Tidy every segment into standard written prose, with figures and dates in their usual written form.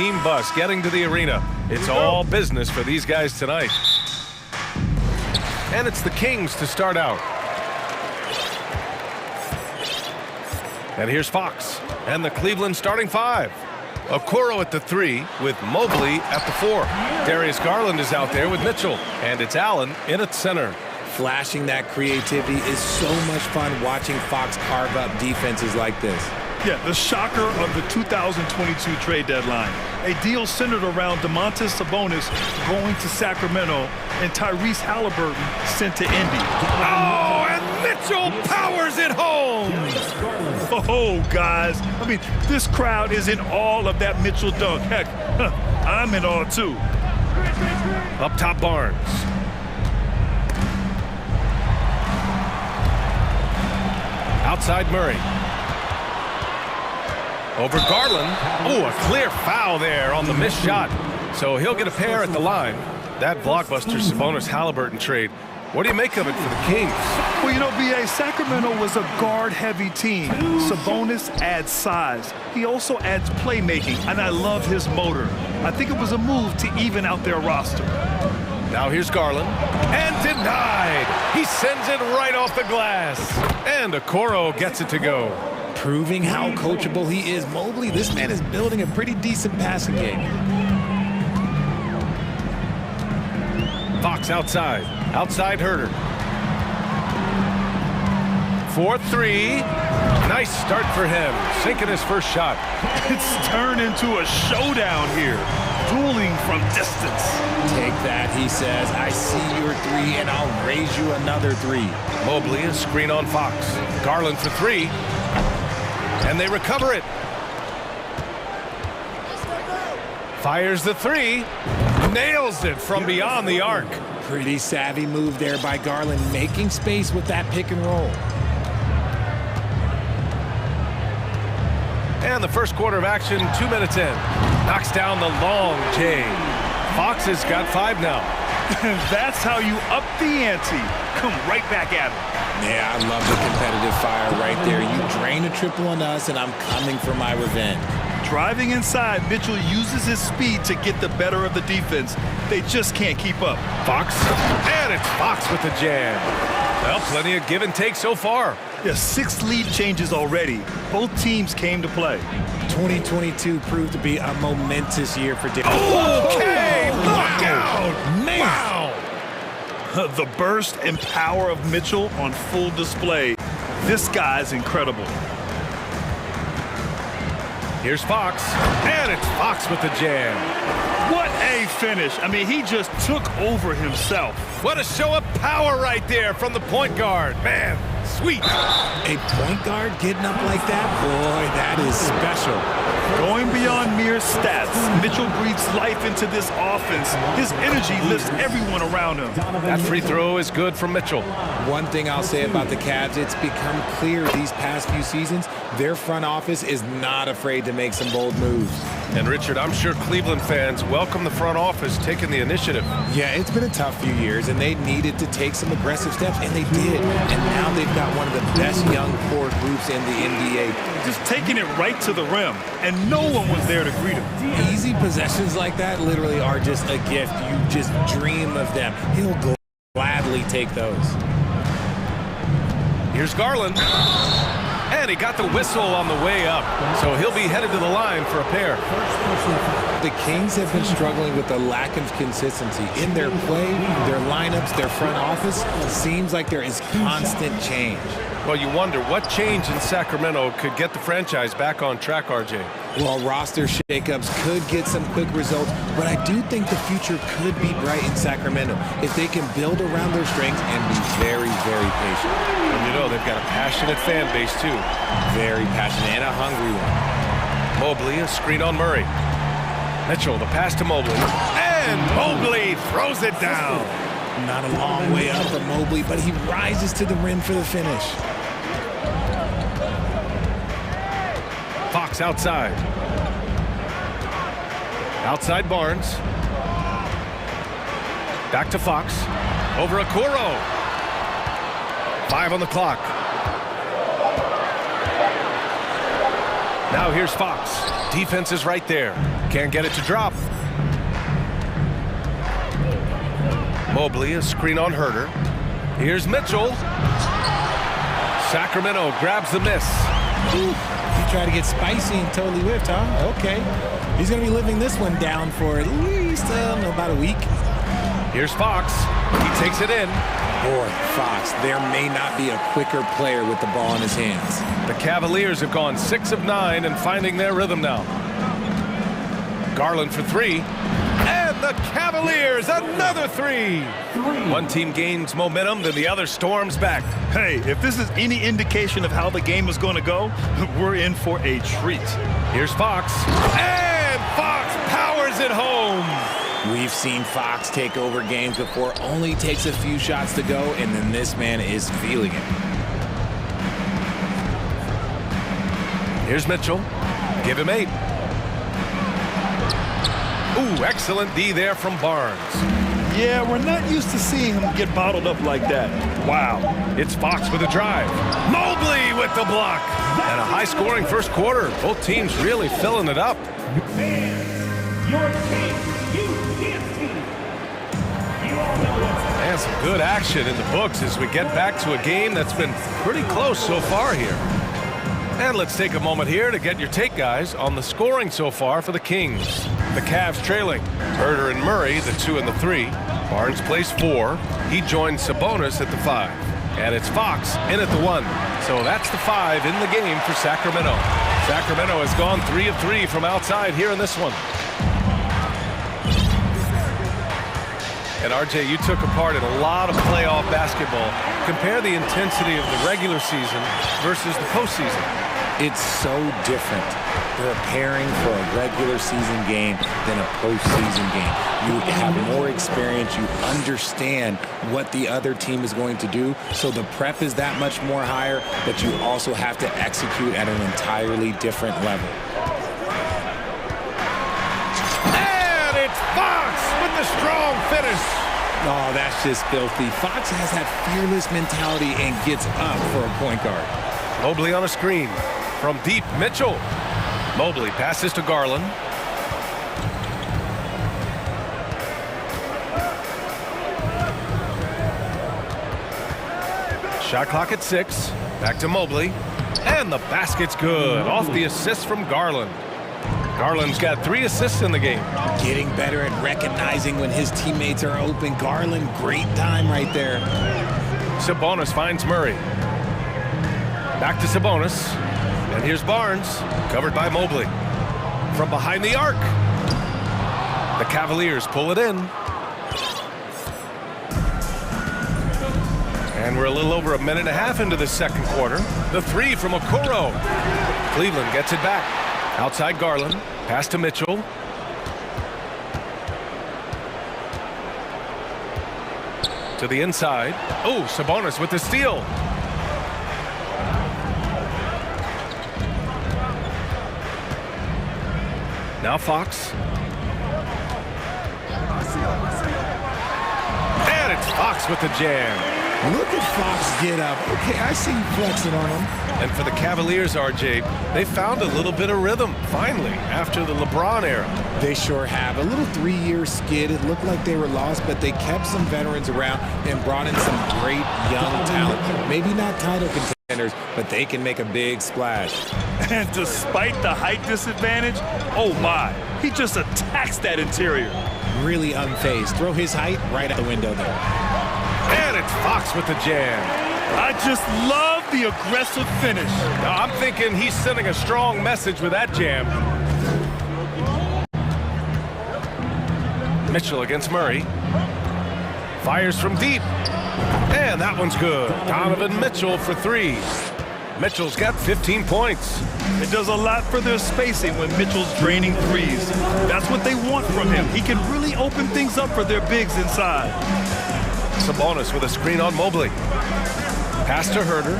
team bus getting to the arena. It's all business for these guys tonight. And it's the Kings to start out. And here's Fox and the Cleveland starting five. Okoro at the 3 with Mobley at the 4. Darius Garland is out there with Mitchell. And it's Allen in at center. Flashing that creativity is so much fun watching Fox carve up defenses like this. Yeah, the shocker of the 2022 trade deadline. A deal centered around Domantas Sabonis going to Sacramento and Tyrese Halliburton sent to Indy. Oh, and Mitchell powers it home! Oh, guys. I mean, this crowd is in awe of that Mitchell dunk. Heck, I'm in awe, too. Up top, Barnes. Outside, Murray. Over Garland. Oh, a clear foul there on the missed shot. So he'll get a pair at the line. That blockbuster Sabonis-Halliburton trade. What do you make of it for the Kings? Well, you know, B.A., Sacramento was a guard-heavy team. Sabonis adds size. He also adds playmaking, and I love his motor. I think it was a move to even out their roster. Now here's Garland. And denied! He sends it right off the glass. And Okoro gets it to go. Proving how coachable he is. Mobley, this man is building a pretty decent passing game. Fox outside. Outside Herter. 4-3. Nice start for him. Sinking his first shot. It's turned into a showdown here. Dueling from distance. Take that, he says. I see your 3, and I'll raise you another 3. Mobley, a screen on Fox. Garland for 3. And they recover it. Fires the 3. Nails it from beyond the arc. Pretty savvy move there by Garland, making space with that pick and roll. And the first quarter of action, 2 minutes in. Knocks down the long J. Fox has got 5 now. That's how you up the ante. Come right back at him. Yeah, I love the competitive fire right there. You drain a triple on us, and I'm coming for my revenge. Driving inside, Mitchell uses his speed to get the better of the defense. They just can't keep up. Fox, and it's Fox with the jam. Well, plenty of give and take so far. Yeah, 6 lead changes already. Both teams came to play. 2022 proved to be a momentous year for Darius. Okay, look out! Man. Wow! The burst and power of Mitchell on full display. This guy's incredible. Here's Fox, and it's Fox with the jam. What a finish. I mean, he just took over himself. What a show of power right there from the point guard. Man, sweet. A point guard getting up like that? Boy, that is special. Going beyond mere stats, Mitchell breathes life into this offense. His energy lifts everyone around him. That free throw is good from Mitchell. One thing I'll say about the Cavs, it's become clear these past few seasons, their front office is not afraid to make some bold moves. And Richard, I'm sure Cleveland fans welcome the front office taking the initiative. Yeah, it's been a tough few years, and they needed to take some aggressive steps, and they did. And now they've got one of the best young core groups in the NBA. Just taking it right to the rim, and no one was there to greet him. Easy possessions like that literally are just a gift. You just dream of them. He'll gladly take those. Here's Garland. And he got the whistle on the way up. So he'll be headed to the line for a pair. The Kings have been struggling with the lack of consistency in their play, their lineups, their front office. It seems like there is constant change. Well, you wonder what change in Sacramento could get the franchise back on track, RJ. Well, roster shakeups could get some quick results, but I do think the future could be bright in Sacramento if they can build around their strengths and be very, very patient. And you know, they've got a passionate fan base, too. Very passionate and a hungry one. Mobley, a screen on Murray. Mitchell, the pass to Mobley. And Mobley throws it down. Not a long way up for Mobley, but he rises to the rim for the finish. Fox outside. Outside Barnes. Back to Fox. Over Okoro. 5 on the clock. Now here's Fox. Defense is right there. Can't get it to drop. Mobley, a screen on Herder. Here's Mitchell. Sacramento grabs the miss. Ooh, he tried to get spicy and totally whiffed, huh? Okay. He's going to be living this one down for at least, about a week. Here's Fox. He takes it in. Boy, Fox, there may not be a quicker player with the ball in his hands. The Cavaliers have gone 6 of 9 and finding their rhythm now. Garland for 3. And the Cavaliers, another 3. One team gains momentum, then the other storms back. Hey, if this is any indication of how the game is going to go, we're in for a treat. Here's Fox. And Fox powers it home. We've seen Fox take over games before. Only takes a few shots to go, and then this man is feeling it. Here's Mitchell. Give him 8. Ooh, excellent D there from Barnes. Yeah, we're not used to seeing him get bottled up like that. Wow. It's Fox with a drive. Mobley with the block. And a high-scoring first quarter. Both teams really filling it up. And some good action in the books as we get back to a game that's been pretty close so far here. And let's take a moment here to get your take, guys, on the scoring so far for the Kings. The Cavs trailing. Herder and Murray, the 2 and the 3. Barnes plays 4. He joins Sabonis at the 5. And it's Fox in at the 1. So that's the 5 in the game for Sacramento. Sacramento has gone 3 of 3 from outside here in this one. And RJ, you took a part in a lot of playoff basketball. Compare the intensity of the regular season versus the postseason. It's so different preparing for a regular season game than a postseason game. You have more experience. You understand what the other team is going to do. So the prep is that much more higher, but you also have to execute at an entirely different level. And it's Fox with the strong finish. Oh, that's just filthy. Fox has that fearless mentality and gets up for a point guard. Mobley on a screen. From deep, Mitchell. Mobley passes to Garland. Shot clock at 6. Back to Mobley. And the basket's good. Off the assist from Garland. Garland's got 3 assists in the game. Getting better at recognizing when his teammates are open. Garland, great time right there. Sabonis finds Murray. Back to Sabonis. And here's Barnes, covered by Mobley. From behind the arc. The Cavaliers pull it in. And we're a little over a minute and a half into the second quarter. The 3 from Okoro. Cleveland gets it back. Outside Garland. Pass to Mitchell. To the inside. Oh, Sabonis with the steal. Now Fox. And it's Fox with the jam. Look at Fox get up. Okay, I see you flexing on him. And for the Cavaliers, RJ, they found a little bit of rhythm, finally, after the LeBron era. They sure have. A little 3-year skid. It looked like they were lost, but they kept some veterans around and brought in some great young talent. Maybe not title contenders, but they can make a big splash. And despite the height disadvantage, oh my, he just attacks that interior. Really unfazed. Throw his height right out the window there. And it's Fox with the jam. I just love the aggressive finish. Now, I'm thinking he's sending a strong message with that jam. Mitchell against Murray. Fires from deep. And that one's good. Donovan Mitchell for 3. Mitchell's got 15 points. It does a lot for their spacing when Mitchell's draining threes. That's what they want from him. He can really open things up for their bigs inside. Sabonis with a screen on Mobley. Pass to Herder.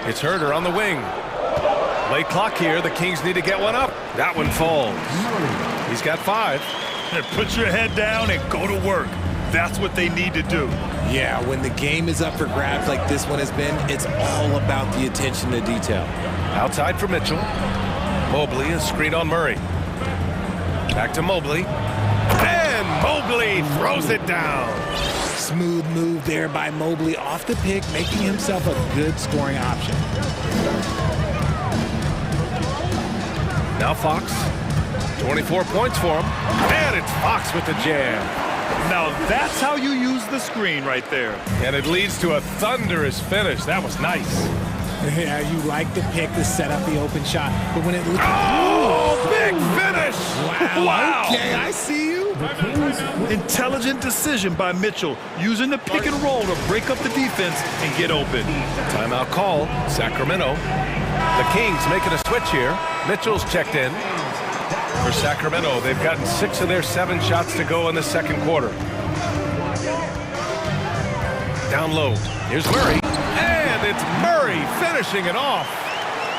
It's Herder on the wing. Late clock here. The Kings need to get one up. That one falls. He's got 5. And put your head down and go to work. That's what they need to do. Yeah, when the game is up for grabs like this one has been, it's all about the attention to detail. Outside for Mitchell. Mobley, a screen on Murray. Back to Mobley. And Mobley throws it down. Smooth move there by Mobley off the pick, making himself a good scoring option. Now Fox. 24 points for him. And it's Fox with the jam. Now that's how you use the screen right there. And it leads to a thunderous finish. That was nice. Yeah, you like the pick to set up the open shot, but when it... Oh, big finish! Wow. Okay, I see you. Intelligent decision by Mitchell, using the pick and roll to break up the defense and get open. Timeout call, Sacramento. The Kings making a switch here. Mitchell's checked in. For Sacramento, they've gotten 6 of their 7 shots to go in the second quarter. Down low, here's Murray. And it's Murray finishing it off.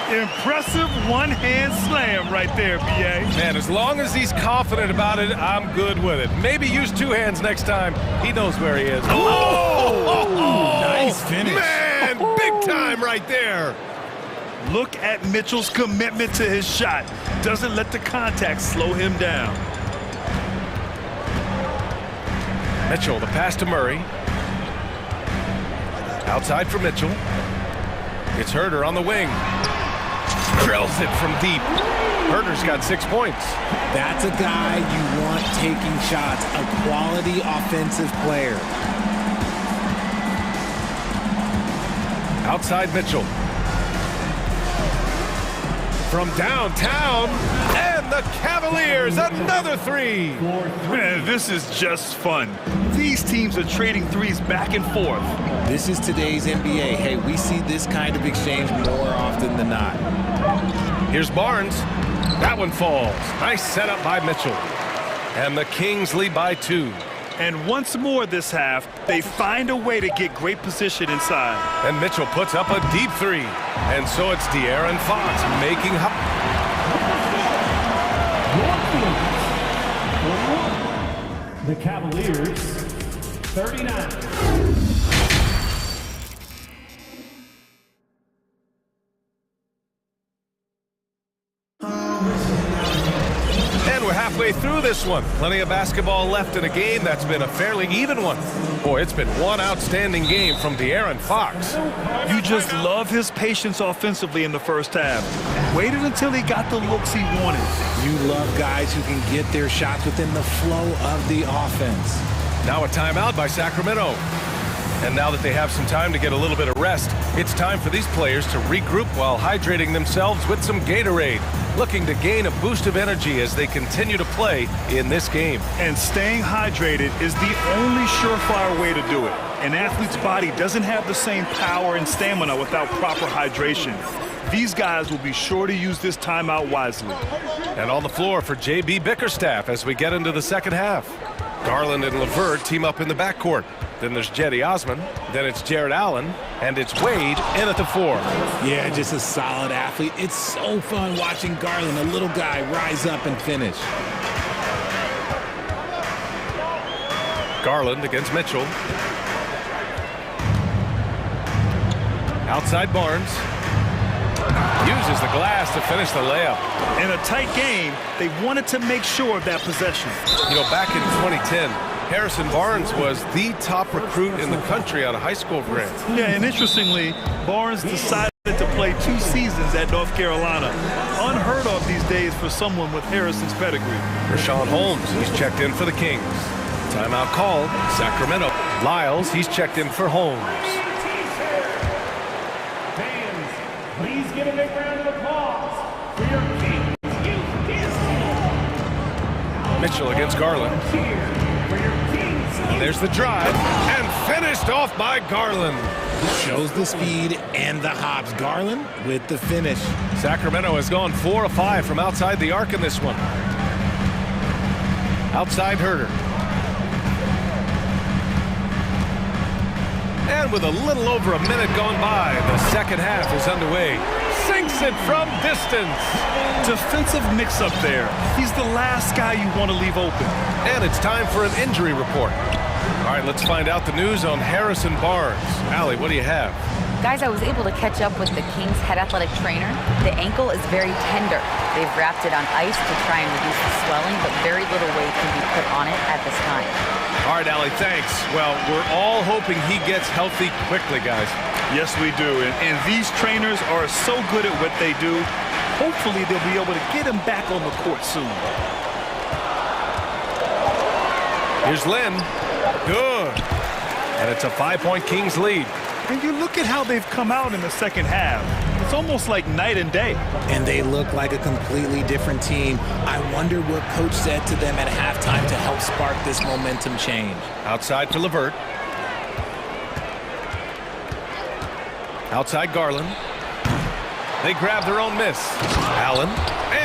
Impressive one-hand slam right there, B.A. Man, as long as he's confident about it, I'm good with it. Maybe use 2 hands next time. He knows where he is. Oh! Nice finish. Man, big time right there. Look at Mitchell's commitment to his shot. Doesn't let the contact slow him down. Mitchell, the pass to Murray. Outside for Mitchell. It's Herder on the wing. Drills it from deep. Herder's got 6 points. That's a guy you want taking shots, a quality offensive player. Outside Mitchell. From downtown, and the Cavaliers, another 3. Man, this is just fun. These teams are trading threes back and forth. This is today's NBA. Hey, we see this kind of exchange more often than not. Here's Barnes. That one falls. Nice setup by Mitchell. And the Kings lead by 2. And once more this half, they find a way to get great position inside. And Mitchell puts up a deep 3. And so it's De'Aaron Fox making... The Cavaliers, 39. We're halfway through this one. Plenty of basketball left in a game that's been a fairly even one. Boy, it's been one outstanding game from De'Aaron Fox. You just love his patience offensively in the first half. Waited until he got the looks he wanted. You love guys who can get their shots within the flow of the offense. Now a timeout by Sacramento. And now that they have some time to get a little bit of rest, it's time for these players to regroup while hydrating themselves with some Gatorade, looking to gain a boost of energy as they continue to play in this game. And staying hydrated is the only surefire way to do it. An athlete's body doesn't have the same power and stamina without proper hydration. These guys will be sure to use this timeout wisely. And on the floor for J.B. Bickerstaff as we get into the second half. Garland and LeVert team up in the backcourt. Then there's Jetty Osman. Then it's Jared Allen. And it's Wade in at the 4. Yeah, just a solid athlete. It's so fun watching Garland, a little guy, rise up and finish. Garland against Mitchell. Outside Barnes. Uses the glass to finish the layup. In a tight game, they wanted to make sure of that possession. You know, back in 2010, Harrison Barnes was the top recruit in the country out of high school grade. Yeah, and interestingly, Barnes decided to play 2 seasons at North Carolina. Unheard of these days for someone with Harrison's pedigree. Rashawn Holmes, he's checked in for the Kings. Timeout called, Sacramento. Lyles, he's checked in for Holmes. Please give a big round of applause for your Kings Youth Disney. Mitchell against Garland. And there's the drive, and finished off by Garland. Shows the speed and the hops. Garland with the finish. Sacramento has gone 4 of 5 from outside the arc in this one. Outside Herder. And with a little over a minute gone by, the second half is underway. Sinks it from distance. Defensive mix-up there. He's the last guy you want to leave open. And it's time for an injury report. All right, let's find out the news on Harrison Barnes. Allie, what do you have? Guys, I was able to catch up with the Kings head athletic trainer. The ankle is very tender. They've wrapped it on ice to try and reduce the swelling, but very little weight can be put on it at this time. All right, Allie, thanks. Well, we're all hoping he gets healthy quickly, guys. Yes, we do. And these trainers are so good at what they do. Hopefully, they'll be able to get him back on the court soon. Here's Lynn. Good. And it's a 5-point Kings lead. And you look at how they've come out in the second half. It's almost like night and day. And they look like a completely different team. I wonder what coach said to them at halftime to help spark this momentum change. Outside for LeVert. Outside Garland. They grab their own miss. Allen.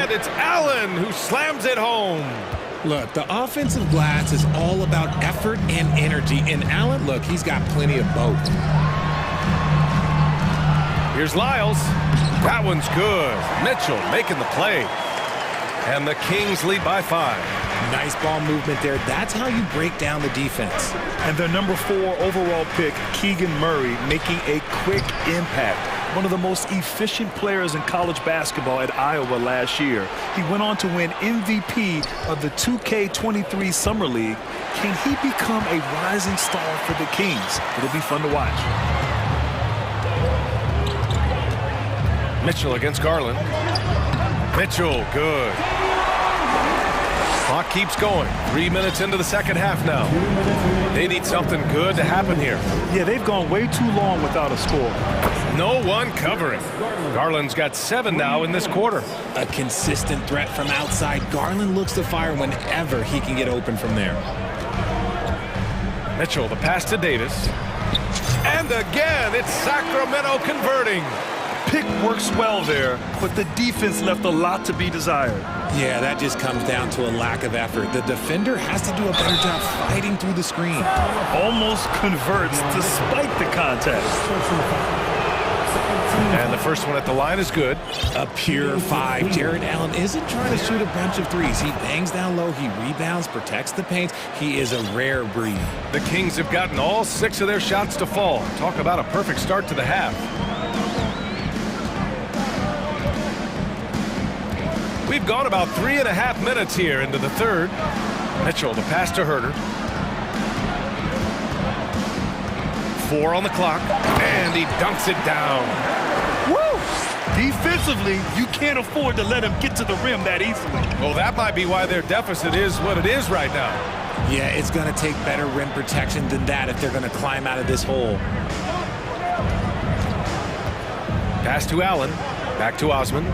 And it's Allen who slams it home. Look, the offensive glass is all about effort and energy. And Allen, look, he's got plenty of both. Here's Lyles. That one's good. Mitchell making the play. And the Kings lead by 5. Nice ball movement there. That's how you break down the defense. And their number 4 overall pick, Keegan Murray, making a quick impact. One of the most efficient players in college basketball at Iowa last year. He went on to win MVP of the 2K23 Summer League. Can he become a rising star for the Kings? It'll be fun to watch. Mitchell against Garland. Mitchell, good. Clock keeps going. 3 minutes into the second half now. They need something good to happen here. Yeah, they've gone way too long without a score. No one covering. Garland's got 7 now in this quarter. A consistent threat from outside. Garland looks to fire whenever he can get open from there. Mitchell, the pass to Davis. And again, it's Sacramento converting. Pick works well there, but the defense left a lot to be desired. Yeah, that just comes down to a lack of effort. The defender has to do a better job fighting through the screen. Almost converts despite the contact. And the first one at the line is good. A pure 5. Jared Allen isn't trying to shoot a bunch of threes. He bangs down low, he rebounds, protects the paint. He is a rare breed. The Kings have gotten all 6 of their shots to fall. Talk about a perfect start to the half. We've gone about 3.5 minutes here into the third. Mitchell, the pass to Herter. 4 on the clock, and he dunks it down. Woo! Defensively, you can't afford to let him get to the rim that easily. Well, that might be why their deficit is what it is right now. Yeah, it's going to take better rim protection than that if they're going to climb out of this hole. Pass to Allen. Back to Osman.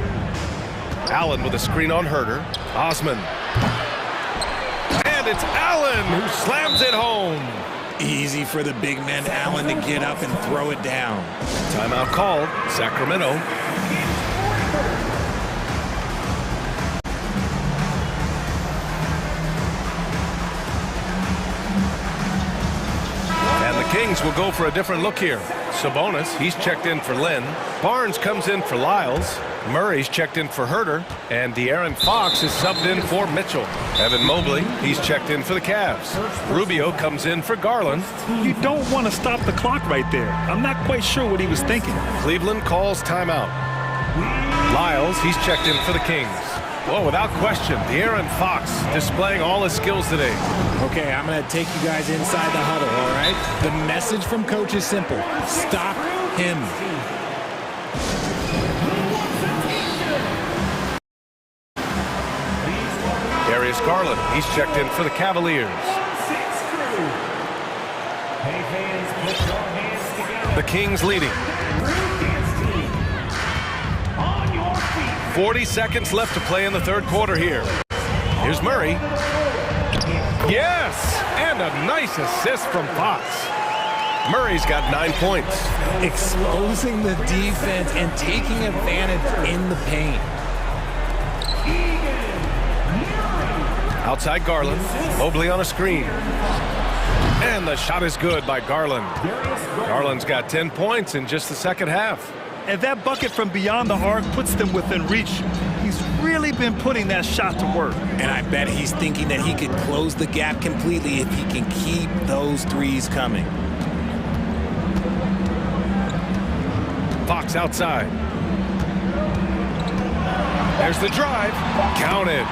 Allen with a screen on Herter. Osman. And it's Allen who slams it home. Easy for the big man Allen to get up and throw it down. Timeout called. Sacramento. And the Kings will go for a different look here. Sabonis, he's checked in for Lynn. Barnes comes in for Lyles. Murray's checked in for Herter, and De'Aaron Fox is subbed in for Mitchell. Evan Mobley, he's checked in for the Cavs. Rubio comes in for Garland. You don't want to stop the clock right there. I'm not quite sure what he was thinking. Cleveland calls timeout. Lyles, he's checked in for the Kings. Well, without question, De'Aaron Fox displaying all his skills today. Okay, I'm going to take you guys inside the huddle, all right? The message from coach is simple. Stop him. Darius Garland, he's checked in for the Cavaliers. The Kings leading. 40 seconds left to play in the third quarter here. Here's Murray. Yes! And a nice assist from Fox. Murray's got 9 points. Exposing the defense and taking advantage in the paint. Outside Garland. Mobley on a screen. And the shot is good by Garland. Garland's got 10 points in just the second half. And that bucket from beyond the arc puts them within reach. He's really been putting that shot to work. And I bet he's thinking that he could close the gap completely if he can keep those threes coming. Fox outside. There's the drive. Counted.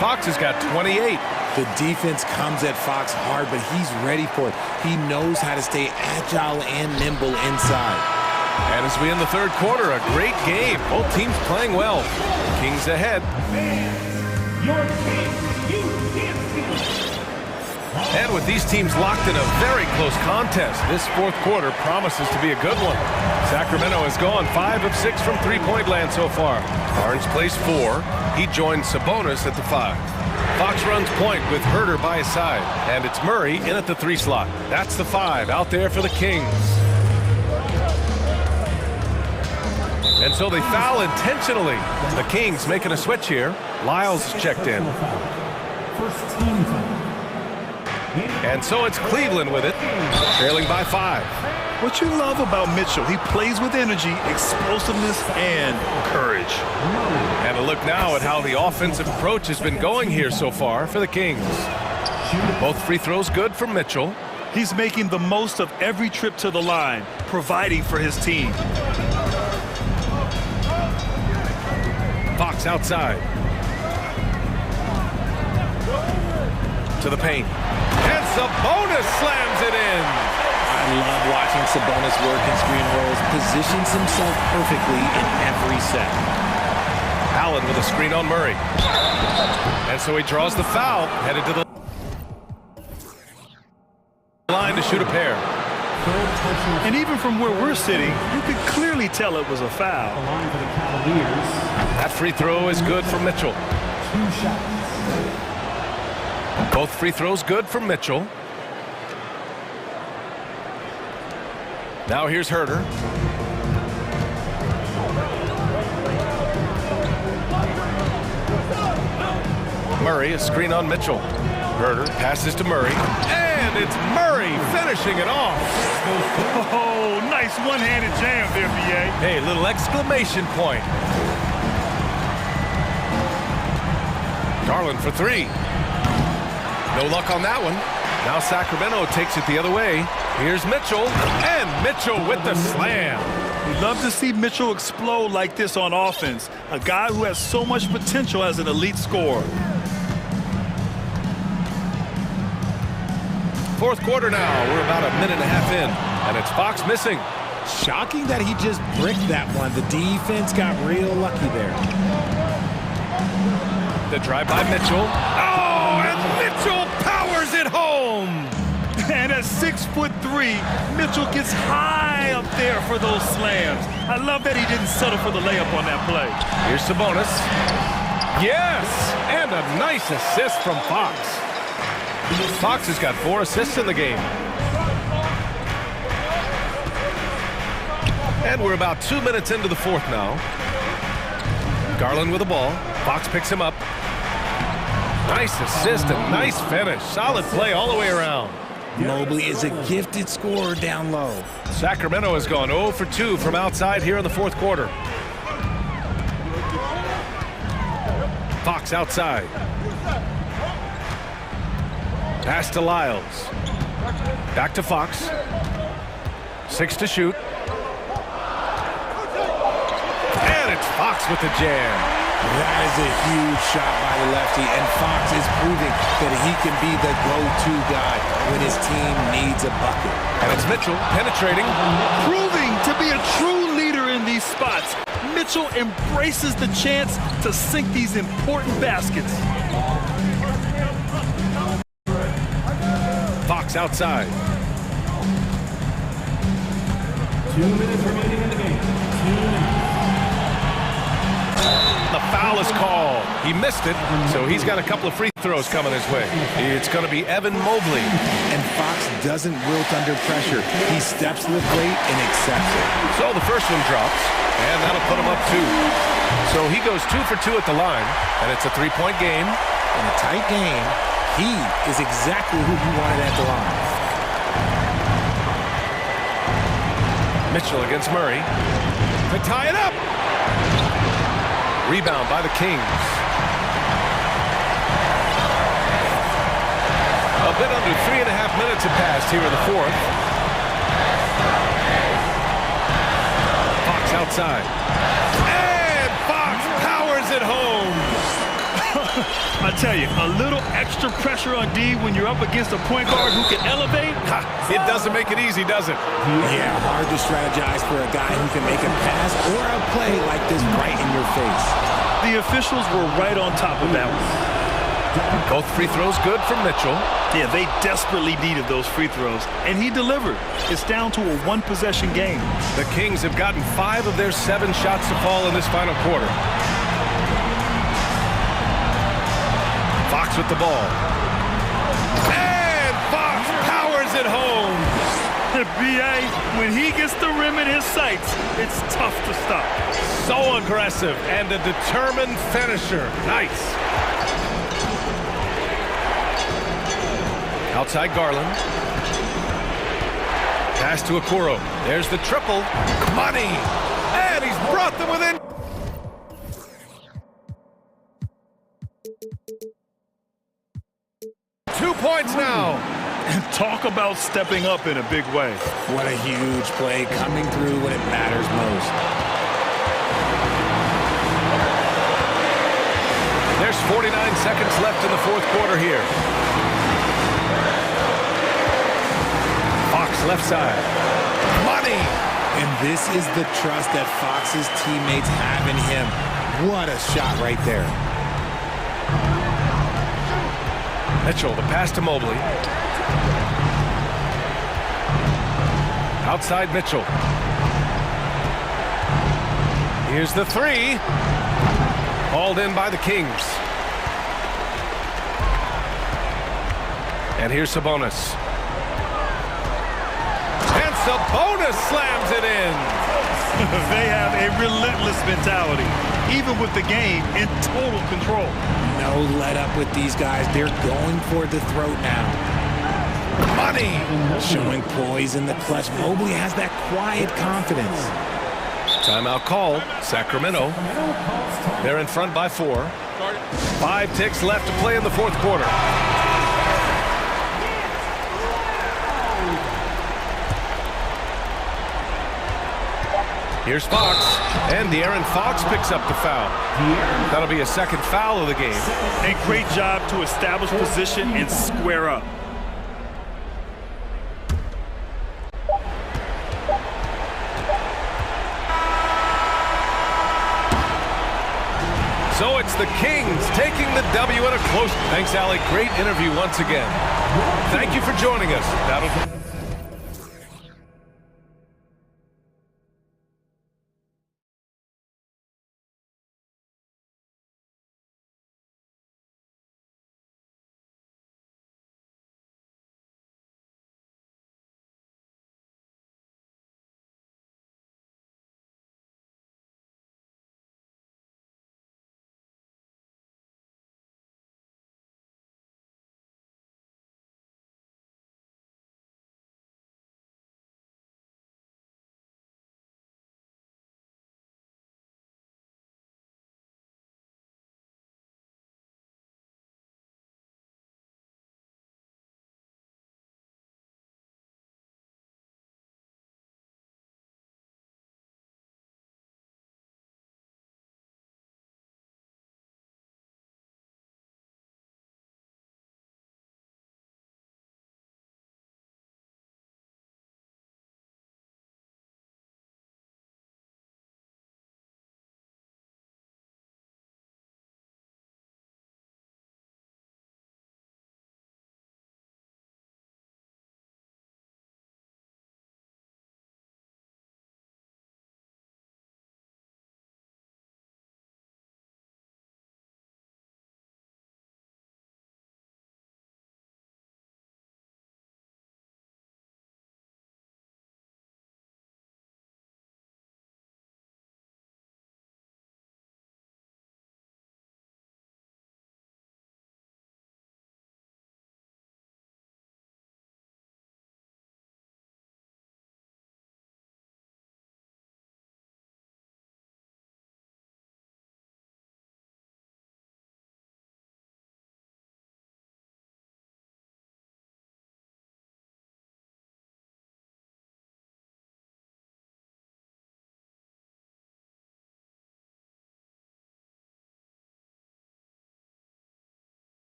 Fox has got 28. The defense comes at Fox hard, but he's ready for it. He knows how to stay agile and nimble inside. And as we end the third quarter, a great game. Both teams playing well. Kings ahead. Your king, you can't see. And with these teams locked in a very close contest, this fourth quarter promises to be a good one. Sacramento has gone 5 of 6 from three-point land so far. Barnes plays 4. He joins Sabonis at the 5. Fox runs point with Herter by his side. And it's Murray in at the 3 slot. That's the 5 out there for the Kings. And so they foul intentionally. The Kings making a switch here. Lyles checked in. First team foul. And so it's Cleveland with it, trailing by 5. What you love about Mitchell, he plays with energy, explosiveness, and courage. And a look now at how the offensive approach has been going here so far for the Kings. Both free throws good for Mitchell. He's making the most of every trip to the line, providing for his team. Fox outside. To the paint. And Sabonis slams it in. I love watching Sabonis work in screen rolls. Positions himself perfectly in every set. Allen with a screen on Murray. And so he draws the foul, headed to the line to shoot a pair. And even from where we're sitting, you could clearly tell it was a foul. The line for the Cavaliers. That free throw is good for Mitchell. 2 shots. Both free throws good for Mitchell. Now here's Herter. Murray, a screen on Mitchell. Herter passes to Murray. And it's Murray finishing it off. Oh, nice one-handed jam there, B.A. Hey, little exclamation point. Garland for 3. No luck on that one. Now Sacramento takes it the other way. Here's Mitchell, and Mitchell with the slam. We love to see Mitchell explode like this on offense. A guy who has so much potential as an elite scorer. Fourth quarter now. We're about a minute and a half in, and it's Fox missing. Shocking that he just bricked that one. The defense got real lucky there. The drive by Mitchell. Oh, and Mitchell powers it home. And at 6'3", Mitchell gets high up there for those slams. I love that he didn't settle for the layup on that play. Here's Sabonis. Yes, and a nice assist from Fox. Fox has got 4 assists in the game. And we're about 2 minutes into the fourth now. Garland with the ball. Fox picks him up. Nice assist and nice finish. Solid play all the way around. Mobley is a gifted scorer down low. Sacramento has gone 0 for 2 from outside here in the fourth quarter. Fox outside. Pass to Lyles. Back to Fox. 6 to shoot. And it's Fox with the jam. That is a huge shot by the lefty, and Fox is proving that he can be the go-to guy when his team needs a bucket. And it's Mitchell penetrating. Proving to be a true leader in these spots. Mitchell embraces the chance to sink these important baskets. Fox outside. 2 minutes remaining in the game. 2 minutes. The foul is called. He missed it, so he's got a couple of free throws coming his way. It's going to be Evan Mobley. And Fox doesn't wilt under pressure. He steps to the plate and accepts it. So the first one drops, and that'll put him up 2. So he goes 2 for 2 at the line, and it's a 3-point game. In a tight game, he is exactly who he wanted at the line. Mitchell against Murray to tie it up. Rebound by the Kings. A bit under 3.5 minutes have passed here in the fourth. Fox outside. And Fox powers it home. I tell you, a little extra pressure on D when you're up against a point guard who can elevate. It doesn't make it easy, does it? Yeah, hard to strategize for a guy who can make a pass or a play like this right in your face. The officials were right on top of that one. Both free throws good from Mitchell. Yeah, they desperately needed those free throws, and he delivered. It's down to a one-possession game. The Kings have gotten 5 of their 7 shots to fall in this final quarter. Fox with the ball. And Fox powers it home. B.A., when he gets the rim in his sights, it's tough to stop. So aggressive and a determined finisher. Nice. Outside Garland. Pass to Okoro. There's the triple. Money. And he's brought them within. Points now. And talk about stepping up in a big way. What a huge play, coming through when it matters most. There's 49 seconds left in the fourth quarter here. Fox left side. Money. And this is the trust that Fox's teammates have in him. What a shot right there. Mitchell, the pass to Mobley. Outside Mitchell. Here's the 3. Hauled in by the Kings. And here's Sabonis. And Sabonis slams it in. They have a relentless mentality, even with the game in total control. No let up with these guys. They're going for the throat now. Money. Showing poise in the clutch. Mobley has that quiet confidence. Timeout call. Sacramento. They're in front by 4. 5 ticks left to play in the fourth quarter. Here's Fox, and De'Aaron Fox picks up the foul. That'll be a second foul of the game. A great job to establish position and square up. So it's the Kings taking the W in a close. Thanks, Allie. Great interview once again. Thank you for joining us. That'll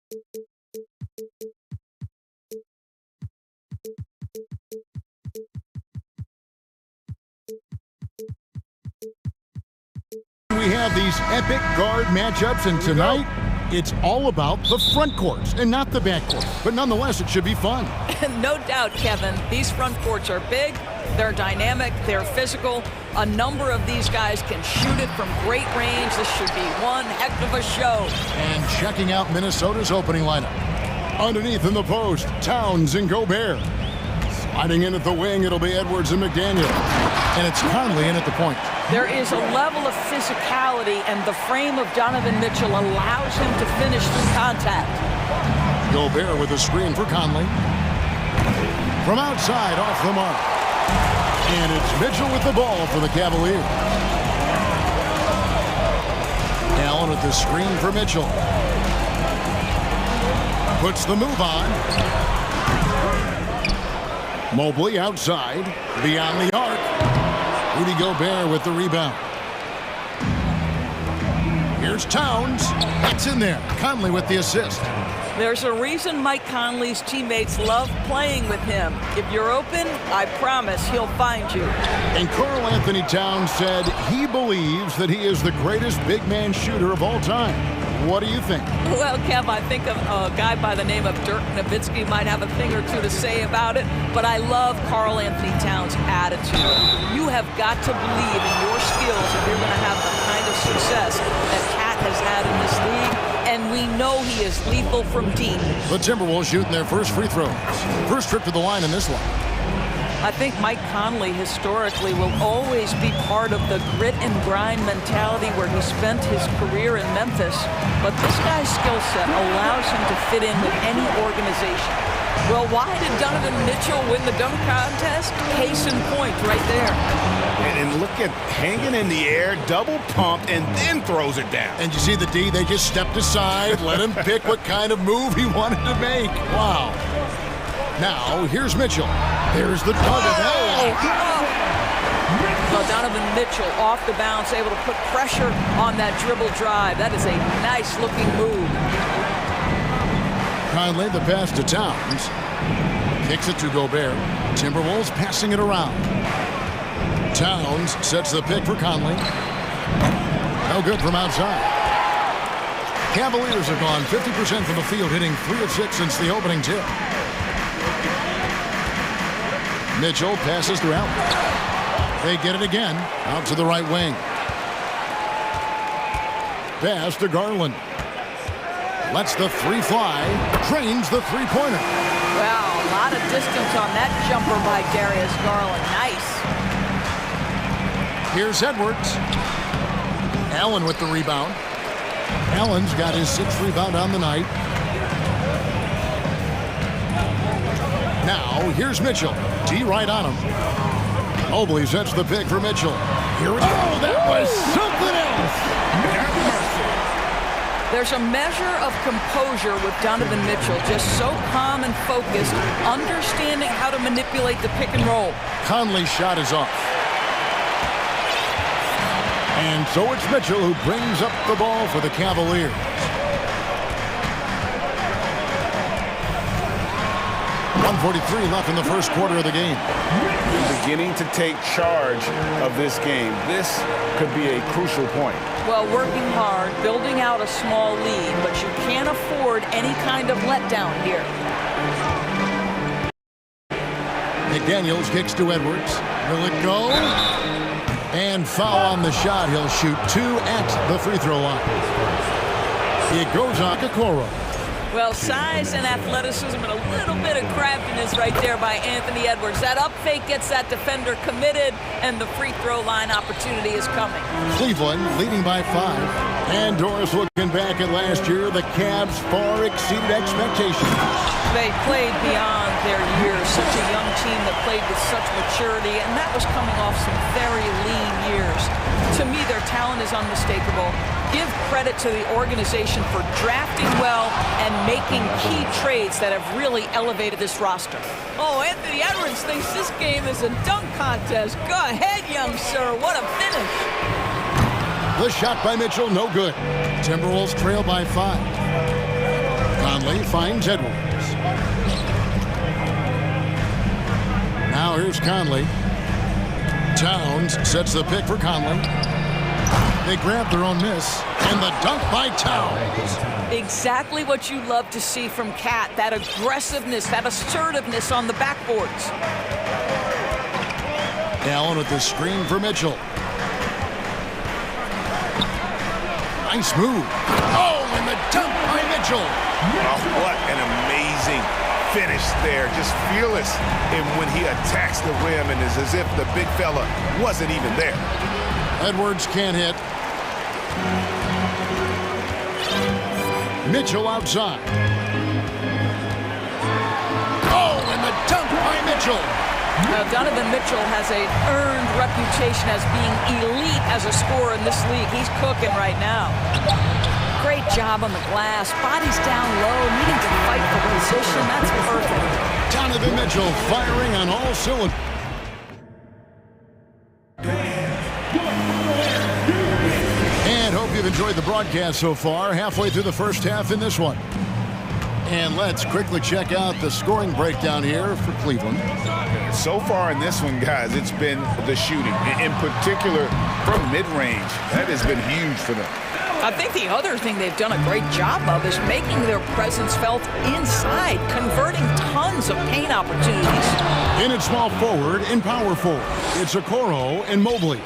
We have these epic guard matchups, and tonight it's all about the front courts and not the back court. But nonetheless, it should be fun. No doubt, Kevin. These front courts are big, they're dynamic, they're physical. A number of these guys can shoot it from great range. This should be one heck of a show. And checking out Minnesota's opening lineup. Underneath in the post, Towns and Gobert. Sliding in at the wing, it'll be Edwards and McDaniel. And it's Conley in at the point. There is a level of physicality, and the frame of Donovan Mitchell allows him to finish through contact. Gobert with a screen for Conley. From outside, off the mark. And it's Mitchell with the ball for the Cavaliers. Allen with the screen for Mitchell. Puts the move on. Mobley outside, beyond the arc. Rudy Gobert with the rebound. Here's Towns. It's in there. Conley with the assist. There's a reason Mike Conley's teammates love playing with him. If you're open, I promise he'll find you. And Karl Anthony Towns said he believes that he is the greatest big man shooter of all time. What do you think? Well, Kev, I think a guy by the name of Dirk Nowitzki might have a thing or two to say about it, but I love Karl Anthony Towns' attitude. You have got to believe in your skills if you're going to have the kind of success that Cat has had in this league, and we know he is lethal from deep. The Timberwolves shooting their first free throws. First trip to the line in this one. I think Mike Conley historically will always be part of the grit and grind mentality where he spent his career in Memphis, but this guy's skill set allows him to fit in with any organization. Well, why did Donovan Mitchell win the dunk contest? Case in point right there. And look at hanging in the air, double pumped, and then throws it down. And you see the D, they just stepped aside, let him pick what kind of move he wanted to make. Wow. Now, here's Mitchell. There's the target. Well, Donovan Mitchell off the bounce, able to put pressure on that dribble drive. That is a nice-looking move. Conley, the pass to Towns. Kicks it to Gobert. Timberwolves passing it around. Towns sets the pick for Conley. No good from outside. Cavaliers have gone 50% from the field, hitting 3 of 6 since the opening tip. Mitchell passes to Allen. They get it again, out to the right wing. Pass to Garland. Lets the three fly, trains the three-pointer. Wow, a lot of distance on that jumper by Darius Garland. Nice. Here's Edwards. Allen with the rebound. Allen's got his 6th rebound on the night. Now, here's Mitchell. D right on him. Mobley sets the pick for Mitchell. Here it goes. That was something else. There's a measure of composure with Donovan Mitchell, just so calm and focused, understanding how to manipulate the pick and roll. Conley's shot is off. And so it's Mitchell who brings up the ball for the Cavaliers. .143 left in the first quarter of the game. Beginning to take charge of this game. This could be a crucial point. Well, working hard, building out a small lead, but you can't afford any kind of letdown here. McDaniels kicks to Edwards. Will it go? And foul on the shot. He'll shoot 2 at the free throw line. It goes on Okoro. Well, size and athleticism and a little bit of craftiness right there by Anthony Edwards. That up fake gets that defender committed, and the free throw line opportunity is coming. Cleveland leading by 5. And Doris looking back at last year, the Cavs far exceeded expectations. They played beyond their years. Such a young team that played with such maturity, and that was coming off some very lean years. To me, their talent is unmistakable. Give credit to the organization for drafting well and making key trades that have really elevated this roster. Oh, Anthony Edwards thinks this game is a dunk contest. Go ahead, young sir. What a finish. The shot by Mitchell, no good. Timberwolves trail by 5. Conley finds Edwards. Now here's Conley. Towns sets the pick for Conley. They grab their own miss, and the dunk by Towns. Exactly what you love to see from Cat, that aggressiveness, that assertiveness on the backboards. Allen with the screen for Mitchell. Nice move. Oh, and the dunk by Mitchell. Oh, what an amazing finish there. Just fearless when he attacks the rim, and it's as if the big fella wasn't even there. Edwards can't hit. Mitchell outside. Oh, and the dunk by Mitchell. Now, Donovan Mitchell has an earned reputation as being elite as a scorer in this league. He's cooking right now. Great job on the glass. Body's down low, needing to fight for position. That's perfect. Donovan Mitchell firing on all cylinders. And hope you've enjoyed the broadcast so far. Halfway through the first half in this one. And let's quickly check out the scoring breakdown here for Cleveland. So far in this one, guys, it's been the shooting, in particular from mid-range. That has been huge for them. I think the other thing they've done a great job of is making their presence felt inside, converting tons of paint opportunities. In at small forward and power forward, it's Okoro and Mobley.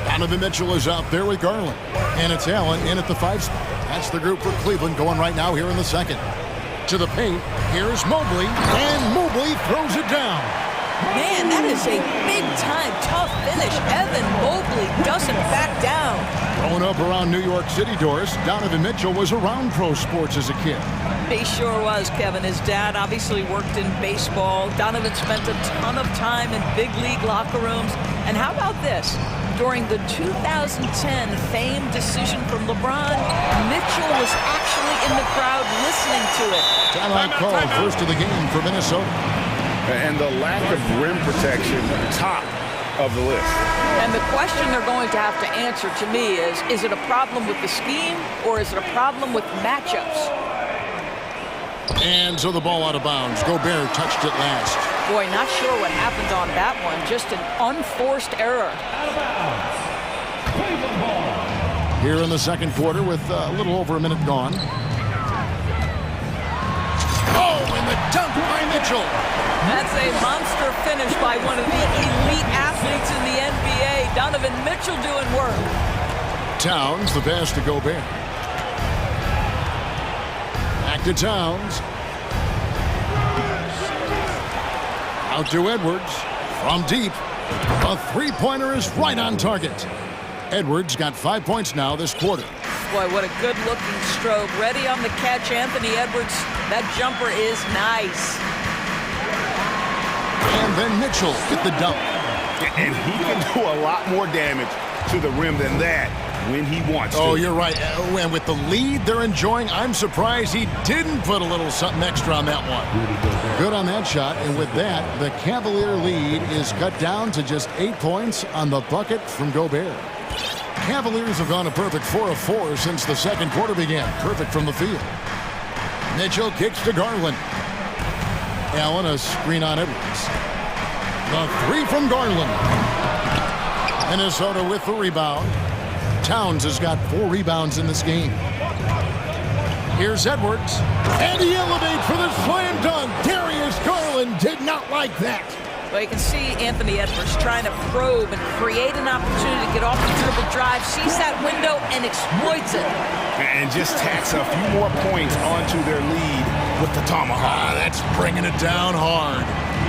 Donovan Mitchell is out there with Garland. And it's Allen in at the 5 spot. That's the group for Cleveland going right now here in the second. To the paint, here's Mobley, and Mobley throws it down. Man, that is a big-time, tough finish. Evan Mobley doesn't back down. Growing up around New York City, Doris, Donovan Mitchell was around pro sports as a kid. He sure was, Kevin. His dad obviously worked in baseball. Donovan spent a ton of time in big league locker rooms. And how about this? During the 2010 famed decision from LeBron, Mitchell was actually in the crowd listening to it. Timeout call, first of the game for Minnesota. And the lack of rim protection, top of the list. And the question they're going to have to answer to me is it a problem with the scheme or is it a problem with matchups? And so the ball out of bounds. Gobert touched it last. Boy, not sure what happened on that one. Just an unforced error. Here in the second quarter with a little over a minute gone. Oh, and the dunk by Mitchell. That's a monster finish by one of the elite athletes in the NBA. Donovan Mitchell doing work. Towns, the pass to Gobert. Back to Towns. Out to Edwards. From deep. A three-pointer is right on target. Edwards got 5 points now this quarter. Boy, what a good-looking stroke. Ready on the catch, Anthony Edwards. That jumper is nice. And then Mitchell with the dunk. And he can do a lot more damage to the rim than that when he wants to. Oh, you're right. And with the lead they're enjoying, I'm surprised he didn't put a little something extra on that one. Good on that shot. And with that, the Cavalier lead is cut down to just 8 points on the bucket from Gobert. Cavaliers have gone a perfect 4 of 4 since the second quarter began. Perfect from the field. Mitchell kicks to Garland. Allen, a screen on Edwards. The three from Garland. Minnesota with the rebound. Towns has got 4 rebounds in this game. Here's Edwards. And he elevates for the slam dunk. Darius Garland did not like that. Well, you can see Anthony Edwards trying to probe and create an opportunity to get off the dribble drive, sees that window, and exploits it. And just tacks a few more points onto their lead with the tomahawk. That's bringing it down hard.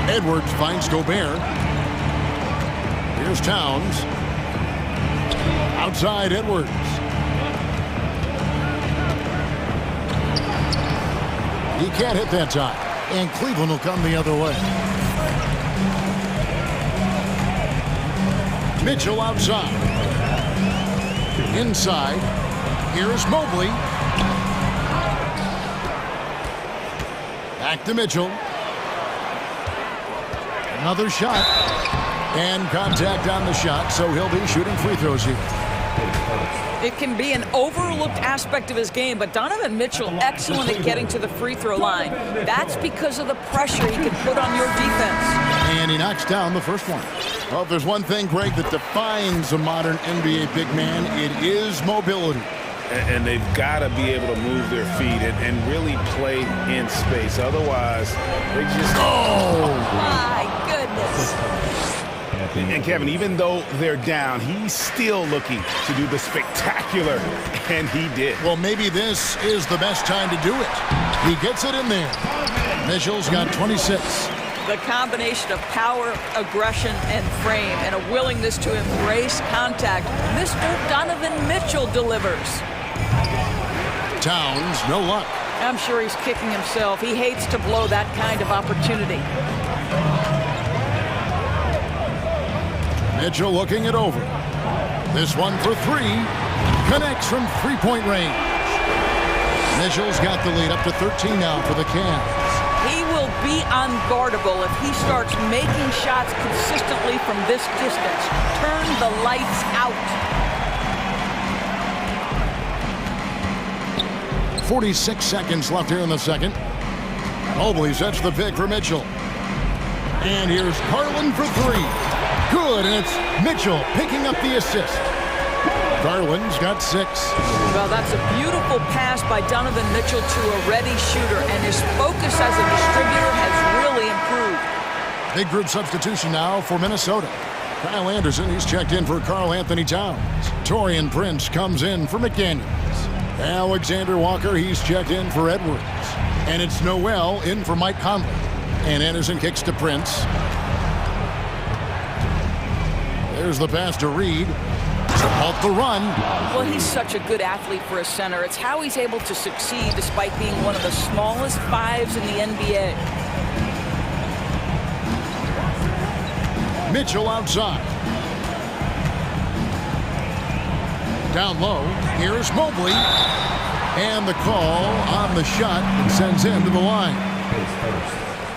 Edwards finds Gobert. Here's Towns. Outside Edwards. He can't hit that time. And Cleveland will come the other way. Mitchell outside. Inside. Here's Mobley. Back to Mitchell. Another shot. And contact on the shot, so he'll be shooting free throws here. It can be an overlooked aspect of his game, but Donovan Mitchell excellent at getting to the free throw line. That's because of the pressure he can put on your defense. And he knocks down the first one. Well, if there's one thing, Greg, that defines a modern NBA big man, it is mobility. And they've got to be able to move their feet and really play in space. Otherwise, they just... Oh, my goodness. And Kevin, even though they're down, he's still looking to do the spectacular, and he did. Well, maybe this is the best time to do it. He gets it in there. Mitchell's got 26. The combination of power, aggression, and frame, and a willingness to embrace contact. Mr. Donovan Mitchell delivers. Towns, no luck. I'm sure he's kicking himself. He hates to blow that kind of opportunity. Mitchell looking it over. This one for three. Connects from three-point range. Mitchell's got the lead up to 13 now for the Cavs. He will be unguardable if he starts making shots consistently from this distance. Turn the lights out. 46 seconds left here in the second. Mobley sets the pick for Mitchell. And here's Garland for three. Good, and it's Mitchell picking up the assist. Garland's got 6. Well, that's a beautiful pass by Donovan Mitchell to a ready shooter, and his focus as a distributor has really improved. Big group substitution now for Minnesota. Kyle Anderson, he's checked in for Karl Anthony Towns. Taurean Prince comes in for McDaniels. Alexander Walker, he's checked in for Edwards. And it's Noel in for Mike Conley. And Anderson kicks to Prince. There's the pass to Reed. To halt the run. Well, he's such a good athlete for a center. It's how he's able to succeed despite being one of the smallest fives in the NBA. Mitchell outside. Down low. Here's Mobley. And the call on the shot that sends him to the line.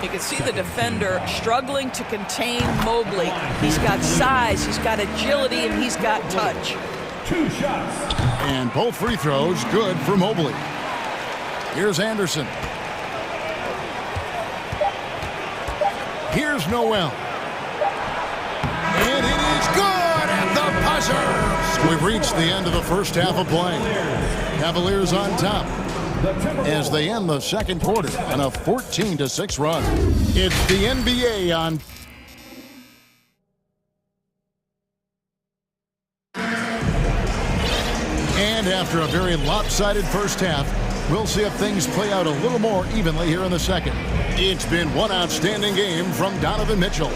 You can see the defender struggling to contain Mobley. He's got size, he's got agility, and he's got touch. 2 shots. And both free throws good for Mobley. Here's Anderson. Here's Noel. And it is good at the buzzer. We've reached the end of the first half of play. Cavaliers on top as they end the second quarter on a 14-6 run. It's the NBA on. And after a very lopsided first half, we'll see if things play out a little more evenly here in the second. It's been one outstanding game from Donovan Mitchell.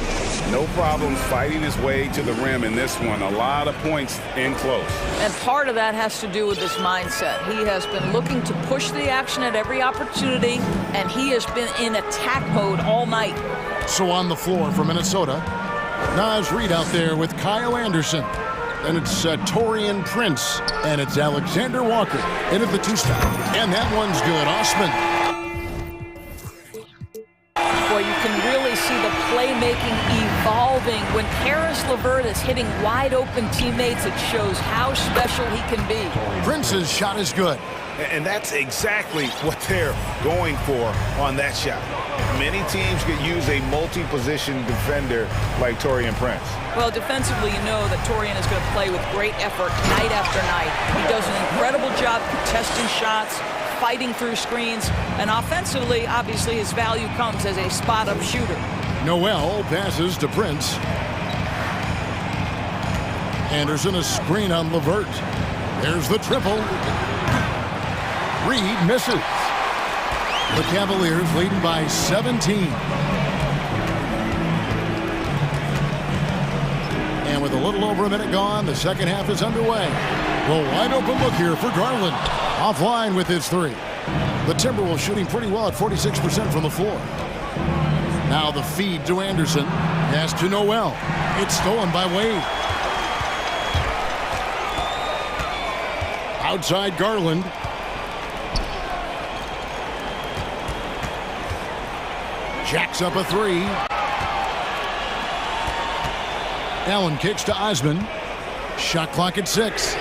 No problems fighting his way to the rim in this one. A lot of points in close. And part of that has to do with his mindset. He has been looking to push the action at every opportunity, and he has been in attack mode all night. So on the floor for Minnesota, Naz Reid out there with Kyle Anderson. Then it's Taurean Prince, and it's Alexander Walker into the two-step. And that one's good. Osman. Boy, you can really see the playmaking evolving. When Karis LeVert is hitting wide-open teammates, it shows how special he can be. Prince's shot is good. And that's exactly what they're going for on that shot. Many teams could use a multi-position defender like Taurean Prince. Well, defensively, you know that Taurean is going to play with great effort night after night. He does an incredible job contesting shots, fighting through screens, and offensively, obviously, his value comes as a spot-up shooter. Noel passes to Prince. Anderson, a screen on LeVert. There's the triple. Reed misses. The Cavaliers leading by 17. And with a little over a minute gone, the second half is underway. Well, wide open look here for Garland. Offline with his three. The Timberwolves shooting pretty well at 46% from the floor. Now the feed to Anderson. Pass to Noel. It's stolen by Wade. Outside Garland. Jacks up a three. Allen kicks to Osman. Shot clock at 6.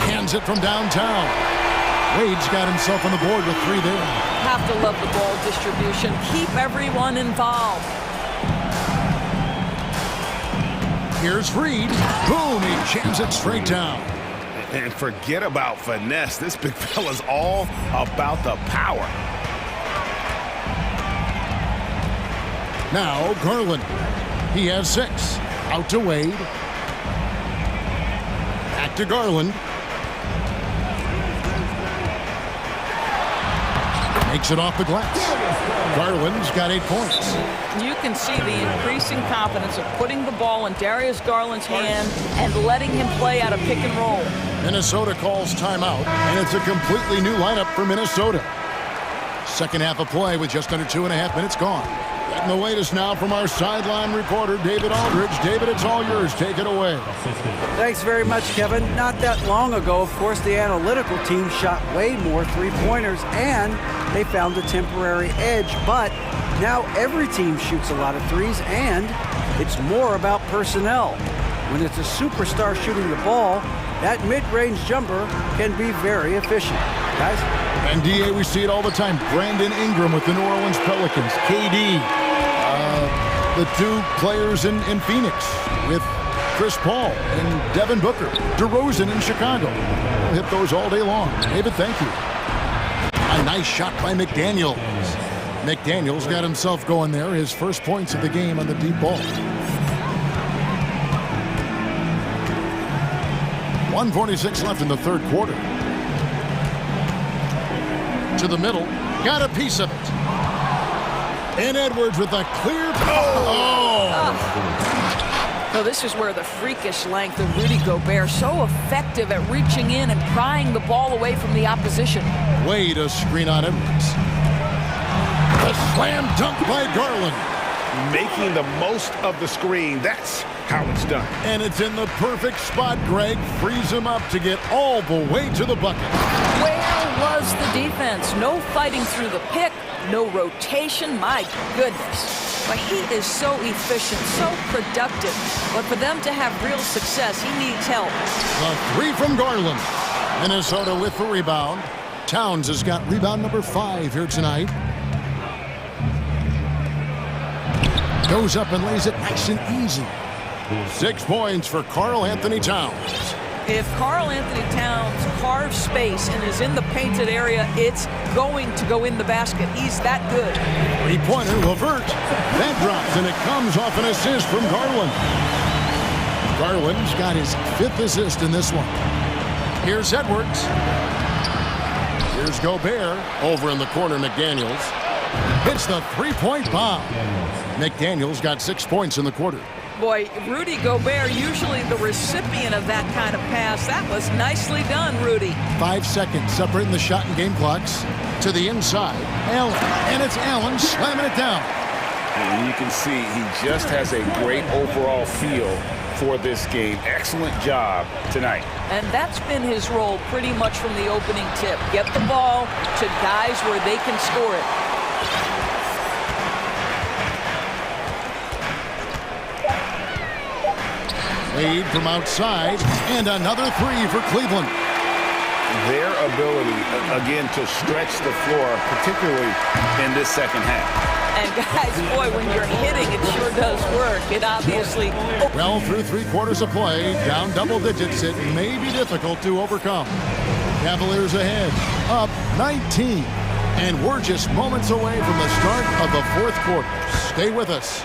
Hands it from downtown. Wade's got himself on the board with 3 there. Have to love the ball distribution. Keep everyone involved. Here's Reed. Boom, he jams it straight down. And forget about finesse. This big fella's all about the power. Now Garland. He has 6. Out to Wade. Back to Garland. Makes it off the glass. Garland's got 8 points. You can see the increasing confidence of putting the ball in Darius Garland's hand and letting him play out of pick and roll. Minnesota calls timeout, and it's a completely new lineup for Minnesota. Second half of play with just under 2.5 minutes gone. Getting the latest now from our sideline reporter, David Aldridge. David, it's all yours. Take it away. Thanks very much, Kevin. Not that long ago, of course, the analytical team shot way more three-pointers, and they found a temporary edge. But now every team shoots a lot of threes, and it's more about personnel. When it's a superstar shooting the ball, that mid-range jumper can be very efficient. Guys? And DA, we see it all the time. Brandon Ingram with the New Orleans Pelicans. KD, the 2 players in Phoenix with Chris Paul and Devin Booker. DeRozan in Chicago. We'll hit those all day long. David, thank you. A nice shot by McDaniels. McDaniels got himself going there. His first points of the game on the deep ball. 1:46 left in the third quarter. To the middle, got a piece of it. And Edwards with a clear... So this is where the freakish length of Rudy Gobert, so effective at reaching in and prying the ball away from the opposition. Wade a screen on Edwards. A slam dunk by Garland. Making the most of the screen. That's how it's done. And it's in the perfect spot. Greg frees him up to get all the way to the bucket. Where was the defense? No fighting through the pick, no rotation. My goodness. But he is so efficient, so productive. But for them to have real success, he needs help. The 3 from Garland. Minnesota with the rebound. Towns has got rebound number 5 here tonight. Goes up and lays it nice and easy. 6 points for Karl Anthony Towns. If Karl Anthony Towns carves space and is in the painted area, it's going to go in the basket. He's that good. 3-pointer, Levert. That drops, and it comes off an assist from Garland. Garland's got his 5th assist in this one. Here's Edwards. Here's Gobert. Over in the corner, McDaniels. Hits the 3-point bomb. McDaniels got 6 points in the quarter. Boy, Rudy Gobert, usually the recipient of that kind of pass. That was nicely done, Rudy. 5 seconds separating the shot and game clocks. To the inside, Allen. And it's Allen slamming it down. And you can see he just has a great overall feel for this game. Excellent job tonight. And that's been his role pretty much from the opening tip. Get the ball to guys where they can score it. Wade from outside, and another 3 for Cleveland. Their ability, again, to stretch the floor, particularly in this second half. And guys, boy, when you're hitting, it sure does work. It obviously... Well, through 3 quarters of play, down double digits, it may be difficult to overcome. Cavaliers ahead, up 19. And we're just moments away from the start of the 4th quarter. Stay with us.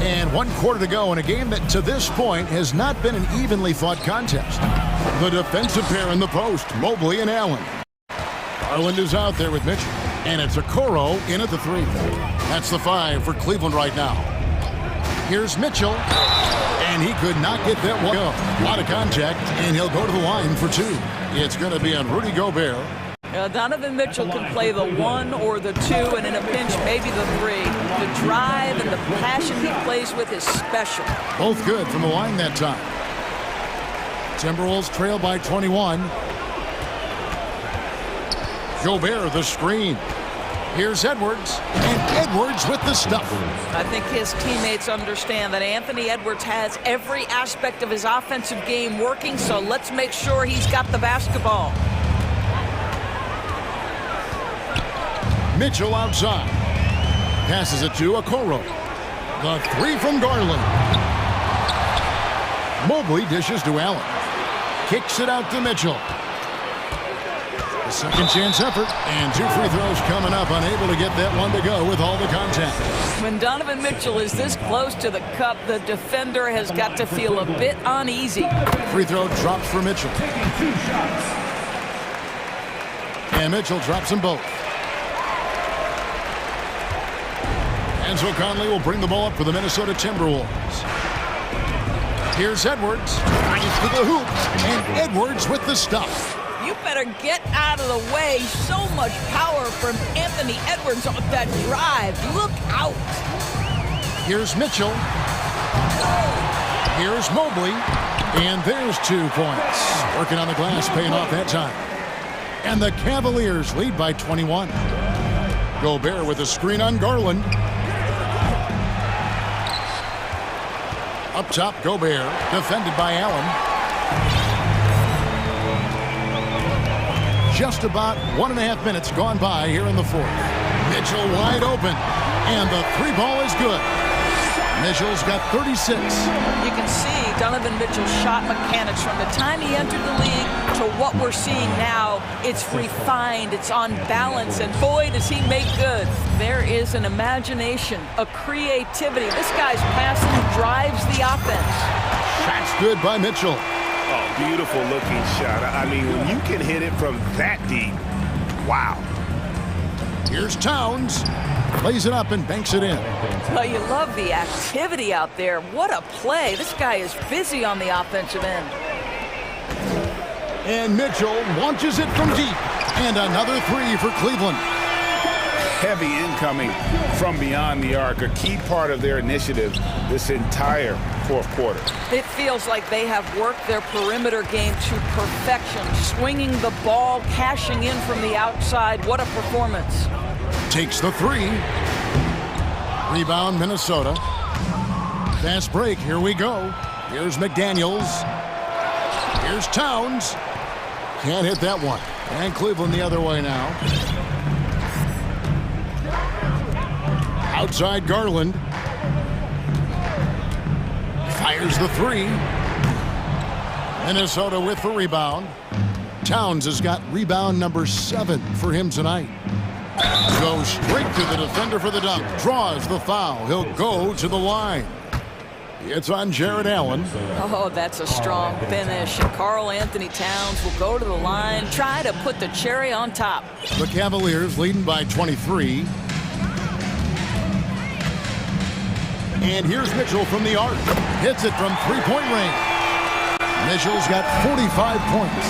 And 1 quarter to go in a game that to this point has not been an evenly fought contest. The defensive pair in the post, Mobley and Allen. Garland is out there with Mitchell. And it's Okoro in at the 3. That's the 5 for Cleveland right now. Here's Mitchell. And he could not get that one up. A lot of contact, and he'll go to the line for 2. It's going to be on Rudy Gobert. Donovan Mitchell can play the 1 or the 2, and in a pinch, maybe the 3. The drive and the passion he plays with is special. Both good from the line that time. Timberwolves trail by 21. Gobert the screen. Here's Edwards, and Edwards with the stuff. I think his teammates understand that Anthony Edwards has every aspect of his offensive game working, so let's make sure he's got the basketball. Mitchell outside. Passes it to Okoro. The three from Garland. Mobley dishes to Allen. Kicks it out to Mitchell. A second chance effort, and 2 free throws coming up, unable to get that one to go with all the contact. When Donovan Mitchell is this close to the cup, the defender has got to feel a bit uneasy. Free throw drops for Mitchell. And Mitchell drops them both. And so Conley will bring the ball up for the Minnesota Timberwolves. Here's Edwards. Drives to the hoop, and Edwards with the stuff. You better get out of the way. So much power from Anthony Edwards on that drive. Look out. Here's Mitchell. Here's Mobley. And there's 2 points. Working on the glass, paying off that time. And the Cavaliers lead by 21. Gobert with a screen on Garland. Up top, Gobert, defended by Allen. Just about 1.5 minutes gone by here in the fourth. Mitchell wide open, and the 3 ball is good. Mitchell's got 36. You can see Donovan Mitchell's shot mechanics from the time he entered the league to what we're seeing now. It's refined, it's on balance, and boy, does he make good. There is an imagination, a creativity. This guy's passing drives the offense. Shot's good by Mitchell. Oh, beautiful looking shot. I mean, when you can hit it from that deep, wow. Here's Towns. Plays it up and banks it in. Well, you love the activity out there. What a play. This guy is busy on the offensive end. And Mitchell launches it from deep. And another 3 for Cleveland. Heavy incoming from beyond the arc, a key part of their initiative this entire fourth quarter. It feels like they have worked their perimeter game to perfection, swinging the ball, cashing in from the outside. What a performance. Takes the 3. Rebound, Minnesota. Fast break, here we go. Here's McDaniels. Here's Towns. Can't hit that one. And Cleveland the other way now. Outside Garland. Fires the 3. Minnesota with the rebound. Towns has got rebound number 7 for him tonight. Goes straight to the defender for the dunk. Draws the foul. He'll go to the line. It's on Jared Allen. Oh, that's a strong finish. And Karl Anthony Towns will go to the line, try to put the cherry on top. The Cavaliers leading by 23. And here's Mitchell from the arc. Hits it from 3-point range. Mitchell's got 45 points.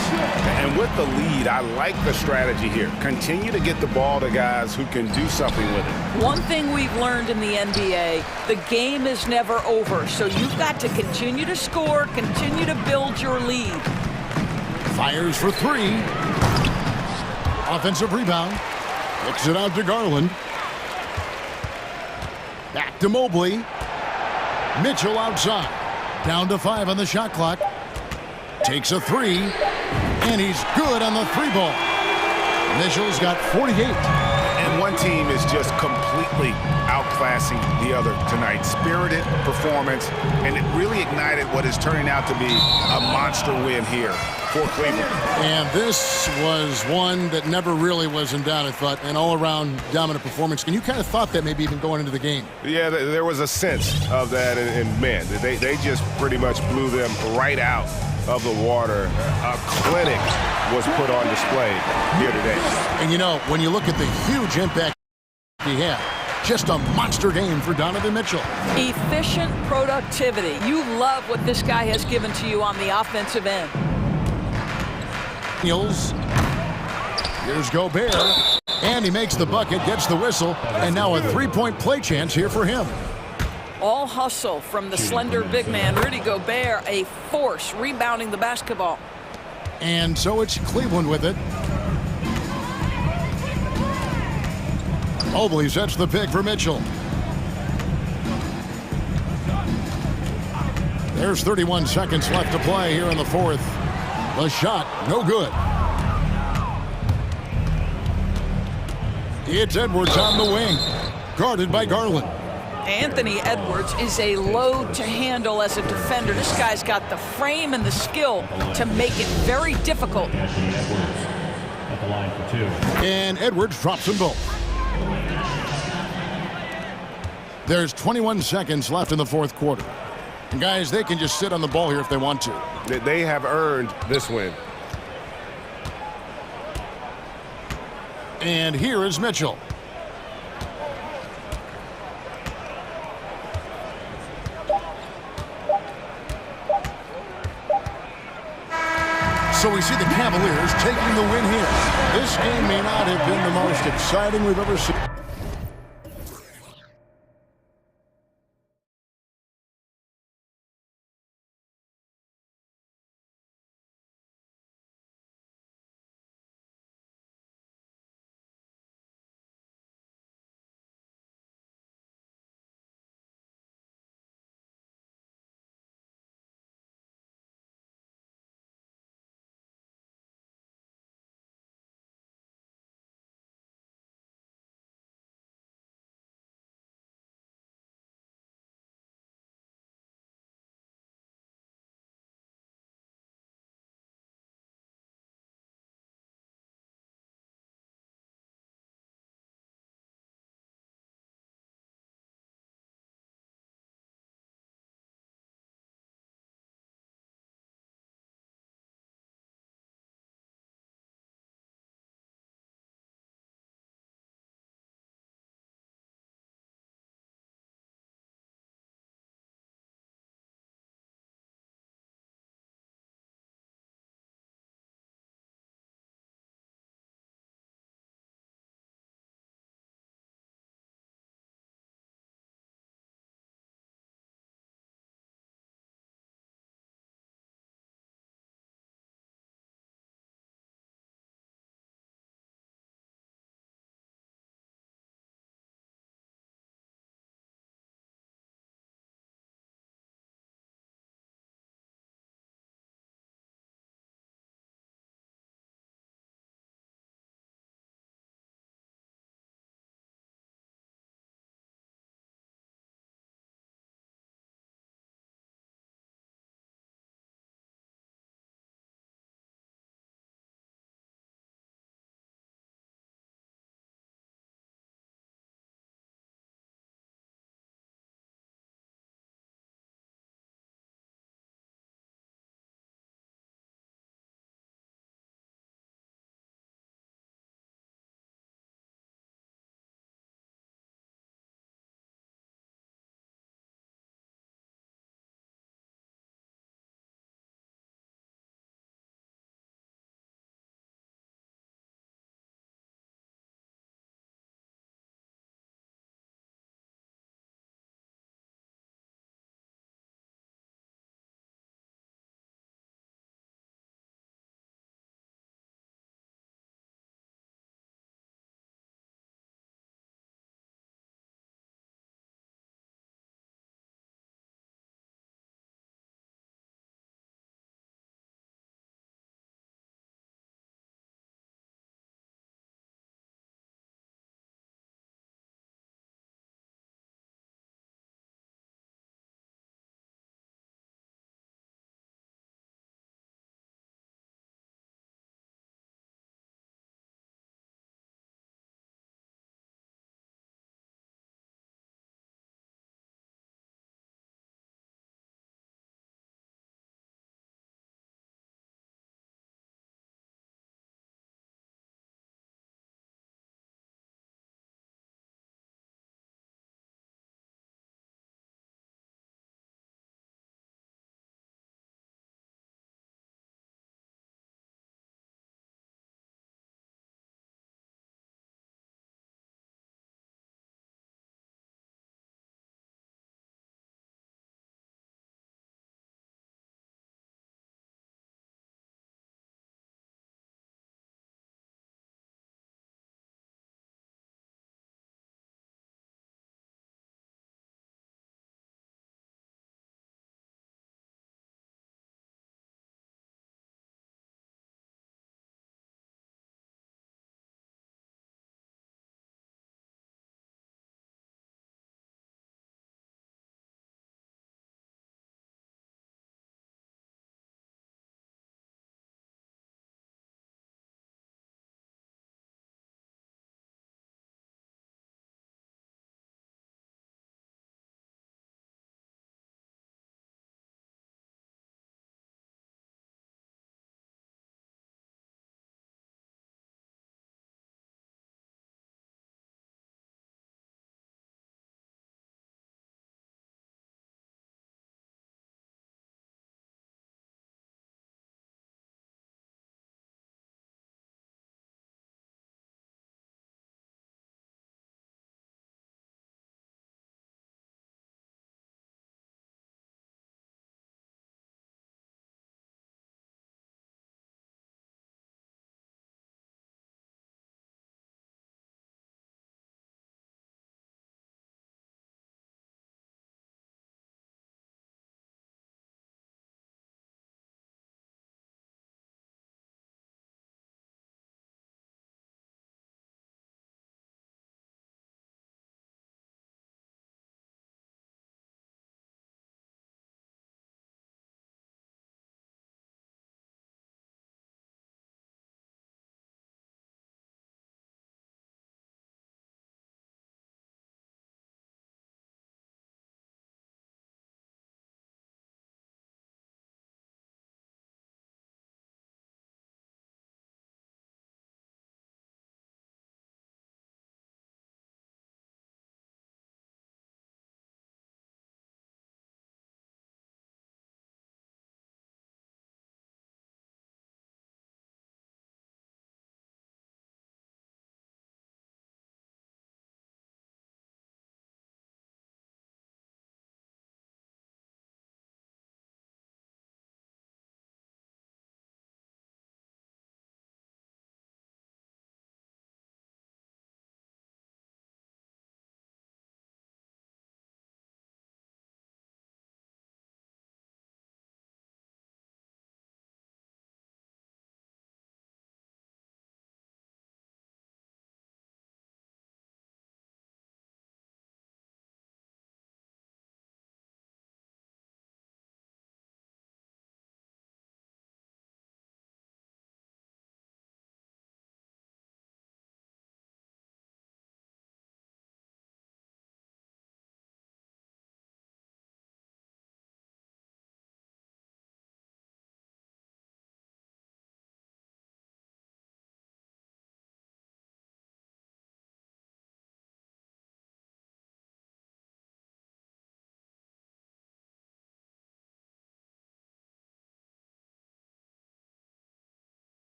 And with the lead, I like the strategy here. Continue to get the ball to guys who can do something with it. One thing we've learned in the NBA, the game is never over. So you've got to continue to score, continue to build your lead. Fires for 3. Offensive rebound. Kicks it out to Garland. Back to Mobley. Mitchell outside. Down to 5 on the shot clock. Takes a 3. And he's good on the 3 ball. Mitchell's got 48. And one team is just completely outclassing the other tonight. Spirited performance, and it really ignited what is turning out to be a monster win here for Cleveland. And this was one that never really was in doubt, I thought, an all-around dominant performance. And you kind of thought that maybe even going into the game. Yeah, there was a sense of that, and man, they just pretty much blew them right out of the water. A clinic was put on display here today. And you know, when you look at the huge impact he had, just a monster game for Donovan Mitchell. Efficient productivity. You love what this guy has given to you on the offensive end. Here's Gobert, and he makes the bucket, gets the whistle, and now a 3-point play chance here for him. All hustle from the slender big man, Rudy Gobert, a force rebounding the basketball. And so it's Cleveland with it. Mobley sets the pick for Mitchell. There's 31 seconds left to play here in the fourth. The shot, no good. It's Edwards on the wing, guarded by Garland. Anthony Edwards is a load to handle as a defender. This guy's got the frame and the skill to make it very difficult. Anthony Edwards at the line for 2. And Edwards drops them both. There's 21 seconds left in the fourth quarter. And guys, they can just sit on the ball here if they want to. They have earned this win. And here is Mitchell. So we see the Cavaliers taking the win here. This game may not have been the most exciting we've ever seen.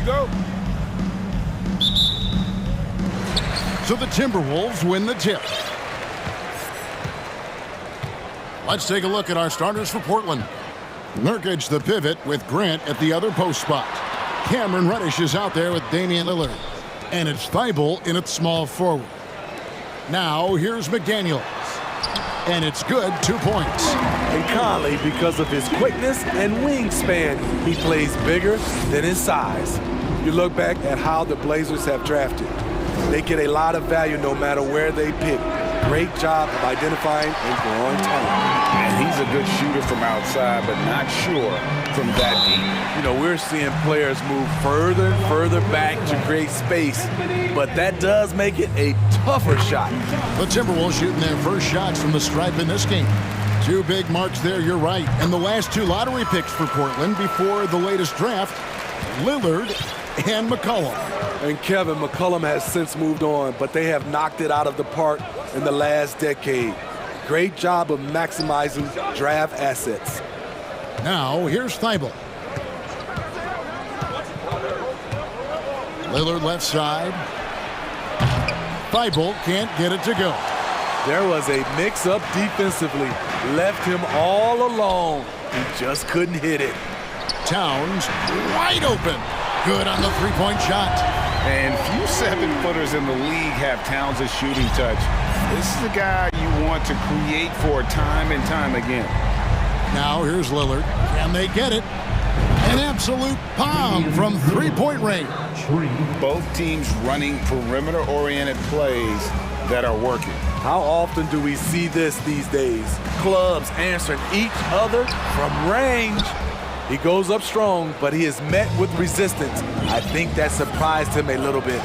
go. So the Timberwolves win the tip. Let's take a look at our starters for Portland. Nurkic the pivot with Grant at the other post spot. Cameron Reddish is out there with Damian Lillard. And it's Thibault in at small forward. Now here's McDaniels. And it's good, 2 points. And Conley, because of his quickness and wingspan, he plays bigger than his size. You look back at how the Blazers have drafted. They get a lot of value no matter where they pick. Great job of identifying and growing talent. And he's a good shooter from outside, but not sure from that deep. You know, we're seeing players move further and further back to create space, but that does make it a tougher shot. The Timberwolves shooting their first shots from the stripe in this game. 2 big marks there, you're right. And the last 2 lottery picks for Portland before the latest draft, Lillard and McCollum. And Kevin, McCollum has since moved on, but they have knocked it out of the park in the last decade. Great job of maximizing draft assets. Now, here's Thibault. Lillard left side. Thibault can't get it to go. There was a mix-up defensively. Left him all alone. He just couldn't hit it. Towns wide open. Good on the three-point shot. And few 7-footers in the league have Towns' shooting touch. This is the guy you want to create for time and time again. Now here's Lillard. Can they get it? An absolute bomb from three-point range. Both teams running perimeter-oriented plays that are working. How often do we see this these days? Clubs answering each other from range. He goes up strong, but he is met with resistance. I think that surprised him a little bit.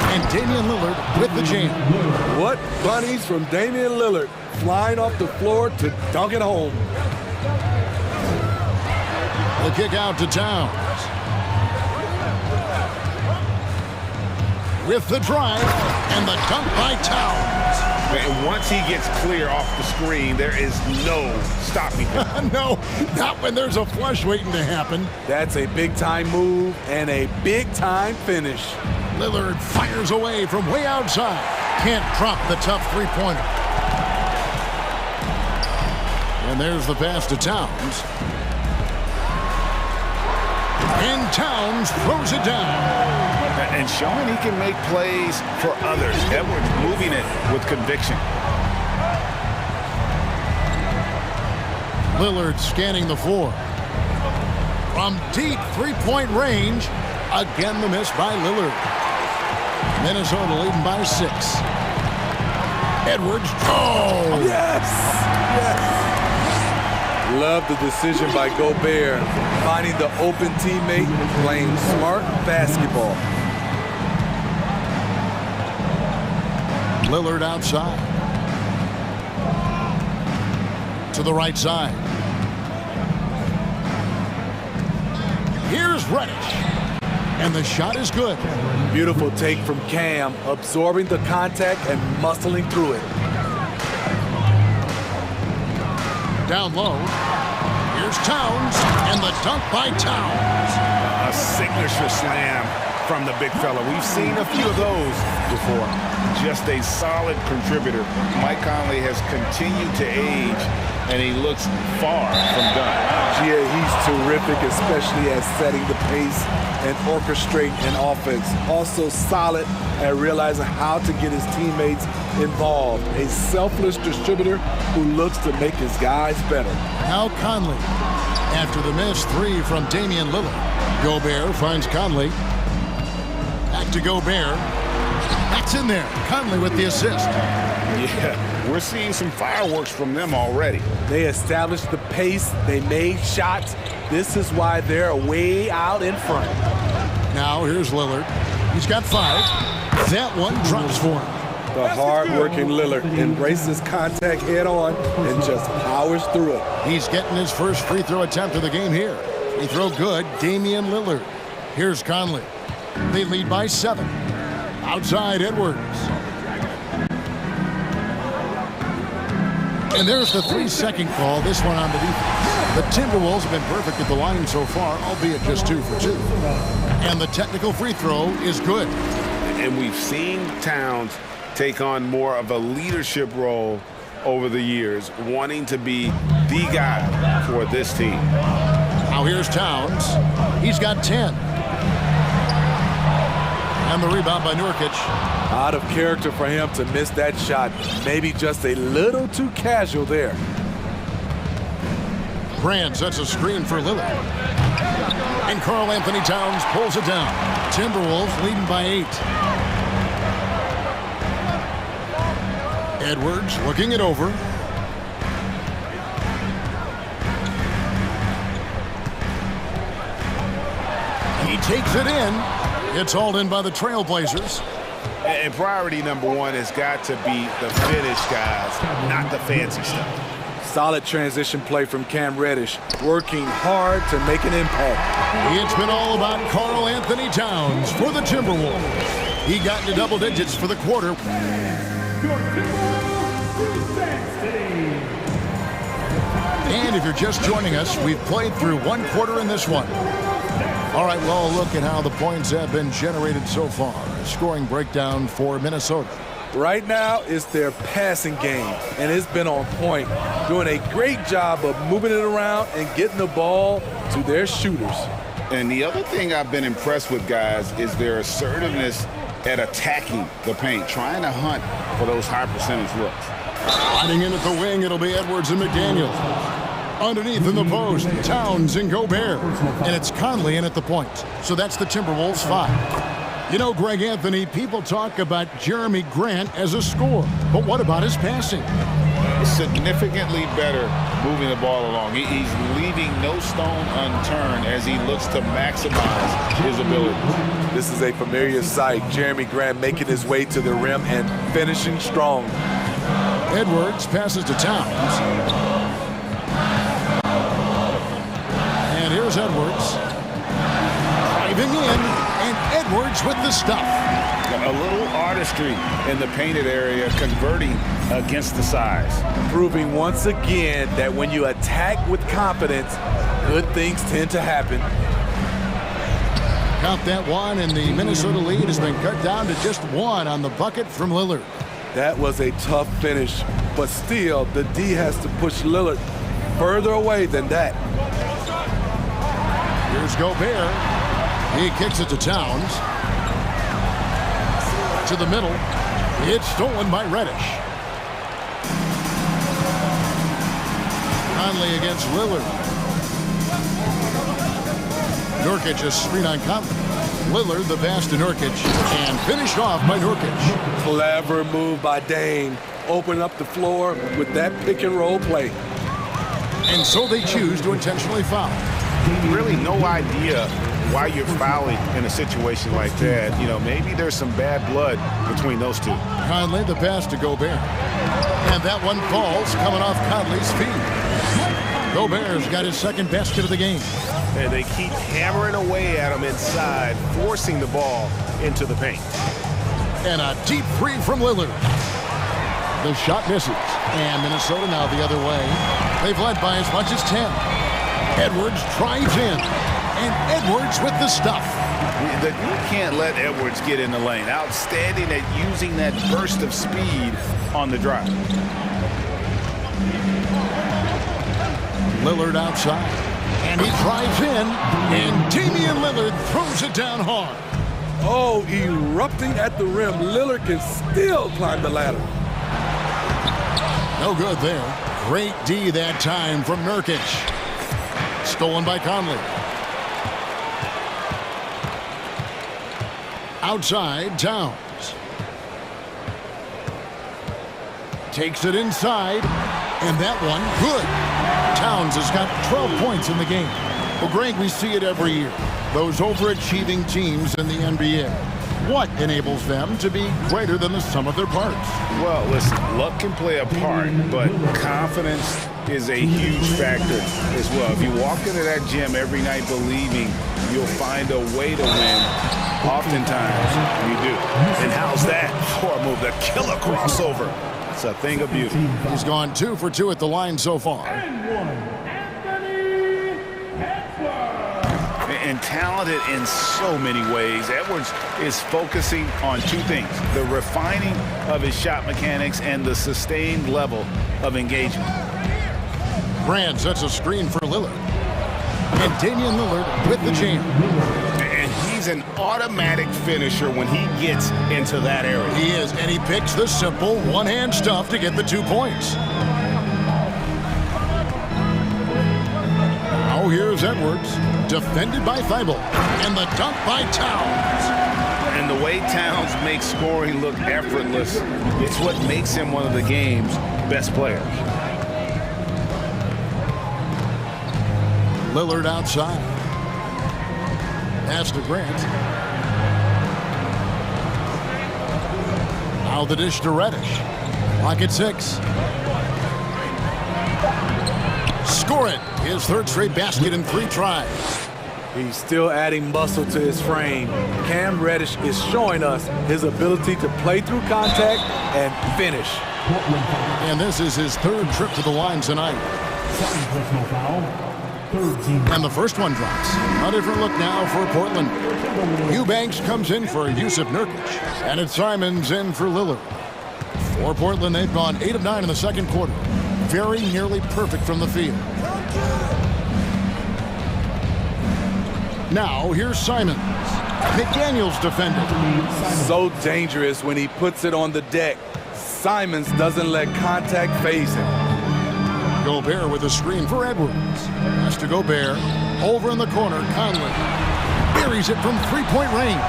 And Damian Lillard with the jam. What bunnies from Damian Lillard, flying off the floor to dunk it home. The kick out to Towns. With the drive and the dunk by Towns. And once he gets clear off the screen, there is no stopping him. No, not when there's a flush waiting to happen. That's a big-time move and a big-time finish. Lillard fires away from way outside. Can't drop the tough three-pointer. And there's the pass to Towns. And Towns throws it down. And showing he can make plays for others. Edwards moving it with conviction. Lillard scanning the floor. From deep three-point range. Again the miss by Lillard. Minnesota leading by 6. Edwards. Oh! Yes! Yes! Love the decision by Gobert. Finding the open teammate, playing smart basketball. Lillard outside. To the right side. Here's Reddish. And the shot is good. Beautiful take from Cam, absorbing the contact and muscling through it. Down low. Here's Towns. And the dunk by Towns. A signature slam from the big fella. We've seen a few of those before. Just a solid contributor. Mike Conley has continued to age, and he looks far from done. Yeah, he's terrific, especially at setting the pace and orchestrating an offense. Also solid at realizing how to get his teammates involved. A selfless distributor who looks to make his guys better. Now Conley. After the missed 3 from Damian Lillard. Gobert finds Conley. Back to Gobert. That's in there. Conley with the assist. Yeah, we're seeing some fireworks from them already. They established the pace. They made shots. This is why they're way out in front. Now here's Lillard. He's got 5. That one drops for him. The hard-working Lillard embraces contact head-on and just powers through it. He's getting his first free throw attempt of the game here. He throw good, Damian Lillard. Here's Conley. They lead by 7. Outside Edwards. And there's the 3-second call, this one on the defense. The Timberwolves have been perfect at the line so far, albeit just 2 for 2. And the technical free throw is good. And we've seen Towns take on more of a leadership role over the years, wanting to be the guy for this team. Now here's Towns. He's got 10. And the rebound by Nurkic. Out of character for him to miss that shot. Maybe just a little too casual there. Grant sets a screen for Lillard. And Karl Anthony Towns pulls it down. Timberwolves leading by 8. Edwards looking it over. He takes it in. It's hauled in by the Trailblazers. And priority number 1 has got to be the finish, guys, not the fancy stuff. Solid transition play from Cam Reddish, working hard to make an impact. It's been all about Karl Anthony Towns for the Timberwolves. He got into double digits for the quarter. And if you're just joining us, we've played through 1 quarter in this one. All right, well, look at how the points have been generated so far. A scoring breakdown for Minnesota. Right now, it's their passing game, and it's been on point, doing a great job of moving it around and getting the ball to their shooters. And the other thing I've been impressed with, guys, is their assertiveness at attacking the paint, trying to hunt for those high percentage looks. Sliding in at the wing, it'll be Edwards and McDaniel. Underneath in the post, Towns and Gobert. And it's Conley in at the point. So that's the Timberwolves 5. You know, Greg Anthony, people talk about Jeremy Grant as a scorer. But what about his passing? Significantly better moving the ball along. He's leaving no stone unturned as he looks to maximize his abilities. This is a familiar sight. Jeremy Grant making his way to the rim and finishing strong. Edwards passes to Towns. And here's Edwards. Driving in, and Edwards with the stuff. A little artistry in the painted area, converting against the size. Proving once again that when you attack with confidence, good things tend to happen. Count that 1, and the Minnesota lead has been cut down to just 1 on the bucket from Lillard. That was a tough finish, but still, the D has to push Lillard further away than that. Here's Gobert. He kicks it to Towns. To the middle. It's stolen by Reddish. Conley against Lillard. Nurkic a screen on Conley. Lillard the pass to Nurkic. And finished off by Nurkic. Clever move by Dame. Open up the floor with that pick and roll play. And so they choose to intentionally foul. Really no idea why you're fouling in a situation like that. You know, maybe there's some bad blood between those two. Conley the pass to Gobert. And that one falls coming off Conley's feet. Gobert's got his 2nd basket of the game. And they keep hammering away at him inside, forcing the ball into the paint. And a deep 3 from Lillard. The shot misses. And Minnesota now the other way. They've led by as much as 10. Edwards drives in. And Edwards with the stuff. You can't let Edwards get in the lane. Outstanding at using that burst of speed on the drive. Lillard outside. And he drives in. And Damian Lillard throws it down hard. Oh, erupting at the rim. Lillard can still climb the ladder. No good there. Great D that time from Nurkic. Stolen by Conley. Outside, Towns. Takes it inside. And that one, good. Towns has got 12 points in the game. Well, Greg, we see it every year. Those overachieving teams in the NBA. What enables them to be greater than the sum of their parts? Well, listen, luck can play a part, but confidence is a huge factor as well. If you walk into that gym every night believing you'll find a way to win, oftentimes you do. And how's that for a move? The killer crossover It's a thing of beauty. He's gone 2 for 2 at the line so far. And talented in so many ways. Edwards is focusing on two things: the refining of his shot mechanics and the sustained level of engagement. Grant sets a screen for Lillard. And Damian Lillard with the jam. And he's an automatic finisher when he gets into that area. He is, and he picks the simple one-hand stuff to get the 2 points. Now here's Edwards, defended by Thibault, and the dunk by Towns. And the way Towns makes scoring look effortless, it's what makes him one of the game's best players. Lillard outside. Pass to Grant. Now the dish to Reddish. Clock at 6. Score it. His 3rd straight basket in 3 tries. He's still adding muscle to his frame. Cam Reddish is showing us his ability to play through contact and finish. And this is his 3rd trip to the line tonight. And the first one drops. A different look now for Portland. Eubanks comes in for Yusuf Nurkic. And it's Simons in for Lillard. For Portland, they've gone 8 of 9 in the second quarter. Very nearly perfect from the field. Now, here's Simons. McDaniels defended. So dangerous when he puts it on the deck. Simons doesn't let contact faze him. Gobert with a screen for Edwards. Pass to Gobert. Over in the corner, Conley. Buries it from 3-point range.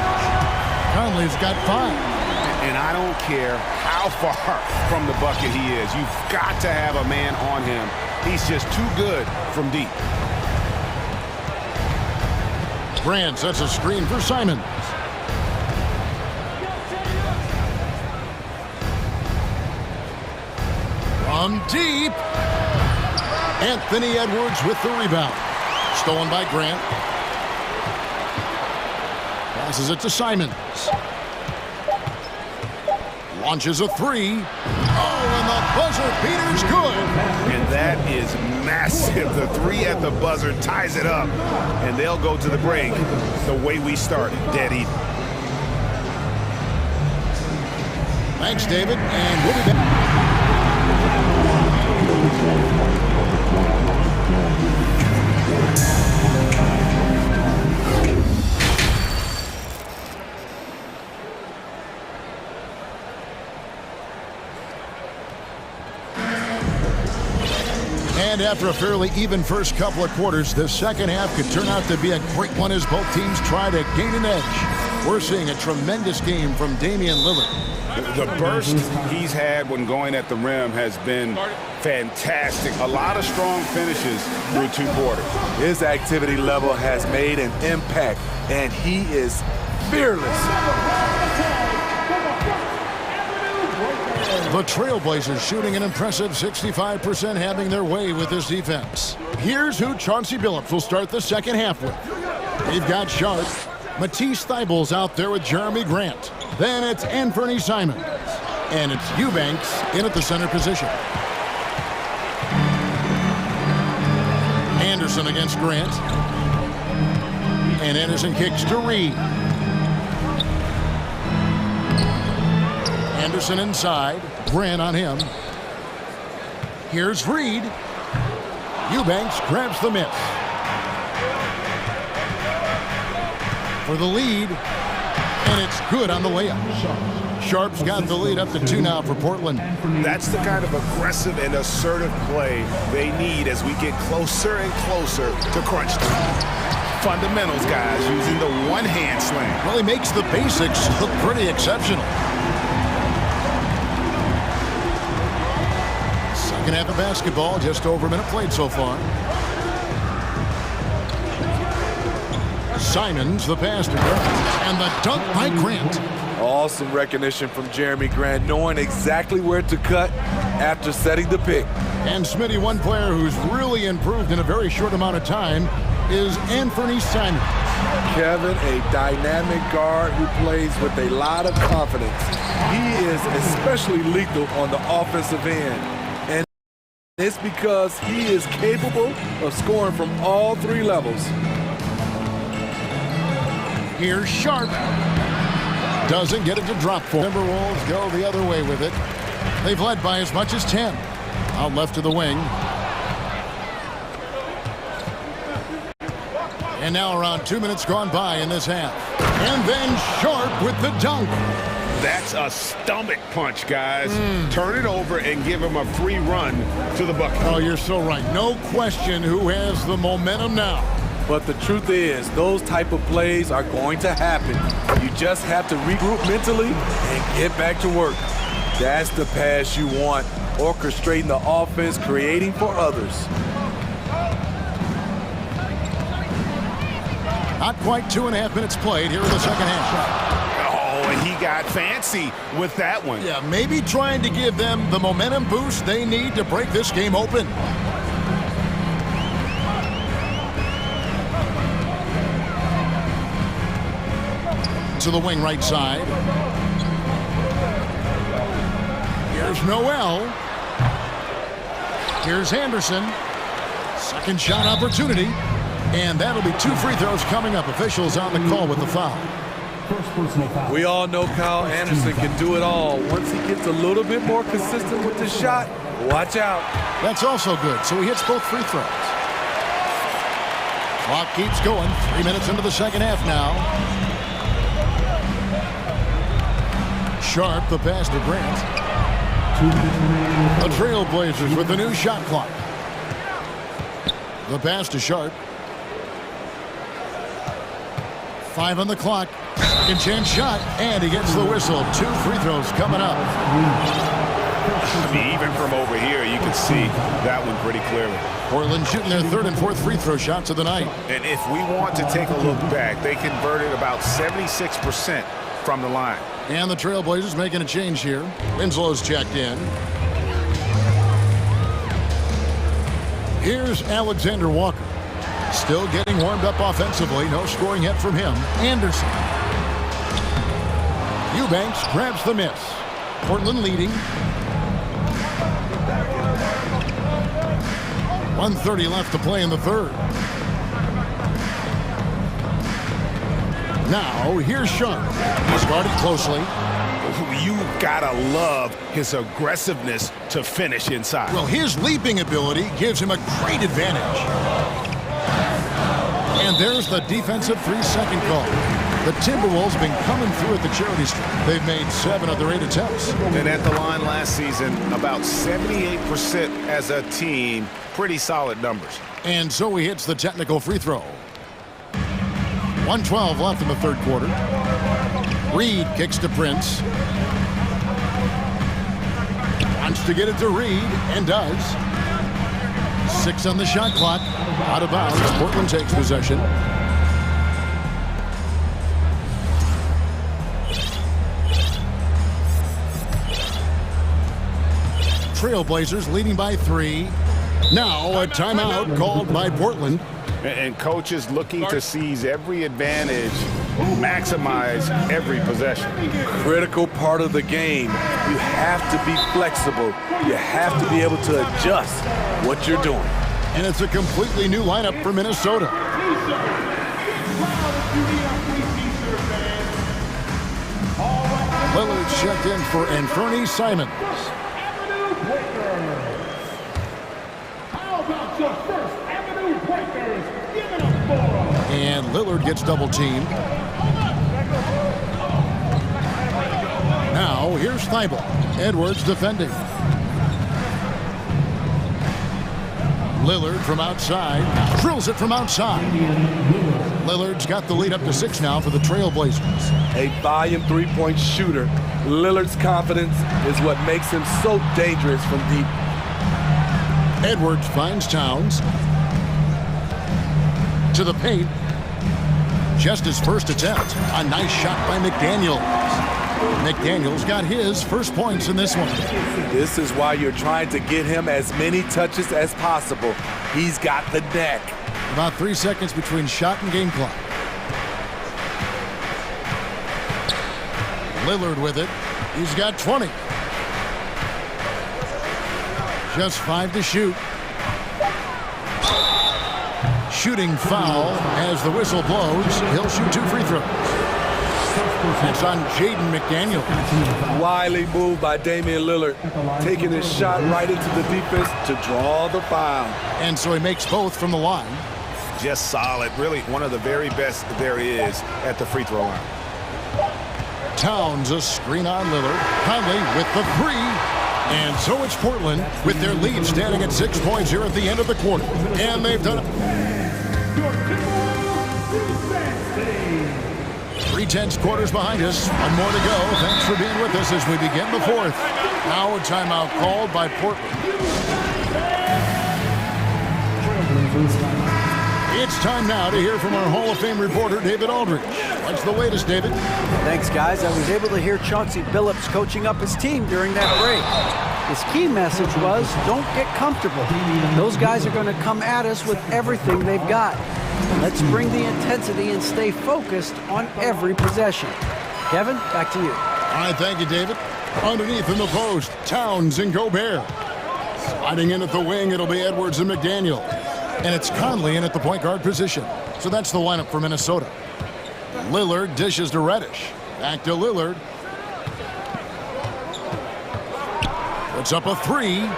Conley's got 5. And I don't care how far from the bucket he is. You've got to have a man on him. He's just too good from deep. Grant sets a screen for Simons. From deep. Anthony Edwards with the rebound. Stolen by Grant. Passes it to Simons. Launches a 3. Oh, and the buzzer beater's good. And that is massive. The 3 at the buzzer ties it up. And they'll go to the break the way we started, dead even. Thanks, David. And we'll be back. And after a fairly even first couple of quarters, the second half could turn out to be a great one as both teams try to gain an edge. We're seeing a tremendous game from Damian Lillard. The burst he's had when going at the rim has been fantastic. A lot of strong finishes through 2 quarters. His activity level has made an impact, and he is fearless. The Trailblazers shooting an impressive 65%, having their way with this defense. Here's who Chauncey Billups will start the second half with. They've got Sharp. Matisse Thybulle's out there with Jeremy Grant. Then it's Anthony Simons. And it's Eubanks in at the center position. Anderson against Grant. And Anderson kicks to Reed. Anderson inside. Grant on him. Here's Reed. Eubanks grabs the miss. For the lead. And it's good on the layup. Sharp's got the lead up to 2 now for Portland. That's the kind of aggressive and assertive play they need as we get closer and closer to crunch time. Fundamentals, guys, using the one-hand slam. Well, he makes the basics look pretty exceptional. Second half of basketball, just over a minute played so far. Simons, the pass to Grant, and the dunk by Grant. Awesome recognition from Jeremy Grant, knowing exactly where to cut after setting the pick. And Smitty, one player who's really improved in a very short amount of time is Anthony Simons. Kevin, a dynamic guard who plays with a lot of confidence. He is especially lethal on the offensive end. And it's because he is capable of scoring from all three levels. Here's Sharp. Doesn't get it to drop for. Timberwolves go the other way with it. They've led by as much as 10. Out left to the wing. And now around 2 minutes gone by in this half. And then Sharp with the dunk. That's a stomach punch, guys. Turn it over and give him a free run to the bucket. Oh, you're so right. No question who has the momentum now. But the truth is, those type of plays are going to happen. You just have to regroup mentally and get back to work. That's the pass you want. Orchestrating the offense, creating for others. Not quite 2.5 minutes played here in the second half. Oh, and he got fancy with that one. Yeah, maybe trying to give them the momentum boost they need to break this game open. To the wing right side. Here's Noel. Here's Anderson. Second shot opportunity. And that'll be 2 free throws coming up. Officials on the call with the foul. We all know Kyle Anderson can do it all. Once he gets a little bit more consistent with the shot, watch out. That's also good. So he hits both free throws. Clock keeps going. 3 minutes into the second half now. Sharp, the pass to Grant. The Trailblazers with the new shot clock. The pass to Sharp. 5 on the clock. Second chance shot, and he gets the whistle. 2 free throws coming up. I mean, even from over here, you can see that one pretty clearly. Portland shooting their 3rd and 4th free throw shots of the night. And if we want to take a look back, they converted about 76% from the line. And the Trailblazers making a change here. Winslow's checked in. Here's Alexander Walker. Still getting warmed up offensively. No scoring yet from him. Anderson. Eubanks grabs the miss. Portland leading. 1:30 left to play in the third. Now, here's Sharp. He's guarded closely. You gotta love his aggressiveness to finish inside. Well, his leaping ability gives him a great advantage. And there's the defensive 3-second call. The Timberwolves have been coming through at the charity stripe. They've made 7 of their 8 attempts. And at the line last season, about 78% as a team. Pretty solid numbers. And so he hits the technical free throw. 1:12 left in the third quarter. Reed kicks to Prince. Wants to get it to Reed, and does. 6 on the shot clock. Out of bounds. Portland takes possession. Trailblazers leading by 3. Now a timeout called by Portland. And coaches looking to seize every advantage, maximize every possession. Critical part of the game. You have to be flexible. You have to be able to adjust what you're doing. And it's a completely new lineup for Minnesota. Lillard's checked in for Anthony Simons. How about your First Avenue Breakers? Give it up for them. And Lillard gets double teamed. Now here's Thibault. Edwards defending. Lillard from outside. Drills it from outside. Lillard's got the lead up to 6 now for the Trailblazers. A volume 3-point shooter. Lillard's confidence is what makes him so dangerous from deep. Edwards finds Towns. To the paint. Just his first attempt. A nice shot by McDaniels. McDaniels got his first points in this one. This is why you're trying to get him as many touches as possible. He's got the neck. About 3 seconds between shot and game clock. Lillard with it. He's got 20. Just 5 to shoot. Shooting foul as the whistle blows. He'll shoot 2 free throws. It's on Jaden McDaniel. Wily move by Damian Lillard, taking his shot right into the defense to draw the foul. And so he makes both from the line. Just solid. Really one of the very best there is at the free throw line. Towns a screen on Lillard. Conley with the 3. And so it's Portland with their lead standing at 6 points here at the end of the quarter. And they've done it. 3/10 quarters behind us. One more to go. Thanks for being with us as we begin the fourth. Now a timeout called by Portland. It's time now to hear from our Hall of Fame reporter, David Aldridge. What's the latest, David? Thanks, guys. I was able to hear Chauncey Billups coaching up his team during that break. His key message was, don't get comfortable. Those guys are going to come at us with everything they've got. Let's bring the intensity and stay focused on every possession. Kevin, back to you. All right, thank you, David. Underneath in the post, Towns and Gobert. Sliding in at the wing, it'll be Edwards and McDaniel. And it's Conley in at the point guard position. So that's the lineup for Minnesota. Lillard dishes to Reddish. Back to Lillard. Puts up a 3.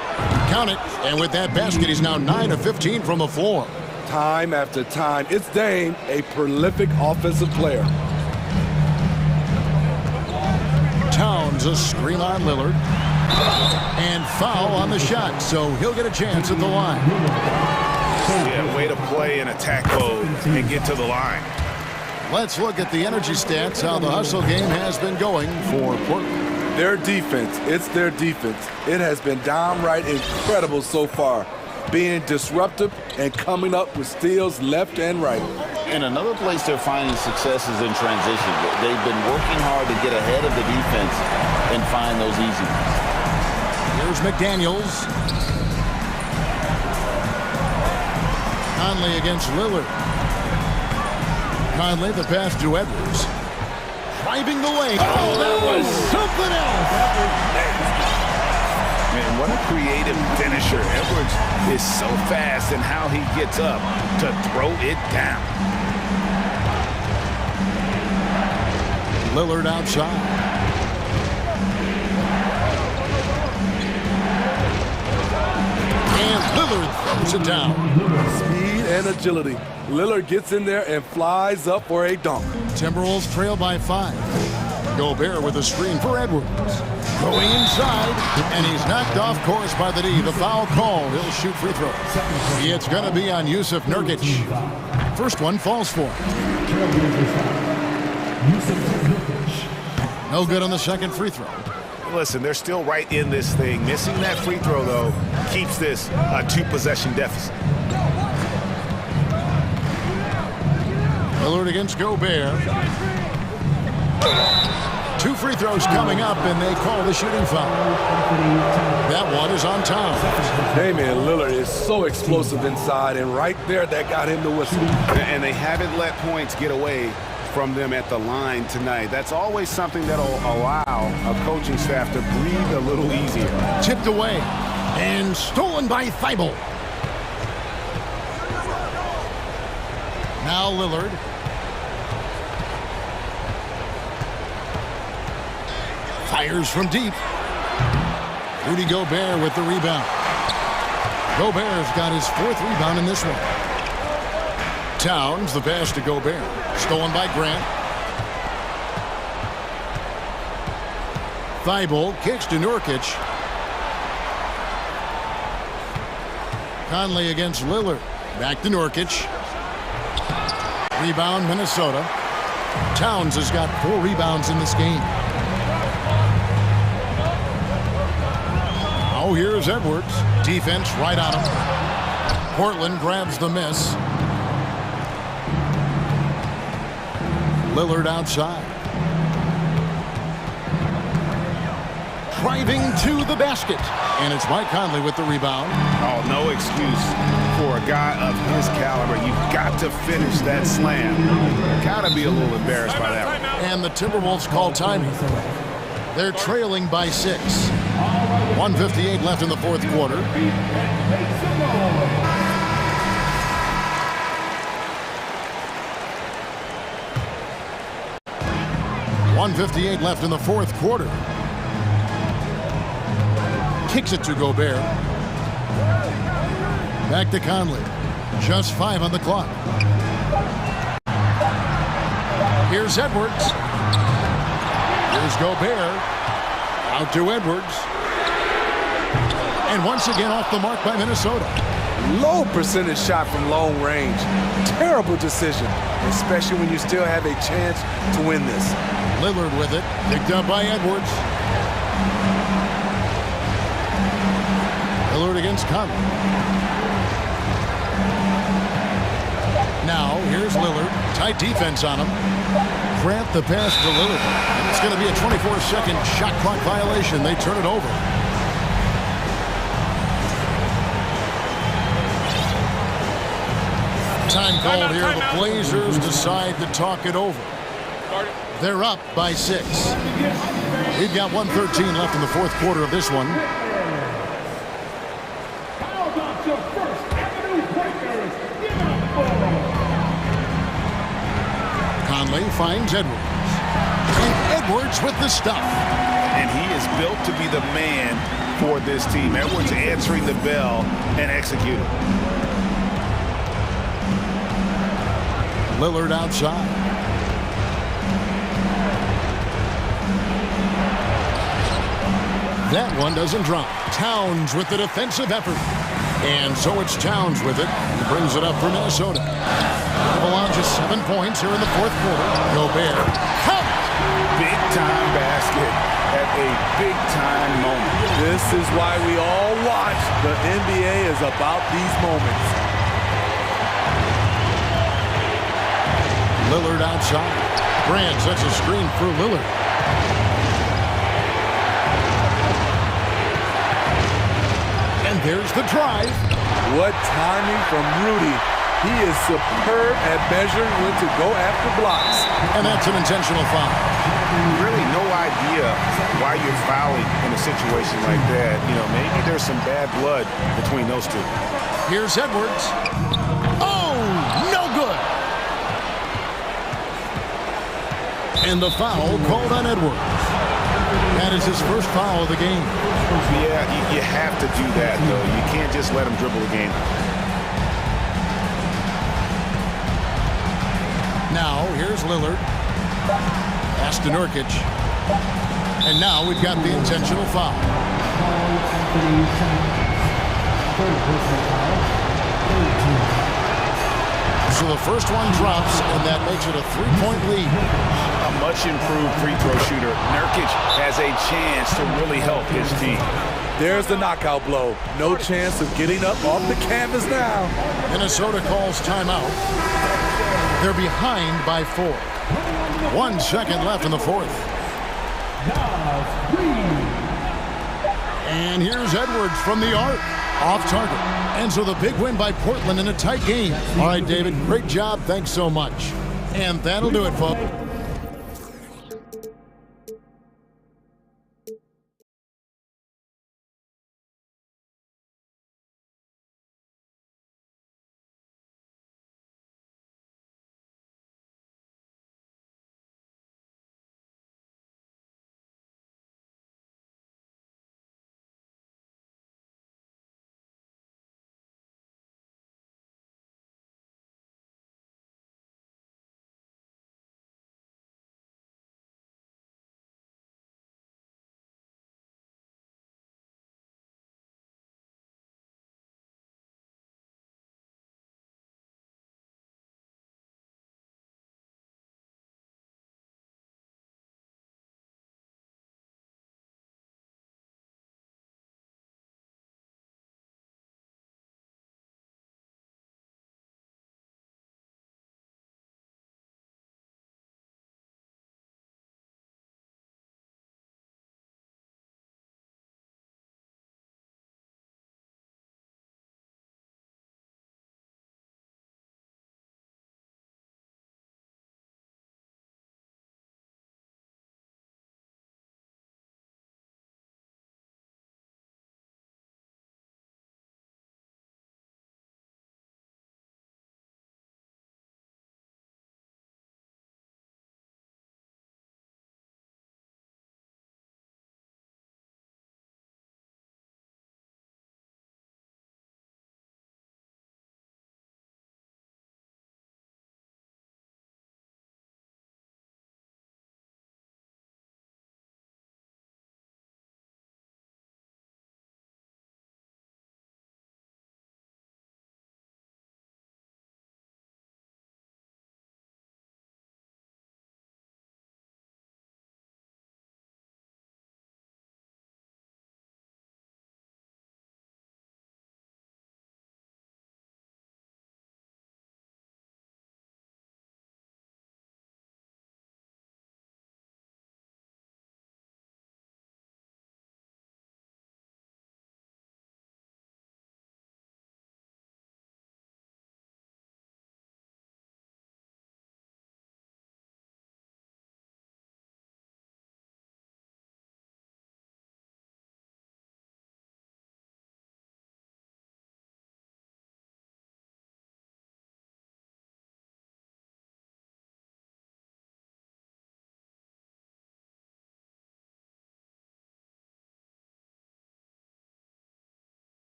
Count it. And with that basket, he's now 9 of 15 from the floor. Time after time, it's Dame, a prolific offensive player. Towns a screen on Lillard. And foul on the shot, so he'll get a chance at the line. Yeah, way to play in attack mode and get to the line. Let's look at the energy stats, how the hustle game has been going for Portland. Their defense, it's their defense. It has been downright incredible so far, being disruptive and coming up with steals left and right. And another place they're finding success is in transition. They've been working hard to get ahead of the defense and find those easy ones. Here's McDaniels. Conley against Lillard. Conley, the pass to Edwards. Driving the lane. Oh, that was something else. Man, what a creative finisher. Edwards is so fast in how he gets up to throw it down. Lillard outside. And Lillard throws it down. Speed and agility. Lillard gets in there and flies up for a dunk. Timberwolves trail by 5. Gobert with a screen for Edwards. Going inside, and he's knocked off course by the D. The foul call. He'll shoot free throws. It's going to be on Yusuf Nurkic. First one falls for him. No good on the second free throw. Listen, they're still right in this thing. Missing that free throw, though, keeps this a 2-possession deficit. Lillard against Gobert. 2 free throws coming up, and they call the shooting foul. That one is on Towns. Damian Lillard is so explosive inside, and right there, that got him the whistle. And they haven't let points get away from them at the line tonight. That's always something that'll allow a coaching staff to breathe a little easier. Tipped away and stolen by Thibault. Now Lillard. Fires from deep. Rudy Gobert with the rebound. Gobert's got his 4th rebound in this one. Towns, the pass to Gobert. Stolen by Grant. Thibault kicks to Nurkic. Conley against Lillard. Back to Nurkic. Rebound, Minnesota. Towns has got 4 rebounds in this game. Oh, here's Edwards. Defense right on him. Portland grabs the miss. Lillard outside. Driving to the basket. And it's Mike Conley with the rebound. Oh, no excuse for a guy of his caliber. You've got to finish that slam. Gotta be a little embarrassed by that one. And the Timberwolves call timing. They're trailing by 6. 1:58 left in the fourth quarter. .158 left in the fourth quarter. Kicks it to Gobert. Back to Conley. Just 5 on the clock. Here's Edwards. Here's Gobert. Out to Edwards. And once again off the mark by Minnesota. Low percentage shot from long range. Terrible decision, especially when you still have a chance to win this. Lillard with it. Picked up by Edwards. Lillard against Conley. Now, here's Lillard. Tight defense on him. Grant the pass to Lillard. And it's going to be a 24-second shot clock violation. They turn it over. Time called here. The Blazers decide to talk it over. They're up by 6. We've got 1:13 left in the fourth quarter of this one. Conley finds Edwards. And Edwards with the stuff. And he is built to be the man for this team. Edwards answering the bell and executing. Lillard outside. That one doesn't drop. Towns with the defensive effort. And so it's Towns with it. He brings it up for Minnesota. Avalanche 7 points here in the fourth quarter. Gobert. Count! Big time basket at a big time moment. This is why we all watch. The NBA is about these moments. Lillard outside. Grant sets a screen for Lillard. And there's the drive. What timing from Rudy. He is superb at measuring when to go after blocks. And that's an intentional foul. Really no idea why you're fouling in a situation like that. You know, maybe there's some bad blood between those two. Here's Edwards. Oh, no good. And the foul called on Edwards. That is his first foul of the game. Yeah, you have to do that, though. You can't just let him dribble the game. Now, here's Lillard. Pass to Nurkic. And now we've got the intentional foul. So the first one drops, and that makes it a 3-point lead. A much improved free throw shooter. Nurkic has a chance to really help his team. There's the knockout blow. No chance of getting up off the canvas now. Minnesota calls timeout. They're behind by 4. 1 second left in the fourth. And here's Edwards from the arc. Off target. And so the big win by Portland in a tight game. All right, David, great job. Thanks so much. And that'll do it, folks.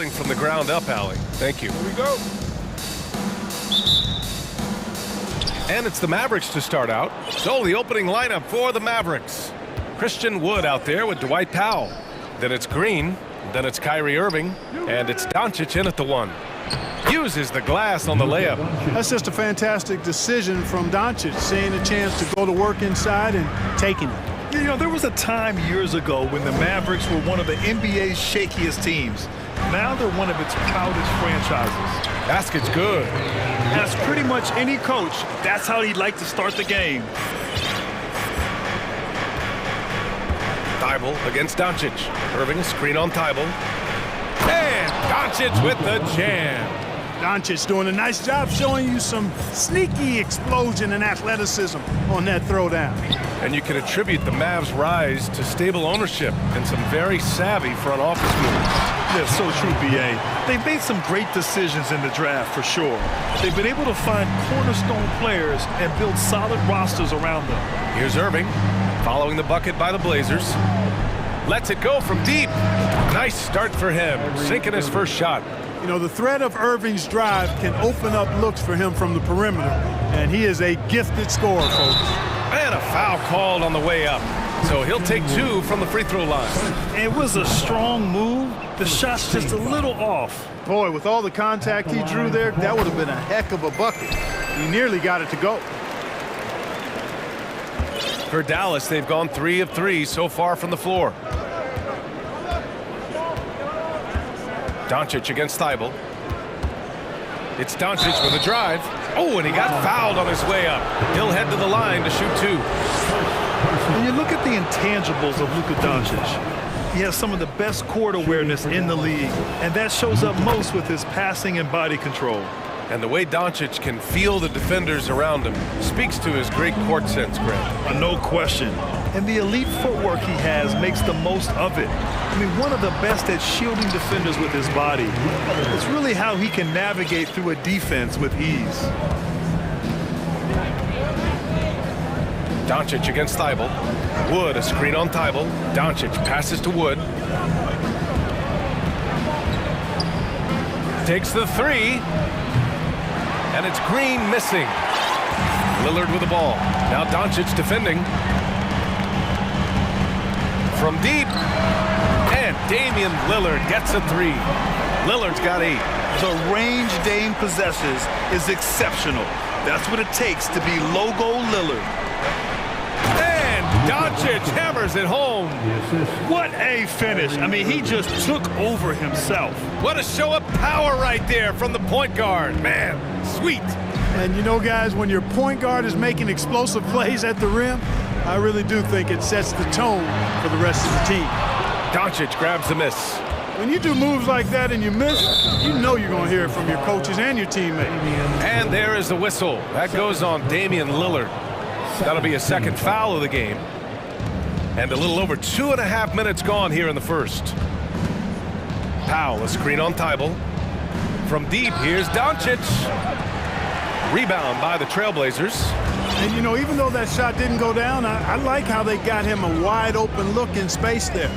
building from the ground up, Allie. Thank you. Here we go. And it's the Mavericks to start out. So the opening lineup for the Mavericks. Christian Wood out there with Dwight Powell. Then it's Green. Then it's Kyrie Irving. And it's Doncic in at the 1. Uses the glass on the layup. That's just a fantastic decision from Doncic, seeing a chance to go to work inside and taking it. You know, there was a time years ago when the Mavericks were one of the NBA's shakiest teams. Now they're one of its proudest franchises. Basket's good. As pretty much any coach, that's how he'd like to start the game. Thibault against Doncic. Irving a screen on Thibault. And Doncic with the jam. Doncic doing a nice job showing you some sneaky explosion and athleticism on that throwdown. And you can attribute the Mavs' rise to stable ownership and some very savvy front office moves. Yeah, so true, B.A. They've made some great decisions in the draft, for sure. They've been able to find cornerstone players and build solid rosters around them. Here's Irving, following the bucket by the Blazers. Lets it go from deep. Nice start for him, sinking his first shot. You know, the threat of Irving's drive can open up looks for him from the perimeter, and he is a gifted scorer, folks. And a foul called on the way up. So he'll take 2 from the free throw line. It was a strong move. The shot's just a little off. Boy, with all the contact he drew there, that would have been a heck of a bucket. He nearly got it to go. For Dallas, they've gone 3 of 3 so far from the floor. Doncic against Thibault. It's Doncic with a drive. Oh, and he got fouled on his way up. He'll head to the line to shoot 2. When you look at the intangibles of Luka Doncic, he has some of the best court awareness in the league, and that shows up most with his passing and body control. And the way Doncic can feel the defenders around him speaks to his great court sense, Greg. No question. And the elite footwork he has makes the most of it. I mean, one of the best at shielding defenders with his body. It's really how he can navigate through a defense with ease. Doncic against Thibault. Wood, a screen on Thibault. Doncic passes to Wood. Takes the 3. And it's Green missing. Lillard with the ball. Now Doncic defending. From deep. And Damian Lillard gets a 3. Lillard's got 8. The range Dame possesses is exceptional. That's what it takes to be logo Lillard. And Doncic hammers it home. What a finish. I mean, he just took over himself. What a show of power right there from the point guard. Man, sweet. And you know, guys, when your point guard is making explosive plays at the rim, I really do think it sets the tone for the rest of the team. Doncic grabs the miss. When you do moves like that and you miss, you know you're going to hear it from your coaches and your teammates. And there is the whistle. That goes on Damian Lillard. That'll be a second foul of the game. And a little over 2.5 minutes gone here in the first. Powell, a screen on Thibault. From deep, here's Doncic. Rebound by the Trailblazers. And, you know, even though that shot didn't go down, I like how they got him a wide open look in space there.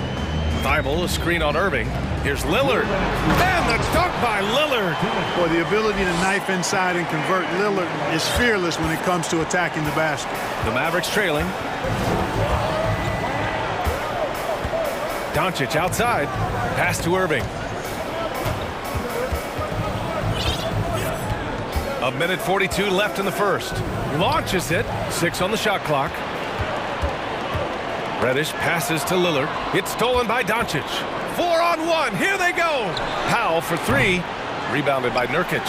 Thibault, a screen on Irving. Here's Lillard. And the dunk by Lillard. Boy, the ability to knife inside and convert Lillard is fearless when it comes to attacking the basket. The Mavericks trailing. Doncic outside. Pass to Irving. A minute 42 left in the first. Launches it. 6 on the shot clock. Reddish passes to Lillard. It's stolen by Doncic. 4-on-1. Here they go. Powell for 3. Rebounded by Nurkic.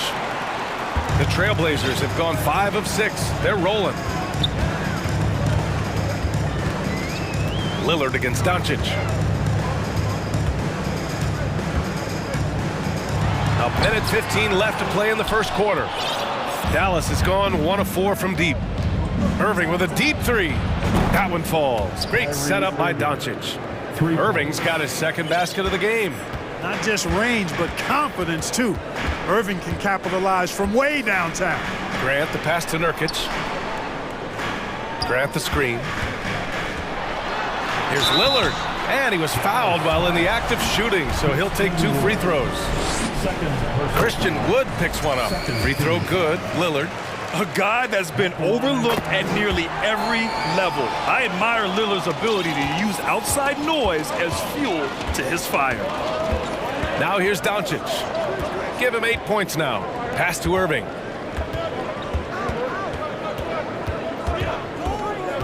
The Trailblazers have gone 5 of 6. They're rolling. Lillard against Doncic. A minute 15 left to play in the first quarter. Dallas has gone 1 of 4 from deep. Irving with a deep 3. That one falls. Great setup by Doncic. Irving's got his second basket of the game. Not just range, but confidence, too. Irving can capitalize from way downtown. Grant the pass to Nurkic. Grant the screen. Here's Lillard. And he was fouled while in the act of shooting, so he'll take 2 free throws. Christian Wood picks one up. Free throw good. Lillard. A guy that's been overlooked at nearly every level. I admire Lillard's ability to use outside noise as fuel to his fire. Now here's Doncic. Give him 8 points now. Pass to Irving.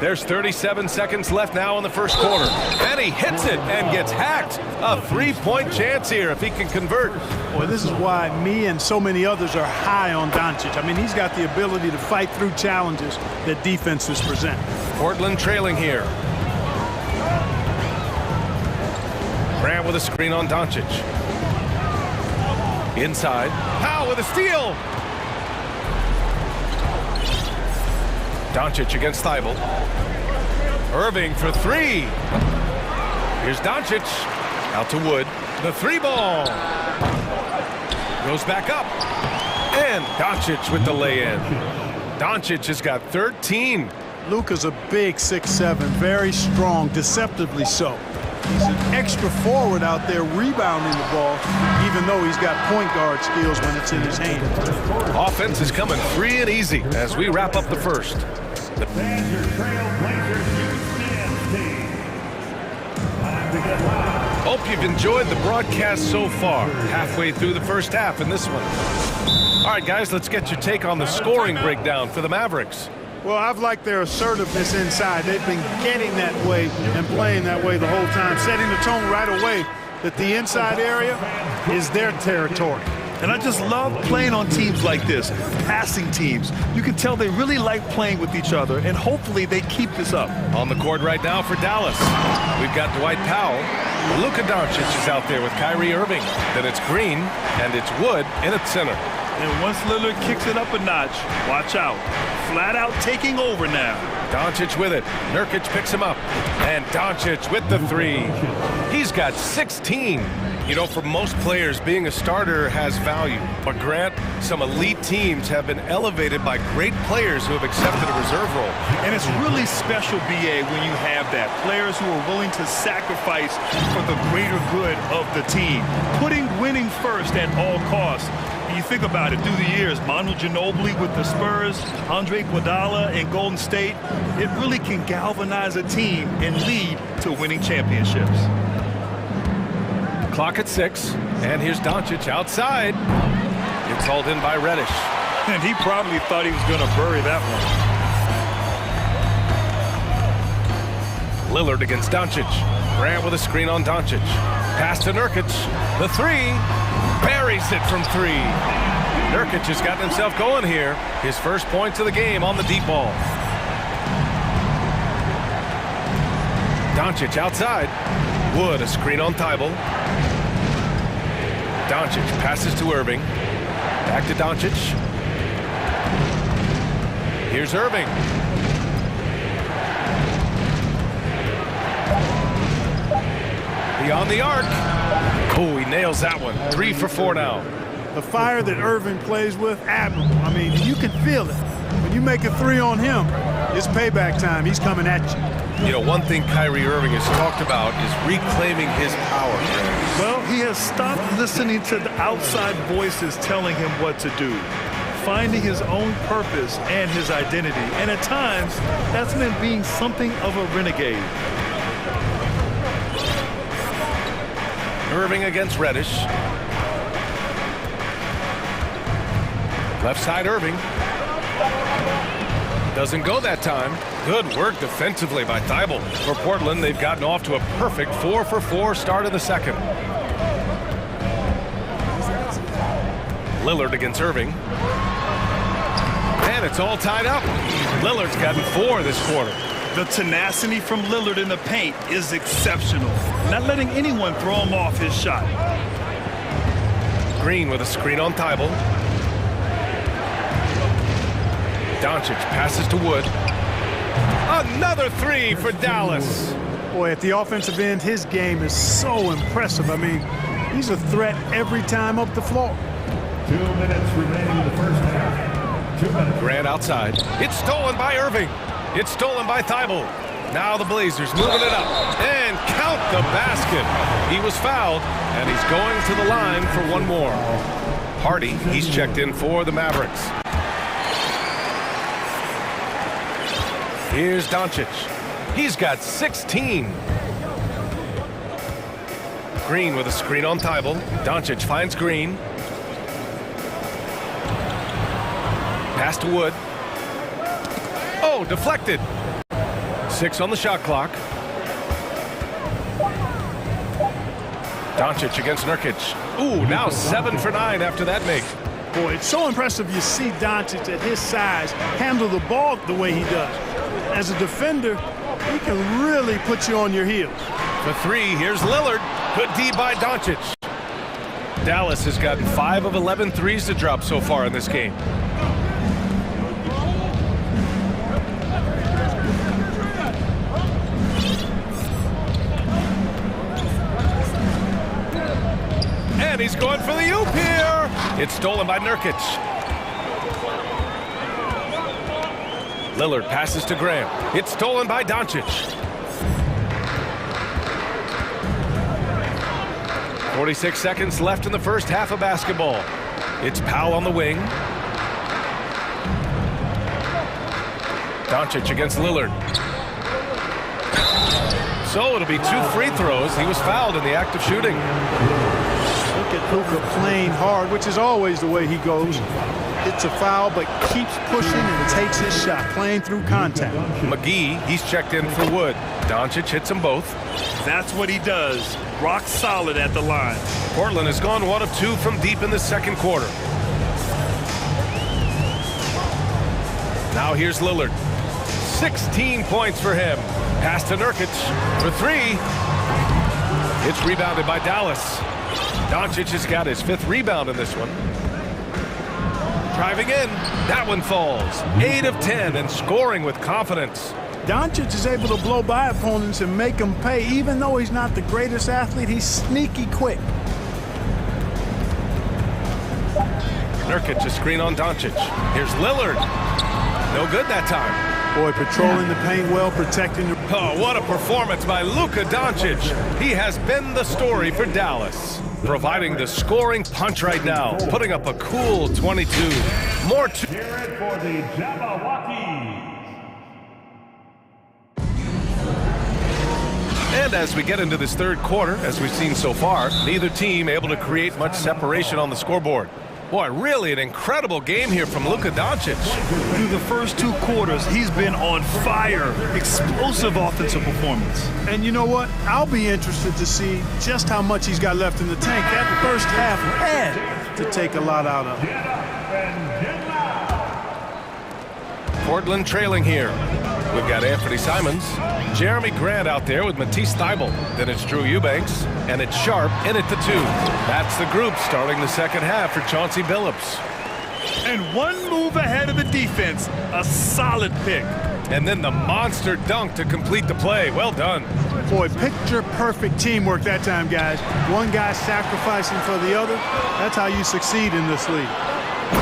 There's 37 seconds left now in the first quarter. And he hits it and gets hacked. A 3-point chance here if he can convert. Boy, this is why me and so many others are high on Doncic. I mean, he's got the ability to fight through challenges that defenses present. Portland trailing here. Grant with a screen on Doncic. Inside. Powell with a steal. Doncic against Thibault. Irving for 3. Here's Doncic. Out to Wood. The 3 ball. Goes back up. And Doncic with the lay-in. Doncic has got 13. Luka's a big 6'7", very strong, deceptively so. He's an extra forward out there rebounding the ball, even though he's got point guard skills when it's in his hand. Offense is coming free and easy as we wrap up the first. Hope you've enjoyed the broadcast so far. Halfway through the first half in this one. All right, guys, let's get your take on the scoring breakdown for the Mavericks. Well, I've liked their assertiveness inside. They've been getting that way and playing that way the whole time, setting the tone right away that the inside area is their territory. And I just love playing on teams like this, passing teams. You can tell they really like playing with each other, and hopefully they keep this up. On the court right now for Dallas, we've got Dwight Powell. Luka Doncic is out there with Kyrie Irving. Then it's Green, and it's Wood in at center. And once Lillard kicks it up a notch, watch out. Flat out taking over now. Doncic with it. Nurkic picks him up. And Doncic with the 3. He's got 16. You know, for most players, being a starter has value. But Grant, some elite teams have been elevated by great players who have accepted a reserve role. And it's really special, BA, when you have that. Players who are willing to sacrifice for the greater good of the team. Putting winning first at all costs. And you think about it, through the years, Manu Ginobili with the Spurs, Andre Iguodala in Golden State, it really can galvanize a team and lead to winning championships. Clock at 6, and here's Doncic outside. It's hauled in by Reddish. And he probably thought he was going to bury that one. Lillard against Doncic. Grant with a screen on Doncic. Pass to Nurkic. The 3. Buries it from 3. Nurkic has gotten himself going here. His first points of the game on the deep ball. Doncic outside. Wood, a screen on Thibault. Doncic passes to Irving. Back to Doncic. Here's Irving. Beyond the arc. Oh, he nails that one. 3 for 4 now. The fire that Irving plays with, admirable. I mean, you can feel it. When you make a 3 on him, it's payback time. He's coming at you. You know, one thing Kyrie Irving has talked about is reclaiming his power. Well, he has stopped listening to the outside voices telling him what to do, finding his own purpose and his identity. And at times, that's meant being something of a renegade. Irving against Reddish. Left side Irving. Doesn't go that time. Good work defensively by Thibault. For Portland, they've gotten off to a perfect 4 for 4 start of the second. Lillard against Irving. And it's all tied up. Lillard's gotten 4 this quarter. The tenacity from Lillard in the paint is exceptional. Not letting anyone throw him off his shot. Green with a screen on Thibault. Doncic passes to Wood. Another 3 for Dallas. Boy, at the offensive end, his game is so impressive. I mean, he's a threat every time up the floor. 2 minutes remaining in the first half. 2 minutes. Grant outside. It's stolen by Irving. It's stolen by Thibault. Now the Blazers moving it up. And count the basket. He was fouled, and he's going to the line for one more. Hardy, he's checked in for the Mavericks. Here's Doncic. He's got 16. Green with a screen on Thibault. Doncic finds Green. Pass to Wood. Oh, deflected. 6 on the shot clock. Doncic against Nurkic. Ooh, now 7 for 9 after that make. Boy, it's so impressive you see Doncic at his size handle the ball the way he does. As a defender, he can really put you on your heels. For 3, here's Lillard. Good D by Doncic. Dallas has gotten 5 of 11 threes to drop so far in this game. And he's going for the oop here. It's stolen by Nurkic. Lillard passes to Graham. It's stolen by Doncic. 46 seconds left in the first half of basketball. It's Powell on the wing. Doncic against Lillard. So it'll be 2 free throws. He was fouled in the act of shooting. Look at Luka playing hard, which is always the way he goes. It's a foul, but keeps pushing and takes his shot, playing through contact. McGee, he's checked in for Wood. Doncic hits them both. That's what he does. Rock solid at the line. Portland has gone 1 of 2 from deep in the second quarter. Now here's Lillard. 16 points for him. Pass to Nurkic for 3. It's rebounded by Dallas. Doncic has got his 5th rebound in this one. Driving in. That one falls. 8 of 10 and scoring with confidence. Doncic is able to blow by opponents and make them pay. Even though he's not the greatest athlete, he's sneaky quick. Nurkic, a screen on Doncic. Here's Lillard. No good that time. Boy, patrolling the paint well, protecting the... Oh, what a performance by Luka Doncic. He has been the story for Dallas, providing the scoring punch right now, putting up a cool 22. More to... Cheer it for the Jabberwockies. And as we get into this third quarter, as we've seen so far, neither team able to create much separation on the scoreboard. Boy, really an incredible game here from Luka Doncic. Through the first 2 quarters, he's been on fire. Explosive offensive performance. And you know what? I'll be interested to see just how much he's got left in the tank. That first half had to take a lot out of him. Portland trailing here. We've got Anthony Simons, Jeremy Grant out there with Matisse Thybulle. Then it's Drew Eubanks, and it's Sharp in at the 2. That's the group starting the second half for Chauncey Billups. And 1 move ahead of the defense. A solid pick. And then the monster dunk to complete the play. Well done. Boy, picture-perfect teamwork that time, guys. One guy sacrificing for the other. That's how you succeed in this league.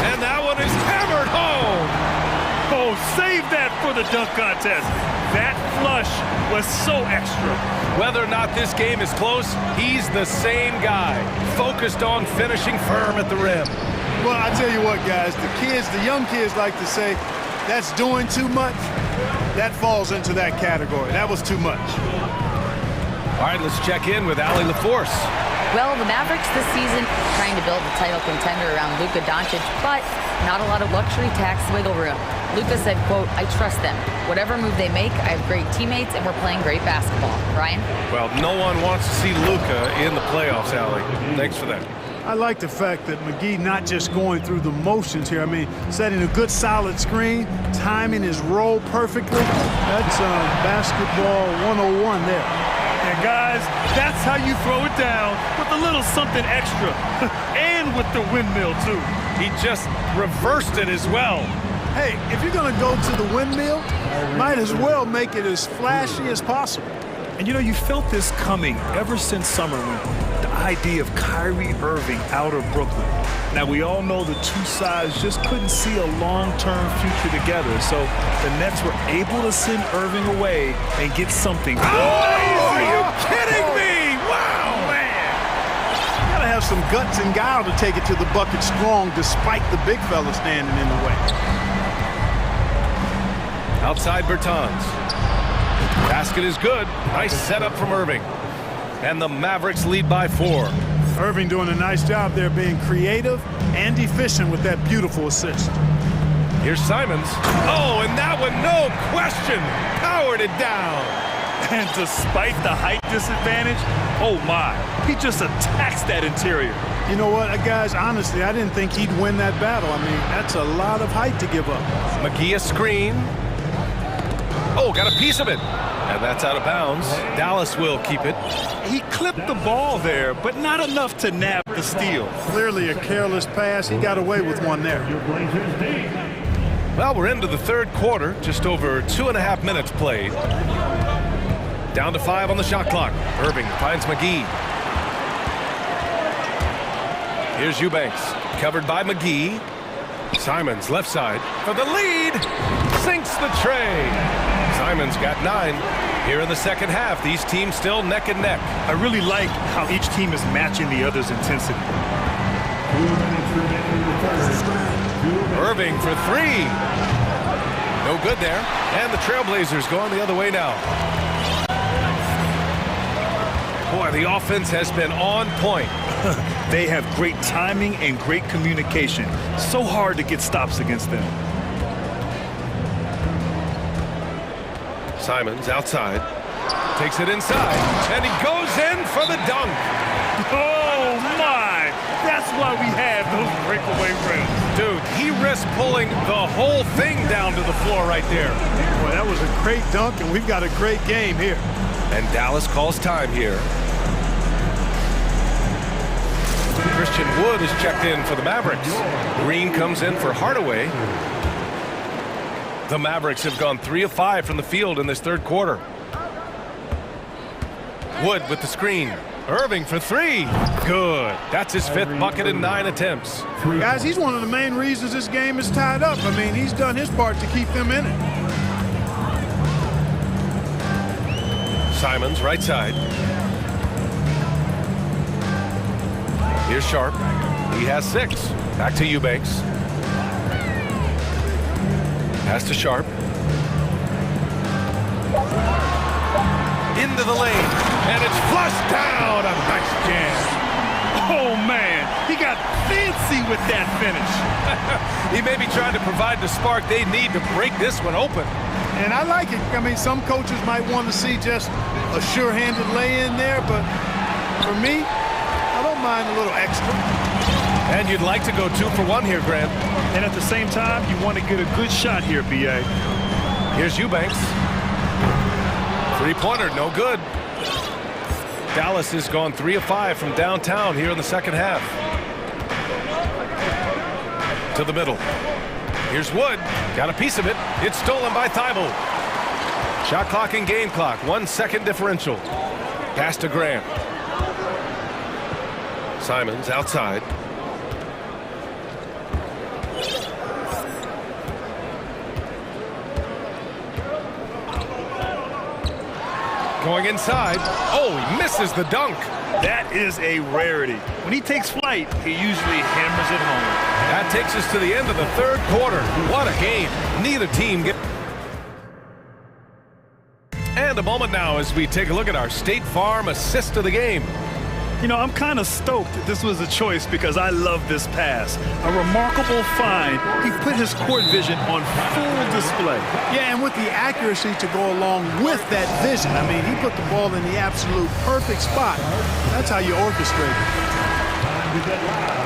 And that one is hammered home. Oh, save that for the dunk contest. That flush was so extra. Whether or not this game is close, he's the same guy, focused on finishing firm at the rim. Well, I tell you what, guys, the young kids like to say, that's doing too much. That falls into that category. That was too much. All right, let's check in with Allie LaForce. Well, the Mavericks this season trying to build a title contender around Luka Doncic, but not a lot of luxury tax wiggle room. Luka said, quote, I trust them. Whatever move they make, I have great teammates and we're playing great basketball. Ryan? Well, no one wants to see Luka in the playoffs, Allie. Thanks for that. I like the fact that McGee not just going through the motions here. I mean, setting a good solid screen, timing his roll perfectly. That's basketball 101 there. And guys, that's how you throw it down with a little something extra. And with the windmill, too. He just reversed it as well. Hey, if you're going to go to the windmill, might as well make it as flashy as possible. And you know, you felt this coming ever since summer when the idea of Kyrie Irving out of Brooklyn. Now, we all know the two sides just couldn't see a long-term future together. So the Nets were able to send Irving away and get something. Oh, are you kidding me? Wow! some guts and guile to take it to the bucket strong despite the big fella standing in the way. Outside Bertans. Basket is good. Nice setup from Irving. And the Mavericks lead by 4. Irving doing a nice job there being creative and efficient with that beautiful assist. Here's Simons. Oh, and that one, no question, powered it down. And despite the height disadvantage, oh my, he just attacks that interior. You know what, guys, honestly, I didn't think he'd win that battle. I mean, that's a lot of height to give up. McGee a screen. Oh, got a piece of it. And that's out of bounds. Dallas will keep it. He clipped the ball there, but not enough to nab the steal. Clearly a careless pass. He got away with one there. Well, we're into the third quarter. Just over 2.5 minutes played. Down to 5 on the shot clock. Irving finds McGee. Here's Eubanks. Covered by McGee. Simons left side for the lead. Sinks the tray. Simons got 9. Here in the second half, these teams still neck and neck. I really like how each team is matching the other's intensity. Irving for 3. No good there. And the Trailblazers going the other way now. Boy, the offense has been on point. They have great timing and great communication. So hard to get stops against them. Simons outside. Takes it inside. And he goes in for the dunk. Oh, my. That's why we have those breakaway rims. Dude, he risked pulling the whole thing down to the floor right there. Boy, that was a great dunk, and we've got a great game here. And Dallas calls time here. Christian Wood is checked in for the Mavericks. Green comes in for Hardaway. The Mavericks have gone 3 of 5 from the field in this third quarter. Wood with the screen. Irving for 3. Good. That's his 5th bucket in 9 attempts. Guys, he's one of the main reasons this game is tied up. I mean, he's done his part to keep them in it. Simons, right side. Here's Sharp. He has 6. Back to Eubanks. Pass to Sharp. Into the lane. And it's flushed down. A nice jam. Oh, man. He got fancy with that finish. He may be trying to provide the spark they need to break this one open. And I like it. I mean, some coaches might want to see just a sure-handed lay-in there, but for me, I don't mind a little extra. And you'd like to go 2 for 1 here, Grant. And at the same time, you want to get a good shot here, B.A. Here's Eubanks. 3-pointer, no good. Dallas has gone 3 of 5 from downtown here in the second half. To the middle. Here's Wood. Got a piece of it. It's stolen by Thibault. Shot clock and game clock. 1 second differential. Pass to Grant. Simons outside. Going inside. Oh, he misses the dunk. That is a rarity. When he takes flight, he usually hammers it home. That takes us to the end of the third quarter. What a game. Neither team get... And a moment now as we take a look at our State Farm assist of the game. You know, I'm kind of stoked that this was a choice because I love this pass. A remarkable find. He put his court vision on full display. Yeah, and with the accuracy to go along with that vision. I mean, he put the ball in the absolute perfect spot. That's how you orchestrate it.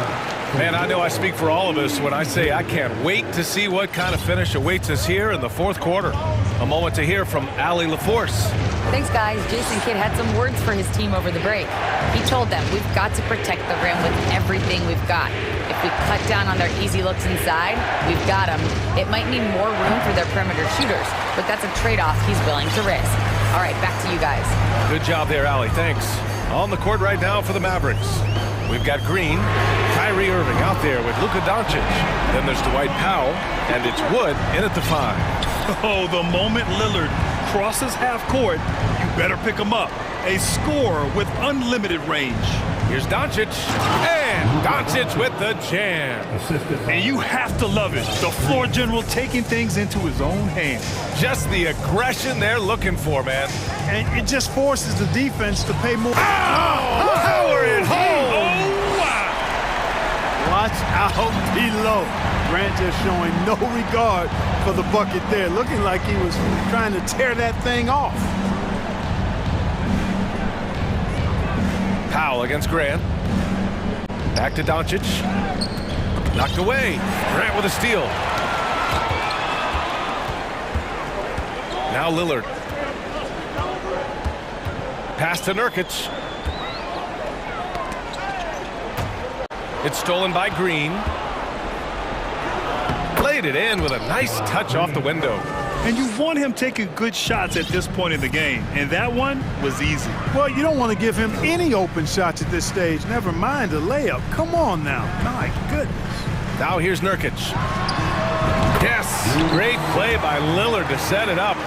Man, I know I speak for all of us when I say I can't wait to see what kind of finish awaits us here in the fourth quarter. A moment to hear from Allie LaForce. Thanks, guys. Jason Kidd had some words for his team over the break. He told them, we've got to protect the rim with everything we've got. If we cut down on their easy looks inside, we've got them. It might mean more room for their perimeter shooters, but that's a trade-off he's willing to risk. All right, back to you guys. Good job there, Allie. Thanks. On the court right now for the Mavericks. We've got Green, Kyrie Irving out there with Luka Doncic. Then there's Dwight Powell, and it's Wood in at the 5. Oh, the moment Lillard crosses half court, you better pick him up. A scorer with unlimited range. Here's Doncic, and Doncic with the jam. And you have to love it. The floor general taking things into his own hands. Just the aggression they're looking for, man. And it just forces the defense to pay more. Power it home! Oh, wow! Watch out below. Grant just showing no regard for the bucket there, looking like he was trying to tear that thing off. Powell against Grant. Back to Doncic. Knocked away. Grant with a steal. Now Lillard. Pass to Nurkic. It's stolen by Green. Played it in with a nice touch off the window. And you want him taking good shots at this point in the game. And that one was easy. Well, you don't want to give him any open shots at this stage. Never mind a layup. Come on now. My goodness. Now here's Nurkic. Yes, great play by Lillard to set it up.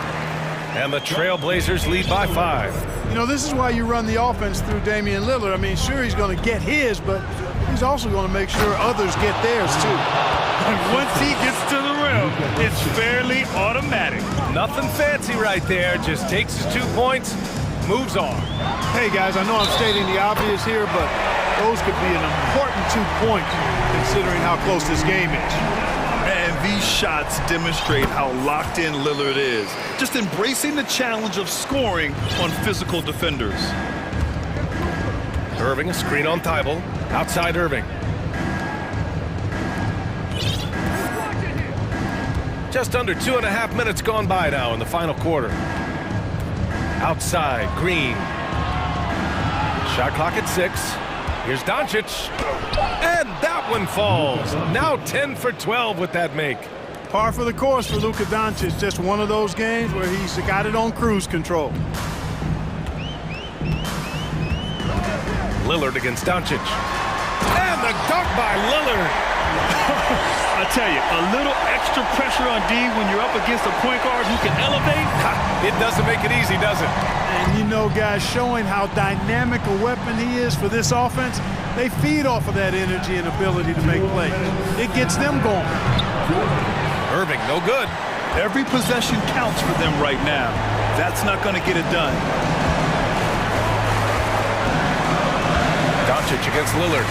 And the Trailblazers lead by 5. You know, this is why you run the offense through Damian Lillard. I mean, sure, he's going to get his, but he's also going to make sure others get theirs, too. And once he gets to the rim, it's fairly automatic. Nothing fancy right there. Just takes his 2 points, moves on. Hey, guys, I know I'm stating the obvious here, but those could be an important 2 points considering how close this game is. And these shots demonstrate how locked in Lillard is. Just embracing the challenge of scoring on physical defenders. Irving, a screen on Thibault. Outside Irving. Just under 2.5 minutes gone by now in the final quarter. Outside, Green. Shot clock at 6. Here's Doncic. And that one falls. Now 10 for 12 with that make. Par for the course for Luka Doncic. Just one of those games where he's got it on cruise control. Lillard against Doncic. And the dunk by Lillard. I tell you, a little extra pressure on D when you're up against a point guard who can elevate. It doesn't make it easy, does it? And you know, guys, showing how dynamic a weapon he is for this offense, they feed off of that energy and ability to make plays. It gets them going. Irving, no good. Every possession counts for them right now. That's not going to get it done. Doncic against Lillard.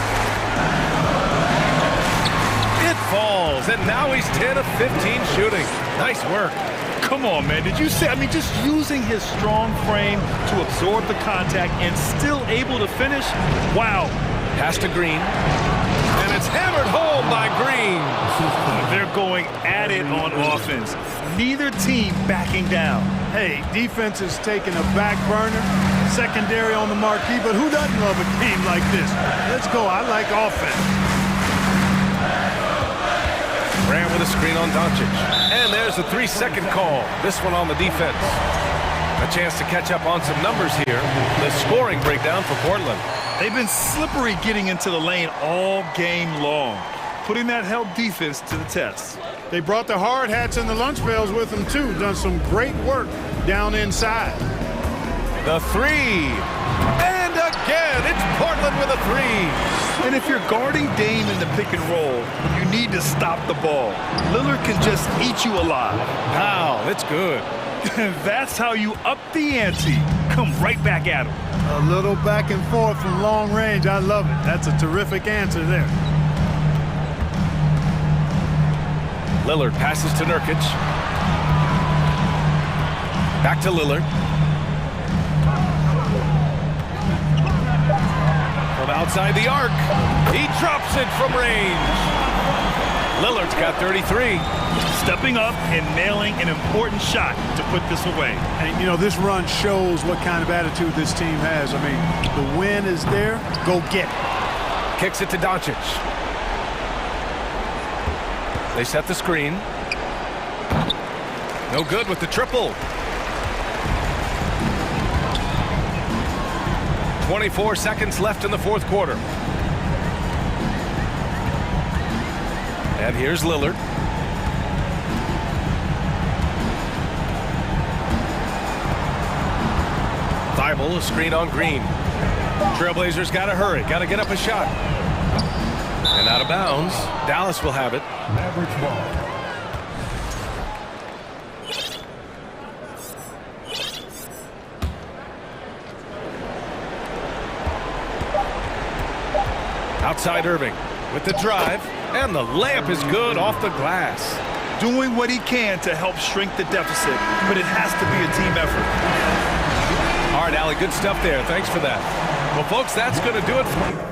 It falls, and now he's 10 of 15 shooting. Nice work. Come on, man. Did you see? I mean, just using his strong frame to absorb the contact and still able to finish. Wow. Pass to Green. And it's hammered home by Green. They're going at it on offense. Neither team backing down. Hey, defense is taking a back burner, secondary on the marquee, but who doesn't love a game like this? Let's go. I like offense. Grant with a screen on Doncic. And there's a 3-second call. This one on the defense. A chance to catch up on some numbers here. The scoring breakdown for Portland. They've been slippery getting into the lane all game long, putting that help defense to the test. They brought the hard hats and the lunch pails with them, too. Done some great work down inside. The 3. And again, it's Portland with a 3. And if you're guarding Dame in the pick and roll, you need to stop the ball. Lillard can just eat you alive. Wow, that's good. That's how you up the ante. Come right back at him. A little back and forth from long range. I love it. That's a terrific answer there. Lillard passes to Nurkic. Back to Lillard. From outside the arc. He drops it from range. Lillard's got 33. Stepping up and nailing an important shot to put this away. And, you know, this run shows what kind of attitude this team has. I mean, the win is there. Go get it. Kicks it to Doncic. They set the screen. No good with the triple. 24 seconds left in the fourth quarter. And here's Lillard. dribble, a screen on Green. Trailblazers got to hurry, got to get up a shot. And out of bounds, Dallas will have it. Average ball. Outside Irving with the drive, and the layup is good off the glass. Doing what he can to help shrink the deficit, but it has to be a team effort. All right, Allie, good stuff there. Thanks for that. Well, folks, that's going to do it for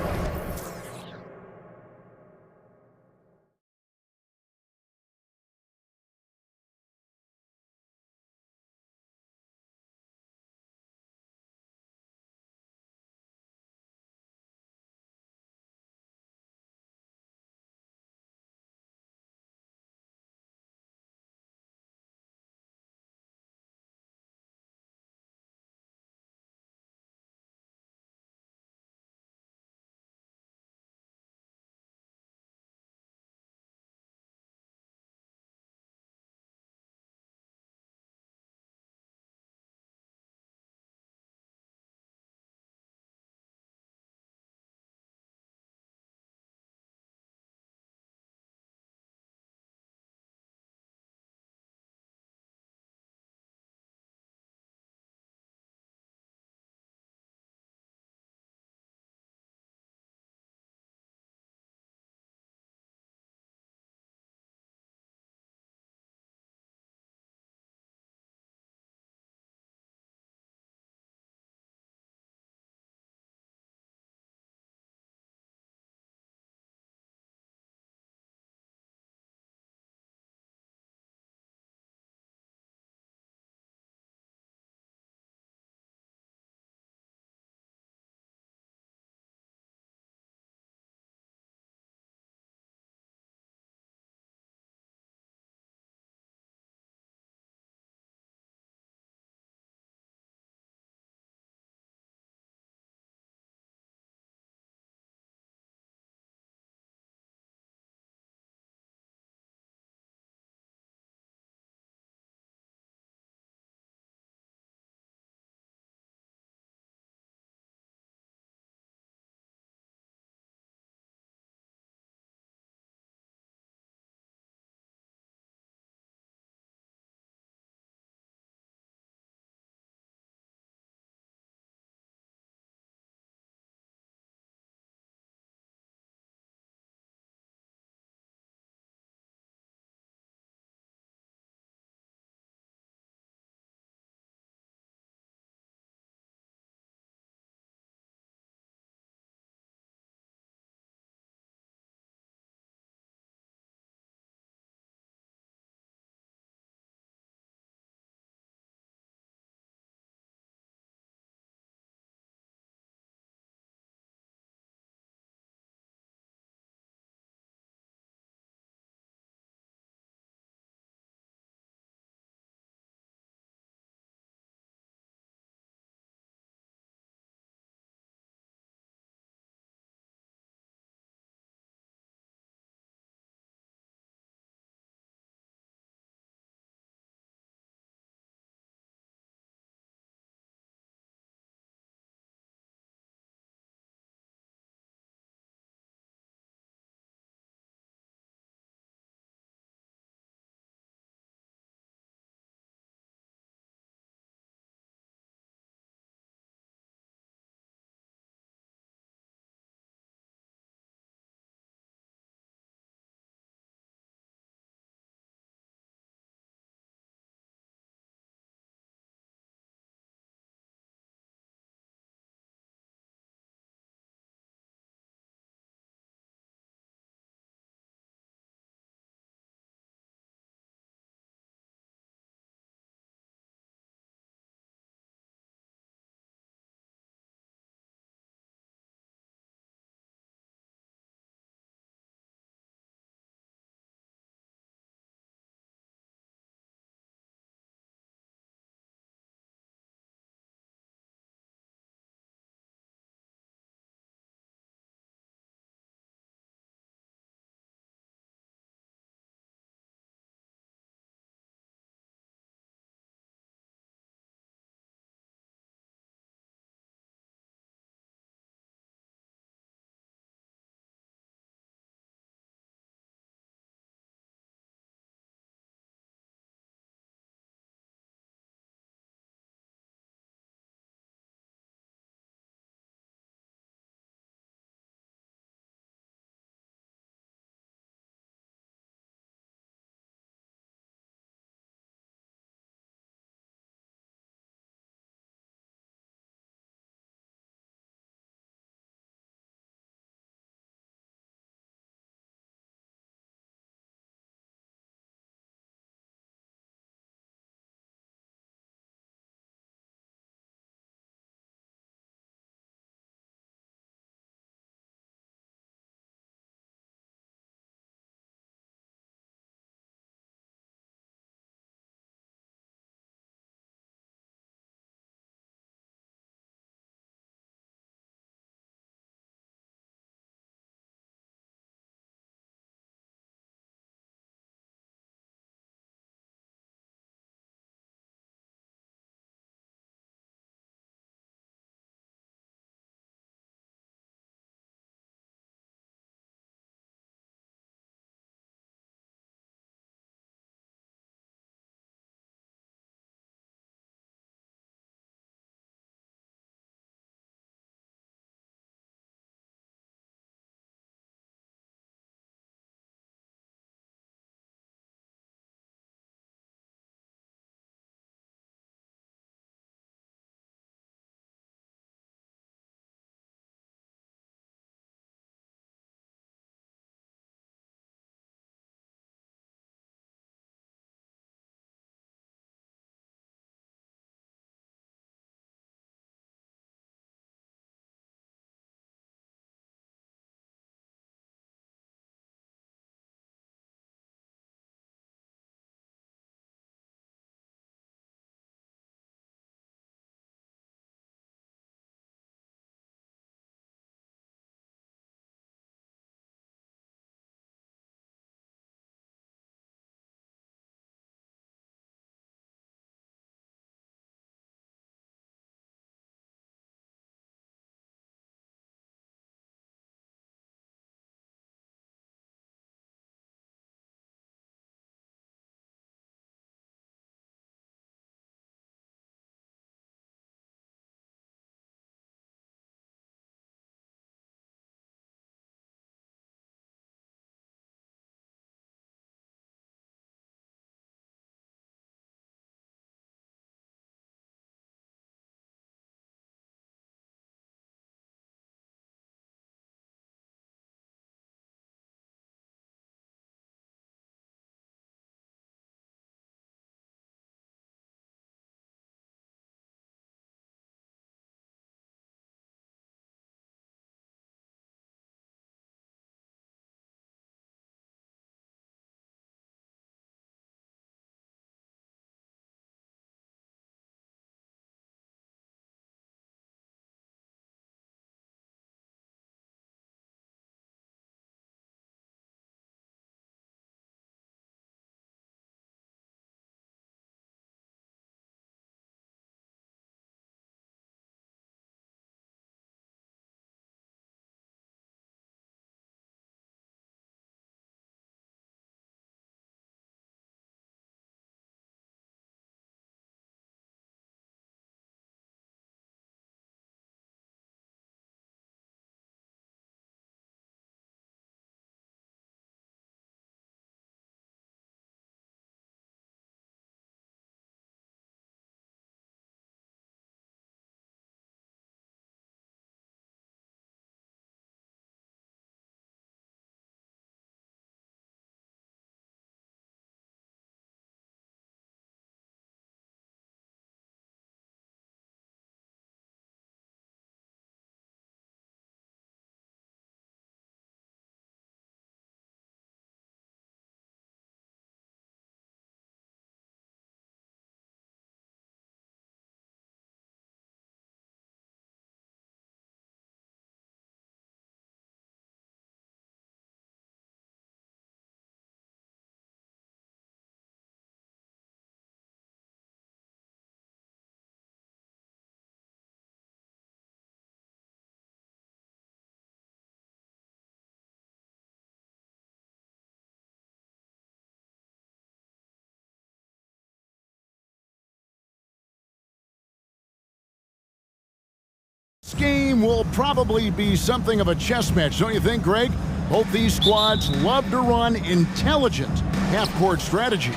This game will probably be something of a chess match, don't you think, Greg? Both these squads love to run intelligent half-court strategies.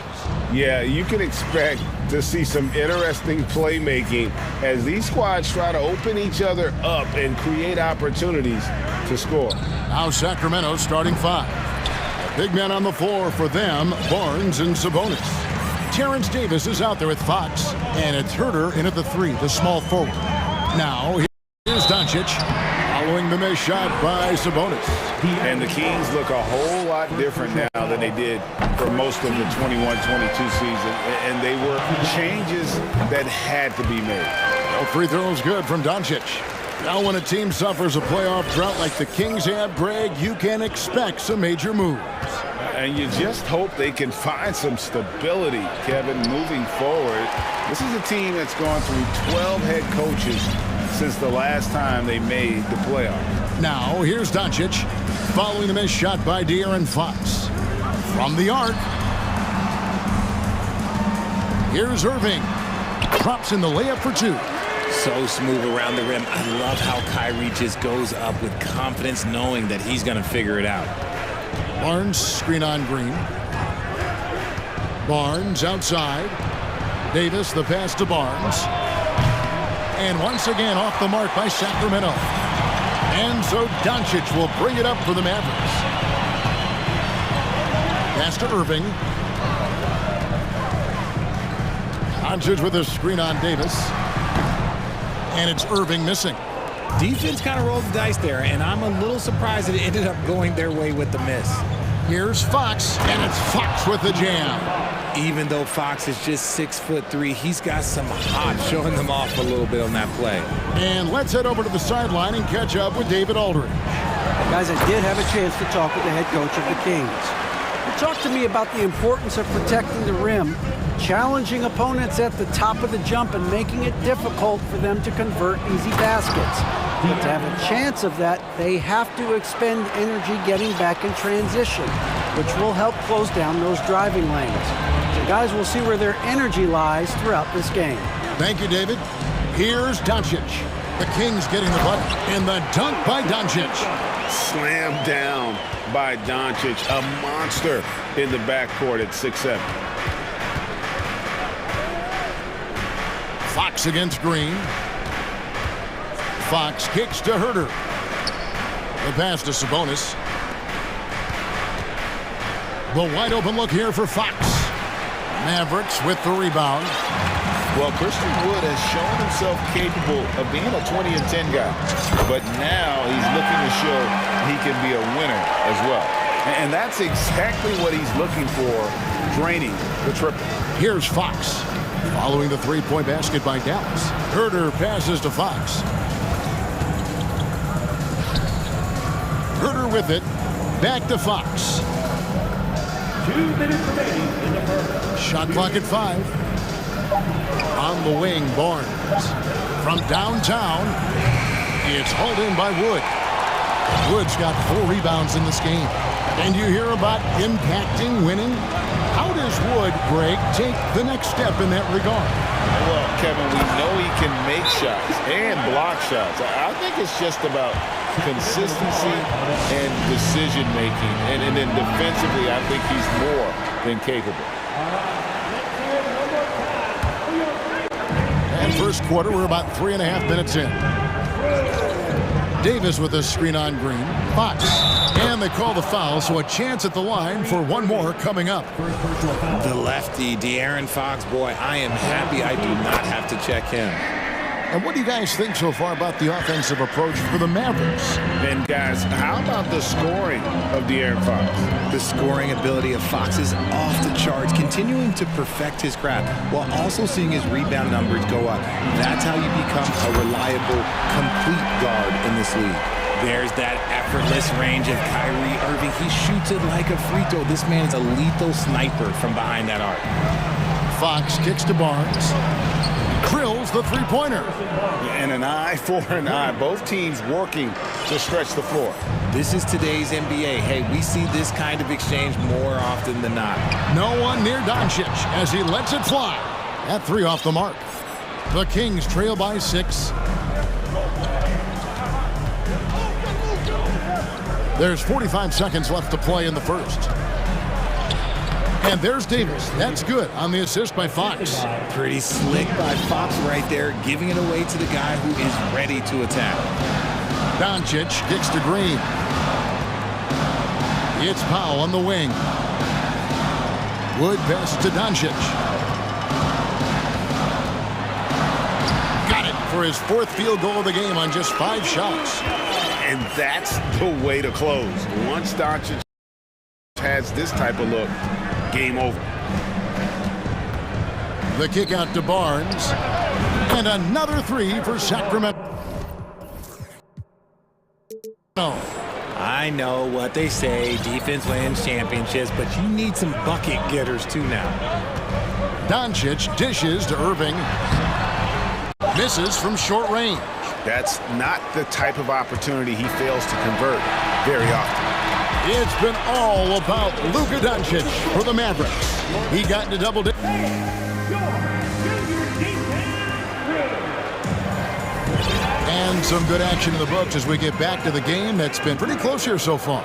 Yeah, you can expect to see some interesting playmaking as these squads try to open each other up and create opportunities to score. Now Sacramento starting 5. Big men on the floor for them, Barnes and Sabonis. Terrence Davis is out there with Fox, and it's Herter in at the 3, the small forward. Now here's Doncic, following the missed shot by Sabonis. And the Kings look a whole lot different now than they did for most of the 21-22 season. And they were changes that had to be made. No free throws good from Doncic. Now when a team suffers a playoff drought like the Kings have, Greg, you can expect some major moves. And you just hope they can find some stability, Kevin, moving forward. This is a team that's gone through 12 head coaches since the last time they made the playoffs. Now, here's Doncic, following the missed shot by De'Aaron Fox. From the arc. Here's Irving. Drops in the layup for 2. So smooth around the rim. I love how Kyrie just goes up with confidence, knowing that he's going to figure it out. Barnes, screen on Green. Barnes outside. Davis, the pass to Barnes. And once again off the mark by Sacramento. And so Doncic will bring it up for the Mavericks. Pass to Irving. Doncic with a screen on Davis. And it's Irving missing. Defense kind of rolled the dice there, and I'm a little surprised that it ended up going their way with the miss. Here's Fox, and it's Fox with the jam. Even though Fox is just 6'3", he's got some hop, showing them off a little bit on that play. And let's head over to the sideline and catch up with David Aldridge. Guys, I did have a chance to talk with the head coach of the Kings. He talked to me about the importance of protecting the rim, challenging opponents at the top of the jump, and making it difficult for them to convert easy baskets. But to have a chance of that, they have to expend energy getting back in transition, which will help close down those driving lanes. So guys, we'll see where their energy lies throughout this game. Thank you, David. Here's Doncic. The Kings getting the bucket, and the dunk by Doncic. Slammed down by Doncic, a monster in the backcourt at 6'7". Fox against Green. Fox kicks to Herter. The pass to Sabonis. The wide open look here for Fox. Mavericks with the rebound. Well, Christian Wood has shown himself capable of being a 20-10 guy, but now he's looking to show he can be a winner as well. And that's exactly what he's looking for, draining the triple. Here's Fox, following the three-point basket by Dallas. Herter passes to Fox. Herter with it, back to Fox. 2 minutes remaining in the first. Shot clock at 5. On the wing, Barnes. From downtown, it's hauled in by Wood. Wood's got 4 rebounds in this game. And you hear about impacting winning? How does Wood, Greg, take the next step in that regard? Well, Kevin, we know he can make shots and block shots. I think it's just about consistency and decision-making. And then defensively, I think he's more than capable. And first quarter, we're about 3.5 minutes in. Davis with a screen on Green. Fox. And they call the foul, so a chance at the line for one more coming up. The lefty, De'Aaron Fox, boy, I am happy I do not have to check him. And what do you guys think so far about the offensive approach for the Mavericks? And guys, how about the scoring of De'Aaron Fox? The scoring ability of Fox is off the charts, continuing to perfect his craft while also seeing his rebound numbers go up. That's how you become a reliable, complete guard in this league. There's that effortless range of Kyrie Irving. He shoots it like a free throw. This man is a lethal sniper from behind that arc. Fox kicks to Barnes. Drills the three-pointer. And an eye for an eye. Both teams working to stretch the floor. This is today's NBA. Hey, we see this kind of exchange more often than not. No one near Doncic as he lets it fly. That 3 off the mark. The Kings trail by 6. There's 45 seconds left to play in the first. And there's Davis. That's good on the assist by Fox. Pretty slick by Fox right there, giving it away to the guy who is ready to attack. Doncic kicks to Green. It's Powell on the wing. Wood pass to Doncic. Got it for his 4th field goal of the game on just 5 shots. And that's the way to close. Once Doncic has this type of look, game over. The kick out to Barnes. And another 3 for Sacramento. I know what they say, defense wins championships, but you need some bucket getters too now. Doncic dishes to Irving. Misses from short range. That's not the type of opportunity he fails to convert very often. It's been all about Luka Doncic for the Mavericks. He got into double digits. And some good action in the books as we get back to the game that's been pretty close here so far.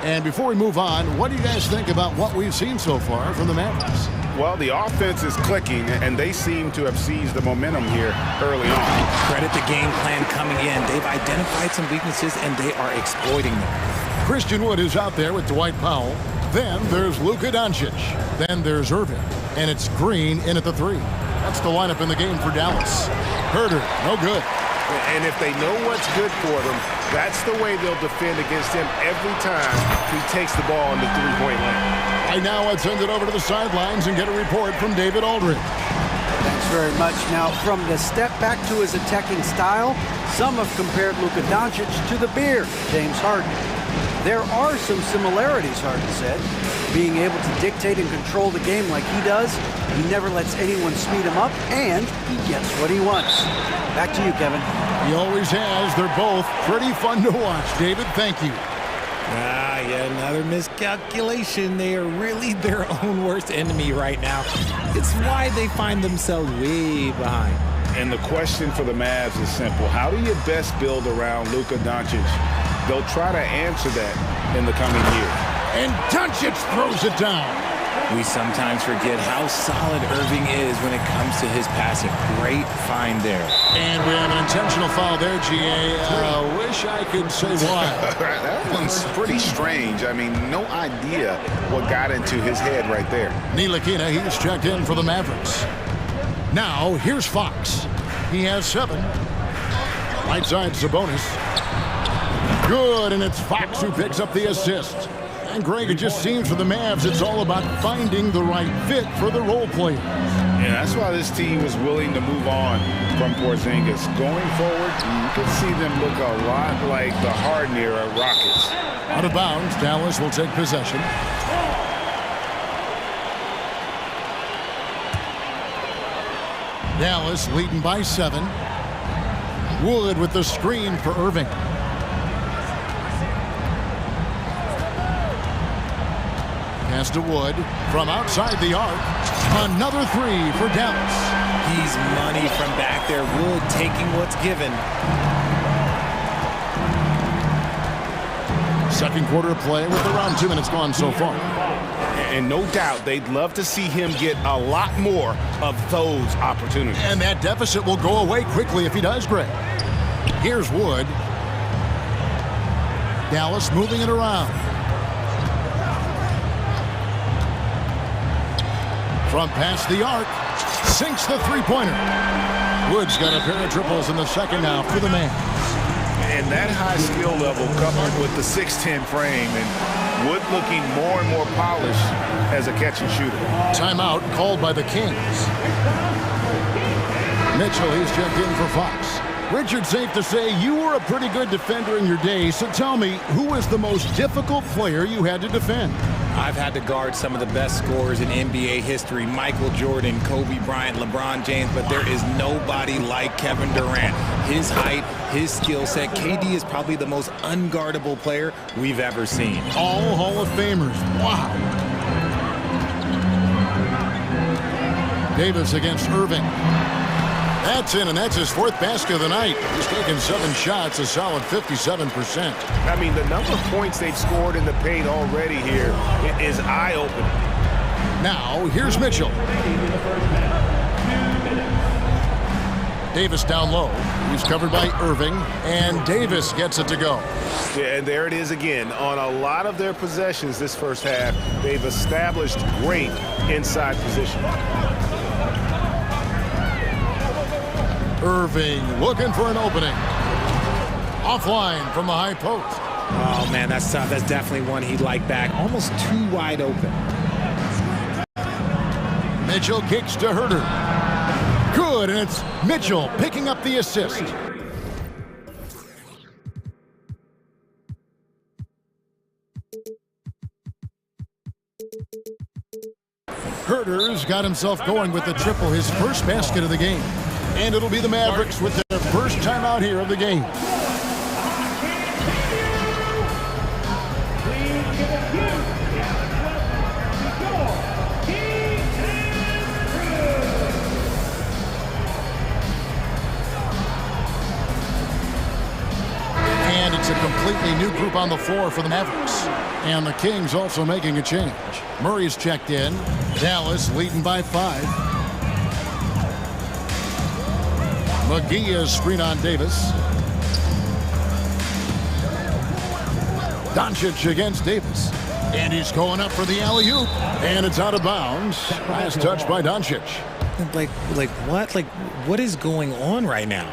And before we move on, what do you guys think about what we've seen so far from the Mavericks? Well, the offense is clicking, and they seem to have seized the momentum here early on. Credit the game plan coming in. They've identified some weaknesses, and they are exploiting them. Christian Wood is out there with Dwight Powell. Then there's Luka Doncic. Then there's Irving. And it's Green in at the 3. That's the lineup in the game for Dallas. Herter, no good. And if they know what's good for them, that's the way they'll defend against him every time he takes the ball in the 3-point lane. Right now, let's send it over to the sidelines and get a report from David Aldridge. Thanks very much. Now, from the step back to his attacking style, some have compared Luka Doncic to the Bear, James Harden. There are some similarities, Harden said. Being able to dictate and control the game like he does, he never lets anyone speed him up, and he gets what he wants. Back to you, Kevin. He always has. They're both pretty fun to watch. David, thank you. Yeah, another miscalculation. They are really their own worst enemy right now. It's why they find themselves way behind. And the question for the Mavs is simple. How do you best build around Luka Doncic? They'll try to answer that in the coming year. And Doncic throws it down. We sometimes forget how solid Irving is when it comes to his passing. Great find there. And we have an intentional foul there, GA. Wish I could say why. That one's pretty strange. I mean, no idea what got into his head right there. Ntilikina, he's checked in for the Mavericks. Now, here's Fox. He has 7. Right side, Sabonis. Good, and it's Fox who picks up the assist. And Greg, it just seems for the Mavs, it's all about finding the right fit for the role players. And that's why this team was willing to move on from Porzingis. Going forward, you can see them look a lot like the Harden-era Rockets. Out of bounds, Dallas will take possession. Dallas leading by 7. Wood with the screen for Irving. Pass to Wood from outside the arc. Another 3 for Dallas. He's money from back there. Wood taking what's given. Second quarter of play with around 2 minutes gone so far. And no doubt they'd love to see him get a lot more of those opportunities. And that deficit will go away quickly if he does, Greg. Here's Wood. Dallas moving it around. From past the arc, sinks the 3-pointer. Wood's got a pair of triples in the second half for the man. And that high skill level coupled with the 6'10 frame and Wood looking more and more polished as a catch and shooter. Timeout called by the Kings. Mitchell, he's checked in for Fox. Richard, safe to say you were a pretty good defender in your day, so tell me, who was the most difficult player you had to defend? I've had to guard some of the best scorers in NBA history. Michael Jordan, Kobe Bryant, LeBron James, but there is nobody like Kevin Durant. His height, his skill set. KD is probably the most unguardable player we've ever seen. All Hall of Famers. Wow. Davis against Irving. That's in, and that's his 4th basket of the night. He's taken 7 shots, a solid 57%. I mean, the number of points they've scored in the paint already here is eye-opening. Now, here's Mitchell. Davis down low. He's covered by Irving, and Davis gets it to go. Yeah, and there it is again. On a lot of their possessions this first half, they've established great inside position. Irving looking for an opening. Offline from the high post. Oh, man, that's tough. That's definitely one he'd like back. Almost too wide open. Mitchell kicks to Herter. Good, and it's Mitchell picking up the assist. Herter's got himself going with the triple, his first basket of the game. And it'll be the Mavericks with their first timeout here of the game. And it's a completely new group on the floor for the Mavericks. And the Kings also making a change. Murray's checked in. Dallas leading by 5. McGee is screen on Davis. Doncic against Davis. And he's going up for the alley-oop. And it's out of bounds. Last touch by Doncic. Like what? Like, what is going on right now?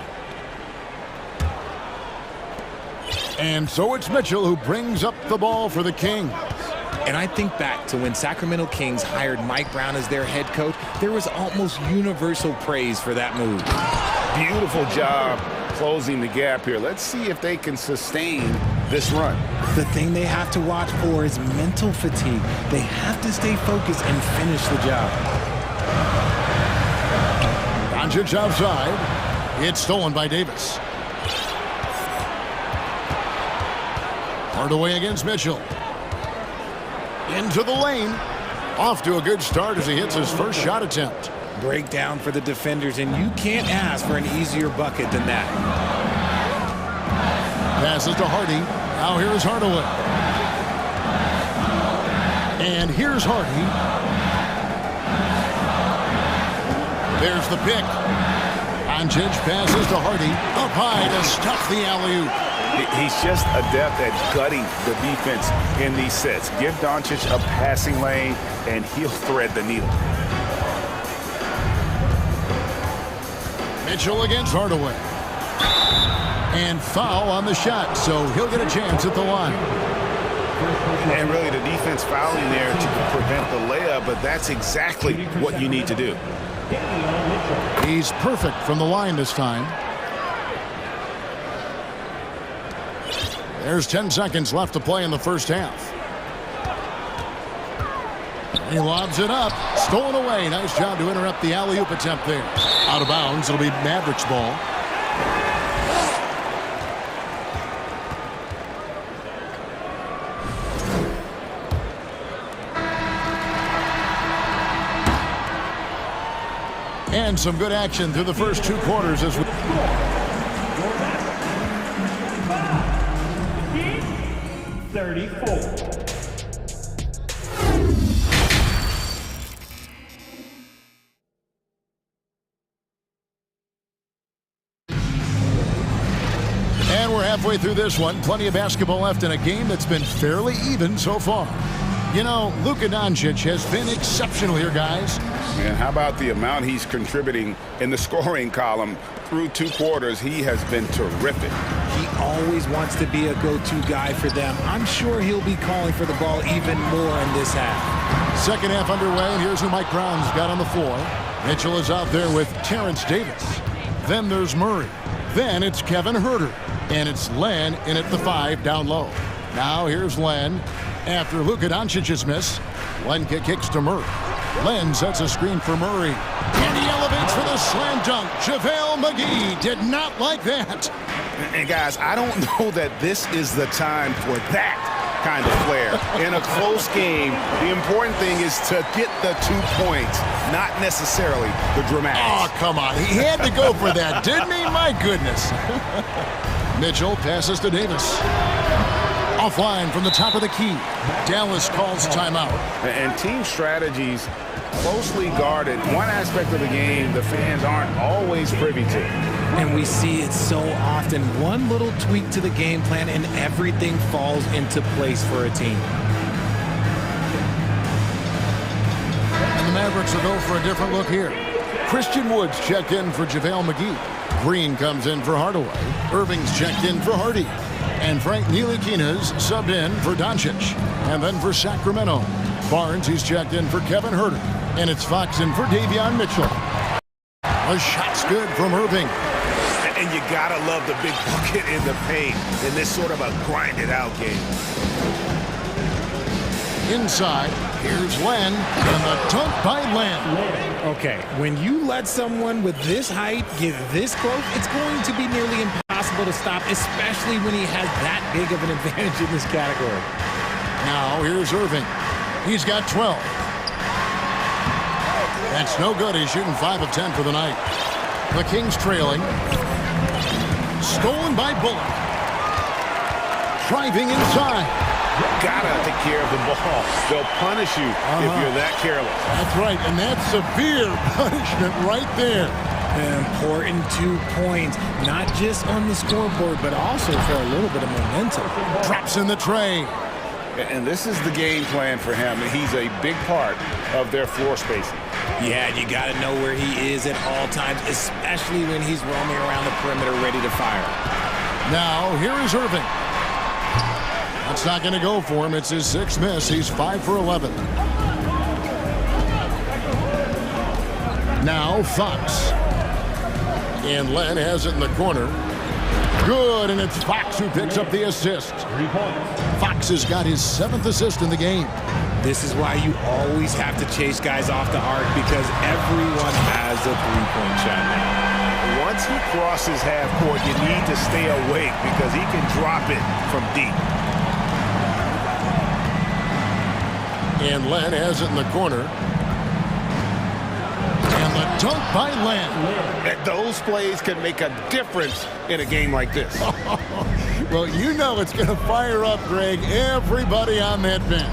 And so it's Mitchell who brings up the ball for the Kings. And I think back to when Sacramento Kings hired Mike Brown as their head coach, there was almost universal praise for that move. Beautiful job closing the gap here. Let's see if they can sustain this run. The thing they have to watch for is mental fatigue. They have to stay focused and finish the job. Doncic outside. It's stolen by Davis. Hardaway against Mitchell. Into the lane. Off to a good start as he hits his first shot attempt. Breakdown for the defenders, and you can't ask for an easier bucket than that. Passes to Hardy. Now here's Hardaway. And here's Hardy. There's the pick. Doncic passes to Hardy. Up high to stuff the alley-oop. He's just adept at gutting the defense in these sets. Give Doncic a passing lane, and he'll thread the needle. Mitchell against Hardaway. And foul on the shot, so he'll get a chance at the line. And really, the defense fouling there to prevent the layup, but that's exactly what you need to do. He's perfect from the line this time. There's 10 seconds left to play in the first half. He lobs it up. Stolen away. Nice job to interrupt the alley-oop attempt there. Out of bounds. It'll be Mavericks ball. And some good action through the first 2 quarters as we... 34. And we're halfway through this one. Plenty of basketball left in a game that's been fairly even so far. You know, Luka Doncic has been exceptional here, guys. And how about the amount he's contributing in the scoring column? Through 2 quarters, he has been terrific. He always wants to be a go-to guy for them. I'm sure he'll be calling for the ball even more in this half. Second half underway, and here's who Mike Brown's got on the floor. Mitchell is out there with Terrence Davis. Then there's Murray. Then it's Kevin Herter. And it's Len in at the 5 down low. Now here's Len. After Luka Doncic's miss, Len kicks to Murray. Len sets a screen for Murray. And he elevates for the slam dunk. JaVale McGee did not like that. And guys, I don't know that this is the time for that kind of player. In a close game, the important thing is to get the 2 points, not necessarily the dramatics. Oh, come on. He had to go for that, didn't he? My goodness. Mitchell passes to Davis. Offline from the top of the key. Dallas calls timeout. And team strategies closely guarded. One aspect of the game the fans aren't always privy to. And we see it so often. One little tweak to the game plan and everything falls into place for a team. And the Mavericks will go for a different look here. Christian Woods checked in for JaVale McGee. Green comes in for Hardaway. Irving's checked in for Hardy. And Frank Ntilikina's subbed in for Doncic. And then for Sacramento, Barnes, he's checked in for Kevin Huerter. And it's Fox in for Davion Mitchell. A shot's good from Irving. And you gotta love the big bucket in the paint in this sort of a grinded-out game. Inside, here's Len, and the dunk by Len. Okay, when you let someone with this height get this close, it's going to be nearly impossible to stop, especially when he has that big of an advantage in this category. Now, here's Irving. He's got 12. That's no good. He's shooting 5 of 10 for the night. The Kings trailing. Stolen by Bullock. Driving inside. Gotta take care of the ball. They'll punish you if you're that careless. That's right, and that's severe punishment right there. An important 2 points, not just on the scoreboard, but also for a little bit of momentum. Drops in the tray. And this is the game plan for him. He's a big part of their floor spacing. Yeah, you got to know where he is at all times, especially when he's roaming around the perimeter ready to fire. Now, here is Irving. That's not going to go for him. It's his 6th miss. He's 5 for 11. Now, Fox. And Len has it in the corner. Good, and it's Fox who picks up the assist. Fox has got his 7th assist in the game. This is why you always have to chase guys off the arc, because everyone has a three-point shot now. Once he crosses half court, you need to stay awake because he can drop it from deep. And Len has it in the corner. And the dunk by Len. And those plays can make a difference in a game like this. Well, you know it's going to fire up, Greg, everybody on that bench.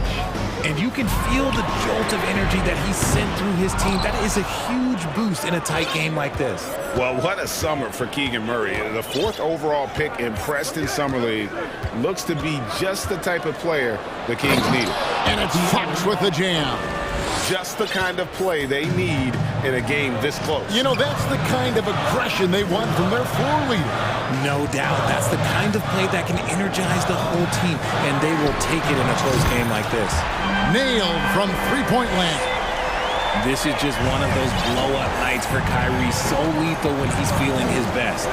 And you can feel the jolt of energy that he sent through his team. That is a huge boost in a tight game like this. Well, what a summer for Keegan Murray. The 4th overall pick in Preston Summer League looks to be just the type of player the Kings needed. And it's Fox with the jam. Just the kind of play they need in a game this close. You know, that's the kind of aggression they want from their floor leader. No doubt. That's the kind of play that can energize the whole team, and they will take it in a close game like this. Nailed from three-point land. This is just one of those blow-up nights for Kyrie, so lethal when he's feeling his best.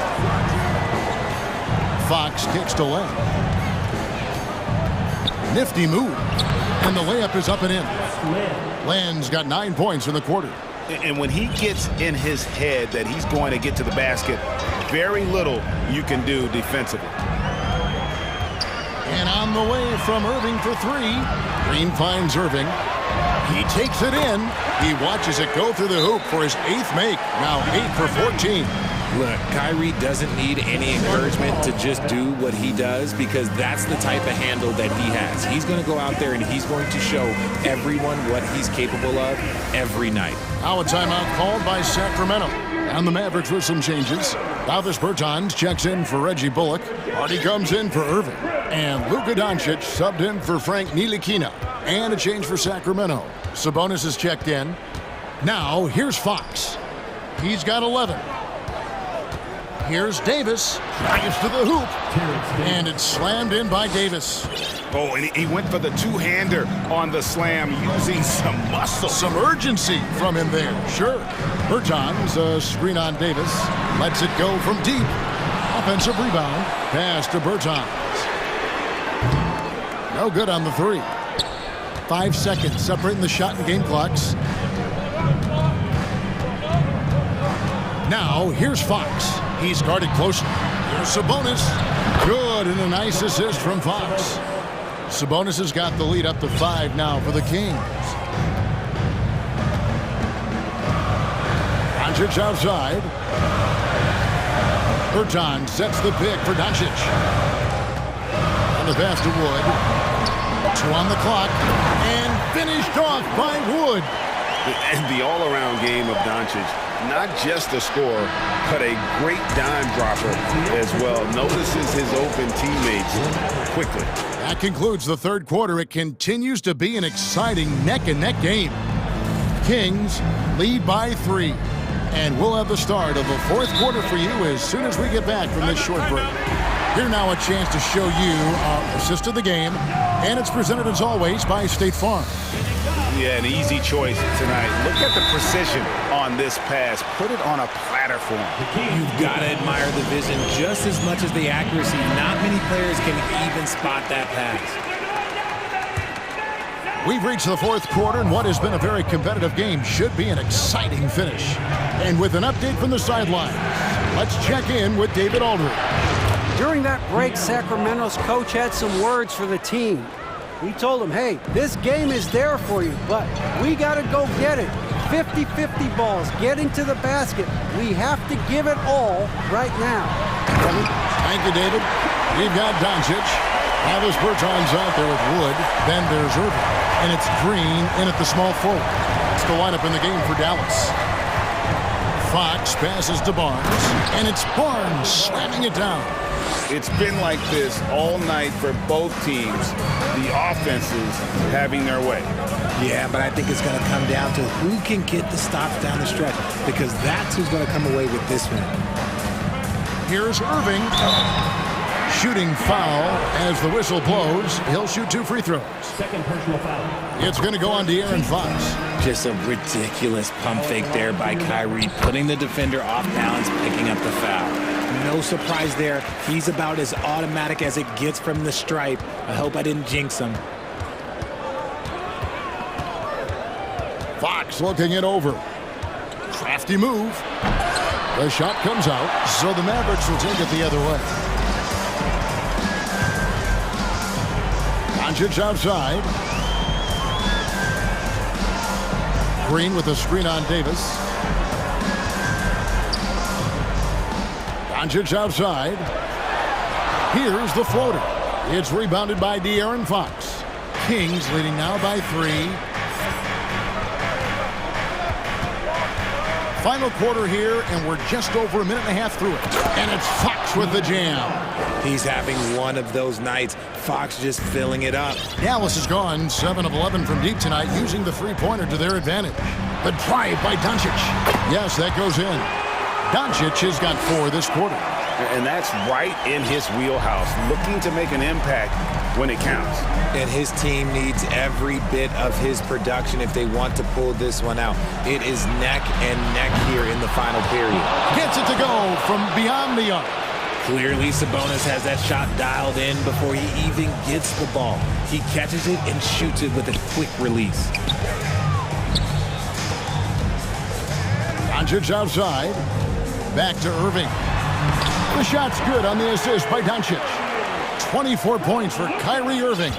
Fox kicks to Len. Nifty move. And the layup is up and in. Len's got 9 points in the quarter. And when he gets in his head that he's going to get to the basket, very little you can do defensively. And on the way from Irving for 3. Green finds Irving. He takes it in. He watches it go through the hoop for his 8th make. Now 8 for 14. Look, Kyrie doesn't need any encouragement to just do what he does, because that's the type of handle that he has. He's going to go out there and he's going to show everyone what he's capable of every night. Now a timeout called by Sacramento. And the Mavericks with some changes. Davis Bertans checks in for Reggie Bullock. Hardy comes in for Irving. And Luka Doncic subbed in for Frank Ntilikina. And a change for Sacramento. Sabonis is checked in. Now here's Fox. He's got 11. Here's Davis, drives to the hoop, and it's slammed in by Davis. Oh, and he went for the two-hander on the slam, using some muscle. Some urgency from him there, sure. Bertans, a screen on Davis, lets it go from deep. Offensive rebound, pass to Bertans. No good on the 3. 5 seconds separating the shot and game clocks. Now, here's Fox. He's guarded closely. Here's Sabonis. Good, and a nice assist from Fox. Sabonis has got the lead up to 5 now for the Kings. Doncic outside. Berton sets the pick for Doncic. On the pass to Wood. 2 on the clock. And finished off by Wood. And the all-around game of Doncic, not just a scorer, but a great dime dropper as well. Notices his open teammates quickly. That concludes the third quarter. It continues to be an exciting neck-and-neck game. Kings lead by 3. And we'll have the start of the fourth quarter for you as soon as we get back from this short break. Here now a chance to show you our assist of the game. And it's presented as always by State Farm. Yeah, an easy choice tonight. Look at the precision on this pass. Put it on a platter for him. You've got to admire the vision just as much as the accuracy. Not many players can even spot that pass. We've reached the fourth quarter, and what has been a very competitive game should be an exciting finish. And with an update from the sideline, let's check in with David Aldridge. During that break, Sacramento's coach had some words for the team. He told them, hey, this game is there for you, but we got to go get it. 50-50 balls, getting to the basket. We have to give it all right now. Thank you, David. We've got Doncic. Travis Berton's out there with Wood. Then there's Irving. And it's Green in at the small forward. It's the lineup in the game for Dallas. Fox passes to Barnes. And it's Barnes slamming it down. It's been like this all night for both teams. The offenses having their way. Yeah, but I think it's going to come down to who can get the stops down the stretch, because that's who's going to come away with this one. Here's Irving. Shooting foul as the whistle blows. He'll shoot 2 free throws. Second personal foul. It's going to go on De'Aaron Fox. Just a ridiculous pump fake there by Kyrie, putting the defender off balance, picking up the foul. No surprise there. He's about as automatic as it gets from the stripe. I hope I didn't jinx him. Fox looking it over. Crafty move. The shot comes out, so the Mavericks will take it the other way. Doncic outside. Green with a screen on Davis. Doncic outside. Here's the floater. It's rebounded by De'Aaron Fox. Kings leading now by 3. Final quarter here, and we're just over a minute and a half through it. And it's Fox with the jam. He's having one of those nights. Fox just filling it up. Dallas has gone 7 of 11 from deep tonight, using the three-pointer to their advantage. The drive by Doncic. Yes, that goes in. Doncic has got 4 this quarter. And that's right in his wheelhouse, looking to make an impact when it counts. And his team needs every bit of his production if they want to pull this one out. It is neck and neck here in the final period. Gets it to go from beyond the arc. Clearly, Sabonis has that shot dialed in before he even gets the ball. He catches it and shoots it with a quick release. Doncic outside. Back to Irving. The shot's good on the assist by Doncic. 24 points for Kyrie Irving.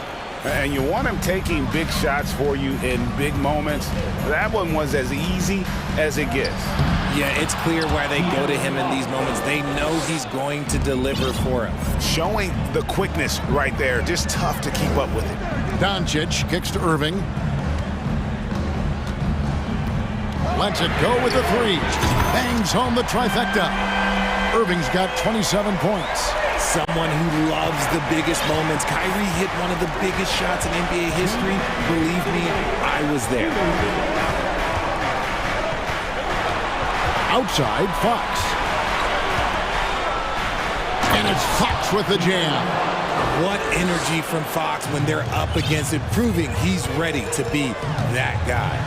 And you want him taking big shots for you in big moments. That one was as easy as it gets. Yeah, it's clear why they go to him in these moments. They know he's going to deliver for him. Showing the quickness right there. Just tough to keep up with it. Doncic kicks to Irving. Lets it go with the 3. Bangs home the trifecta. Irving's got 27 points. Someone who loves the biggest moments. Kyrie hit one of the biggest shots in NBA history. Believe me, I was there. Outside, Fox. And it's Fox with the jam. What energy from Fox when they're up against it, proving he's ready to be that guy.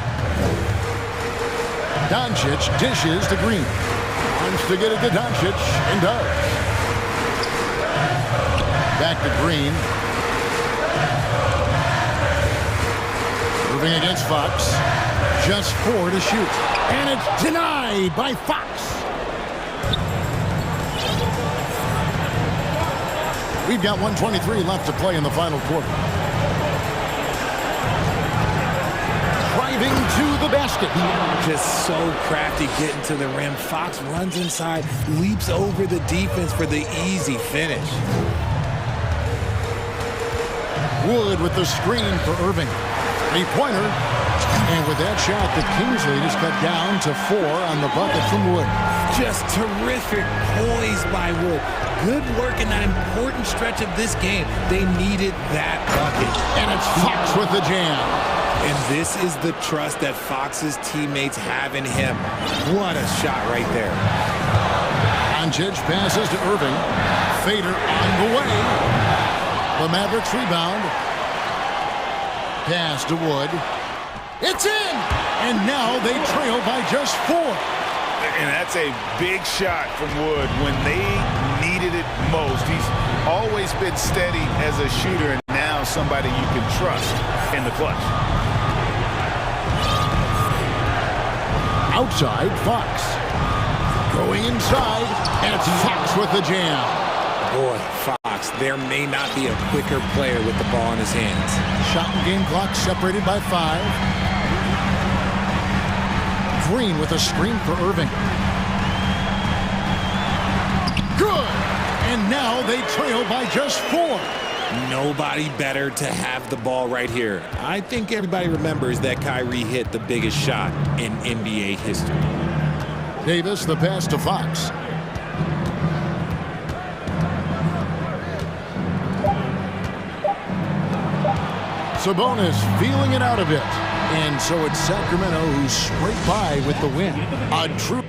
Doncic dishes to Green. Wants to get it to Doncic, and does. Back to Green. Moving against Fox. Just 4 to shoot. And it's denied by Fox. We've got 1:23 left to play in the final quarter. driving to the basket. Just so crafty getting to the rim. Fox runs inside, leaps over the defense for the easy finish. Wood with the screen for Irving. Three-pointer. And with that shot, the Kings lead is cut down to 4 on the bucket from Wood. Just terrific poise by Wood. Good work in that important stretch of this game. They needed that bucket. And it's Fox with the jam. And this is the trust that Fox's teammates have in him. What a shot right there. Doncic passes to Irving. Fader on the way. The Mavericks rebound. Pass to Wood. It's in! And now they trail by just 4. And that's a big shot from Wood when they needed it most. He's always been steady as a shooter, and now somebody you can trust in the clutch. Outside, Fox. Going inside, and it's Fox with the jam. Boy, Fox, there may not be a quicker player with the ball in his hands. Shot and game clock separated by 5. Green with a screen for Irving. Good! And now they trail by just 4. Nobody better to have the ball right here. I think everybody remembers that Kyrie hit the biggest shot in NBA history. Davis, the pass to Fox. Sabonis feeling it out a bit. And so it's Sacramento who scraped by with the win. A true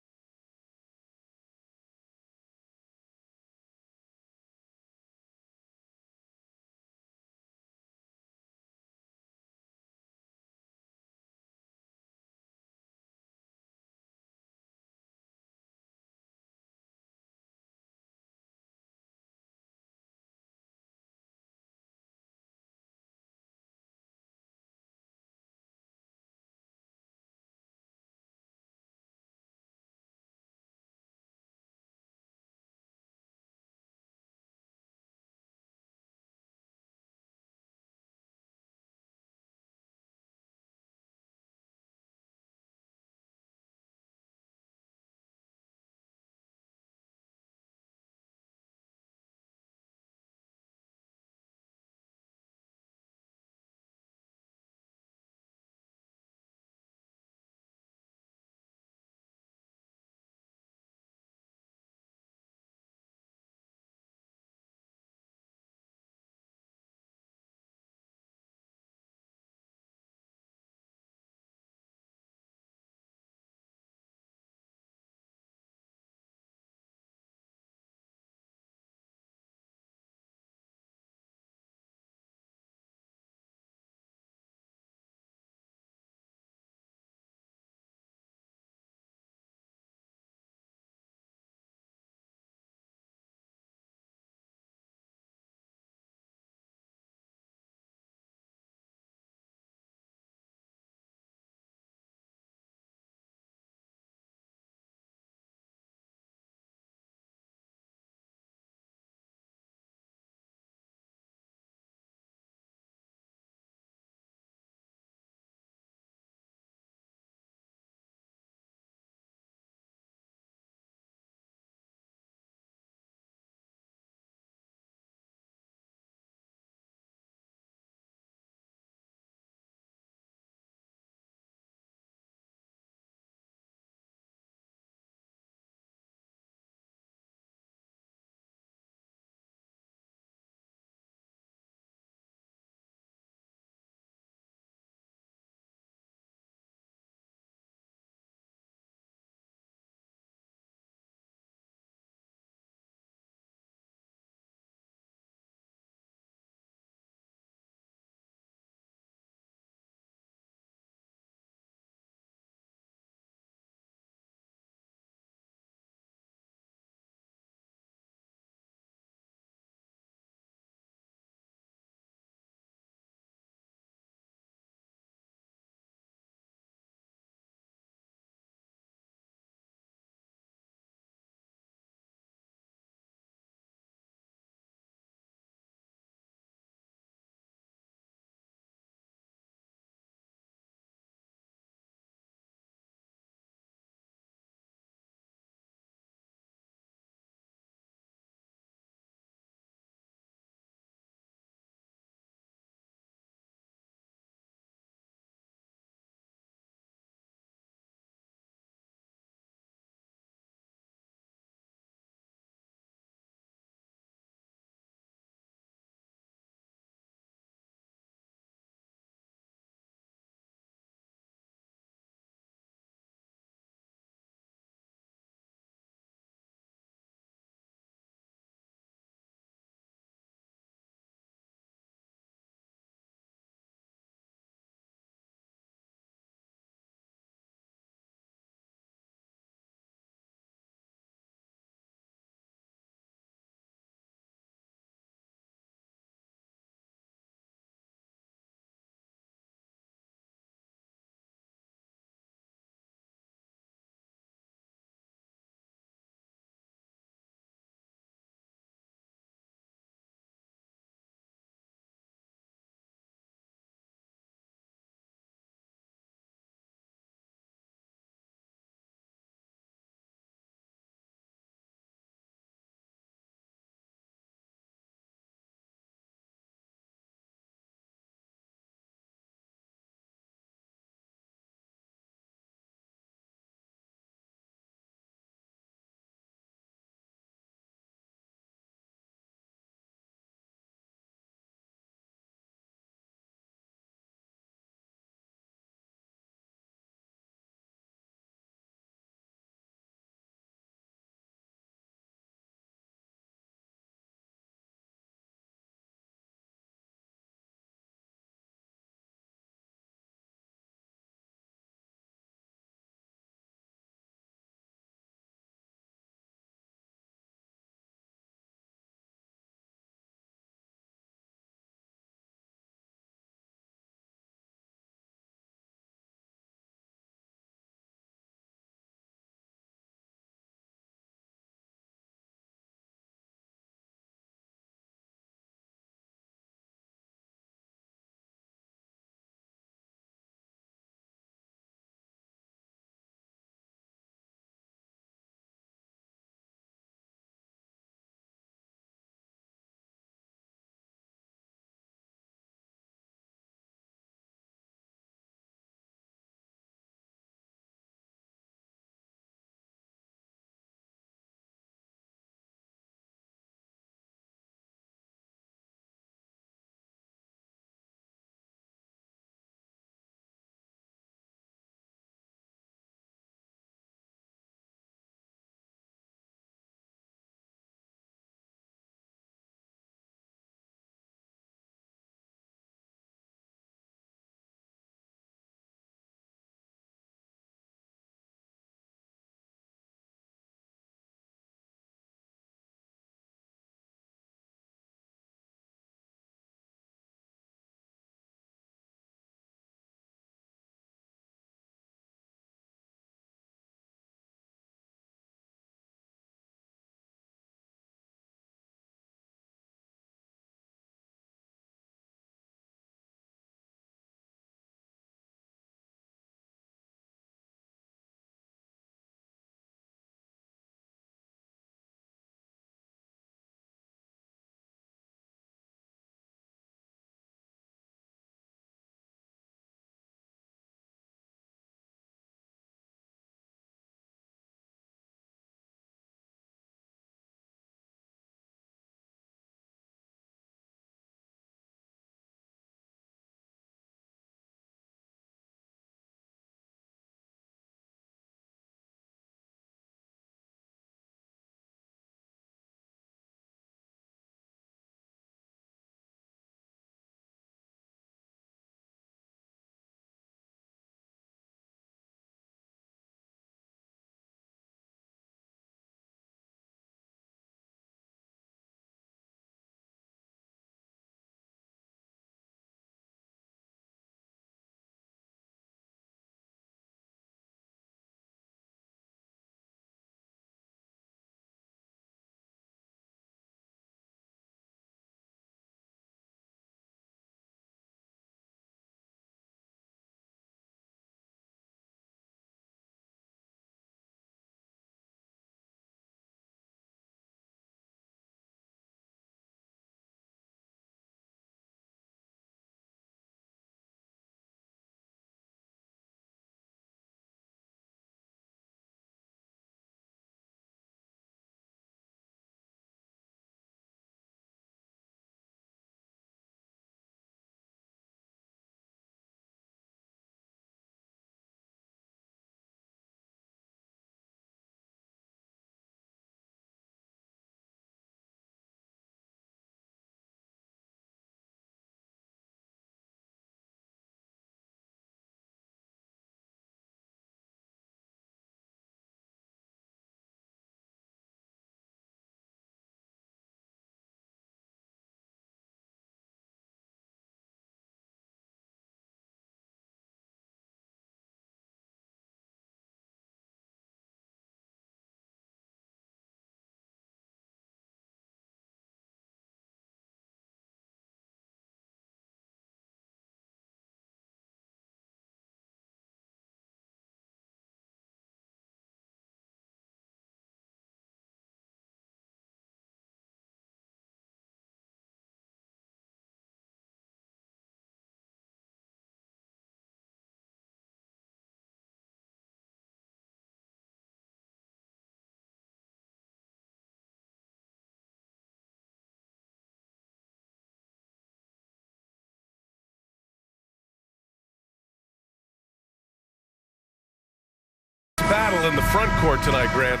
battle in the front court tonight, Grant.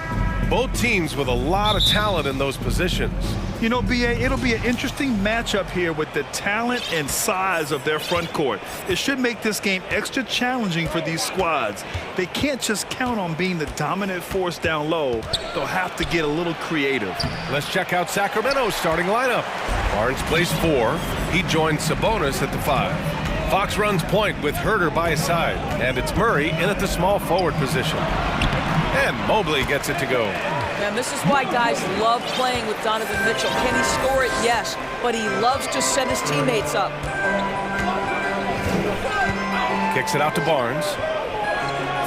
Both teams with a lot of talent in those positions. You know, B.A., it'll be an interesting matchup here with the talent and size of their front court. It should make this game extra challenging for these squads. They can't just count on being the dominant force down low. They'll have to get a little creative. Let's check out Sacramento's starting lineup. Barnes plays 4. He joins Sabonis at the 5. Fox runs point with Herter by his side, and it's Murray in at the small forward position. And Mobley gets it to go. And this is why guys love playing with Donovan Mitchell. Can he score it? Yes, but he loves to set his teammates up. Kicks it out to Barnes.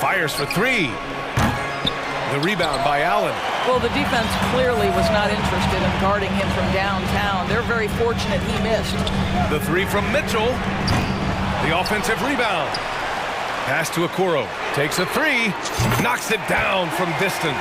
Fires for 3. The rebound by Allen. Well, the defense clearly was not interested in guarding him from downtown. They're very fortunate he missed. The 3 from Mitchell. The offensive rebound. Pass to Okoro. Takes a 3. Knocks it down from distance.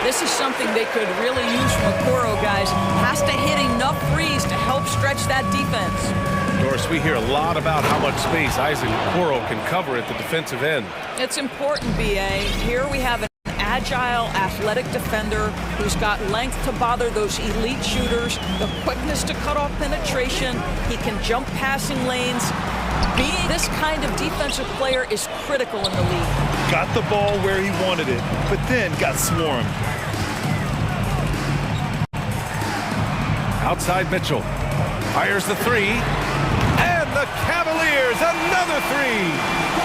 This is something they could really use from Okoro, guys. Has to hit enough threes to help stretch that defense. Doris, we hear a lot about how much space Isaac Okoro can cover at the defensive end. It's important, B.A. Here we have an agile, athletic defender who's got length to bother those elite shooters, the quickness to cut off penetration. He can jump passing lanes. Being this kind of defensive player is critical in the league. Got the ball where he wanted it, but then got swarmed. Outside Mitchell. Fires the 3. And the Cavaliers, another 3.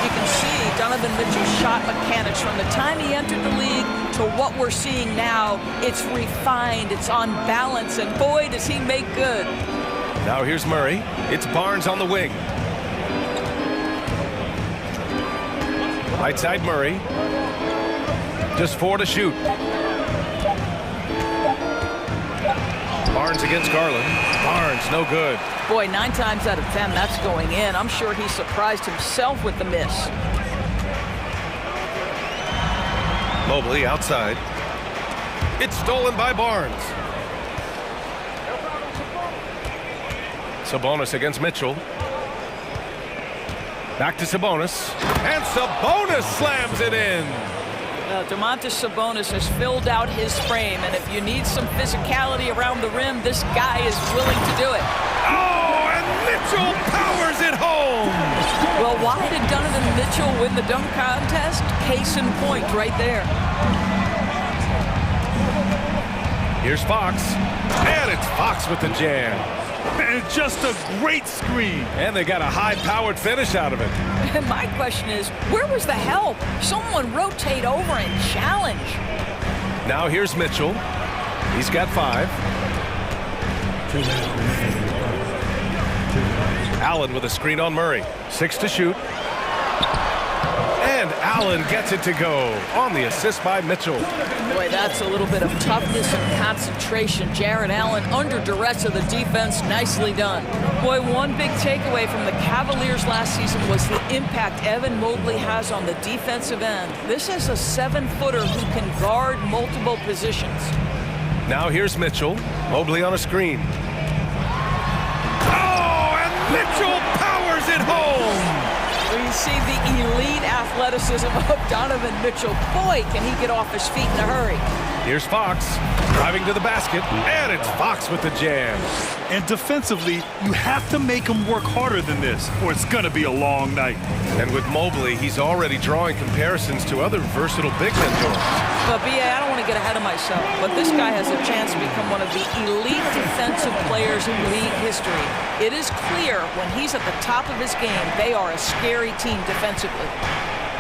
You can see Donovan Mitchell's shot mechanics from the time he entered the league to what we're seeing now. It's refined, it's on balance, and boy, does he make good. Now here's Murray. It's Barnes on the wing. Right side Murray. Just 4 to shoot. Barnes against Garland. Barnes, no good. Boy, 9 times out of 10, that's going in. I'm sure he surprised himself with the miss. Mobley outside. It's stolen by Barnes. Sabonis against Mitchell. Back to Sabonis. And Sabonis slams it in. Domantas Sabonis has filled out his frame, and if you need some physicality around the rim, this guy is willing to do it. Oh, and Mitchell powers it home! Well, why did Donovan Mitchell win the dunk contest? Case in point right there. Here's Fox, and it's Fox with the jam. And just a great screen. And they got a high-powered finish out of it. And my question is, where was the help? Someone rotate over and challenge. Now here's Mitchell. He's got 5. Allen with a screen on Murray. 6 to shoot. And Allen gets it to go on the assist by Mitchell. Boy, that's a little bit of toughness and concentration. Jarrett Allen under duress of the defense. Nicely done. Boy, one big takeaway from the Cavaliers last season was the impact Evan Mobley has on the defensive end. This is a 7-footer who can guard multiple positions. Now here's Mitchell. Mobley on a screen. Oh, and Mitchell powers it home! You see the elite athleticism of Donovan Mitchell. Boy, can he get off his feet in a hurry. Here's Fox driving to the basket, and it's Fox with the jam. And defensively, you have to make him work harder than this, or it's going to be a long night. And with Mobley, he's already drawing comparisons to other versatile big men. But, B.A., I don't want to get ahead of myself, but this guy has a chance to become one of the elite defensive players in league history. It is clear when he's at the top of his game, they are a scary team defensively.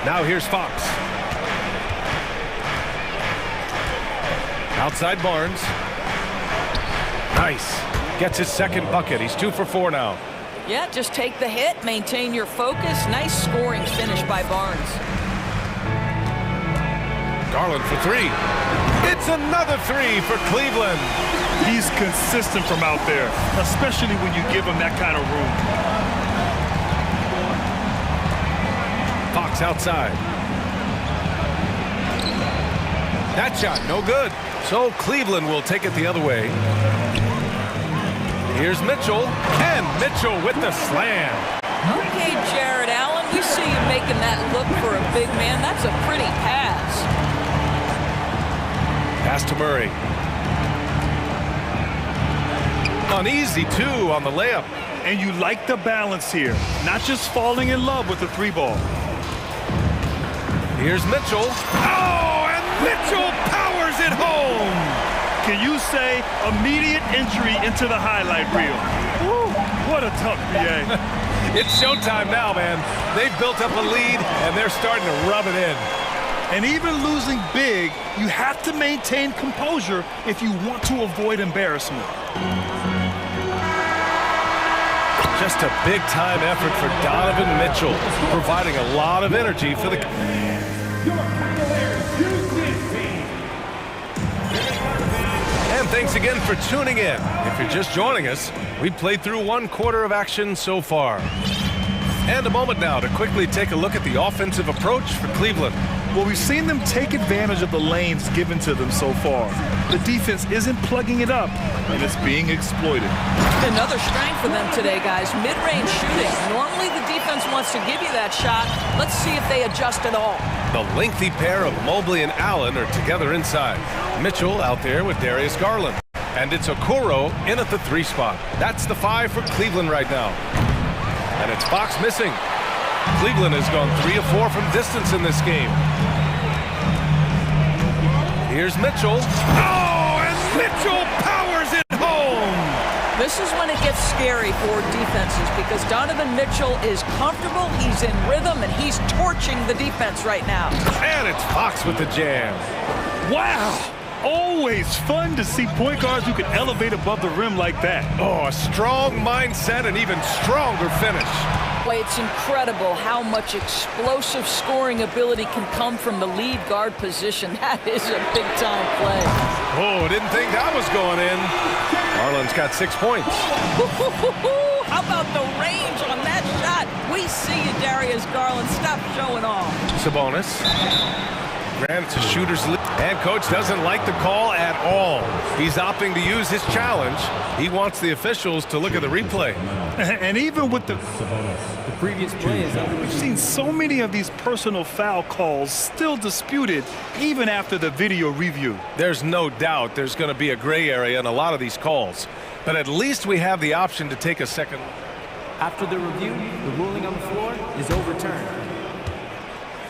Now here's Fox. Outside Barnes. Nice. Gets his second bucket. He's 2 for 4 now. Yeah, just take the hit, maintain your focus. Nice scoring finish by Barnes. Garland for 3. It's another 3 for Cleveland. He's consistent from out there, especially when you give him that kind of room. Fox outside. That shot, no good. So Cleveland will take it the other way. Here's Mitchell, and Mitchell with the slam. Okay, Jarrett Allen, we see you making that look for a big man. That's a pretty pass. Pass to Murray. An easy two on the layup. And you like the balance here, not just falling in love with the three ball. Here's Mitchell. Oh, and Mitchell powers it home. Can you say immediate entry into the highlight reel? Woo, what a tough BA. It's showtime now, man. They've built up a lead, and they're starting to rub it in. And even losing big, you have to maintain composure if you want to avoid embarrassment. Just a big-time effort for Donovan Mitchell, providing a lot of energy for the... And thanks again for tuning in. If you're just joining us, we've played through 1 quarter of action so far. And a moment now to quickly take a look at the offensive approach for Cleveland. Well, we've seen them take advantage of the lanes given to them so far. The defense isn't plugging it up, and it's being exploited. Another strength for them today, guys. Mid-range shooting. Normally the defense wants to give you that shot. Let's see if they adjust at all. The lengthy pair of Mobley and Allen are together inside. Mitchell out there with Darius Garland. And it's Okoro in at the 3 spot. That's the 5 for Cleveland right now. And it's Fox missing. Cleveland has gone 3 of 4 from distance in this game. Here's Mitchell. Oh, and Mitchell powers it home. This is when it gets scary for defenses because Donovan Mitchell is comfortable, he's in rhythm, and he's torching the defense right now. And it's Fox with the jam. Wow! Always fun to see point guards who can elevate above the rim like that. Oh, a strong mindset and even stronger finish. Boy, it's incredible how much explosive scoring ability can come from the lead guard position. That is a big-time play. Oh, didn't think that was going in. Garland's got 6 points. How about the range on that shot? We see you, Darius Garland. Stop showing off. Sabonis. Granted, it's a shooter's lead. And coach doesn't like the call at all. He's opting to use his challenge. He wants the officials to look at the replay. And even with the previous plays, we've seen so many of these personal foul calls still disputed even after the video review. There's no doubt there's going to be a gray area in a lot of these calls. But at least we have the option to take a second. After the review, the ruling on the floor is overturned.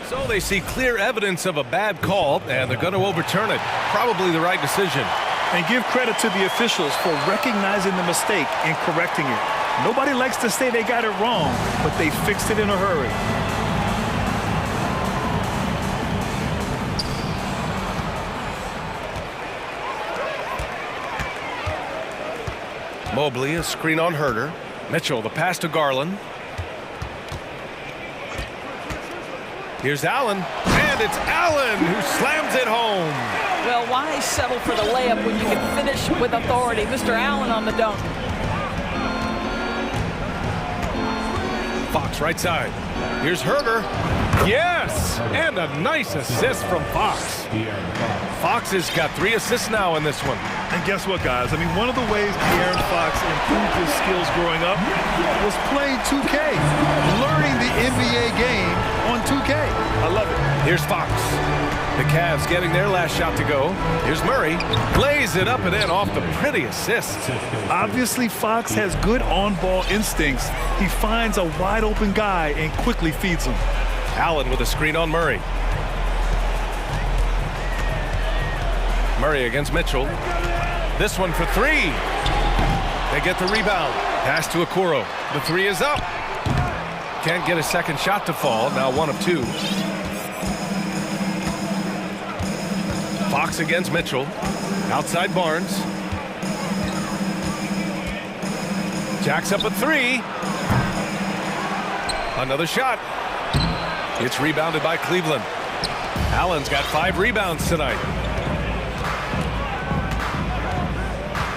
So they see clear evidence of a bad call, and they're going to overturn it. Probably the right decision. And give credit to the officials for recognizing the mistake and correcting it. Nobody likes to say they got it wrong, but they fixed it in a hurry. Mobley, a screen on Herter. Mitchell, the pass to Garland. Here's Allen, and it's Allen who slams it home. Well, why settle for the layup when you can finish with authority? Mr. Allen on the dunk. Fox right side. Here's Herter. Yes, and a nice assist from Fox. Fox has got 3 assists now in this one. And guess what, guys? I mean, one of the ways De'Aaron Fox improved his skills growing up was playing 2K, learning the NBA game on 2K. I love it. Here's Fox. The Cavs getting their last shot to go. Here's Murray. Lays it up and in off the pretty assist. Obviously, Fox has good on-ball instincts. He finds a wide-open guy and quickly feeds him. Allen with a screen on Murray. Murray against Mitchell. This one for 3. They get the rebound. Pass to Okoro. The 3 is up. Can't get a second shot to fall. Now 1 of 2. Fox against Mitchell. Outside Barnes. Jacks up a 3. Another shot. It's rebounded by Cleveland. Allen's got 5 rebounds tonight.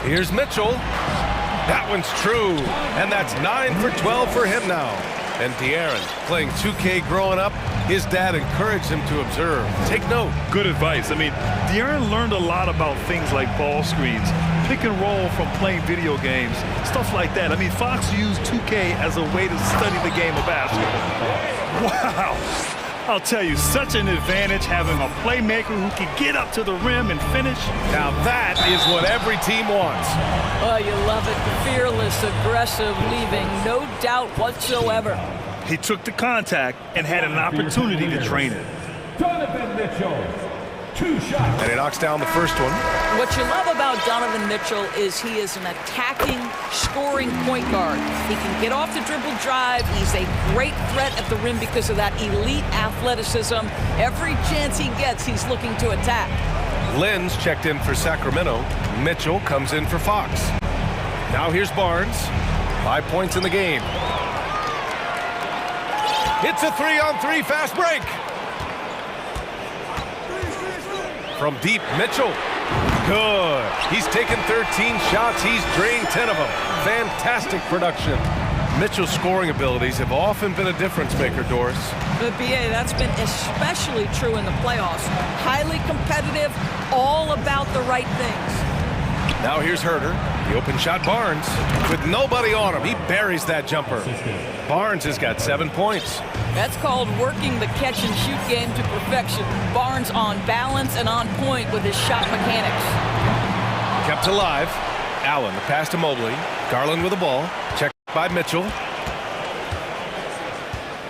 Here's Mitchell. That one's true. And that's 9 for 12 for him now. And De'Aaron, playing 2K growing up, his dad encouraged him to observe. Take note. Good advice. I mean, De'Aaron learned a lot about things like ball screens, pick and roll from playing video games, stuff like that. I mean, Fox used 2K as a way to study the game of basketball. Wow. I'll tell you, such an advantage having a playmaker who can get up to the rim and finish. Now that is what every team wants. Oh, you love it. Fearless, aggressive, leaving no doubt whatsoever. He took the contact and had an opportunity to drain it. Donovan Mitchell, 2 shots. And he knocks down the first one. What you love about Donovan Mitchell is he is an attacking, scoring point guard. He can get off the dribble drive. He's a great threat at the rim because of that elite athleticism. Every chance he gets, he's looking to attack. Lynn's checked in for Sacramento. Mitchell comes in for Fox. Now here's Barnes. 5 points in the game. It's a 3-on-3 fast break. From deep, Mitchell. Good. He's taken 13 shots. He's drained 10 of them. Fantastic production. Mitchell's scoring abilities have often been a difference maker, Doris. But BA, that's been especially true in the playoffs. Highly competitive, all about the right things. Now here's Herter. The open shot, Barnes. With nobody on him, he buries that jumper. Barnes has got 7 points. That's called working the catch-and-shoot game to perfection. Barnes on balance and on point with his shot mechanics. Kept alive. Allen, the pass to Mobley. Garland with the ball. Checked by Mitchell.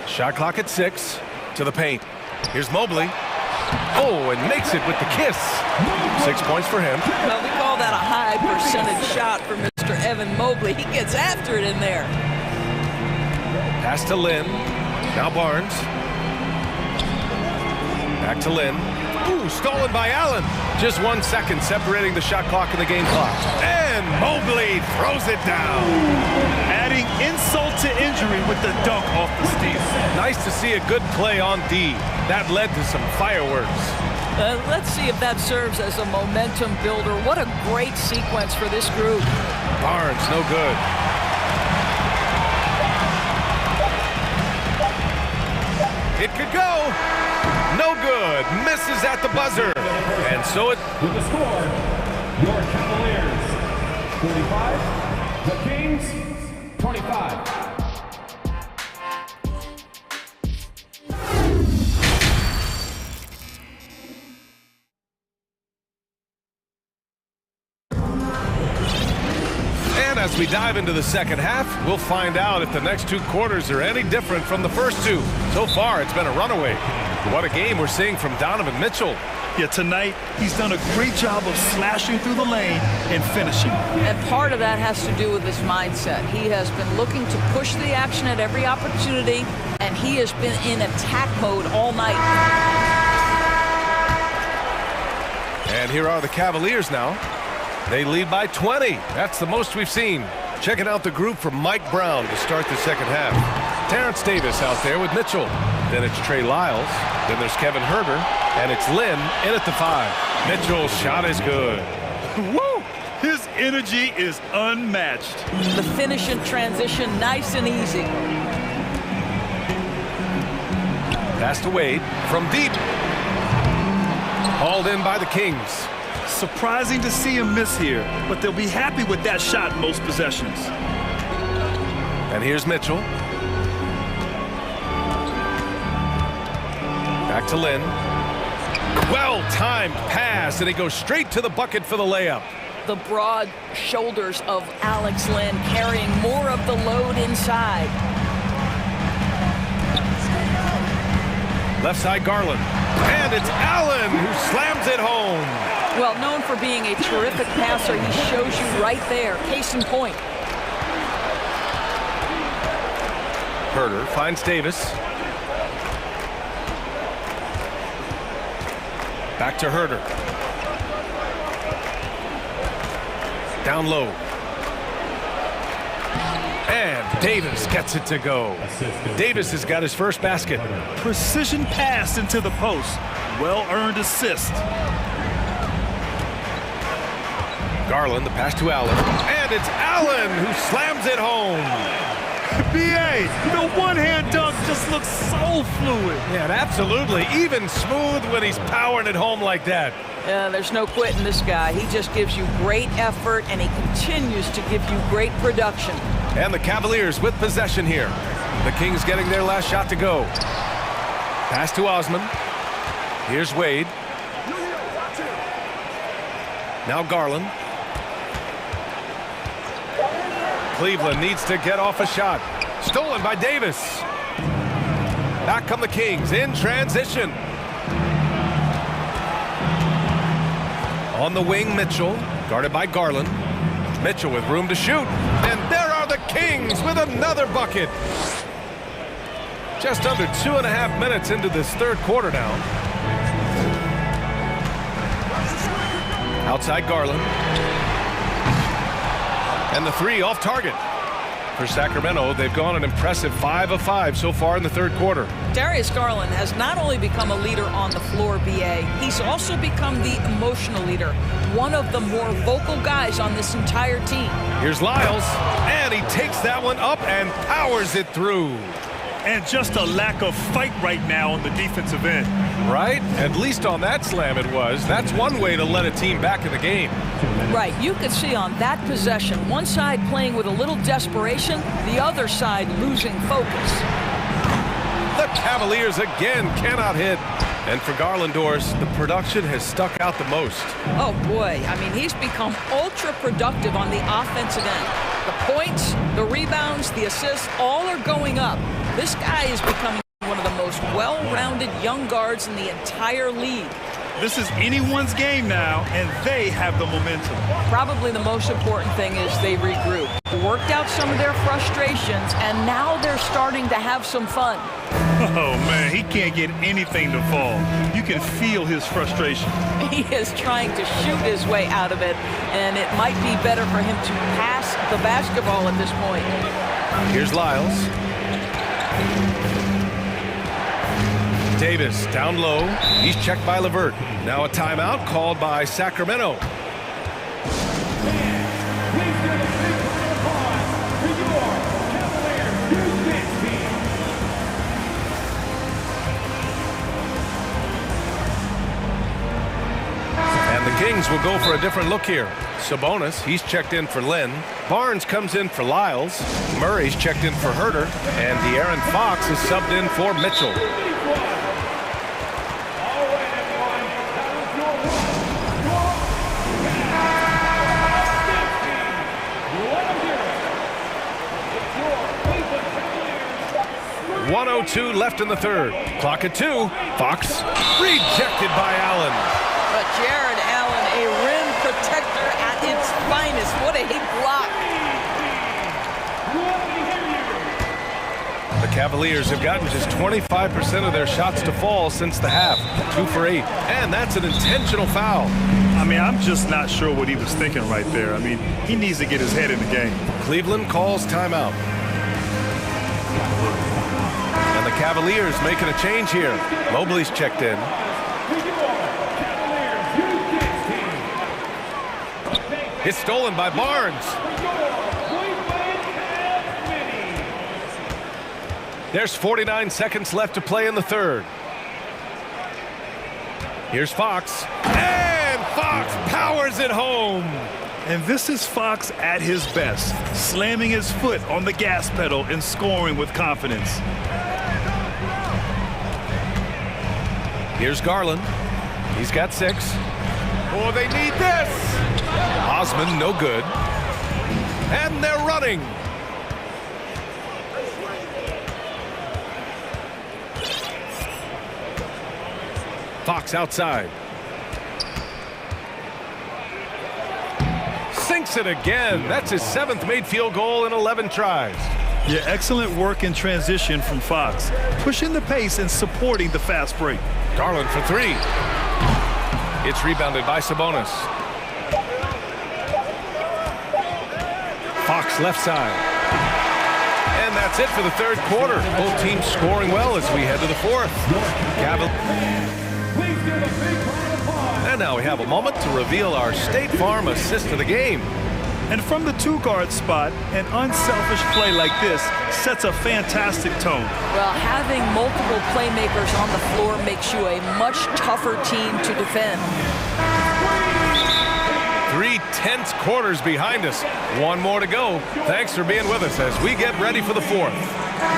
Shot clock at 6. To the paint. Here's Mobley. Oh, and makes it with the kiss. 6 points for him. Well, we call that a high percentage shot for Mr. Evan Mobley. He gets after it in there. Pass to Lynn. Now Barnes. Back to Lynn. Ooh, stolen by Allen. Just 1 second separating the shot clock and the game clock. And Mobley throws it down. Adding insult to injury with the dunk off the steal. Nice to see a good play on D. That led to some fireworks. Let's see if that serves as a momentum builder. What a great sequence for this group. Barnes, no good. It could go. No good. Misses at the buzzer. And so it... With the score, your Cavaliers, 45. The Kings, 25. And as we dive into the second half, we'll find out if the next 2 quarters are any different from the first 2. So far, it's been a runaway. What a game we're seeing from Donovan Mitchell. Yeah, tonight, he's done a great job of slashing through the lane and finishing. And part of that has to do with his mindset. He has been looking to push the action at every opportunity, and he has been in attack mode all night. And here are the Cavaliers now. They lead by 20. That's the most we've seen. Checking out the group from Mike Brown to start the second half. Terrence Davis out there with Mitchell. Then it's Trey Lyles. Then there's Kevin Herter. And it's Lynn in at the 5. Mitchell's shot is good. Woo! His energy is unmatched. The finish and transition, nice and easy. Pass to Wade from deep. Hauled in by the Kings. Surprising to see him miss here, but they'll be happy with that shot in most possessions. And here's Mitchell. Back to Lynn. Well-timed pass, and he goes straight to the bucket for the layup. The broad shoulders of Alex Lynn carrying more of the load inside. Left side Garland. And it's Allen who slams it home. Well, known for being a terrific passer, he shows you right there. Case in point. Herter finds Davis. Back to Herter. Down low. And Davis gets it to go. Davis has got his first basket. Precision pass into the post. Well-earned assist. Garland, the pass to Allen. And it's Allen who slams it home. B.A., the one-hand dunk just looks so fluid. Yeah, absolutely. Even smooth when he's powering it home like that. There's no quitting this guy. He just gives you great effort, and he continues to give you great production. And the Cavaliers with possession here. The Kings getting their last shot to go. Pass to Osman. Here's Wade. Now Garland. Cleveland needs to get off a shot. Stolen by Davis. Back come the Kings in transition. On the wing, Mitchell, guarded by Garland. Mitchell with room to shoot. And there are the Kings with another bucket. Just under 2.5 minutes into this third quarter now. Outside Garland. And the three off target. For Sacramento, they've gone an impressive 5 of 5 so far in the third quarter. Darius Garland has not only become a leader on the floor, BA, he's also become the emotional leader, one of the more vocal guys on this entire team. Here's Lyles, and he takes that one up and powers it through. And just a lack of fight right now on the defensive end. Right? At least on that slam it was. That's one way to let a team back in the game. Right. You could see on that possession, one side playing with a little desperation, the other side losing focus. The Cavaliers again cannot hit. And for Garlandors, the production has stuck out the most. Oh, boy. I mean, he's become ultra productive on the offensive end. The points, the rebounds, the assists, all are going up. This guy is becoming one of the most well-rounded young guards in the entire league. This is anyone's game now, and they have the momentum. Probably the most important thing is they regroup, worked out some of their frustrations, and now they're starting to have some fun. Oh, man, he can't get anything to fall. You can feel his frustration. He is trying to shoot his way out of it, and it might be better for him to pass the basketball at this point. Here's Lyles. Davis down low. He's checked by LeVert. Now a timeout called by Sacramento. And the Kings will go for a different look here. Sabonis, he's checked in for Lynn. Barnes comes in for Lyles. Murray's checked in for Herter. And De'Aaron Fox is subbed in for Mitchell. .102 left in the third. Clock at 2. Fox rejected by Allen. But Jared Allen, a rim protector at its finest. What a block. The Cavaliers have gotten just 25% of their shots to fall since the half. 2 for 8. And that's an intentional foul. I mean, I'm just not sure what he was thinking right there. I mean, he needs to get his head in the game. Cleveland calls timeout. And the Cavaliers making a change here. Mobley's checked in. It's stolen by Barnes. There's 49 seconds left to play in the third. Here's Fox. And Fox powers it home. And this is Fox at his best, slamming his foot on the gas pedal and scoring with confidence. Here's Garland. He's got 6. Oh, they need this. Osman, no good. And they're running. Fox outside. Sinks it again. That's his 7th made field goal in 11 tries. Yeah, excellent work in transition from Fox, pushing the pace and supporting the fast break. Garland for 3. It's rebounded by Sabonis. Fox left side. And that's it for the third quarter. Both teams scoring well as we head to the fourth. And now we have a moment to reveal our State Farm assist of the game. And from the 2-guard spot, an unselfish play like this sets a fantastic tone. Well, having multiple playmakers on the floor makes you a much tougher team to defend. 3 tense quarters behind us. One more to go. Thanks for being with us as we get ready for the fourth.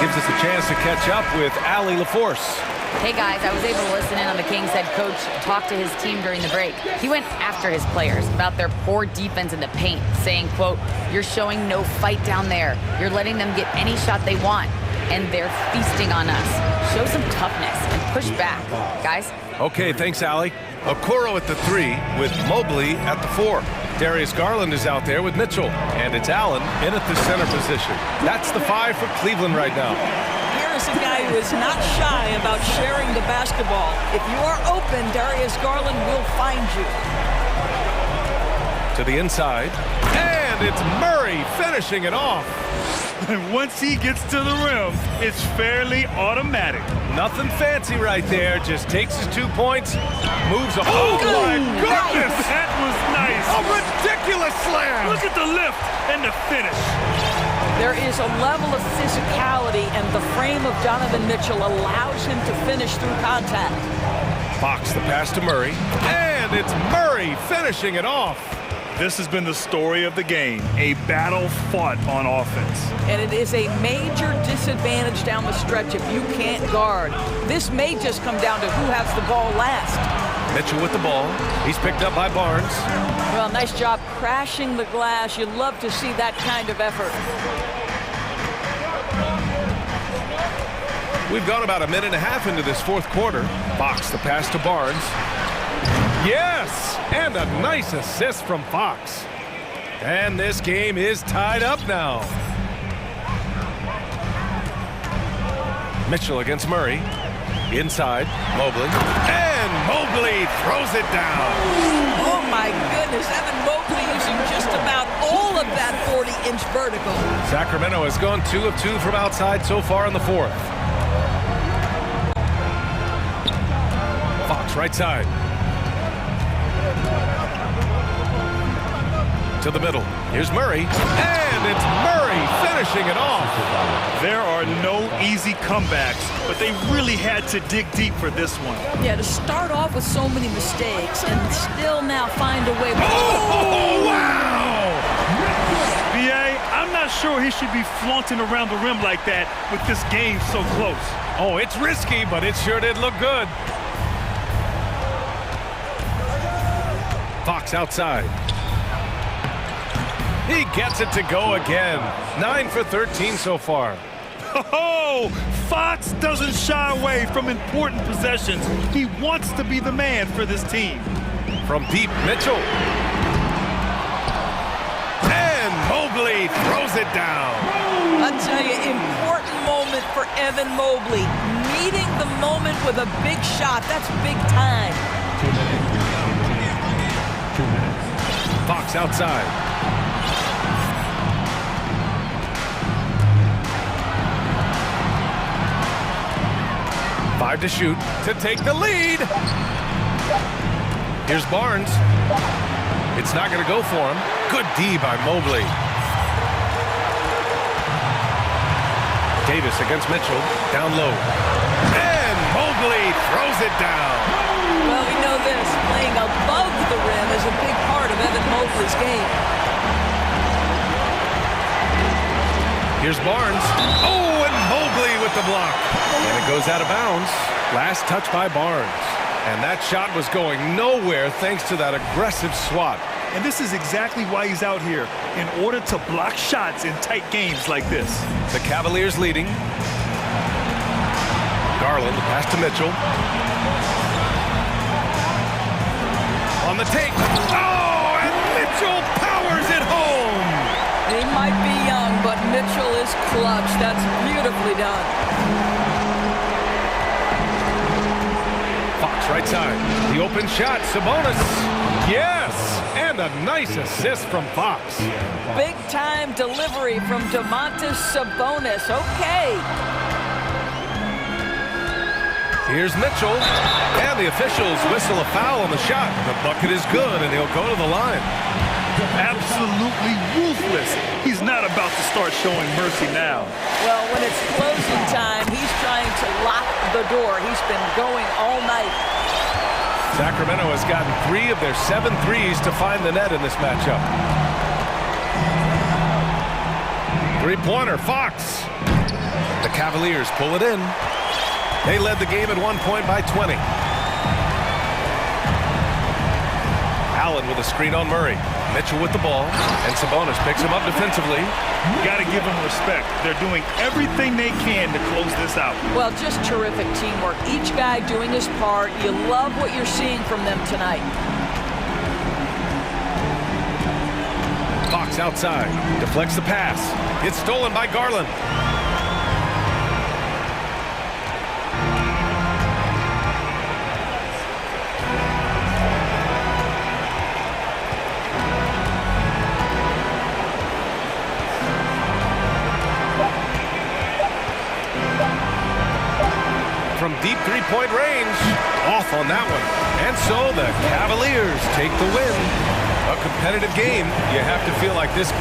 Gives us a chance to catch up with Allie LaForce. Hey guys, I was able to listen in on the Kings head coach talk to his team during the break. He went after his players about their poor defense in the paint, saying, quote, "You're showing no fight down there. You're letting them get any shot they want, and they're feasting on us. Show some toughness and push back, guys." Okay, thanks, Allie. Okoro at the 3 with Mobley at the 4. Darius Garland is out there with Mitchell, and it's Allen in at the center position. That's the 5 for Cleveland right now. Here's a guy who is not shy about sharing the basketball. If you are open, Darius Garland will find you. To the inside, and it's Murray finishing it off. And once he gets to the rim, it's fairly automatic. Nothing fancy right there, just takes his 2 points, moves up. Oh my goodness! That was nice. A ridiculous slam! Look at the lift and the finish. There is a level of physicality, and the frame of Donovan Mitchell allows him to finish through contact. Fox the pass to Murray, and it's Murray finishing it off. This has been the story of the game, a battle fought on offense. And it is a major disadvantage down the stretch if you can't guard. This may just come down to who has the ball last. Mitchell with the ball. He's picked up by Barnes. Well, nice job crashing the glass. You'd love to see that kind of effort. We've gone about a minute and a half into this fourth quarter. Fox the pass to Barnes. Yes! And a nice assist from Fox. And this game is tied up now. Mitchell against Murray. Inside, Mobley. And Mobley throws it down. Oh my goodness, Evan Mobley using just about all of that 40-inch vertical. Sacramento has gone 2 of 2 from outside so far in the fourth. Fox right side. To the middle. Here's Murray. And it's Murray finishing it off. There are no easy comebacks, but they really had to dig deep for this one. Yeah, to start off with so many mistakes and still now find a way. Oh, wow! B.A., I'm not sure he should be flaunting around the rim like that with this game so close. Oh, it's risky, but it sure did look good. Fox outside. He gets it to go again. 9 for 13 so far. Oh, Fox doesn't shy away from important possessions. He wants to be the man for this team. From deep, Mitchell. And Mobley throws it down. I'll tell you, important moment for Evan Mobley. Meeting the moment with a big shot. That's big time. 2 minutes. 2 minutes. Fox outside. Five to shoot to take the lead. Here's Barnes. It's not going to go for him. Good D by Mobley. Davis against Mitchell. Down low. And Mobley throws it down. Well, we know this. Playing above the rim is a big part of Evan Mobley's game. Here's Barnes. Oh, and Mobley with the block. And it goes out of bounds. Last touch by Barnes. And that shot was going nowhere thanks to that aggressive swat. And this is exactly why he's out here, in order to block shots in tight games like this. The Cavaliers leading. Garland, the pass to Mitchell. On the take. Oh, and Mitchell powers it home. He might be young, but Mitchell is clutch. That's beautifully done. Fox right side. The open shot. Sabonis. Yes. And a nice assist from Fox. Big time delivery from Domantas Sabonis. Okay. Here's Mitchell. And the officials whistle a foul on the shot. The bucket is good, and he'll go to the line. Absolutely ruthless. He's not about to start showing mercy now. Well, when it's closing time, he's trying to lock the door. He's been going all night. Sacramento has gotten 3 of their 7 threes to find the net in this matchup. Three-pointer, Fox. The Cavaliers pull it in. They led the game at one point by 20. Allen with a screen on Murray. Mitchell with the ball, and Sabonis picks him up defensively. You got to give them respect. They're doing everything they can to close this out. Well, just terrific teamwork. Each guy doing his part. You love what you're seeing from them tonight. Fox outside, deflects the pass. It's stolen by Garland. From deep three-point range, off on that one. And so the Cavaliers take the win. A competitive game. You have to feel like this.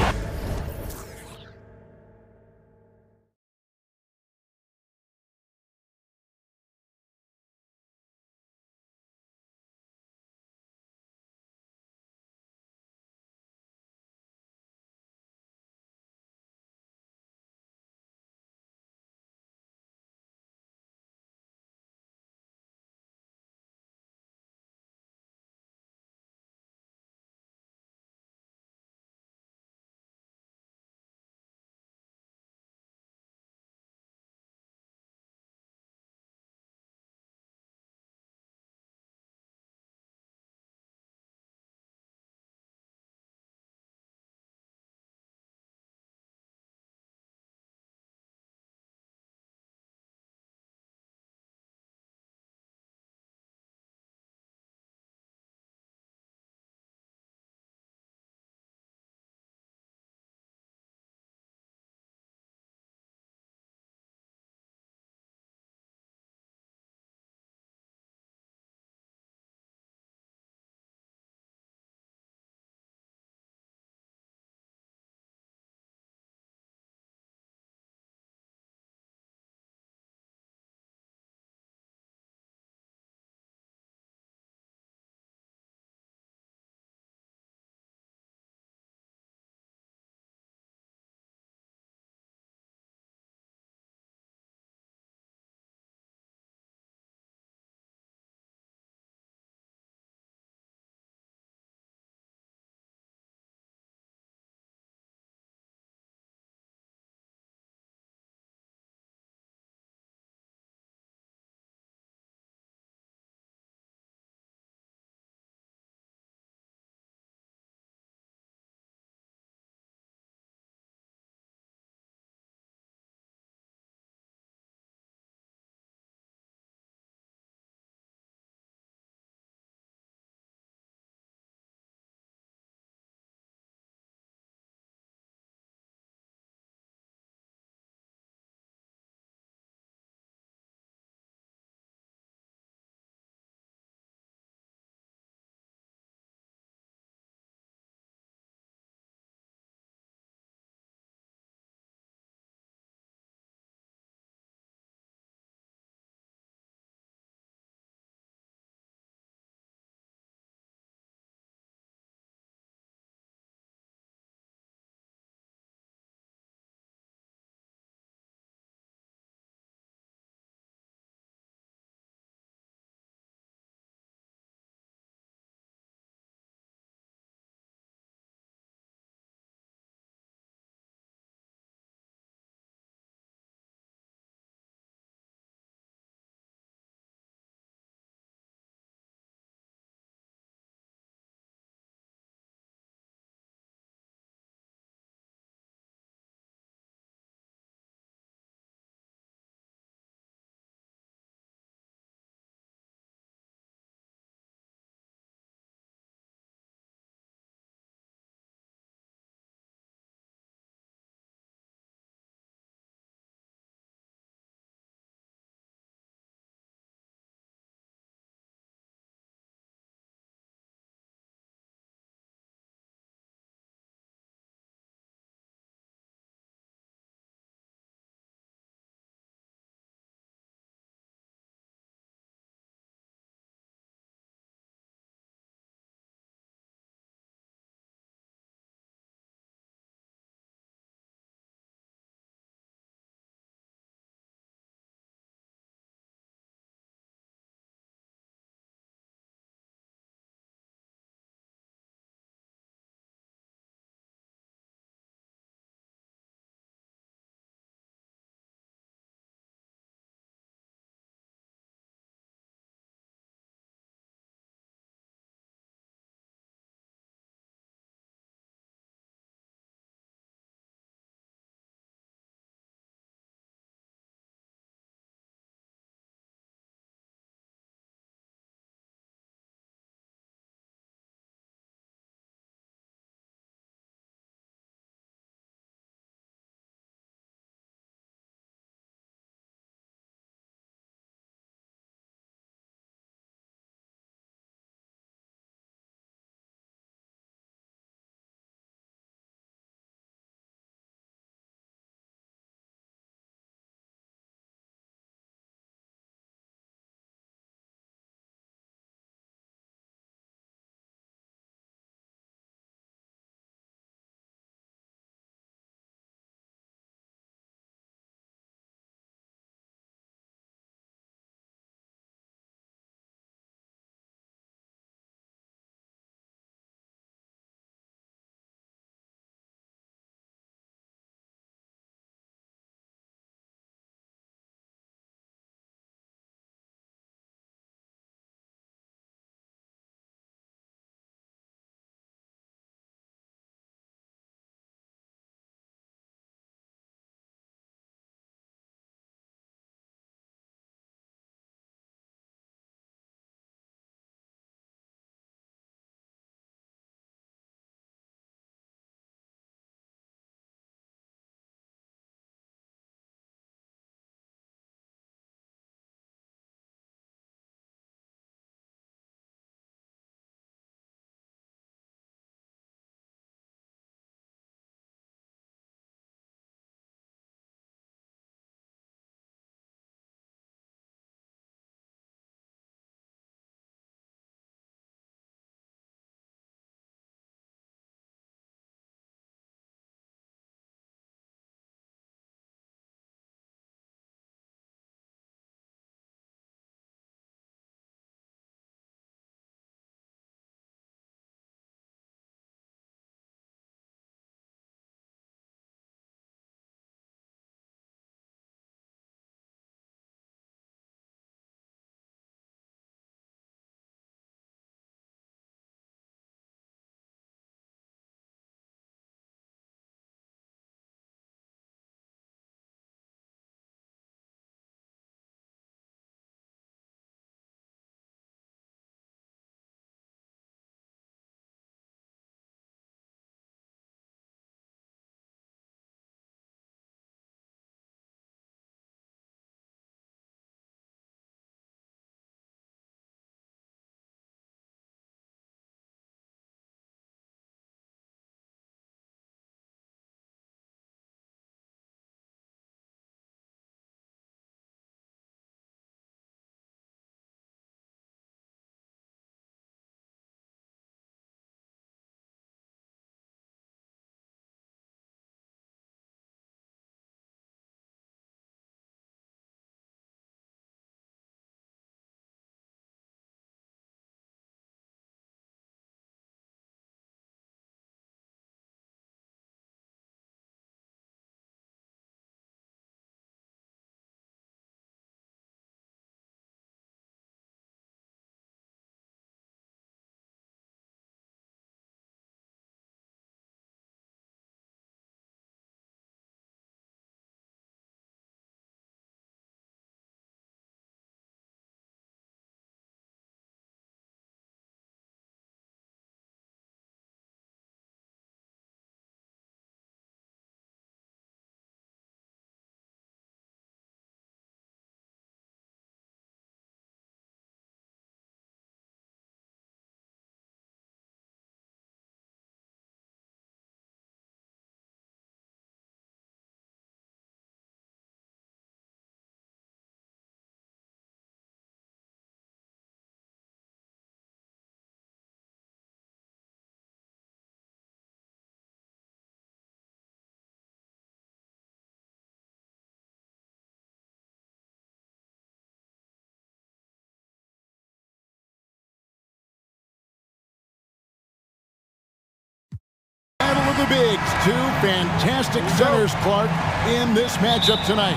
bigs, two fantastic centers, Clark, in this matchup tonight.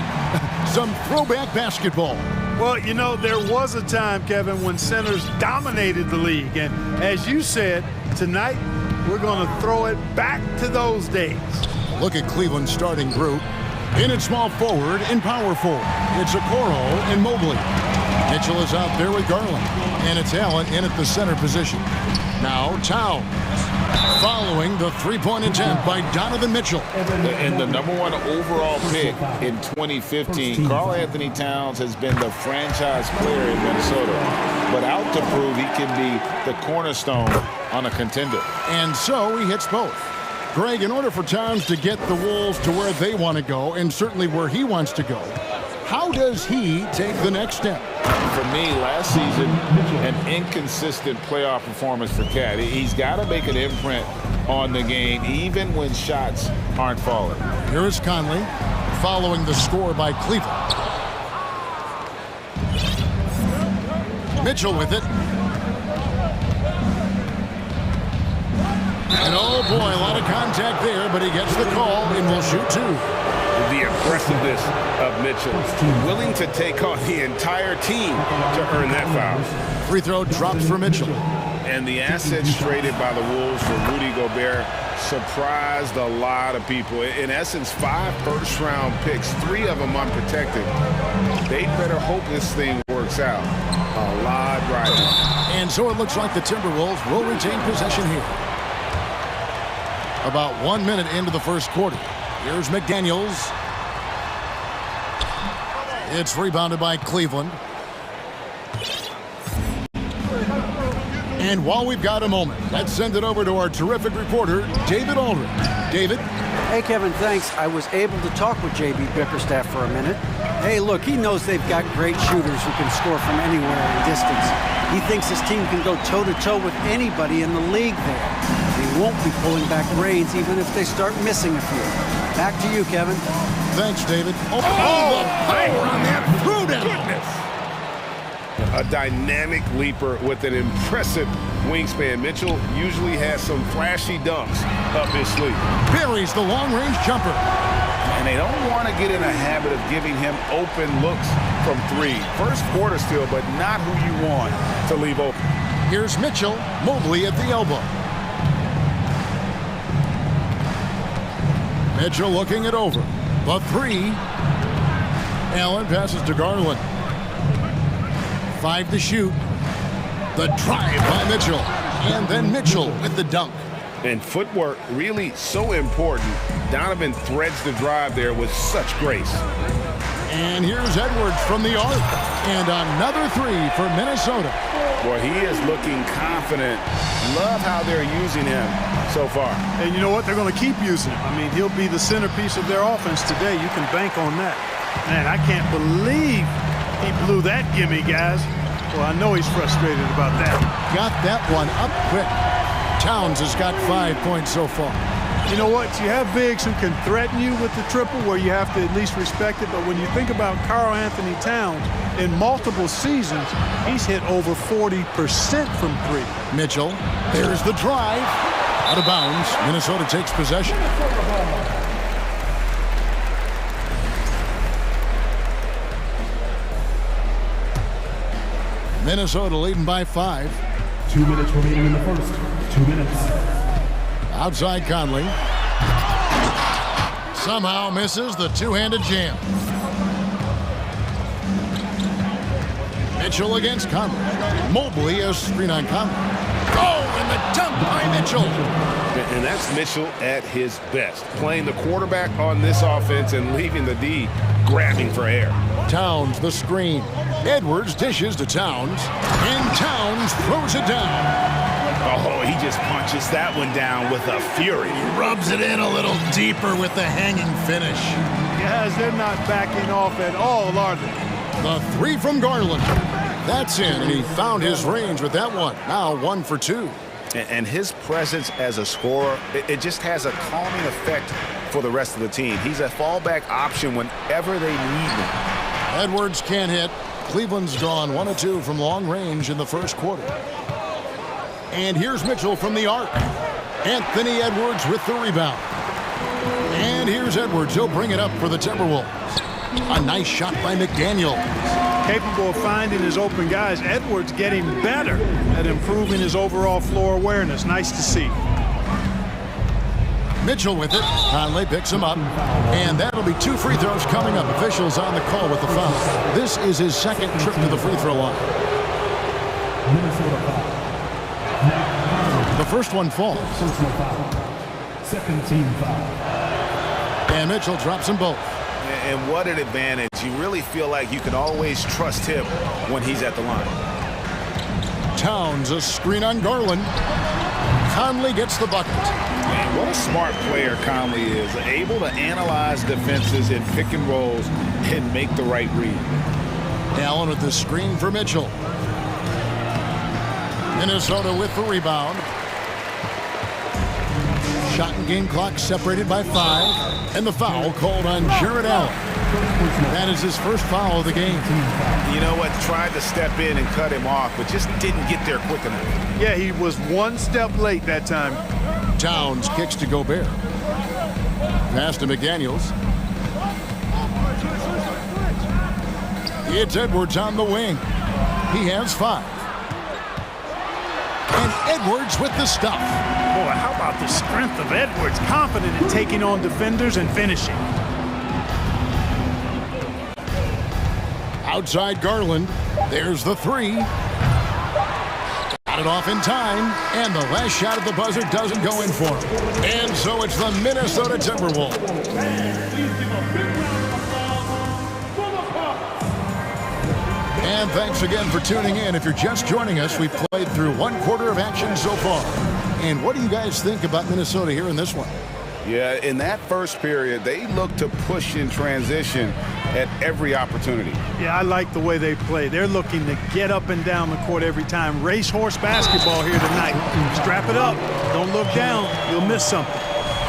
Some throwback basketball. Well, you know, there was a time, Kevin, when centers dominated the league. And as you said, tonight we're going to throw it back to those days. Look at Cleveland's starting group. In at small forward, in power forward, it's Okoro and Mobley. Mitchell is out there with Garland. And it's Allen in at the center position. Now Towns, following the three-point attempt by Donovan Mitchell. And the #1 overall pick in 2015, Karl Anthony Towns has been the franchise player in Minnesota, but out to prove he can be the cornerstone on a contender. And so he hits both. Greg, in order for Towns to get the Wolves to where they want to go, and certainly where he wants to go, how does he take the next step? For me, last season, an inconsistent playoff performance for Cat. He's got to make an imprint on the game, even when shots aren't falling. Here is Conley, following the score by Cleveland. Mitchell with it. And oh boy, a lot of contact there, but he gets the call and will shoot two. The impressiveness of Mitchell, willing to take on the entire team to earn that foul. Free throw drops for Mitchell. And the assets traded by the Wolves for Rudy Gobert surprised a lot of people. In essence, 5 first-round picks, 3 of them unprotected. They better hope this thing works out a lot brighter. And so it looks like the Timberwolves will retain possession here. About 1 minute into the first quarter. Here's McDaniels. It's rebounded by Cleveland. And while we've got a moment, let's send it over to our terrific reporter, David Aldridge. David? Hey, Kevin, thanks. I was able to talk with J.B. Bickerstaff for a minute. Hey, look, he knows they've got great shooters who can score from anywhere in distance. He thinks his team can go toe-to-toe with anybody in the league there. He won't be pulling back reins even if they start missing a few. Back to you, Kevin. Thanks, David. Oh, the power on that throwdown. A dynamic leaper with an impressive wingspan. Mitchell usually has some flashy dunks up his sleeve. Buries the long-range jumper. And they don't want to get in a habit of giving him open looks from 3. First quarter still, but not who you want to leave open. Here's Mitchell, Mobley at the elbow. Mitchell looking it over. The 3. Allen passes to Garland. 5 to shoot. The drive by Mitchell. And then Mitchell with the dunk. And footwork really so important. Donovan threads the drive there with such grace. And here's Edwards from the arc. And another 3 for Minnesota. Well, he is looking confident. Love how they're using him so far. And you know what? They're going to keep using him. I mean, he'll be the centerpiece of their offense today. You can bank on that. Man, I can't believe he blew that gimme, guys. Well, I know he's frustrated about that. Got that one up quick. Towns has got 5 points so far. You know what? You have bigs who can threaten you with the triple where you have to at least respect it. But when you think about Karl Anthony Towns, in multiple seasons, he's hit over 40% from 3. Mitchell, there's the drive. Out of bounds. Minnesota takes possession. Minnesota leading by 5. 2 minutes remaining in the first. 2 minutes. Outside Conley. Somehow misses the two-handed jam. Mitchell against Conley. Mobley a screen on Conley. Oh, and the dunk by Mitchell. And that's Mitchell at his best. Playing the quarterback on this offense and leaving the D grabbing for air. Towns the screen. Edwards dishes to Towns. And Towns throws it down. Oh, he just punches that one down with a fury. Rubs it in a little deeper with the hanging finish. Guys, they're not backing off at all, are they? The 3 from Garland. That's in, and he found his range with that one. Now 1 for 2. And his presence as a scorer, it just has a calming effect for the rest of the team. He's a fallback option whenever they need him. Edwards can't hit. Cleveland's gone 1 of 2 from long range in the first quarter. And here's Mitchell from the arc. Anthony Edwards with the rebound. And here's Edwards. He'll bring it up for the Timberwolves. A nice shot by McDaniel. Capable of finding his open guys. Edwards getting better at improving his overall floor awareness. Nice to see. Mitchell with it. Conley picks him up. And that'll be 2 free throws coming up. Officials on the call with the foul. This is his second trip to the free throw line. The first one falls. Second team foul. And Mitchell drops them both. And what an advantage. You really feel like you can always trust him when he's at the line. Towns, a screen on Garland. Conley gets the bucket. Man, what a smart player Conley is. Able to analyze defenses in pick and rolls and make the right read. Allen with the screen for Mitchell. Minnesota with the rebound. Shot and game clock separated by 5. And the foul called on Jared Allen. That is his first foul of the game. You know what? Tried to step in and cut him off, but just didn't get there quick enough. Yeah, he was one step late that time. Towns kicks to Gobert. Pass to McDaniels. It's Edwards on the wing. He has 5. And Edwards with the stuff. Boy, how about the strength of Edwards? Confident in taking on defenders and finishing. Outside Garland. There's the 3. Got it off in time. And the last shot at the buzzer doesn't go in for him. And so it's the Minnesota Timberwolves. And thanks again for tuning in. If you're just joining us, we've played through 1 quarter of action so far. And what do you guys think about Minnesota here in this one? Yeah, in that first period, they looked to push in transition at every opportunity. Yeah, I like the way they play. They're looking to get up and down the court every time. Racehorse basketball here tonight. Strap it up. Don't look down. You'll miss something.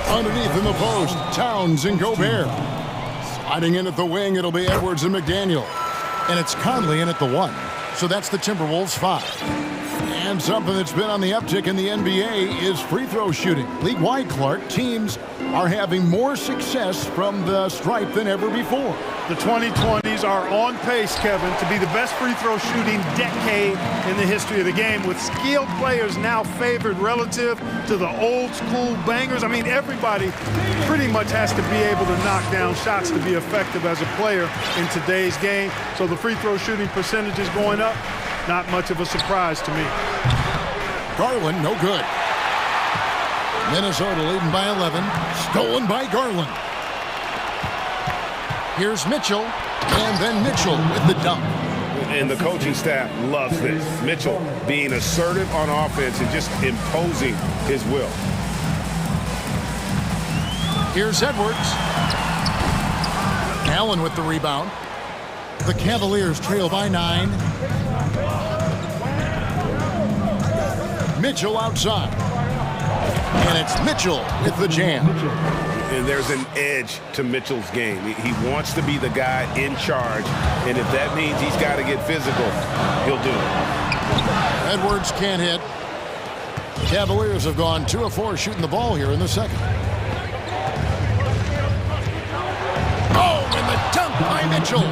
Underneath in the post, Towns and Gobert. Sliding in at the wing, it'll be Edwards and McDaniel. And it's Conley in at the 1. So that's the Timberwolves' 5. And something that's been on the uptick in the NBA is free throw shooting. League-wide, Clark, teams are having more success from the stripe than ever before. The 2020s are on pace, Kevin, to be the best free throw shooting decade in the history of the game, with skilled players now favored relative to the old school bangers. I mean, everybody pretty much has to be able to knock down shots to be effective as a player in today's game. So the free throw shooting percentage is going up. Not much of a surprise to me. Garland, no good. Minnesota leading by 11. Stolen by Garland. Here's Mitchell. And then Mitchell with the dunk. And the coaching staff loves this. Mitchell being assertive on offense and just imposing his will. Here's Edwards. Allen with the rebound. The Cavaliers trail by 9. Mitchell outside. And it's Mitchell with the jam. And there's an edge to Mitchell's game. He wants to be the guy in charge. And if that means he's got to get physical, he'll do it. Edwards can't hit. Cavaliers have gone 2 of 4 shooting the ball here in the second. Oh, and the dunk by Mitchell.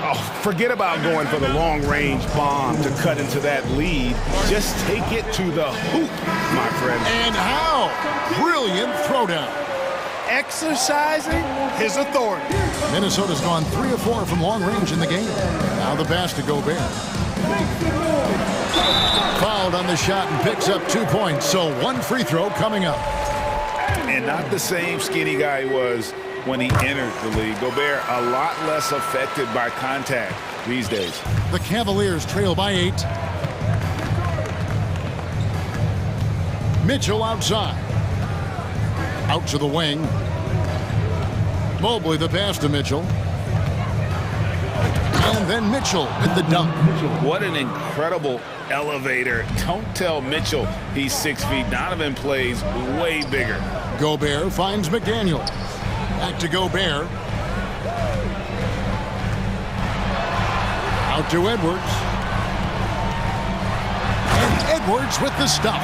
Oh, forget about going for the long-range bomb to cut into that lead. Just take it to the hoop, my friend. And how? Brilliant throwdown. Exercising his authority. Minnesota's gone 3 of 4 from long range in the game. Now the pass to Gobert. Fouled on the shot and picks up 2 points. So 1 free throw coming up. And not the same skinny guy he was when he entered the league. Gobert a lot less affected by contact these days. The Cavaliers trail by 8. Mitchell outside. Out to the wing. Mobley the pass to Mitchell. And then Mitchell with the dunk. What an incredible elevator. Don't tell Mitchell he's 6 feet. Donovan plays way bigger. Gobert finds McDaniel. Back to Gobert. Out to Edwards. And Edwards with the stuff.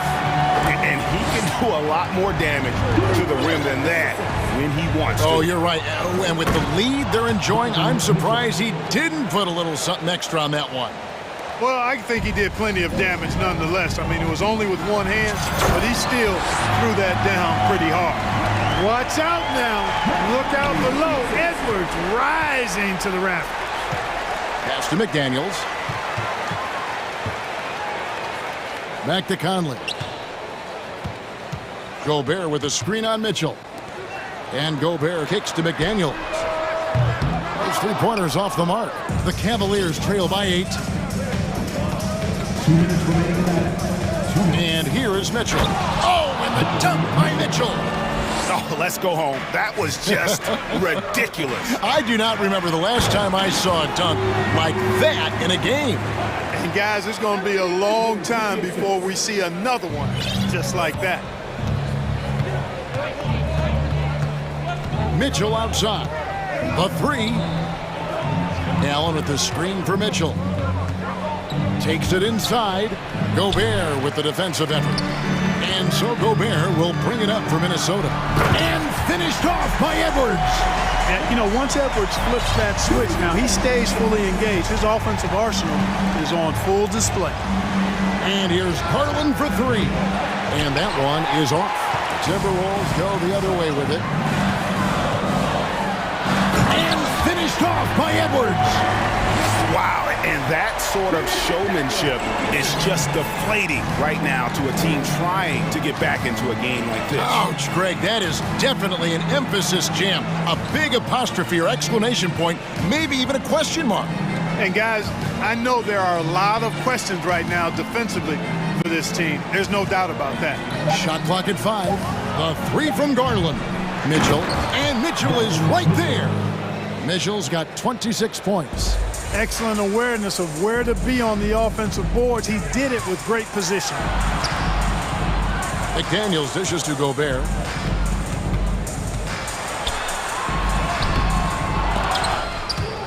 And he can do a lot more damage to the rim than that when he wants to. Oh, you're right. And with the lead they're enjoying, I'm surprised he didn't put a little something extra on that one. Well, I think he did plenty of damage nonetheless. I mean, it was only with one hand, but he still threw that down pretty hard. Watch out now. Look out below. Edwards rising to the rafters. Pass to McDaniels. Back to Conley. Gobert with a screen on Mitchell. And Gobert kicks to McDaniels. Those three-pointers off the mark. The Cavaliers trail by 8. And here is Mitchell. Oh, and the dunk by Mitchell. Oh, let's go home. That was just ridiculous. I do not remember the last time I saw a dunk like that in a game. And guys, it's going to be a long time before we see another one just like that. Mitchell outside. The three. Allen with the screen for Mitchell. Takes it inside. Gobert with the defensive effort. And so Gobert will bring it up for Minnesota. And finished off by Edwards. And, you know, once Edwards flips that switch, now he stays fully engaged. His offensive arsenal is on full display. And here's Garland for three. And that one is off. Timberwolves go the other way with it. And finished off by Edwards. Wow, and that sort of showmanship is just deflating right now to a team trying to get back into a game like this. Ouch, Greg, that is definitely an emphasis jam. A big apostrophe or exclamation point, maybe even a question mark. And guys, I know there are a lot of questions right now defensively for this team. There's no doubt about that. Shot clock at 5. The three from Garland. Mitchell, and Mitchell is right there. Mitchell's got 26 points. Excellent awareness of where to be on the offensive boards. He did it with great position. McDaniels dishes to Gobert.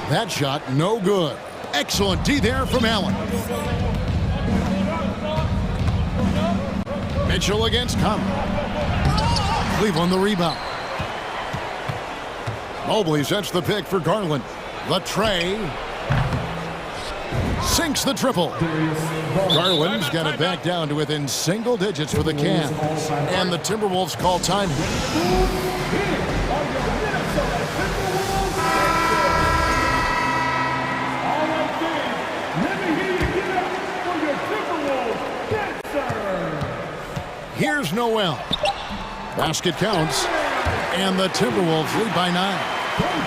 That shot no good. Excellent D there from Allen. Mitchell against Conley. Cleveland the rebound. Mobley sets the pick for Garland. The tray. Sinks the triple. Garland's got it back down to within single digits for the Cavs. And the Timberwolves call time. Here's Noel. Basket counts. And the Timberwolves lead by 9.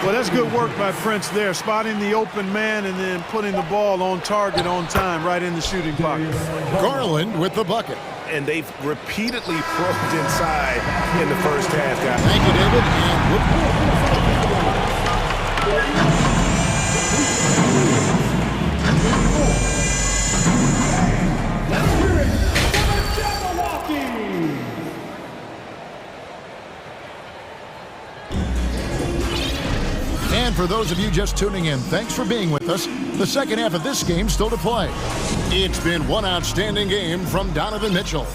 Well, that's good work by Prince there, spotting the open man and then putting the ball on target on time right in the shooting pocket. Garland with the bucket. And they've repeatedly probed inside in the first half, guys. Thank you, David. And for those of you just tuning in, thanks for being with us. The second half of this game still to play. It's been one outstanding game from Donovan Mitchell.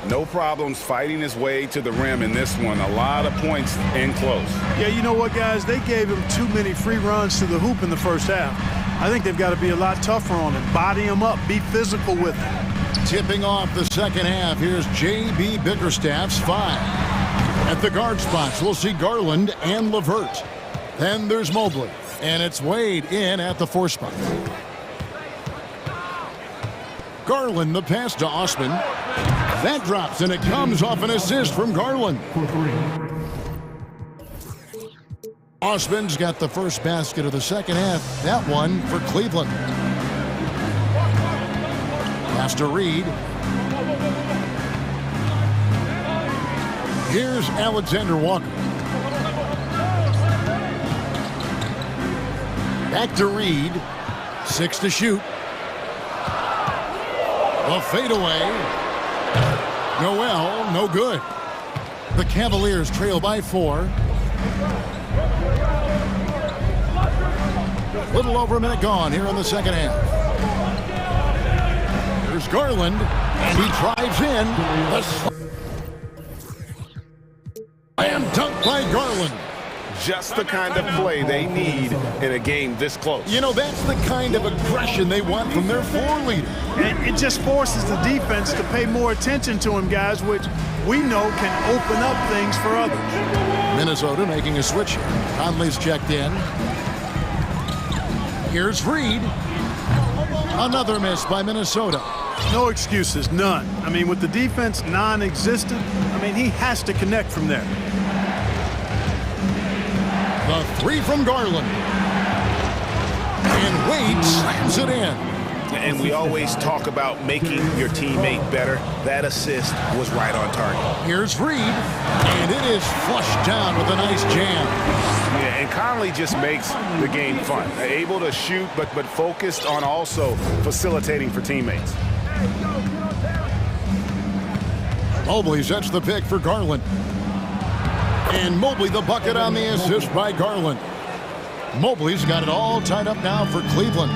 No problems fighting his way to the rim in this one. A lot of points and close. Yeah, you know what, guys? They gave him too many free runs to the hoop in the first half. I think they've got to be a lot tougher on him. Body him up. Be physical with him. Tipping off the second half, here's J.B. Bickerstaff's 5. At the guard spots, we'll see Garland and LeVert. Then there's Mobley, and it's Wade in at the 4 spot. Garland, the pass to Osman. That drops, and it comes off an assist from Garland. Osman's got the first basket of the second half. That one for Cleveland. Pass to Reed. Here's Alexander Walker. Back to Reed. 6 to shoot. The fadeaway. Noel, no good. The Cavaliers trail by 4. Little over a minute gone here in the second half. Here's Garland, and he drives in. And dunked by Garland. Just the kind of play they need in a game this close. You know, that's the kind of aggression they want from their floor leader. And it just forces the defense to pay more attention to him, guys, which we know can open up things for others. Minnesota making a switch here. Conley's checked in. Here's Reed. Another miss by Minnesota. No excuses, none. I mean, with the defense non-existent, I mean, he has to connect from there. The three from Garland. And Wade slams it in. And we always talk about making your teammate better. That assist was right on target. Here's Reed, and it is flushed down with a nice jam. Yeah, and Conley just makes the game fun. Able to shoot, but focused on also facilitating for teammates. Mobley sets the pick for Garland. And Mobley the bucket on the assist by Garland. Mobley's got it all tied up now for Cleveland.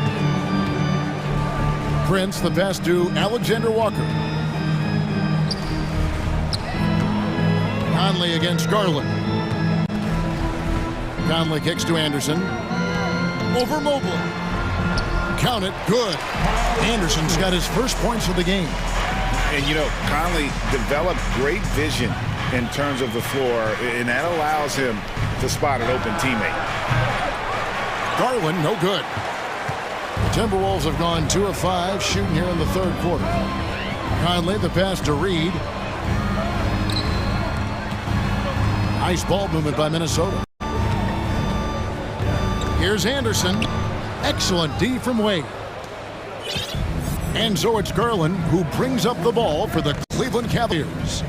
Prince the pass to Alexander Walker. Conley against Garland. Conley kicks to Anderson. Over Mobley. Count it, good. Anderson's got his first points of the game. And, you know, Conley developed great vision in terms of the floor, and that allows him to spot an open teammate. Garland, no good. The Timberwolves have gone 2 of 5 shooting here in the third quarter. Conley, the pass to Reed. Nice ball movement by Minnesota. Here's Anderson. Excellent D from Wade. And so it's Garland who brings up the ball for the Cleveland Cavaliers.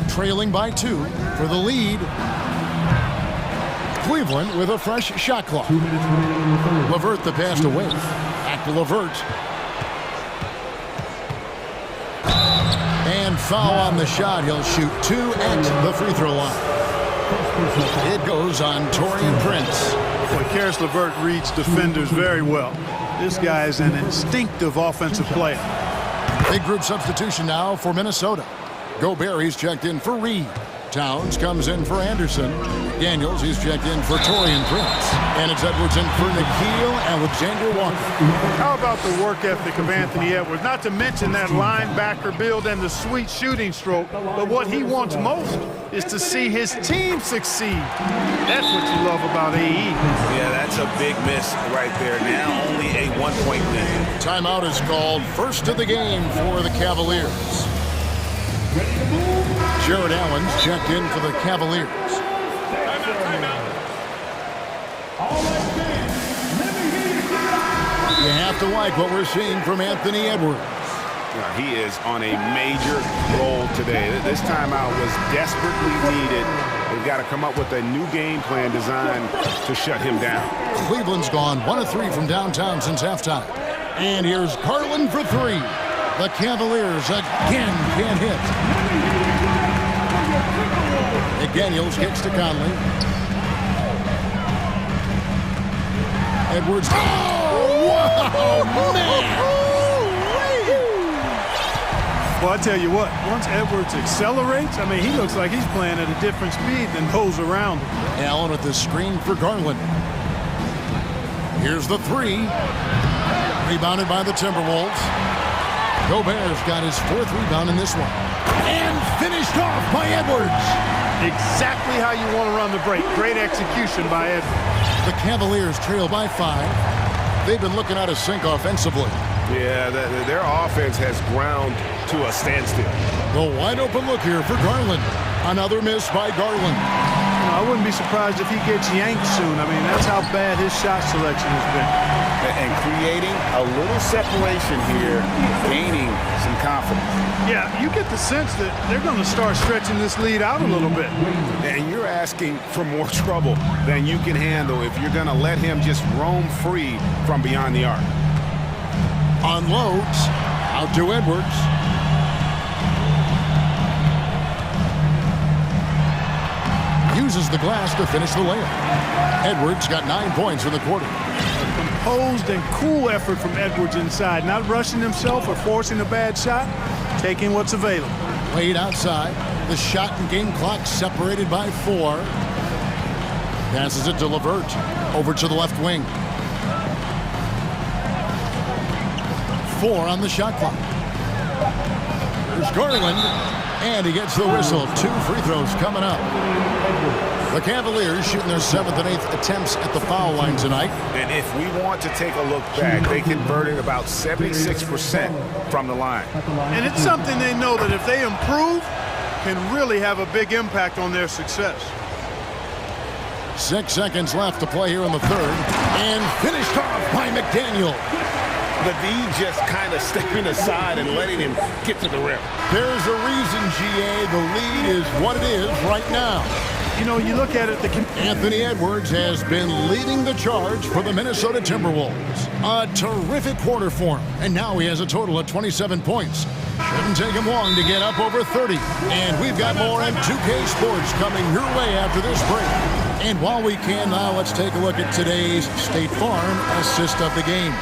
Trailing by 2 for the lead. Cleveland with a fresh shot clock. LeVert the pass to Wade. Back to LeVert. And foul on the shot. He'll shoot 2 at the free throw line. It goes on Taurean Prince. Boy, Karis LeVert reads defenders very well. This guy is an instinctive offensive player. Big group substitution now for Minnesota. Gobert, he's checked in for Reed. Towns comes in for Anderson. Daniels, he's checked in for Taurean Prince. And it's Edwards in for Nickeil Alexander-Walker. How about the work ethic of Anthony Edwards? Not to mention that linebacker build and the sweet shooting stroke. But what he wants most is to see his team succeed. That's what you love about AE. Yeah, that's a big miss right there. Now only a 1-point lead. Timeout is called. First of the game for the Cavaliers. Jared Allen's checked in for the Cavaliers. You have to like what we're seeing from Anthony Edwards. He is on a major roll today. This timeout was desperately needed. They've got to come up with a new game plan designed to shut him down. Cleveland's gone 1 of 3 from downtown since halftime. And here's Garland for 3. The Cavaliers again can't hit. McDaniels kicks to Conley. Edwards. Oh, wow, man! Well, I tell you what, once Edwards accelerates, I mean, he looks like he's playing at a different speed than those around him. Allen with the screen for Garland. Here's the 3. Rebounded by the Timberwolves. Gobert's got his 4th rebound in this one. And finished off by Edwards. Exactly how you want to run the break. Great execution by Edwards. The Cavaliers trail by 5. They've been looking out of sync offensively. Yeah, their offense has ground to a standstill. The wide open look here for Garland. Another miss by Garland. I wouldn't be surprised if he gets yanked soon. I mean, that's how bad his shot selection has been. And creating a little separation here, gaining some confidence. Yeah, you get the sense that they're going to start stretching this lead out a little bit. And you're asking for more trouble than you can handle if you're going to let him just roam free from beyond the arc. Unloads. Out to Edwards. Uses the glass to finish the layup. Edwards got 9 points in the quarter. composed and cool effort from Edwards inside, not rushing himself or forcing a bad shot, taking what's available. Wade outside. The shot and game clock separated by 4. Passes it to LeVert. Over to the left wing. 4 on the shot clock. There's Garland. And he gets the whistle. 2 free throws coming up. The Cavaliers shooting their 7th and 8th attempts at the foul line tonight. And if we want to take a look back, they converted about 76% from the line. And it's something they know that if they improve, can really have a big impact on their success. 6 seconds left to play here in the 3rd. And finished off by McDaniel. The D just kind of stepping aside and letting him get to the rim. There's a reason, GA. The lead is what it is right now. You know, you look at it, Anthony Edwards has been leading the charge for the Minnesota Timberwolves. A terrific quarter for him. And now he has a total of 27 points. Shouldn't take him long to get up over 30. And we've got more in 2K Sports coming your way after this break. And while we can now, let's take a look at today's State Farm assist of the game.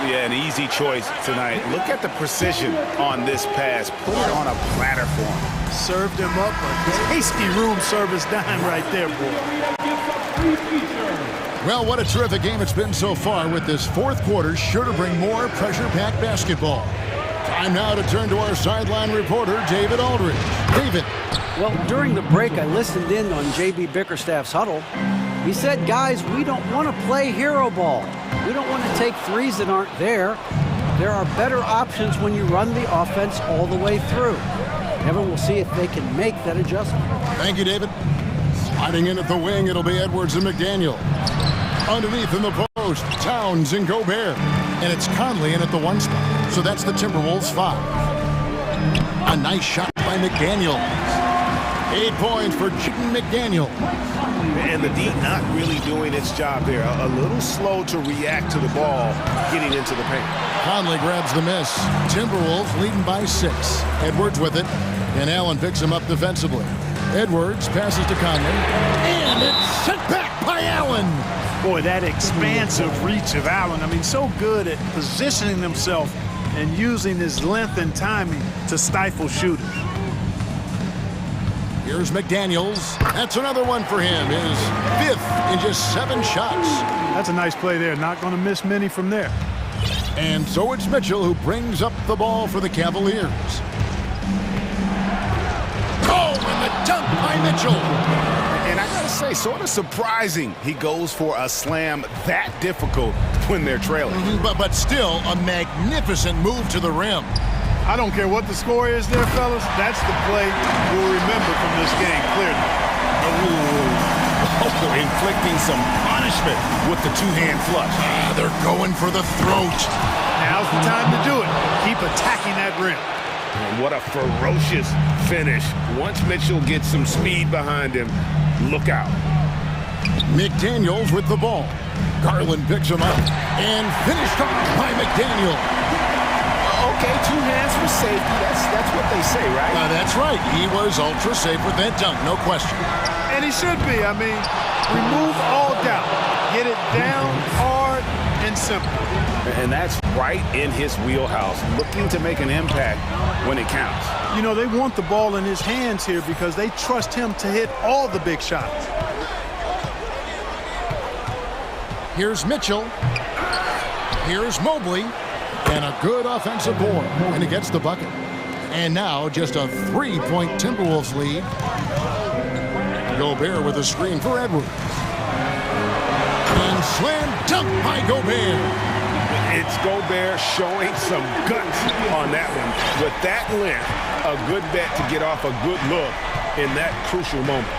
Yeah, an easy choice tonight. Look at the precision on this pass. Put it on a platter for him. Served him up a tasty room service dime right there, boy. Well, what a terrific game it's been so far, with this 4th quarter sure to bring more pressure-packed basketball. Time now to turn to our sideline reporter, David Aldridge. David. Well, during the break, I listened in on J.B. Bickerstaff's huddle. He said, guys, we don't want to play hero ball. We don't want to take threes that aren't there. There are better options when you run the offense all the way through. Evan will see if they can make that adjustment. Thank you, David. Sliding in at the wing, it'll be Edwards and McDaniel. Underneath in the post, Towns and Gobert. And it's Conley in at the 1 spot. So that's the Timberwolves 5. A nice shot by McDaniel. 8 points for Jaden McDaniel. And the D not really doing its job there. A little slow to react to the ball getting into the paint. Conley grabs the miss. Timberwolves leading by 6. Edwards with it. And Allen picks him up defensively. Edwards passes to Conley. And it's sent back by Allen. Boy, that expansive reach of Allen. I mean, so good at positioning himself and using his length and timing to stifle shooters. Here's McDaniels. That's another one for him. His 5th in just 7 shots. That's a nice play there. Not going to miss many from there. And so it's Mitchell who brings up the ball for the Cavaliers. Oh, and the dunk by Mitchell. And I gotta say, sort of surprising he goes for a slam that difficult when they're trailing. But still a magnificent move to the rim. I don't care what the score is there, fellas. That's the play we'll remember from this game, clearly. Inflicting some punishment with the 2-hand flush. They're going for the throat. Now's the time to do it. Keep attacking that rim. And what a ferocious finish. Once Mitchell gets some speed behind him, look out. McDaniels with the ball. Garland picks him up and finished off by McDaniel. Okay, 2 hands for safety. That's what they say, right? That's right. He was ultra safe with that dunk, no question. And he should be. I mean, remove all doubt. Get it down hard and simple. And that's right in his wheelhouse, looking to make an impact when it counts. You know, they want the ball in his hands here because they trust him to hit all the big shots. Here's Mitchell. Here's Mobley. And a good offensive board. And he gets the bucket. And now just a 3-point Timberwolves lead. Gobert with a screen for Edwards. And slam dunk by Gobert. It's Gobert showing some guts on that one. With that length, a good bet to get off a good look in that crucial moment.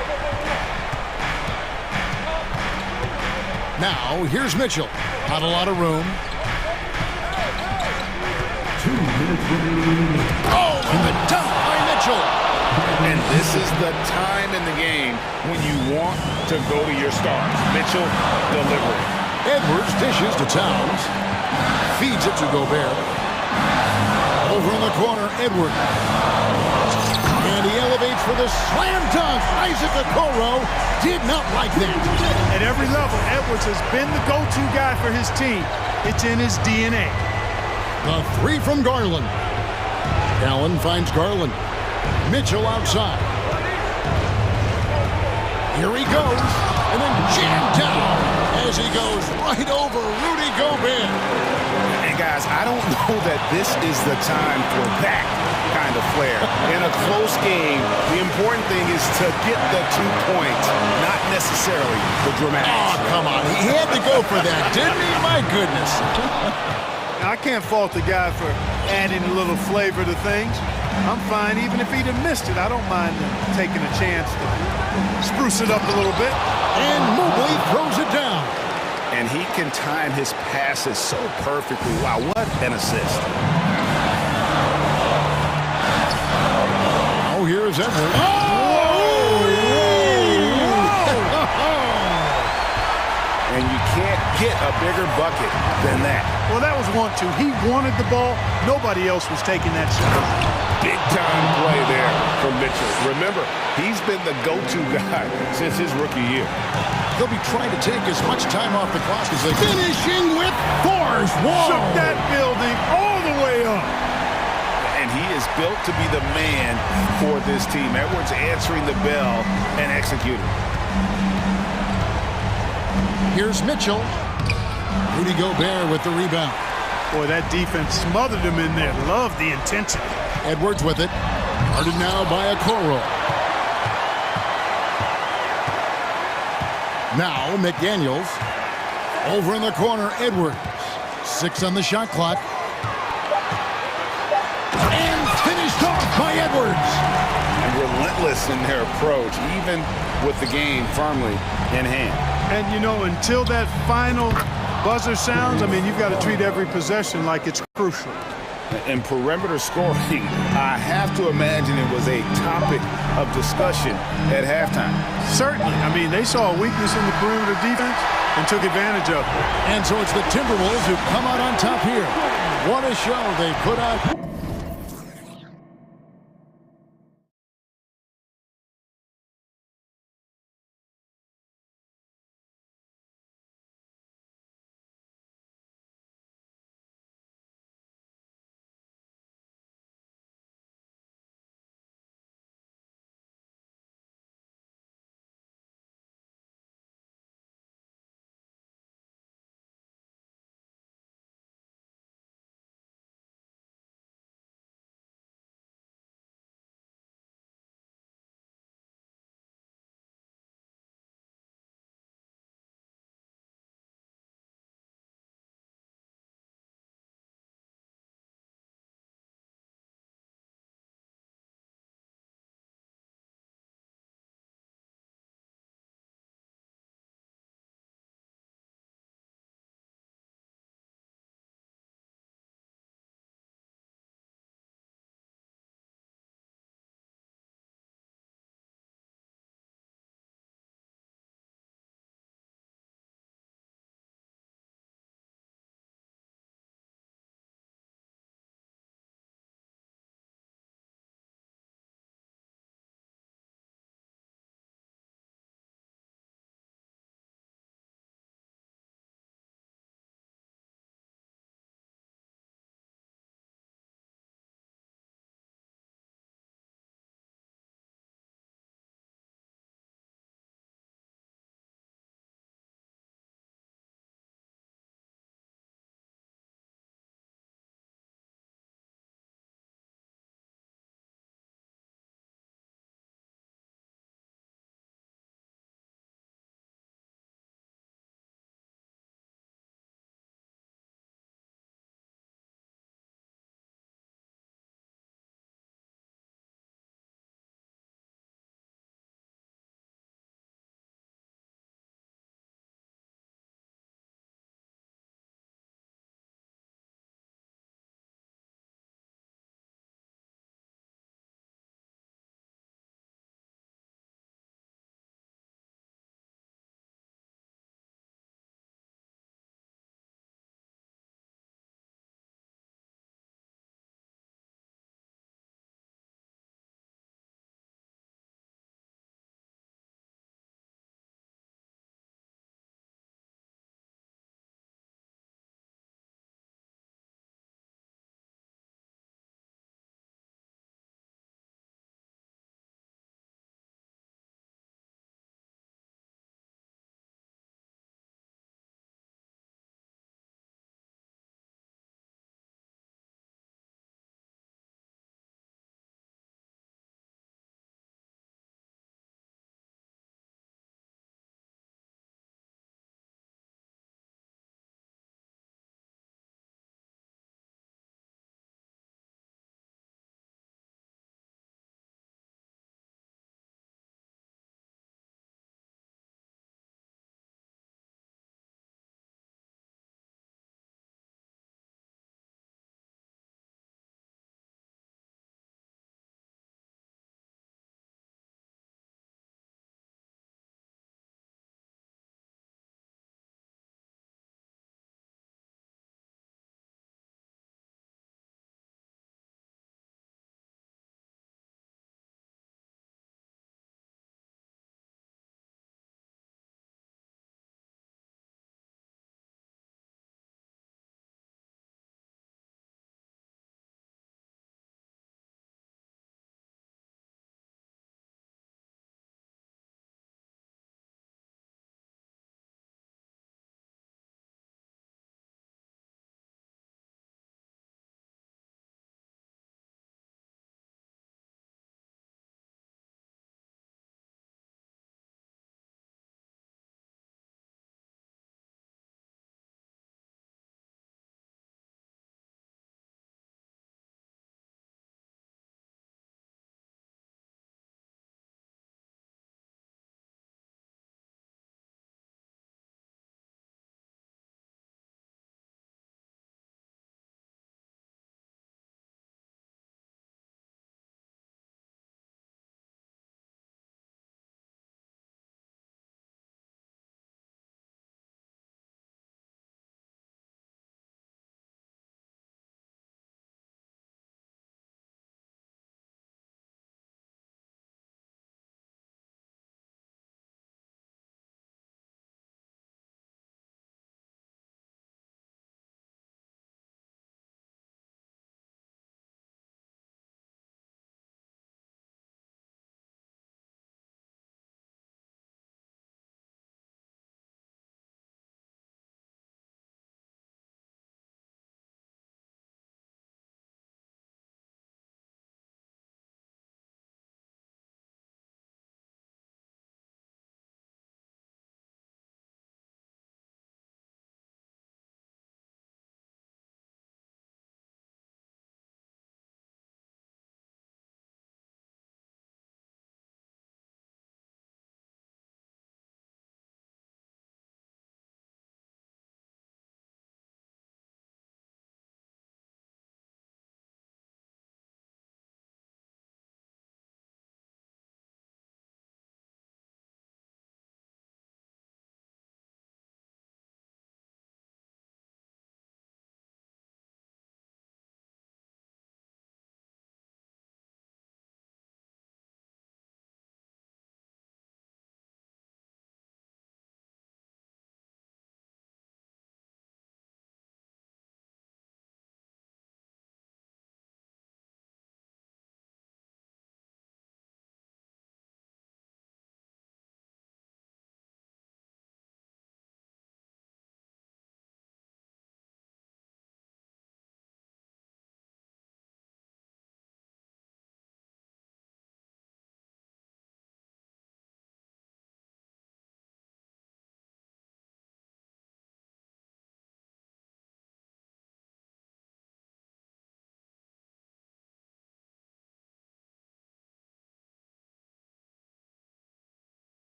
Now, here's Mitchell. Not a lot of room. 2 minutes remaining. Oh, and the dunk by Mitchell. And this is the time in the game when you want to go to your stars. Mitchell delivering. Edwards dishes to Towns. Feeds it to Gobert. Over in the corner, Edwards. And he elevates for the the slam dunk. Isaac Okoro did not like that. At every level, Edwards has been the go-to guy for his team. It's in his DNA. The three from Garland. Allen finds Garland. Mitchell outside. Here he goes, and then jammed down as he goes right over Rudy Gobert. And guys, I don't know that this is the time for that kind of flair. In a close game, the important thing is to get the 2 points, not necessarily the dramatics. Oh, come on. He had to go for that, didn't he? My goodness. I can't fault the guy for adding a little flavor to things. I'm fine even if he'd have missed it. I don't mind taking a chance to spruce it up a little bit. And Mobley throws it down. And he can time his passes so perfectly. Wow, what an assist. Oh, here's Edwards. And you can't get a bigger bucket than that. Well, that was 1-2. He wanted the ball. Nobody else was taking that shot. Big time play there from Mitchell. Remember, he's been the go-to guy since his rookie year. They'll be trying to take as much time off the clock as they can. Finishing with force. Whoa! Shook that building all the way up. And he is built to be the man for this team. Edwards answering the bell and executing. Here's Mitchell. Rudy Gobert with the rebound. Boy, that defense smothered him in there. Love the intensity. Edwards with it. Guarded now by Okoro. Now McDaniels. Over in the corner, Edwards. 6 on the shot clock. And finished off by Edwards. And relentless in their approach, even with the game firmly in hand. And, you know, until that final buzzer sounds, I mean, you've got to treat every possession like it's crucial. And perimeter scoring, I have to imagine it was a topic of discussion at halftime. Certainly. I mean, they saw a weakness in the perimeter defense and took advantage of it. And so it's the Timberwolves who come out on top here. What a show they put out.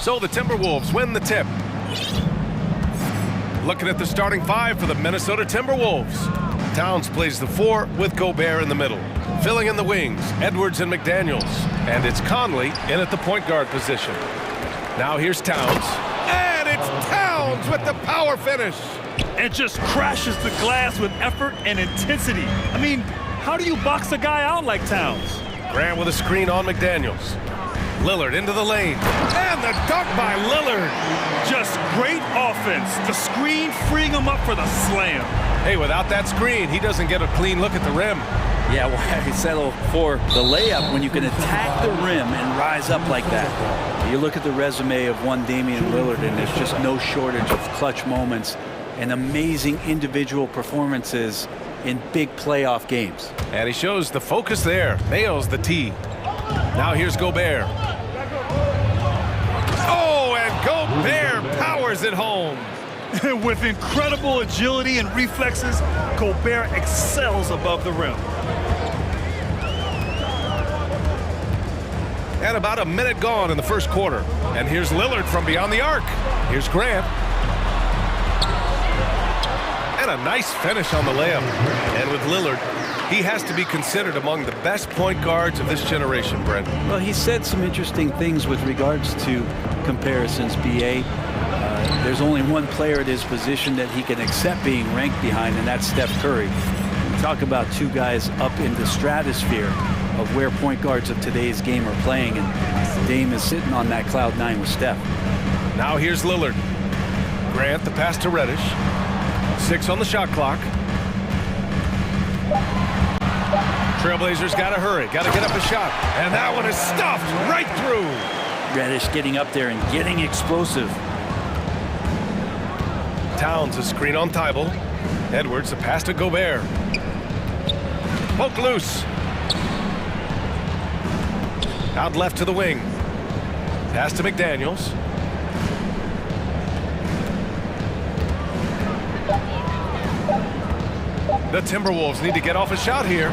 So the Timberwolves win the tip. Looking at the starting five for the Minnesota Timberwolves. Towns plays the 4 with Gobert in the middle. Filling in the wings, Edwards and McDaniels. And it's Conley in at the point guard position. Now here's Towns. And it's Towns with the power finish. And just crashes the glass with effort and intensity. I mean, how do you box a guy out like Towns? Grant with a screen on McDaniels. Lillard into the lane. And the dunk by Lillard. Just great offense. The screen freeing him up for the slam. Hey, without that screen, he doesn't get a clean look at the rim. Yeah, why settle for the layup when you can attack the rim and rise up like that? You look at the resume of one Damian Lillard, and there's just no shortage of clutch moments and amazing individual performances in big playoff games. And he shows the focus there. Nails the tee. Now here's Gobert. Oh, and Gobert powers it home. With incredible agility and reflexes, Gobert excels above the rim. And about a minute gone in the first quarter. And here's Lillard from beyond the arc. Here's Grant. And a nice finish on the layup. And with Lillard, he has to be considered among the best point guards of this generation, Brent. Well, he said some interesting things with regards to comparisons, B.A. There's only one player at his position that he can accept being ranked behind, and that's Steph Curry. Talk about two guys up in the stratosphere of where point guards of today's game are playing, and Dame is sitting on that cloud 9 with Steph. Now here's Lillard. Grant, the pass to Reddish. 6 on the shot clock. Trailblazers got to hurry, got to get up a shot, and that one is stuffed right through. Reddish getting up there and getting explosive. Towns a screen on Thibault. Edwards a pass to Gobert. Poke loose. Out left to the wing. Pass to McDaniels. The Timberwolves need to get off a shot here.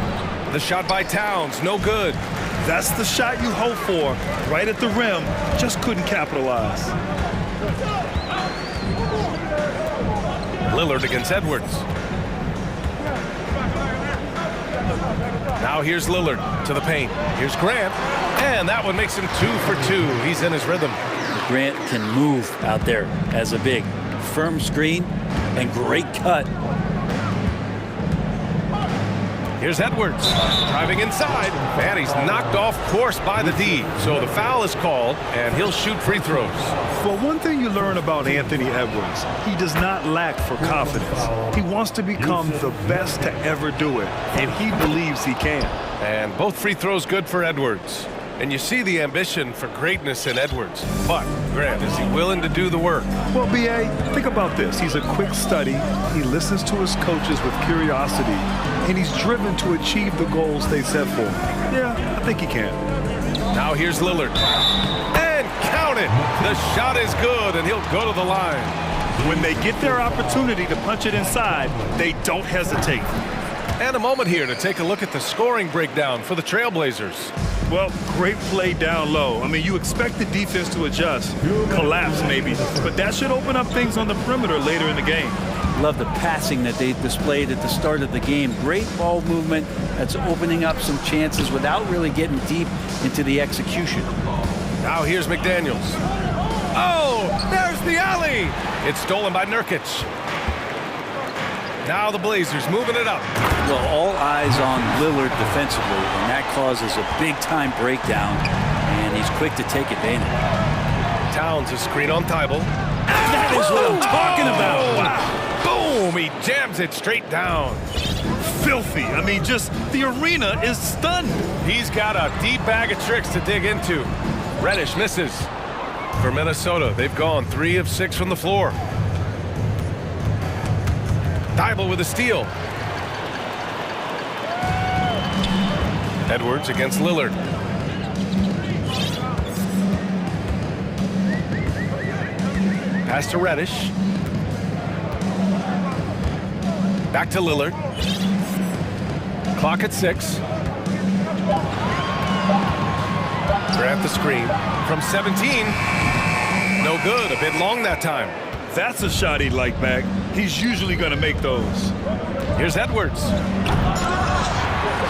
The shot by Towns, no good. That's the shot you hope for. Right at the rim, just couldn't capitalize. Lillard against Edwards. Now here's Lillard to the paint. Here's Grant. And that one makes him 2 for 2. He's in his rhythm. Grant can move out there as a big. Firm screen and great cut. Here's Edwards driving inside, and he's knocked off course by the D. So the foul is called, and he'll shoot free throws. Well, one thing you learn about Anthony Edwards, he does not lack for confidence. He wants to become the best to ever do it, and he believes he can. And both free throws good for Edwards. And you see the ambition for greatness in Edwards. But, Grant, is he willing to do the work? Well, B.A., think about this. He's a quick study. He listens to his coaches with curiosity. And he's driven to achieve the goals they set for him. Yeah, I think he can. Now here's Lillard. And count it! The shot is good, and he'll go to the line. When they get their opportunity to punch it inside, they don't hesitate. And a moment here to take a look at the scoring breakdown for the Trailblazers. Well, great play down low. I mean, you expect the defense to adjust, collapse maybe, but that should open up things on the perimeter later in the game. Love the passing that they displayed at the start of the game. Great ball movement that's opening up some chances without really getting deep into the execution. Now here's McDaniels. Oh, there's the alley. It's stolen by Nurkic. Now the Blazers moving it up. Well, all eyes on Lillard defensively, and that causes a big-time breakdown, and he's quick to take advantage. Towns a screen on Thibault. That is what I'm talking about. Wow. Boom! He jams it straight down. Filthy. I mean, just the arena is stunned. He's got a deep bag of tricks to dig into. Reddish misses. For Minnesota, they've gone 3 of 6 from the floor. Thibault with a steal. Edwards against Lillard. Pass to Reddish. Back to Lillard. Clock at 6. Grant the screen from 17. No good. A bit long that time. That's a shot he'd like back. He's usually going to make those. Here's Edwards.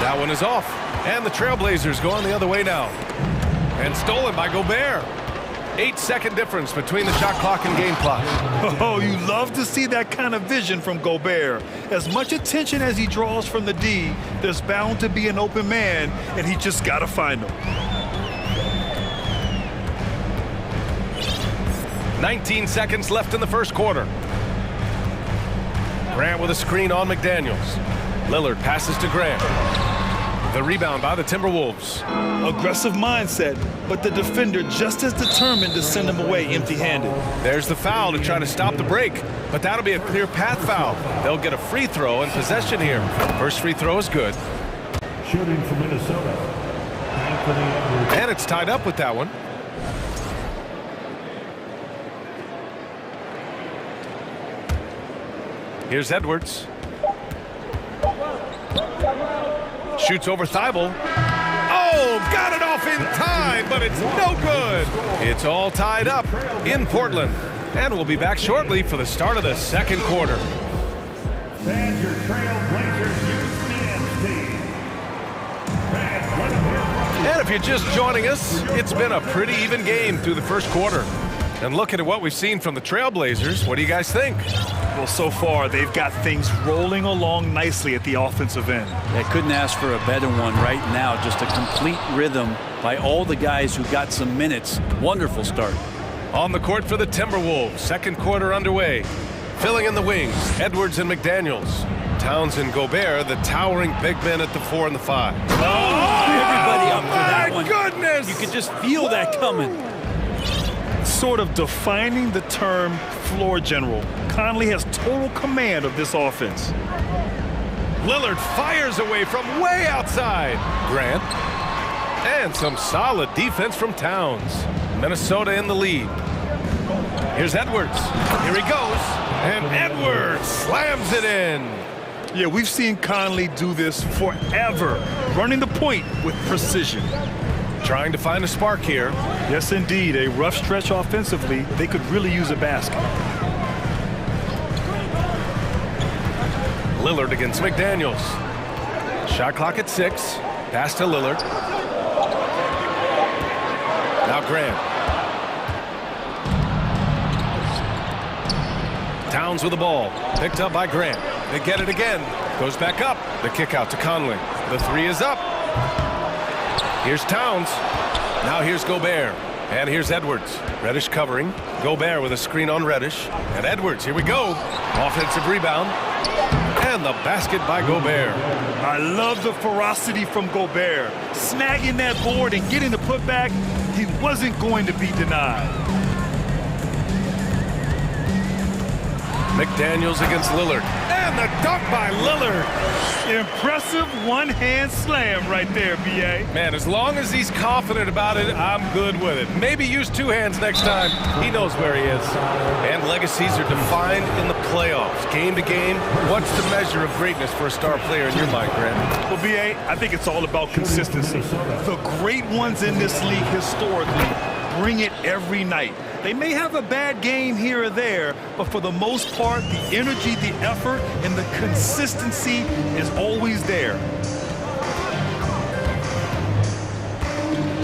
That one is off. And the Trailblazers going the other way now. And stolen by Gobert. 8-second difference between the shot clock and game clock. Oh, you love to see that kind of vision from Gobert. As much attention as he draws from the D, there's bound to be an open man, and he just got to find him. 19 seconds left in the first quarter. Grant with a screen on McDaniels. Lillard passes to Grant. The rebound by the Timberwolves. Aggressive mindset, but the defender just as determined to send him away empty-handed. There's the foul to try to stop the break, but that'll be a clear path foul. They'll get a free throw and possession here. First free throw is good. Shooting from Minnesota. Anthony Edwards. And it's tied up with that one. Here's Edwards. Shoots over Thibault. Oh, got it off in time, but it's no good. It's all tied up in Portland. And we'll be back shortly for the start of the second quarter. Fans, your Trailblazers youth men's team. Fans, let them hear from you. And if you're just joining us, it's been a pretty even game through the first quarter. And looking at what we've seen from the Trailblazers, what do you guys think? Well, so far, they've got things rolling along nicely at the offensive end. They couldn't ask for a better one right now. Just a complete rhythm by all the guys who got some minutes. Wonderful start. On the court for the Timberwolves, second quarter underway. Filling in the wings, Edwards and McDaniels. Towns and Gobert, the towering big men at the 4 and the 5. Everybody up for that one. My goodness! You could just feel that coming. Sort of defining the term floor general. Conley has total command of this offense. Lillard fires away from way outside. Grant. And some solid defense from Towns. Minnesota in the lead. Here's Edwards. Here he goes. And Edwards slams it in. Yeah, we've seen Conley do this forever. Running the point with precision. Trying to find a spark here. Yes, indeed. A rough stretch offensively. They could really use a basket. Lillard against McDaniels. Shot clock at 6. Pass to Lillard. Now Grant. Towns with the ball. Picked up by Grant. They get it again. Goes back up. The kick out to Conley. The 3 is up. Here's Towns. Now here's Gobert. And here's Edwards. Reddish covering. Gobert with a screen on Reddish. And Edwards, here we go. Offensive rebound. And the basket by Gobert. I love the ferocity from Gobert. Snagging that board and getting the putback. He wasn't going to be denied. McDaniels against Lillard. And the dunk by Lillard. Impressive one-hand slam right there, B.A. Man, as long as he's confident about it, I'm good with it. Maybe use 2 hands next time. He knows where he is. And legacies are defined in the playoffs. Game to game, what's the measure of greatness for a star player in your mind, Grant? Well, B.A., I think it's all about consistency. The great ones in this league historically bring it every night. They may have a bad game here or there, but for the most part, the energy, the effort, and the consistency is always there.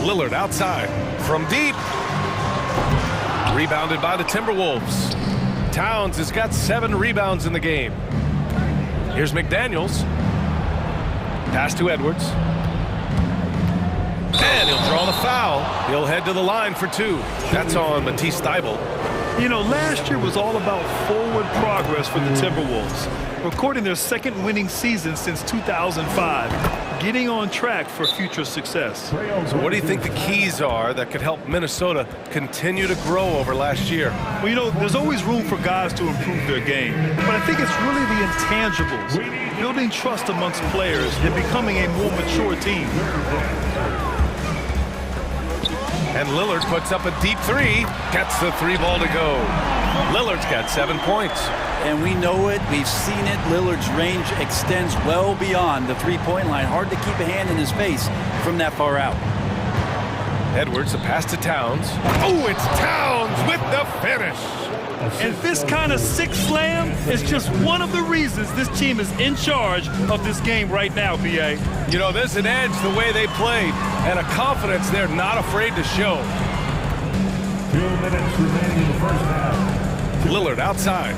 Lillard outside from deep. Rebounded by the Timberwolves. Towns has got 7 rebounds in the game. Here's McDaniels. Pass to Edwards. And he'll draw the foul. He'll head to the line for 2. That's on Matisse Thybulle. You know, last year was all about forward progress for the Timberwolves, recording their second winning season since 2005, getting on track for future success. So what do you think the keys are that could help Minnesota continue to grow over last year? Well, you know, there's always room for guys to improve their game, but I think it's really the intangibles, building trust amongst players and becoming a more mature team. And Lillard puts up a deep 3, gets the 3 ball to go. Lillard's got 7 points. And we know it, we've seen it. Lillard's range extends well beyond the 3-point line. Hard to keep a hand in his face from that far out. Edwards, the pass to Towns. Oh, it's Towns with the finish. And this kind of six slam is just one of the reasons this team is in charge of this game right now, B.A. You know, there's an edge the way they played and a confidence they're not afraid to show. 2 minutes remaining in the first half. Lillard outside.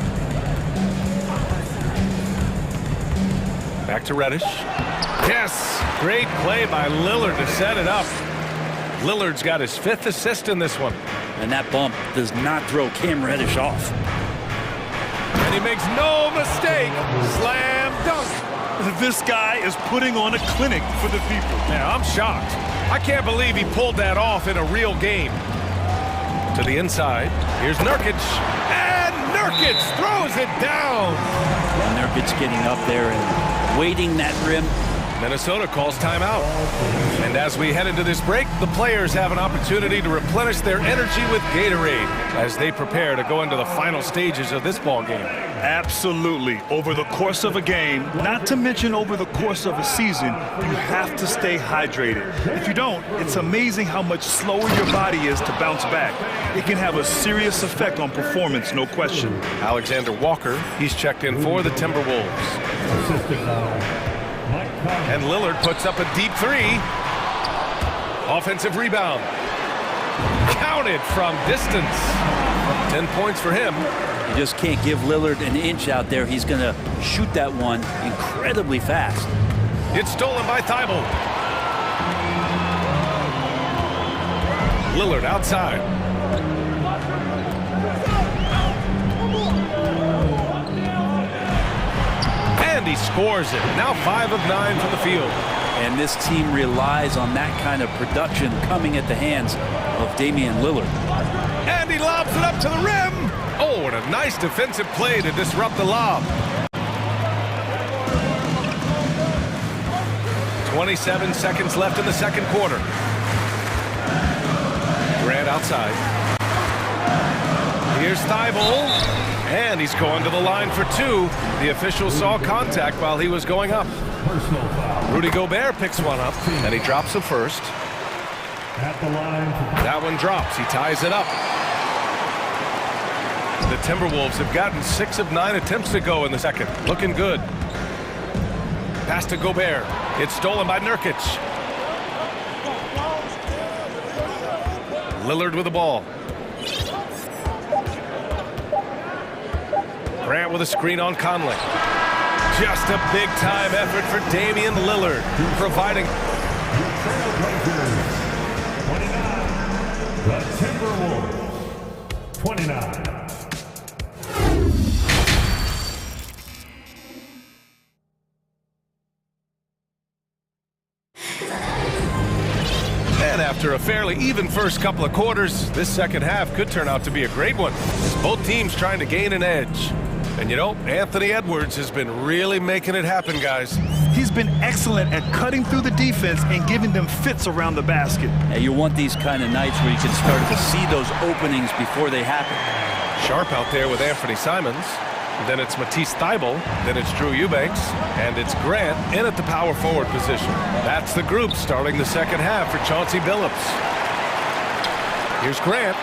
Back to Reddish. Yes, great play by Lillard to set it up. Lillard's got his 5th assist in this one. And that bump does not throw Cam Reddish off. And he makes no mistake. Slam dunk. This guy is putting on a clinic for the people. Yeah, I'm shocked. I can't believe he pulled that off in a real game. To the inside. Here's Nurkic. And Nurkic throws it down. And Nurkic getting up there and waiting that rim. Minnesota calls timeout. And as we head into this break, the players have an opportunity to replenish their energy with Gatorade as they prepare to go into the final stages of this ball game. Absolutely. Over the course of a game, not to mention over the course of a season, you have to stay hydrated. If you don't, it's amazing how much slower your body is to bounce back. It can have a serious effect on performance, no question. Alexander Walker, he's checked in for the Timberwolves. And Lillard puts up a deep 3. Offensive rebound. Counted from distance. 10 points for him. You just can't give Lillard an inch out there. He's going to shoot that one incredibly fast. It's stolen by Thibault. Lillard outside. And he scores it. Now 5 of 9 from the field. And this team relies on that kind of production coming at the hands of Damian Lillard. And he lobs it up to the rim. Oh, and a nice defensive play to disrupt the lob. 27 seconds left in the second quarter. Grant outside. Here's Thibault. And he's going to the line for 2. The official saw contact while he was going up. Rudy Gobert picks one up, and he drops the first. That one drops. He ties it up. The Timberwolves have gotten 6 of 9 attempts to go in the second. Looking good. Pass to Gobert. It's stolen by Nurkic. Lillard with the ball. Grant with a screen on Conley. Just a big-time effort for Damian Lillard, providing. The Timberwolves, 29. And after a fairly even first couple of quarters, this second half could turn out to be a great one. Both teams trying to gain an edge. And you know, Anthony Edwards has been really making it happen, guys. He's been excellent at cutting through the defense and giving them fits around the basket. And you want these kind of nights where you can start to see those openings before they happen. Sharp out there with Anthony Simons. Then it's Matisse Thybulle. Then it's Drew Eubanks. And it's Grant in at the power forward position. That's the group starting the second half for Chauncey Billups. Here's Grant.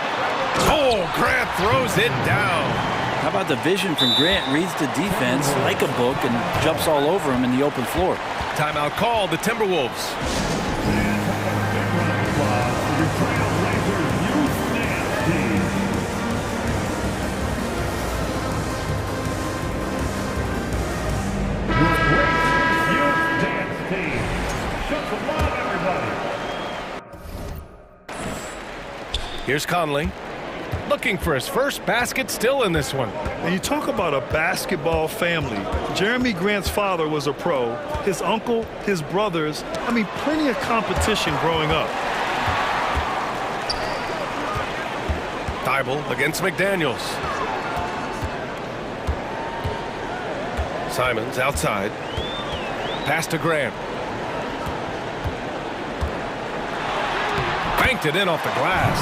Oh, Grant throws it down. How about the vision from Grant? Reads the defense like a book and jumps all over him in the open floor. Timeout called, the Timberwolves. Here's Conley. Looking for his first basket, still in this one. And you talk about a basketball family. Jeremy Grant's father was a pro. His uncle, his brothers. I mean, plenty of competition growing up. Thybulle against McDaniels. Simons outside. Pass to Grant. Banked it in off the glass.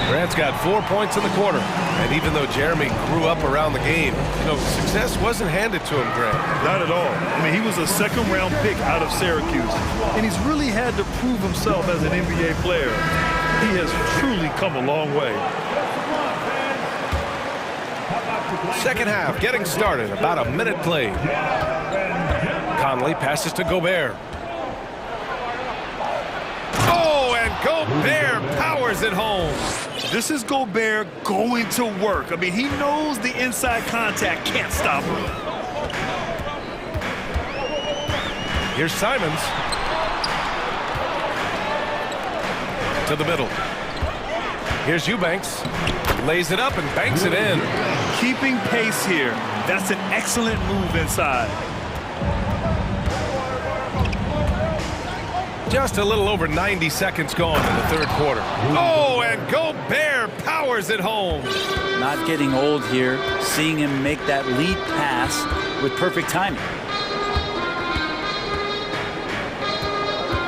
Grant's got 4 points in the quarter. And even though Jeremy grew up around the game, you know, success wasn't handed to him, Grant. Not at all. I mean, he was a second-round pick out of Syracuse. And he's really had to prove himself as an NBA player. He has truly come a long way. Second half getting started. About a minute played. Conley passes to Gobert. Oh, and Gobert powers it home. This is Gobert going to work. I mean, he knows the inside contact can't stop him. Here's Simons. To the middle. Here's Eubanks. Lays it up and banks it in. Keeping pace here. That's an excellent move inside. Just a little over 90 seconds gone in the third quarter. Oh, and Gobert powers it home. Not getting old here. Seeing him make that lead pass with perfect timing.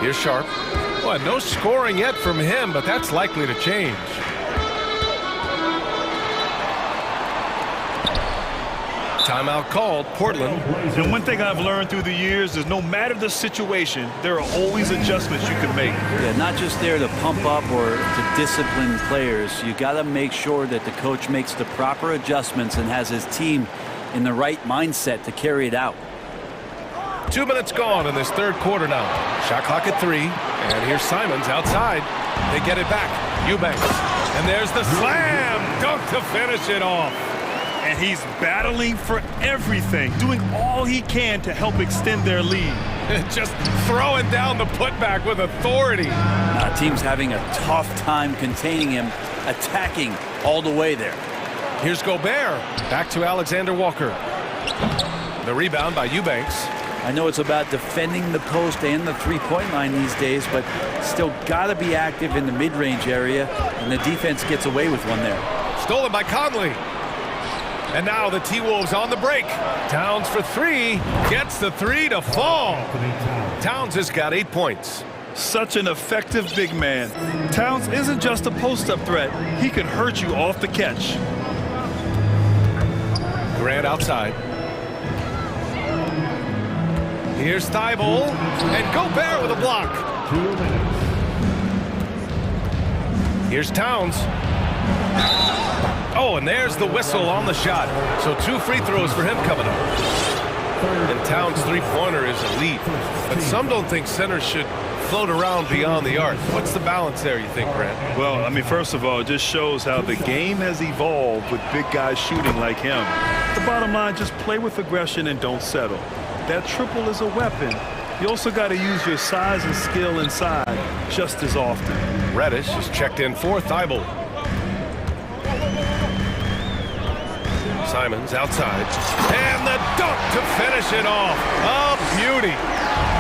Here's Sharp. Well, no scoring yet from him, but that's likely to change. Timeout called, Portland. And one thing I've learned through the years is no matter the situation, there are always adjustments you can make. Yeah, not just there to pump up or to discipline players. You got to make sure that the coach makes the proper adjustments and has his team in the right mindset to carry it out. 2 minutes gone in this third quarter now. Shot clock at 3. And here's Simons outside. They get it back. Eubanks. And there's the slam dunk to finish it off. And he's battling for everything, doing all he can to help extend their lead. Just throwing down the putback with authority. Team's having a tough time containing him, attacking all the way there. Here's Gobert. Back to Alexander Walker. The rebound by Eubanks. I know it's about defending the post and the three-point line these days, but still got to be active in the mid-range area, and the defense gets away with one there. Stolen by Conley. And now the T-Wolves on the break. Towns for 3. Gets the 3 to fall. Towns has got 8 points. Such an effective big man. Towns isn't just a post-up threat. He can hurt you off the catch. Grant outside. Here's Thibault. And Gobert with a block. Here's Towns. Oh, and there's the whistle on the shot. So 2 free throws for him coming up. And Towns' three-pointer is elite. But some don't think centers should float around beyond the arc. What's the balance there, you think, Grant? Well, I mean, first of all, it just shows how the game has evolved with big guys shooting like him. The bottom line, just play with aggression and don't settle. That triple is a weapon. You also got to use your size and skill inside just as often. Reddish is checked in for Thibault. Simons outside. And the dunk to finish it off. A beauty.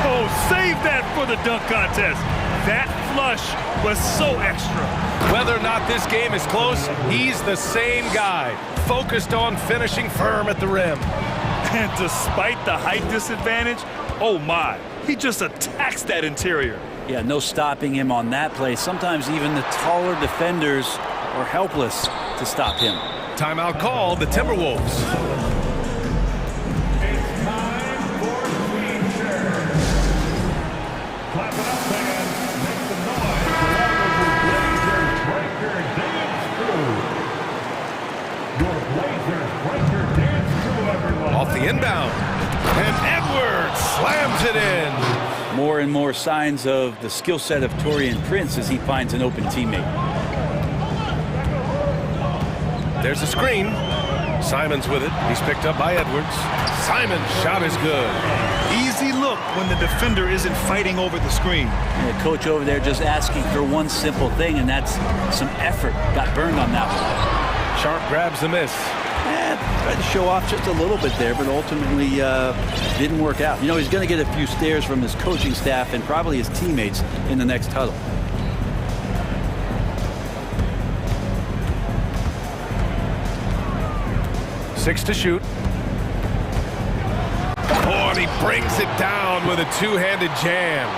Oh, save that for the dunk contest. That flush was so extra. Whether or not this game is close, he's the same guy. Focused on finishing firm at the rim. And despite the height disadvantage, oh my, he just attacks that interior. Yeah, no stopping him on that play. Sometimes even the taller defenders are helpless to stop him. Timeout called, the Timberwolves. It's time for T-shirts. Clap it up and make some noise. Blazers Breaker Dance Crew. Your Blazers Breaker Dance Crew, everyone. Off the inbound. And Edwards slams it in. More and more signs of the skill set of Taurean Prince as he finds an open teammate. There's a screen. Simons with it. He's picked up by Edwards. Simons' shot is good. Easy look when the defender isn't fighting over the screen. And the coach over there just asking for one simple thing, and that's some effort. Got burned on that one. Sharp grabs the miss. Tried to show off just a little bit there, but ultimately didn't work out. You know, he's going to get a few stares from his coaching staff and probably his teammates in the next huddle. Six to shoot. Oh, and he brings it down with a two-handed jam.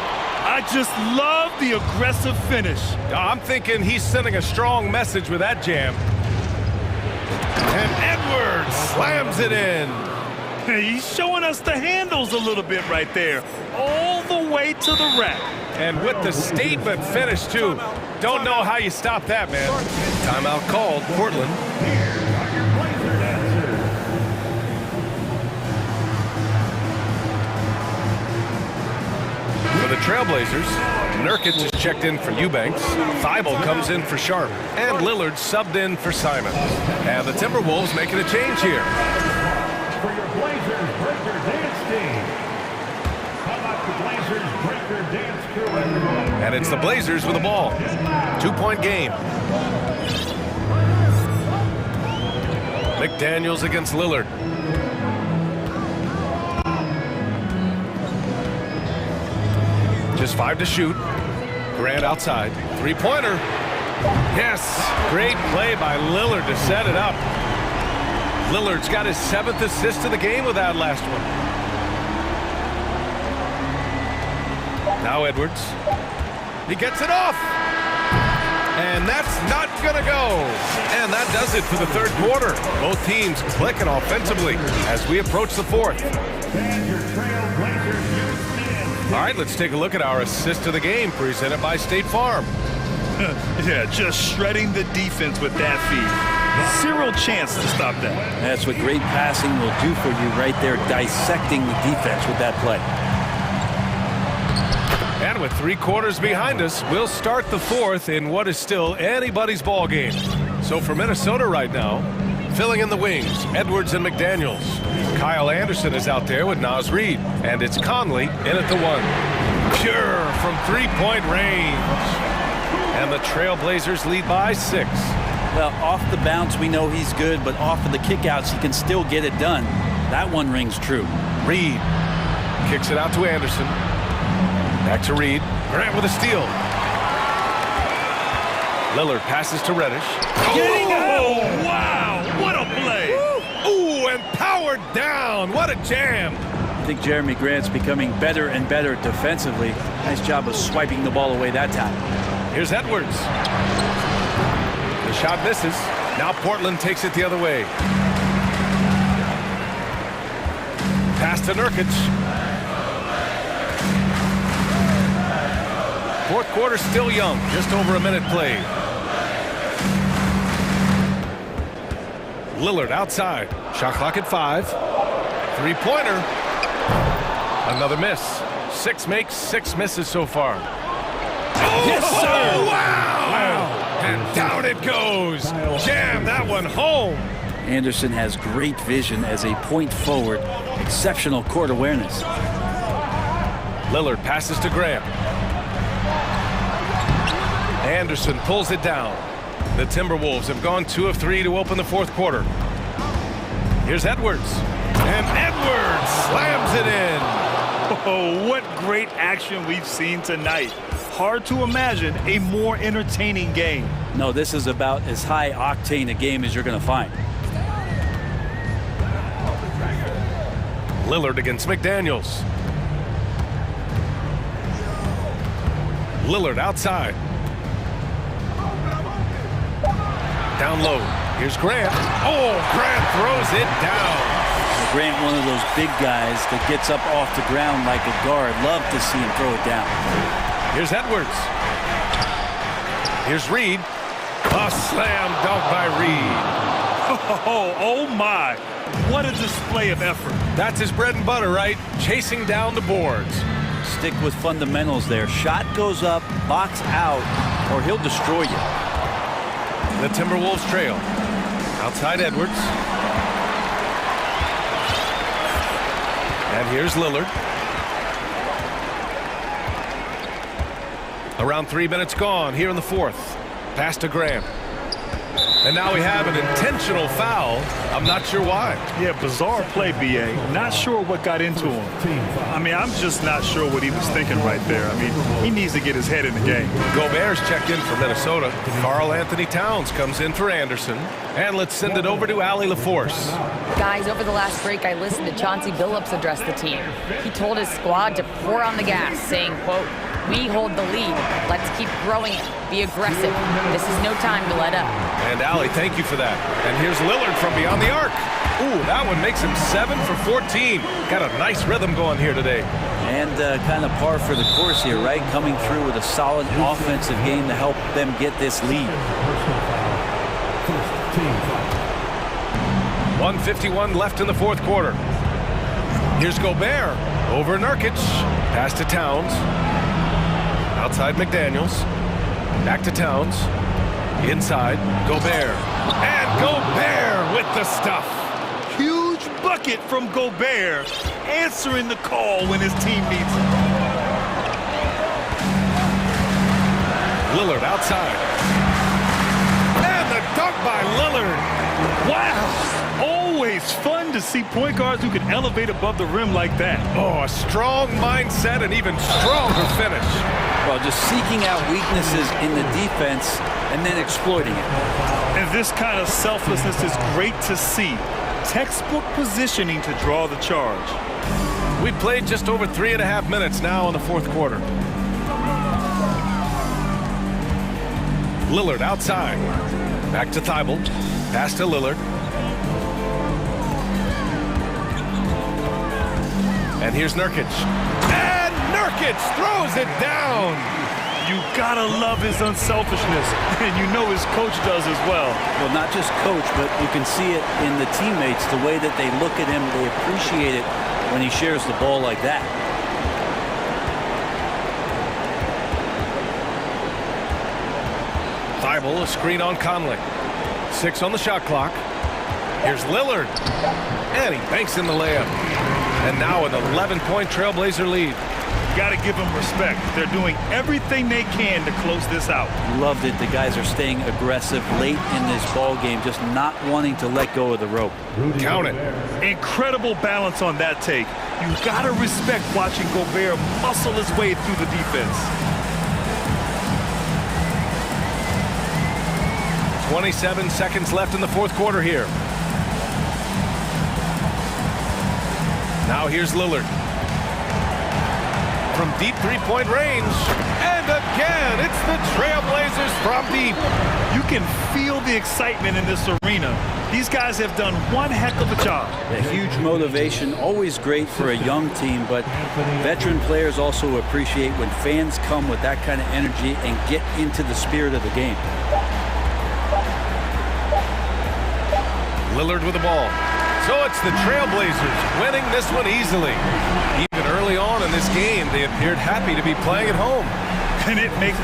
I just love the aggressive finish. I'm thinking he's sending a strong message with that jam. And Edwards slams it in. He's showing us the handles a little bit right there. All the way to the rack. And with the statement finish, too. don't know how you stop that, man. Timeout called, Portland. For the Trailblazers, Nurkic is checked in for Eubanks. Thibault comes in for Sharp. And Lillard subbed in for Simon. And the Timberwolves making a change here. For your Blazers Breaker Dance Team. How about the Blazers Breaker Dance Crew, everyone? And it's the Blazers with the ball. 2-point game. McDaniels against Lillard. Just 5 to shoot. Grant outside. Three-pointer. Yes. Great play by Lillard to set it up. Lillard's got his 7th assist of the game with that last one. Now Edwards. He gets it off. And that's not going to go. And that does it for the third quarter. Both teams clicking offensively as we approach the fourth. All right, let's take a look at our assist of the game presented by State Farm. Yeah, just shredding the defense with that feed. Zero chance to stop that. That's what great passing will do for you right there, dissecting the defense with that play. And with 3 quarters behind us, we'll start the fourth in what is still anybody's ball game. So for Minnesota right now, filling in the wings, Edwards and McDaniels. Kyle Anderson is out there with Naz Reid. And it's Conley in at the 1. Pure from 3-point range. And the Trailblazers lead by 6. Well, off the bounce, we know he's good, but off of the kickouts, he can still get it done. That one rings true. Reid kicks it out to Anderson. Back to Reid. Grant with a steal. Lillard passes to Reddish. Oh, wow! What a play! Ooh, and powered down. What a jam. I think Jeremy Grant's becoming better and better defensively. Nice job of swiping the ball away that time. Here's Edwards. The shot misses. Now Portland takes it the other way. Pass to Nurkic. Fourth quarter still young. Just over a minute played. Lillard outside. Shot clock at 5. Three-pointer. Another miss. 6 makes, 6 misses so far. Oh, yes, sir! Wow! And down it goes. Jam that one home. Anderson has great vision as a point forward. Exceptional court awareness. Lillard passes to Grant. Anderson pulls it down. The Timberwolves have gone 2 of 3 to open the fourth quarter. Here's Edwards. And Edwards slams it in. Oh, what great action we've seen tonight. Hard to imagine a more entertaining game. No, this is about as high octane a game as you're going to find. Lillard against McDaniels. Lillard outside. Down low. Here's Grant. Oh, Grant throws it down. Grant, one of those big guys that gets up off the ground like a guard. Love to see him throw it down. Here's Edwards. Here's Reid. A slam dunk by Reid. Oh my. What a display of effort. That's his bread and butter, right? Chasing down the boards. Stick with fundamentals there. Shot goes up, box out, or he'll destroy you. The Timberwolves trail. Outside Edwards. And here's Lillard. Around 3 minutes gone here in the fourth. Pass to Grant. And now we have an intentional foul. I'm not sure why. Yeah, bizarre play, B.A. Not sure what got into him. I mean, I'm just not sure what he was thinking right there. I mean, he needs to get his head in the game. Gobert's checked in for Minnesota. Karl Anthony Towns comes in for Anderson. And let's send it over to Allie LaForce. Guys, over the last break, I listened to Chauncey Billups address the team. He told his squad to pour on the gas, saying, quote, "We hold the lead. Let's keep growing it. Be aggressive. This is no time to let up." And Allie, thank you for that. And here's Lillard from beyond the arc. Ooh, that one makes him 7 for 14. Got a nice rhythm going here today. And kind of par for the course here, right? Coming through with a solid offensive game to help them get this lead. 1:51 left in the fourth quarter. Here's Gobert over Nurkic. Pass to Towns. Outside McDaniels. Back to Towns. Inside, Gobert. And Gobert with the stuff. Huge bucket from Gobert, answering the call when his team needs him. Lillard outside. And the dunk by Lillard. Wow! Always fun to see point guards who can elevate above the rim like that. Oh, a strong mindset and even stronger finish. Well, just seeking out weaknesses in the defense and then exploiting it. And this kind of selflessness is great to see. Textbook positioning to draw the charge. We've played just over 3.5 minutes now in the fourth quarter. Lillard outside. Back to Thibault. Pass to Lillard. And here's Nurkic. And Nurkic throws it down. You gotta love his unselfishness, and you know his coach does as well. Well, not just coach, but you can see it in the teammates, the way that they look at him, they appreciate it when he shares the ball like that. Thibault, a screen on Conley. 6 on the shot clock. Here's Lillard. And he banks in the layup. And now an 11-point Trailblazer lead. Got to give them respect. They're doing everything they can to close this out. Loved it. The guys are staying aggressive late in this ball game, just not wanting to let go of the rope. Count it. Incredible balance on that take. You got to respect watching Gobert muscle his way through the defense. 27 seconds left in the fourth quarter here. Now here's Lillard. From deep three-point range. And again, it's the Trailblazers from deep. You can feel the excitement in this arena. These guys have done one heck of a job. A huge motivation, always great for a young team, but veteran players also appreciate when fans come with that kind of energy and get into the spirit of the game. Lillard with the ball. So it's the Trailblazers winning this one easily. Even early on in this game, they appeared happy to be playing at home. And it makes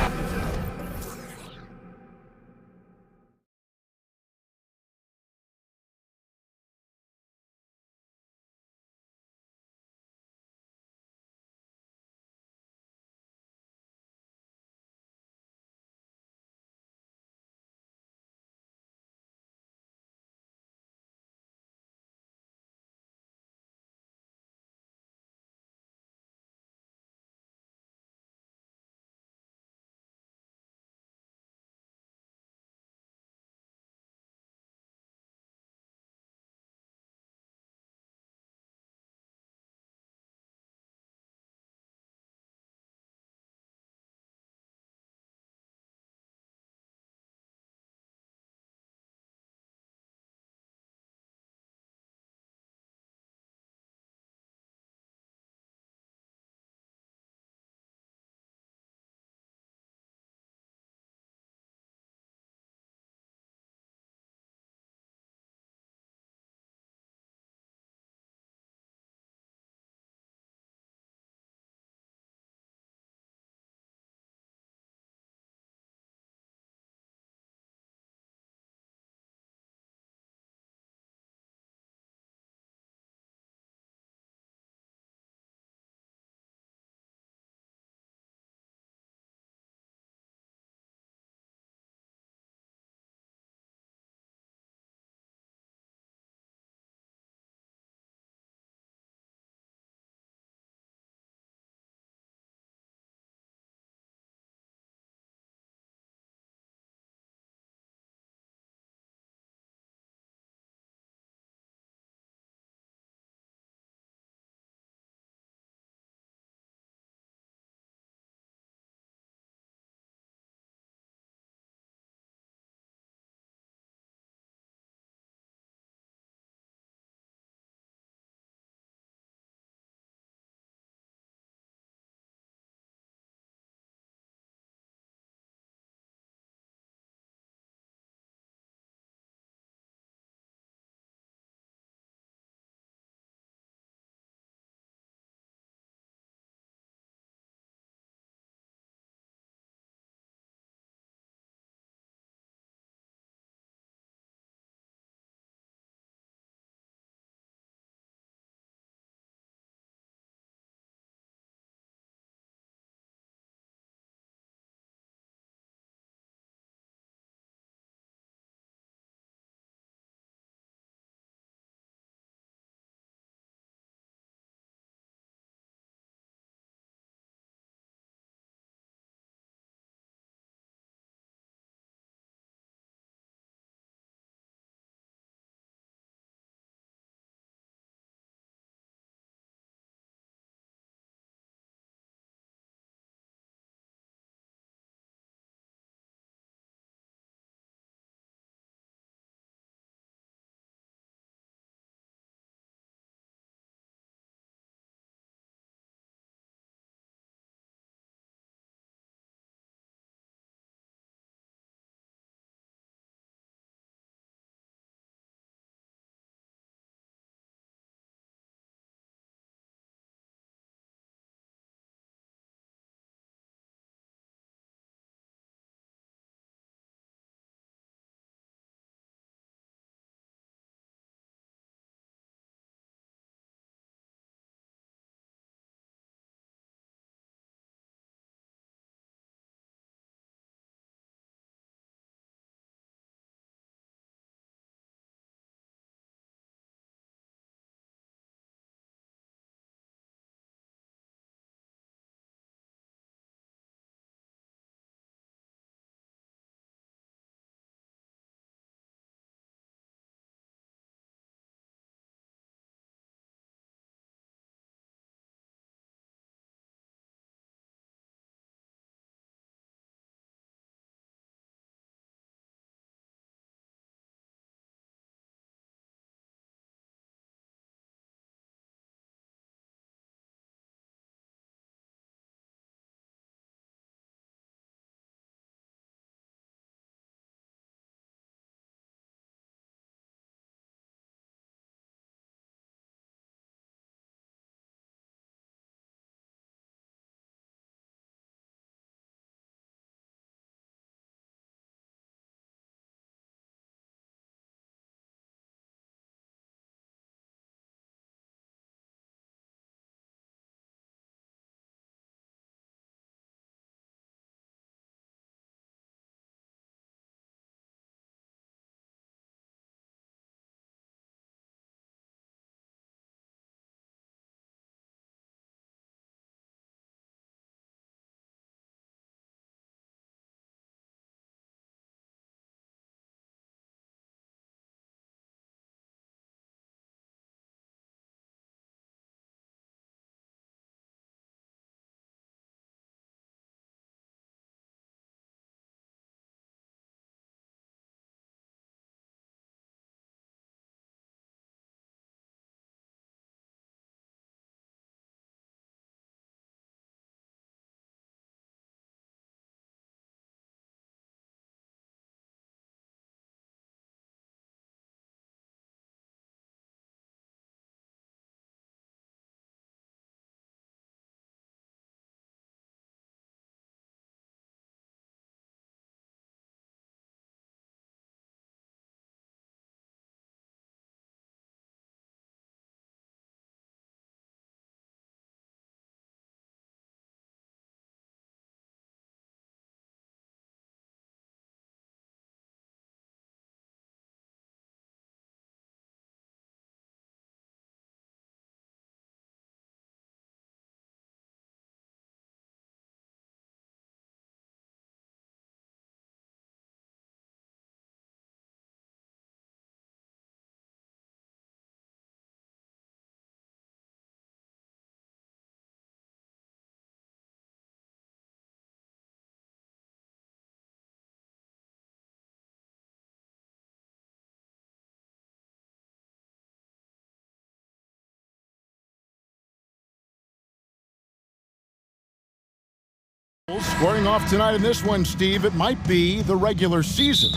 Squaring off tonight in this one, Steve, it might be the regular season,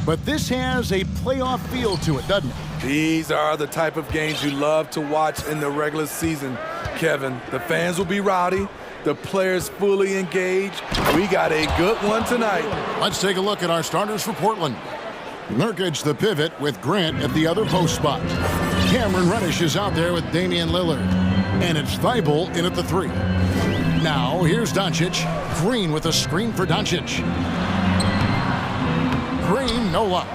but this has a playoff feel to it, doesn't it? These are the type of games you love to watch in the regular season, Kevin. The fans will be rowdy, the players fully engaged. We got a good one tonight. Let's take a look at our starters for Portland. Nurkic, the pivot, with Grant at the other post spot. Cameron Reddish is out there with Damian Lillard. And it's Thibault in at the 3. Now, here's Doncic. Green with a screen for Doncic. Green, no luck.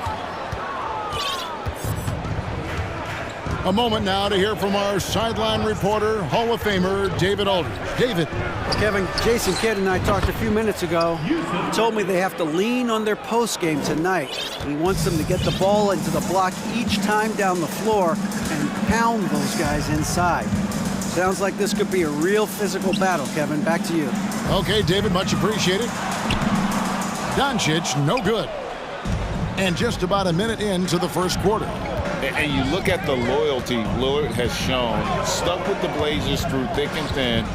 A moment now to hear from our sideline reporter, Hall of Famer, David Aldridge. David. Kevin, Jason Kidd and I talked a few minutes ago. He told me they have to lean on their post game tonight. He wants them to get the ball into the block each time down the floor and pound those guys inside. Sounds like this could be a real physical battle, Kevin. Back to you. Okay, David, much appreciated. Doncic, no good. And just about a minute into the first quarter. And you look at the loyalty Lillard has shown, stuck with the Blazers through thick and thin.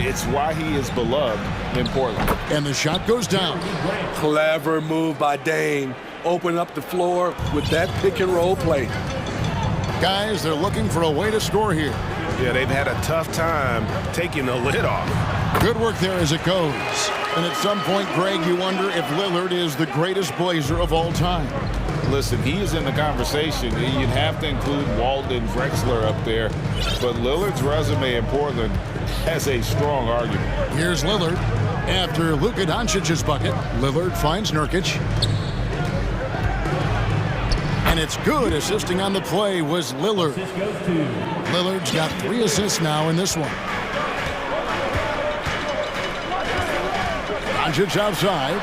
It's why he is beloved in Portland. And the shot goes down. Clever move by Dame. Open up the floor with that pick and roll play. Guys, they're looking for a way to score here. Yeah, they've had a tough time taking the lid off. Good work there as it goes. And at some point, Greg, you wonder if Lillard is the greatest Blazer of all time. Listen, he is in the conversation. You'd have to include Walden, Drexler up there. But Lillard's resume in Portland has a strong argument. Here's Lillard. After Luka Doncic's bucket, Lillard finds Nurkic. And it's good. Assisting on the play was Lillard. Lillard's got 3 assists now in this one. Doncic outside.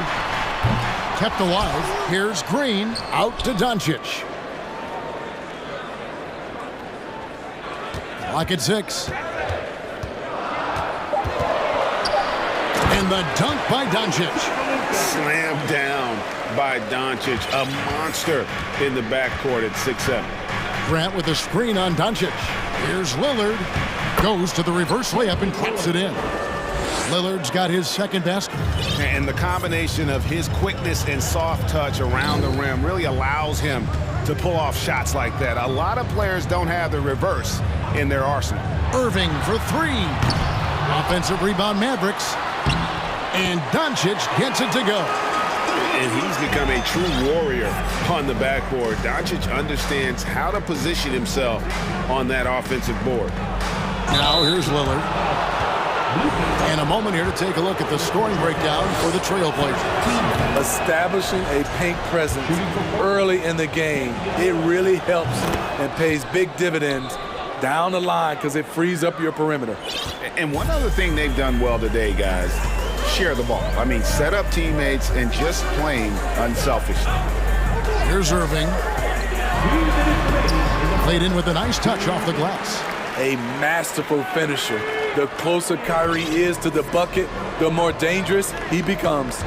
Kept alive. Here's Green. Out to Doncic. Clock at 6. And the dunk by Doncic. Slammed down by Doncic. A monster in the backcourt at 6'7". Grant with a screen on Doncic. Here's Lillard. Goes to the reverse layup and claps it in. Lillard's got his second basket. And the combination of his quickness and soft touch around the rim really allows him to pull off shots like that. A lot of players don't have the reverse in their arsenal. Irving for 3. Offensive rebound Mavericks. And Doncic gets it to go. And he's become a true warrior on the backboard. Doncic understands how to position himself on that offensive board. Now here's Lillard. And a moment here to take a look at the scoring breakdown for the Trailblazers. Establishing a paint presence early in the game, it really helps and pays big dividends down the line because it frees up your perimeter. And one other thing they've done well today, guys, share the ball. I mean, set up teammates and just playing unselfishly. Here's Irving. Played in with a nice touch off the glass. A masterful finisher. The closer Kyrie is to the bucket, the more dangerous he becomes.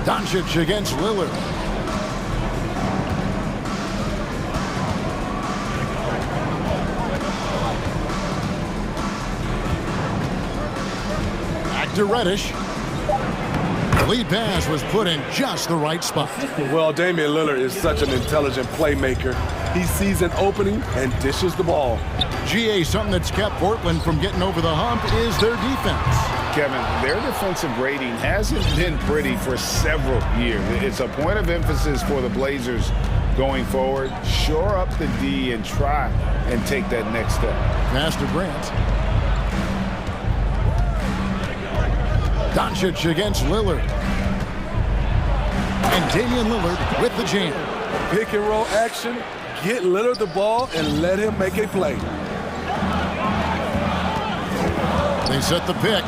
Doncic against Lillard. Back to Reddish. The lead pass was put in just the right spot. Well, Damian Lillard is such an intelligent playmaker. He sees an opening and dishes the ball. GA, something that's kept Portland from getting over the hump is their defense. Kevin, their defensive rating hasn't been pretty for several years. It's a point of emphasis for the Blazers going forward. Shore up the D and try and take that next step. Pass to Grant. Doncic against Lillard. And Damian Lillard with the jam. Pick and roll action. Get Lillard the ball and let him make a play. They set the pick.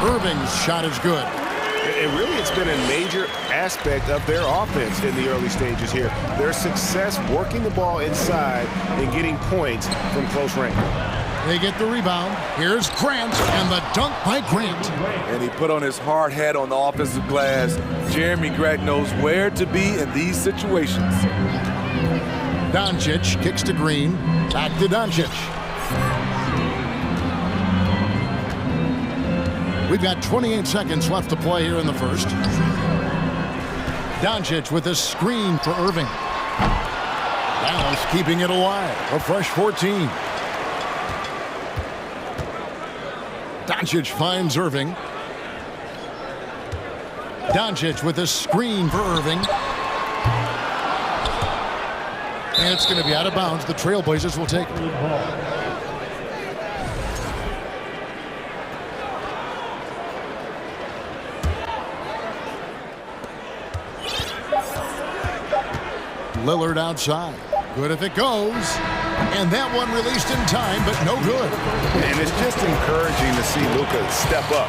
Irving's shot is good. And really, it's been a major aspect of their offense in the early stages here. Their success working the ball inside and getting points from close range. They get the rebound. Here's Grant, and the dunk by Grant. And he put on his hard hat on the offensive glass. Jeremy Grant knows where to be in these situations. Doncic kicks to Green. Back to Doncic. We've got 28 seconds left to play here in the first. Doncic with a screen for Irving. Dallas keeping it alive. A fresh 14. Doncic finds Irving. Doncic with a screen for Irving. And it's going to be out of bounds. The Trailblazers will take it. Lillard outside. Good if it goes. And that one released in time, but no good. And it's just encouraging to see Luka step up.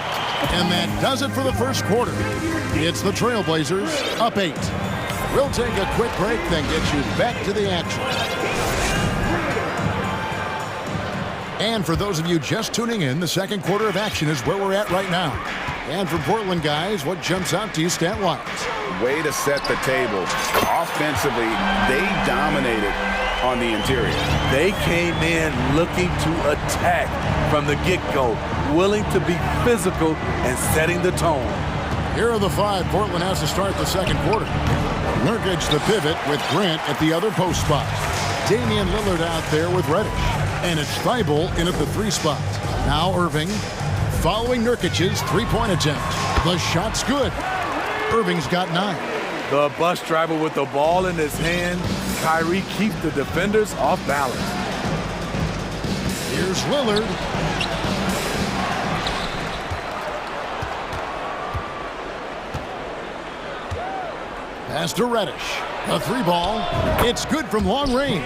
And that does it for the first quarter. It's the Trailblazers up 8. We'll take a quick break, then get you back to the action. And for those of you just tuning in, the second quarter of action is where we're at right now. And for Portland guys, what jumps out to you stat-wise? Way to set the table. Offensively, they dominated on the interior. They came in looking to attack from the get-go, willing to be physical and setting the tone. Here are the 5 Portland has to start the second quarter. Nurkic the pivot with Grant at the other post spot. Damian Lillard out there with Reddish. And it's Thibault in at the 3 spot. Now Irving following Nurkic's three-point attempt. The shot's good. Irving's got 9. The bus driver with the ball in his hand. Kyrie keeps the defenders off balance. Here's Lillard. Pass to Reddish. A 3-ball. It's good from long range.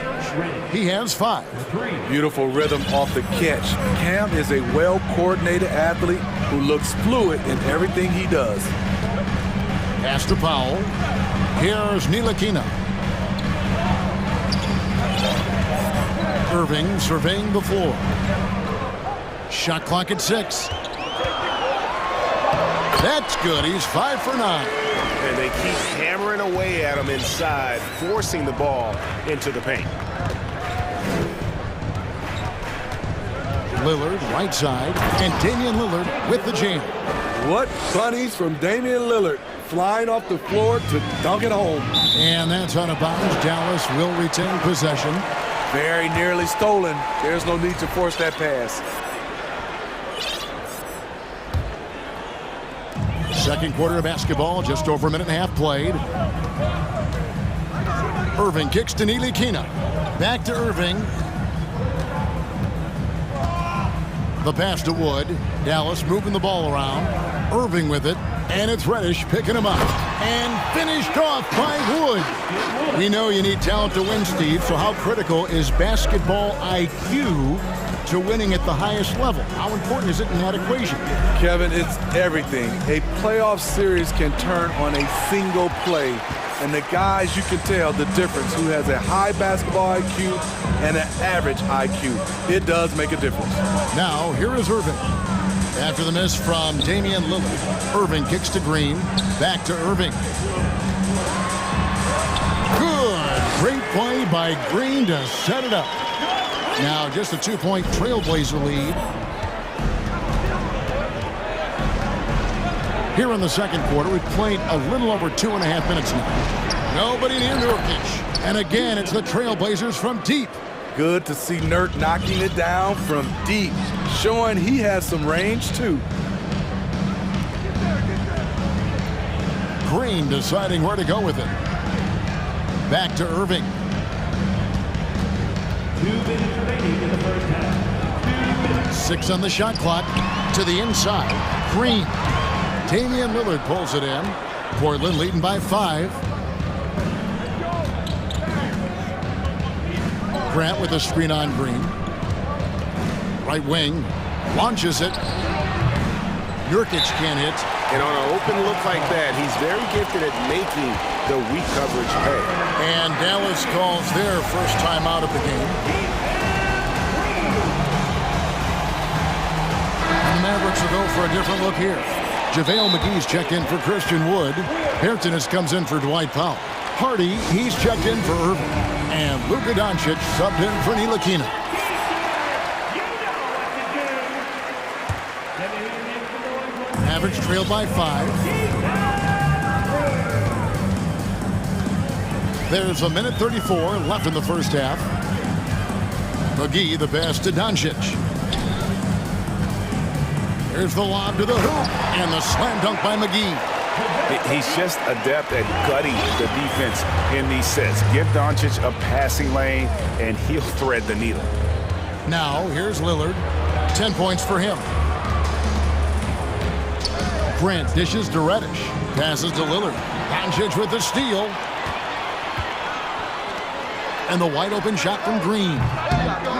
He has 5. Beautiful rhythm off the catch. Cam is a well-coordinated athlete who looks fluid in everything he does. Pass to Powell. Here's Ntilikina. Irving surveying the floor. Shot clock at 6. That's good. He's 5 for 9. And they keep hammering away at him inside, forcing the ball into the paint. Lillard right side, and Damian Lillard with the jam. What bunnies from Damian Lillard, flying off the floor to dunk it home. And that's out of bounds. Dallas will retain possession. Very nearly stolen. There's no need to force that pass. Second quarter of basketball, just over a minute and a half played. Irving kicks to Ntilikina. Back to Irving. The pass to Wood. Dallas moving the ball around. Irving with it. And it's Reddish picking him up. And finished off by Wood. We know you need talent to win, Steve, so how critical is basketball IQ to winning at the highest level? How important is it in that equation? Kevin, it's everything. A playoff series can turn on a single play. And the guys, you can tell the difference who has a high basketball IQ and an average IQ. It does make a difference. Now, here is Irving. After the miss from Damian Lillard, Irving kicks to Green. Back to Irving. Good. Great play by Green to set it up. Now just a 2-point Trailblazer lead. Here in the second quarter, we've played a little over 2.5 minutes now. Nobody near Nurkic. And again, it's the Trailblazers from deep. Good to see Nurk knocking it down from deep, showing he has some range too. Green deciding where to go with it. Back to Irving. 2 minutes remaining in the first half. 6 on the shot clock. To the inside. Green. Damian Lillard pulls it in. Portland leading by 5. Grant with a screen on Green. Right wing. Launches it. Nurkic can't hit. And on an open look like that, he's very gifted at making the weak coverage pay. And Dallas calls their first time out of the game. And the Mavericks will go for a different look here. JaVale McGee's checked in for Christian Wood. Hairton comes in for Dwight Powell. Hardy, he's checked in for Irving. And Luka Doncic subbed in for Ntilikina. Mavericks trail by 5. There's a minute 34 left in the first half. McGee the pass to Doncic. Here's the lob to the hoop, and the slam dunk by McGee. He's just adept at gutting the defense in these sets. Give Doncic a passing lane, and he'll thread the needle. Now, here's Lillard. 10 points for him. Grant dishes to Reddish. Passes to Lillard. Doncic with the steal. And the wide open shot from Green.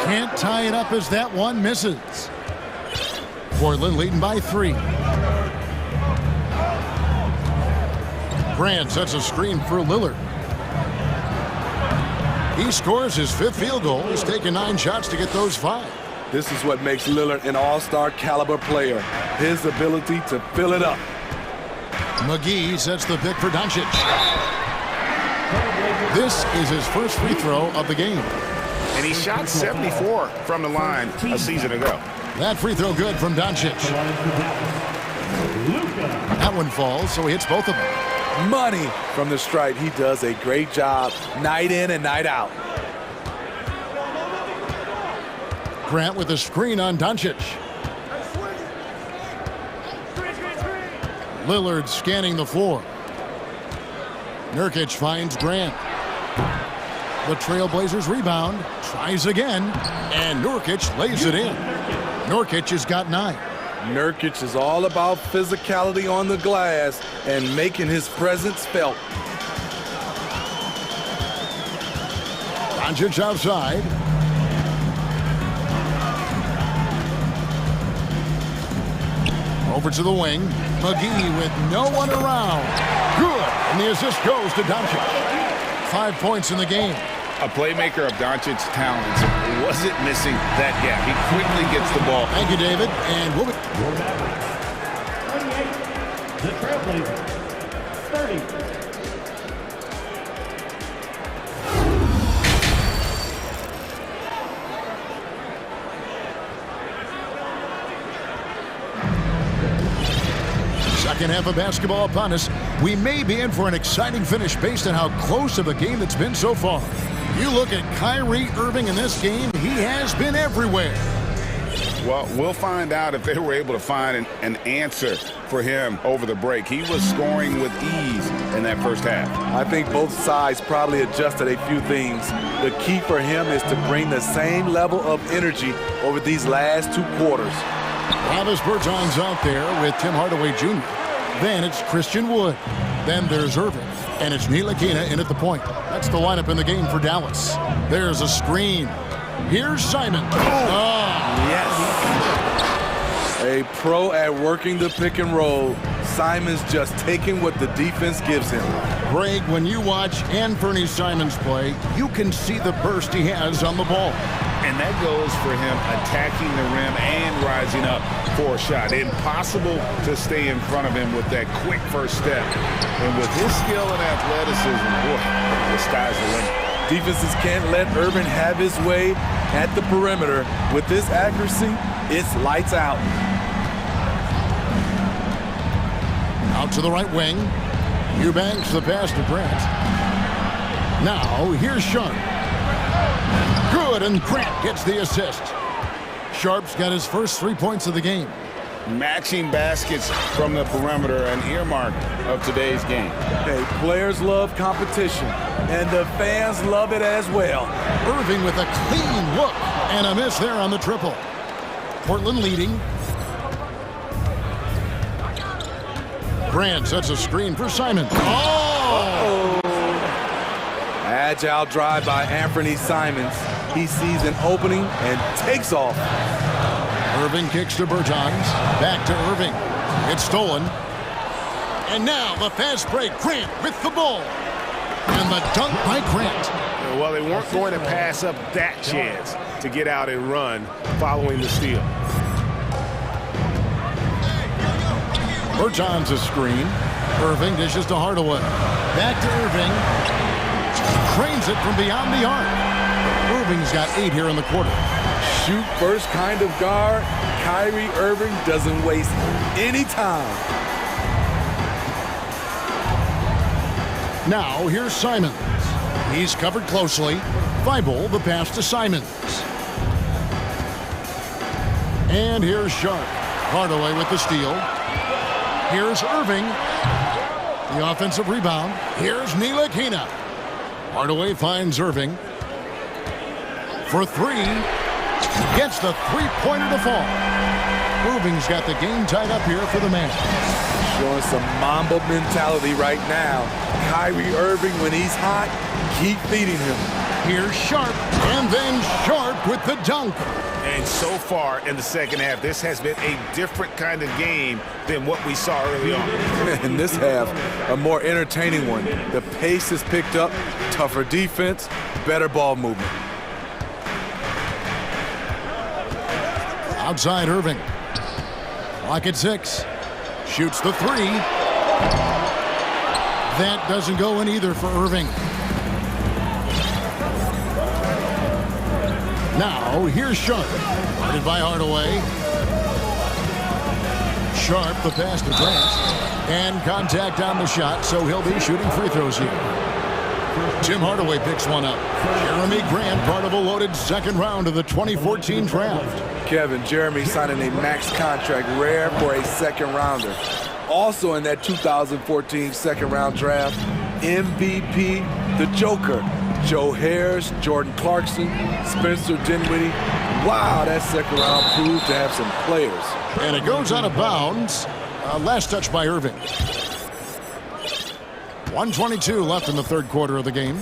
Can't tie it up as that one misses. Portland leading by 3. Grant sets a screen for Lillard. He scores his 5th field goal. He's taken 9 shots to get those 5. This is what makes Lillard an all-star caliber player. His ability to fill it up. McGee sets the pick for Doncic. This is his first free throw of the game. And he shot 74 from the line a season ago. That free throw good from Doncic. That one falls, so he hits both of them. Money from the stripe. He does a great job night in and night out. Grant with a screen on Doncic. Lillard scanning the floor. Nurkic finds Grant. The Trailblazers rebound, tries again, and Nurkic lays it in. Nurkic has got 9. Nurkic is all about physicality on the glass and making his presence felt. Doncic outside. Over to the wing. McGee with no one around. Good. And the assist goes to Doncic. 5 points in the game. A playmaker of Doncic's talents wasn't missing that gap. He quickly gets the ball. Thank you, David. And we'll be... The Trailblazers, 30. Second half of basketball upon us. We may be in for an exciting finish based on how close of a game it's been so far. You look at Kyrie Irving in this game, he has been everywhere. Well, we'll find out if they were able to find an answer for him over the break. He was scoring with ease in that first half. I think both sides probably adjusted a few things. The key for him is to bring the same level of energy over these last 2 quarters. Travis Berton's out there with Tim Hardaway Jr. Then it's Christian Wood. Then there's Irving. And it's Ntilikina in at the point. That's the lineup in the game for Dallas. There's a screen. Here's Simon. Oh. Yes. A pro at working the pick and roll. Simon's just taking what the defense gives him. Greg, when you watch Anthony Simons play, you can see the burst he has on the ball. And that goes for him attacking the rim and rising up for a shot. Impossible to stay in front of him with that quick first step. And with his skill and athleticism, boy, the sky's the limit. Defenses can't let Irving have his way at the perimeter. With this accuracy, it's lights out. Out to the right wing. Eubanks the pass to Grant. Now, here's Sharp. Good, and Grant gets the assist. Sharp's got his first 3 points of the game. Matching baskets from the perimeter, an earmark of today's game. Hey, players love competition, and the fans love it as well. Irving with a clean look, and a miss there on the triple. Portland leading. Grant sets a screen for Simon. Oh! Agile drive by Anthony Simons. He sees an opening and takes off. Irving kicks to Bertans. Back to Irving. It's stolen. And now the fast break. Grant with the ball. And the dunk by Grant. Well, they weren't going to pass up that chance to get out and run following the steal. Bertans a screen. Irving dishes to Hardaway. Back to Irving. Cranes it from beyond the arc. Irving's got 8 here in the quarter. shoot-first kind of guard. Kyrie Irving doesn't waste any time. Now here's Simons. He's covered closely. Thibault the pass to Simons. And here's Sharp. Hardaway with the steal. Here's Irving. The offensive rebound. Here's Ntilikina. Hardaway finds Irving. For three. Gets the three-pointer to fall. Irving's got the game tied up here for the man. Showing some Mamba mentality right now. Kyrie Irving, when he's hot, keep feeding him. Here's Sharp, and then Sharp with the dunk. And so far in the second half, this has been a different kind of game than what we saw early on. In this half, a more entertaining one. The pace has picked up, tougher defense, better ball movement. Outside Irving. Clock at 6. Shoots the three. That doesn't go in either for Irving. Now, here's Sharp. Guarded by Hardaway. Sharp, the pass to Grant. And contact on the shot, so he'll be shooting free throws here. Tim Hardaway picks one up. Jeremy Grant, part of a loaded second round of the 2014 draft. Kevin, Jeremy signing a max contract, rare for a second rounder. Also in that 2014 second round draft, MVP, the Joker. Joe Harris, Jordan Clarkson, Spencer Dinwiddie. Wow, that second round proved to have some players. And it goes out of bounds. Last touch by Irving. 1:22 left in the third quarter of the game.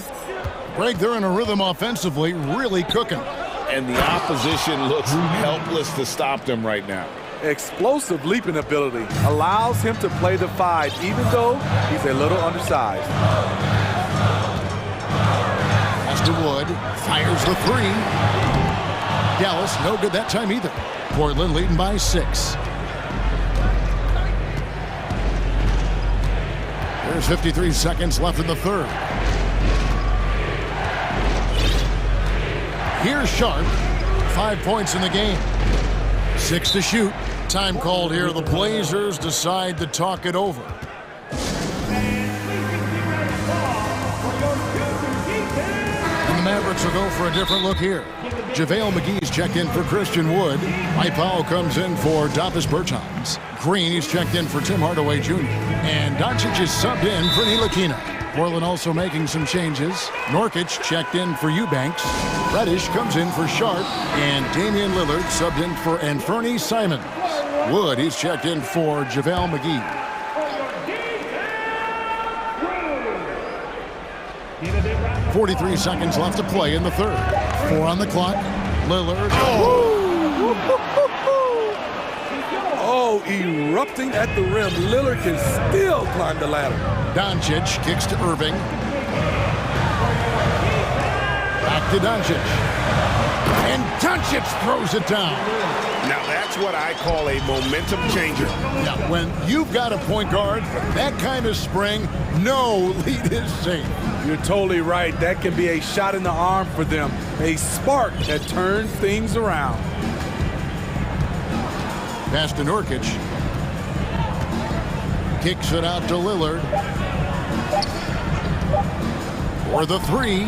Greg, they're in a rhythm offensively, really cooking. And the opposition looks helpless to stop them right now. Explosive leaping ability allows him to play the 5, even though he's a little undersized. Pass to Wood, fires the three. Dallas, no good that time either. Portland leading by 6. There's 53 seconds left in the third. Here's Sharp. 5 points in the game. 6 to shoot. Time called here. The Blazers decide to talk it over. And the Mavericks will go for a different look here. JaVale McGee's checked in for Christian Wood. Mike Powell comes in for Davis Bertans. Green is checked in for Tim Hardaway Jr. And Doncic is subbed in for Ntilikina. Portland also making some changes. Nurkic checked in for Eubanks. Reddish comes in for Sharp. And Damian Lillard subbed in for Anthony Simons. Wood, he's checked in for JaVale McGee. 43 seconds left to play in the third. 4 on the clock. Lillard. Oh, erupting at the rim. Lillard can still climb the ladder. Doncic kicks to Irving. Back to Doncic. And Doncic throws it down. Now that's what I call a momentum changer. Yeah, when you've got a point guard, that kind of spring, no lead is safe. You're totally right. That can be a shot in the arm for them. A spark that turns things around. Pass to Nurkic. Kicks it out to Lillard. For the three.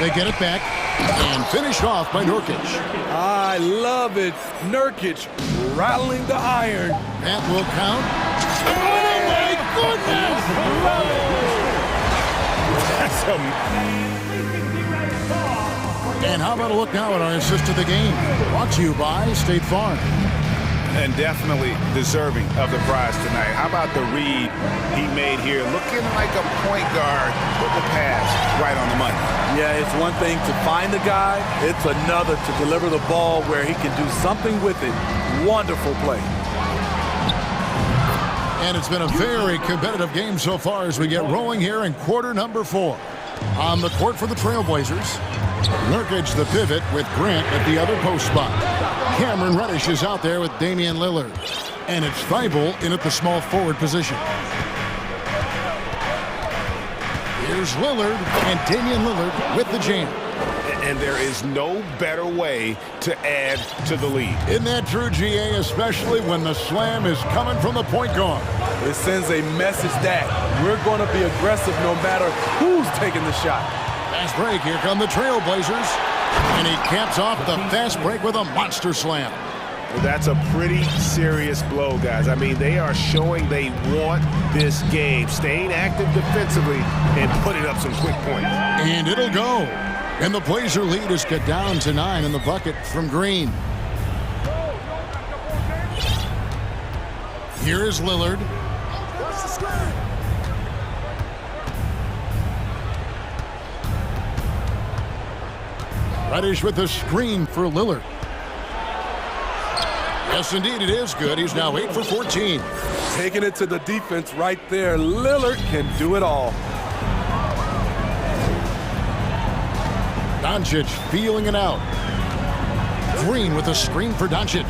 They get it back. And finished off by Nurkic. I love it. Nurkic rattling the iron. That will count. Oh, my goodness! That's And how about a look now at our assist to the game? Brought to you by State Farm. And definitely deserving of the prize tonight. How about the read he made here? Looking like a point guard with the pass right on the money. Yeah, it's one thing to find the guy. It's another to deliver the ball where he can do something with it. Wonderful play. And it's been a very competitive game so far as we get rolling here in quarter number 4. On the court for the Trailblazers, Nurkic the pivot with Grant at the other post spot. Cameron Reddish is out there with Damian Lillard. And it's Thibault in at the small forward position. Here's Lillard and Damian Lillard with the jam. and there is no better way to add to the lead. Isn't that true, GA, especially when the slam is coming from the point guard? It sends a message that we're going to be aggressive no matter who's taking the shot. Fast break. Here come the Trailblazers. And he caps off the fast break with a monster slam. Well, that's a pretty serious blow, guys. I mean, they are showing they want this game, staying active defensively and putting up some quick points. And it'll go. And the Blazer lead is cut down to 9 in the bucket from Green. Here is Lillard. Reddish with the screen for Lillard. Yes, indeed, it is good. He's now 8 for 14. Taking it to the defense right there. Lillard can do it all. Doncic feeling it out. Green with a screen for Doncic.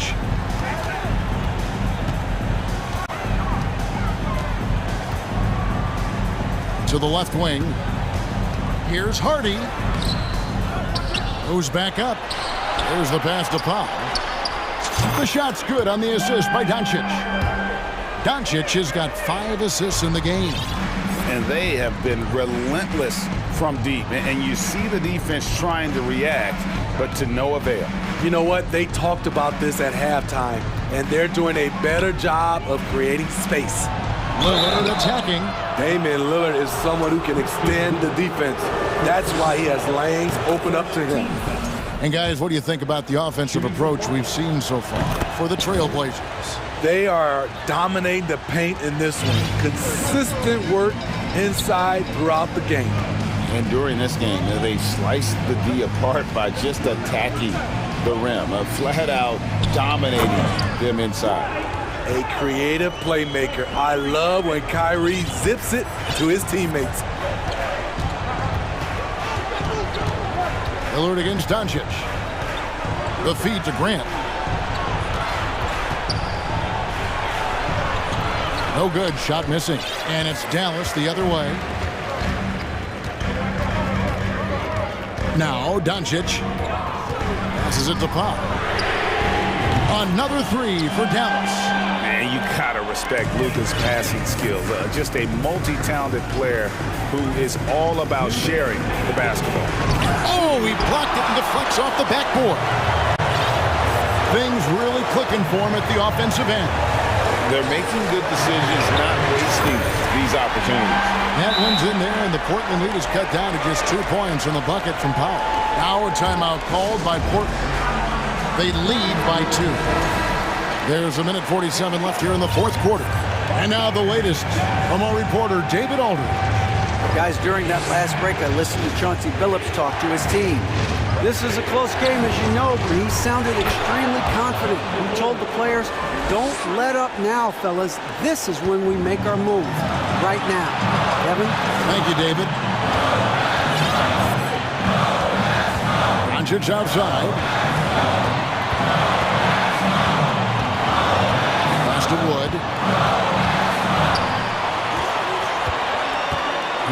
To the left wing. Here's Hardy. Goes back up. There's the pass to Pau. The shot's good on the assist by Doncic. Doncic has got 5 assists in the game. And they have been relentless from deep. And you see the defense trying to react, but to no avail. You know what? They talked about this at halftime, and they're doing a better job of creating space. Lillard attacking. Damian Lillard is someone who can extend the defense. That's why he has lanes open up to him. And guys, what do you think about the offensive approach we've seen so far for the Trailblazers? They are dominating the paint in this one. Consistent work inside throughout the game. And during this game, they sliced the D apart by just attacking the rim, flat out dominating them inside. A creative playmaker. I love when Kyrie zips it to his teammates. Lillard against Doncic. The feed to Grant. No good. Shot missing. And it's Dallas the other way. Now Doncic passes it to Pau. Another 3 for Dallas. Man, you gotta respect Luka's passing skills. Just a multi-talented player who is all about sharing the basketball. Oh, he blocked it and deflects off the backboard. Things really clicking for him at the offensive end. They're making good decisions, not wasting these opportunities. That one's in there, and the Portland lead is cut down to just 2 points in the bucket from Powell. Now a timeout called by Portland. They lead by 2. There's a minute 47 left here in the fourth quarter. And now the latest from our reporter, David Aldridge. Guys, during that last break, I listened to Chauncey Billups talk to his team. This is a close game, as you know, but he sounded extremely confident. He told the players, don't let up now, fellas. This is when we make our move. Right now. Kevin? Thank you, David. Doncic outside. Pass to Wood.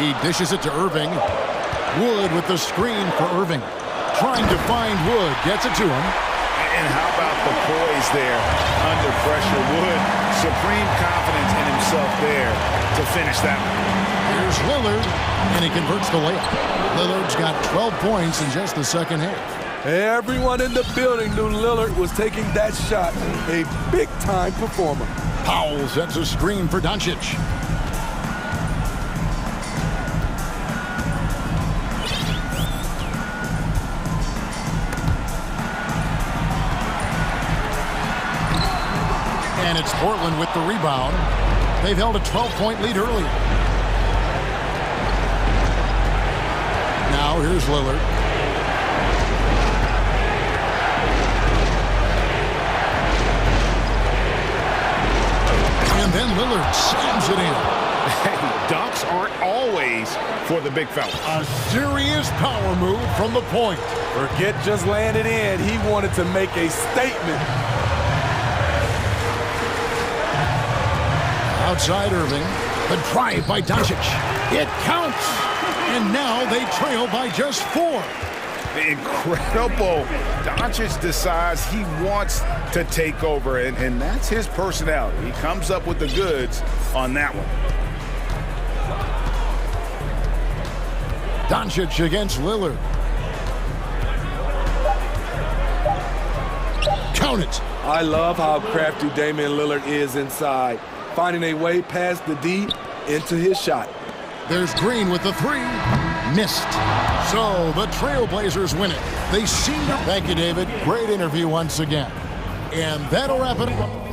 He dishes it to Irving. Wood with the screen for Irving. Trying to find Wood. Gets it to him. And how about the poise there under pressure? Wood, supreme confidence in himself there to finish that one. Here's Lillard, and he converts the layup. Lillard's got 12 points in just the second half. Everyone in the building knew Lillard was taking that shot. A big-time performer. Powell sets a screen for Doncic. And it's Portland with the rebound. They've held a 12-point lead earlier. Now here's Lillard. And then Lillard slams it in. Dunks aren't always for the big fella. A serious power move from the point. Forget just laying it in. He wanted to make a statement. Outside Irving. The drive by Doncic. It counts. And now they trail by just 4. Incredible. Doncic decides he wants to take over, and that's his personality. He comes up with the goods on that one. Doncic against Lillard. Count it. I love how crafty Damian Lillard is inside, finding a way past the D into his shot. There's Green with the three. Missed. So the Trailblazers win it. They seem to... Thank you, David. Great interview once again. And that'll wrap it up.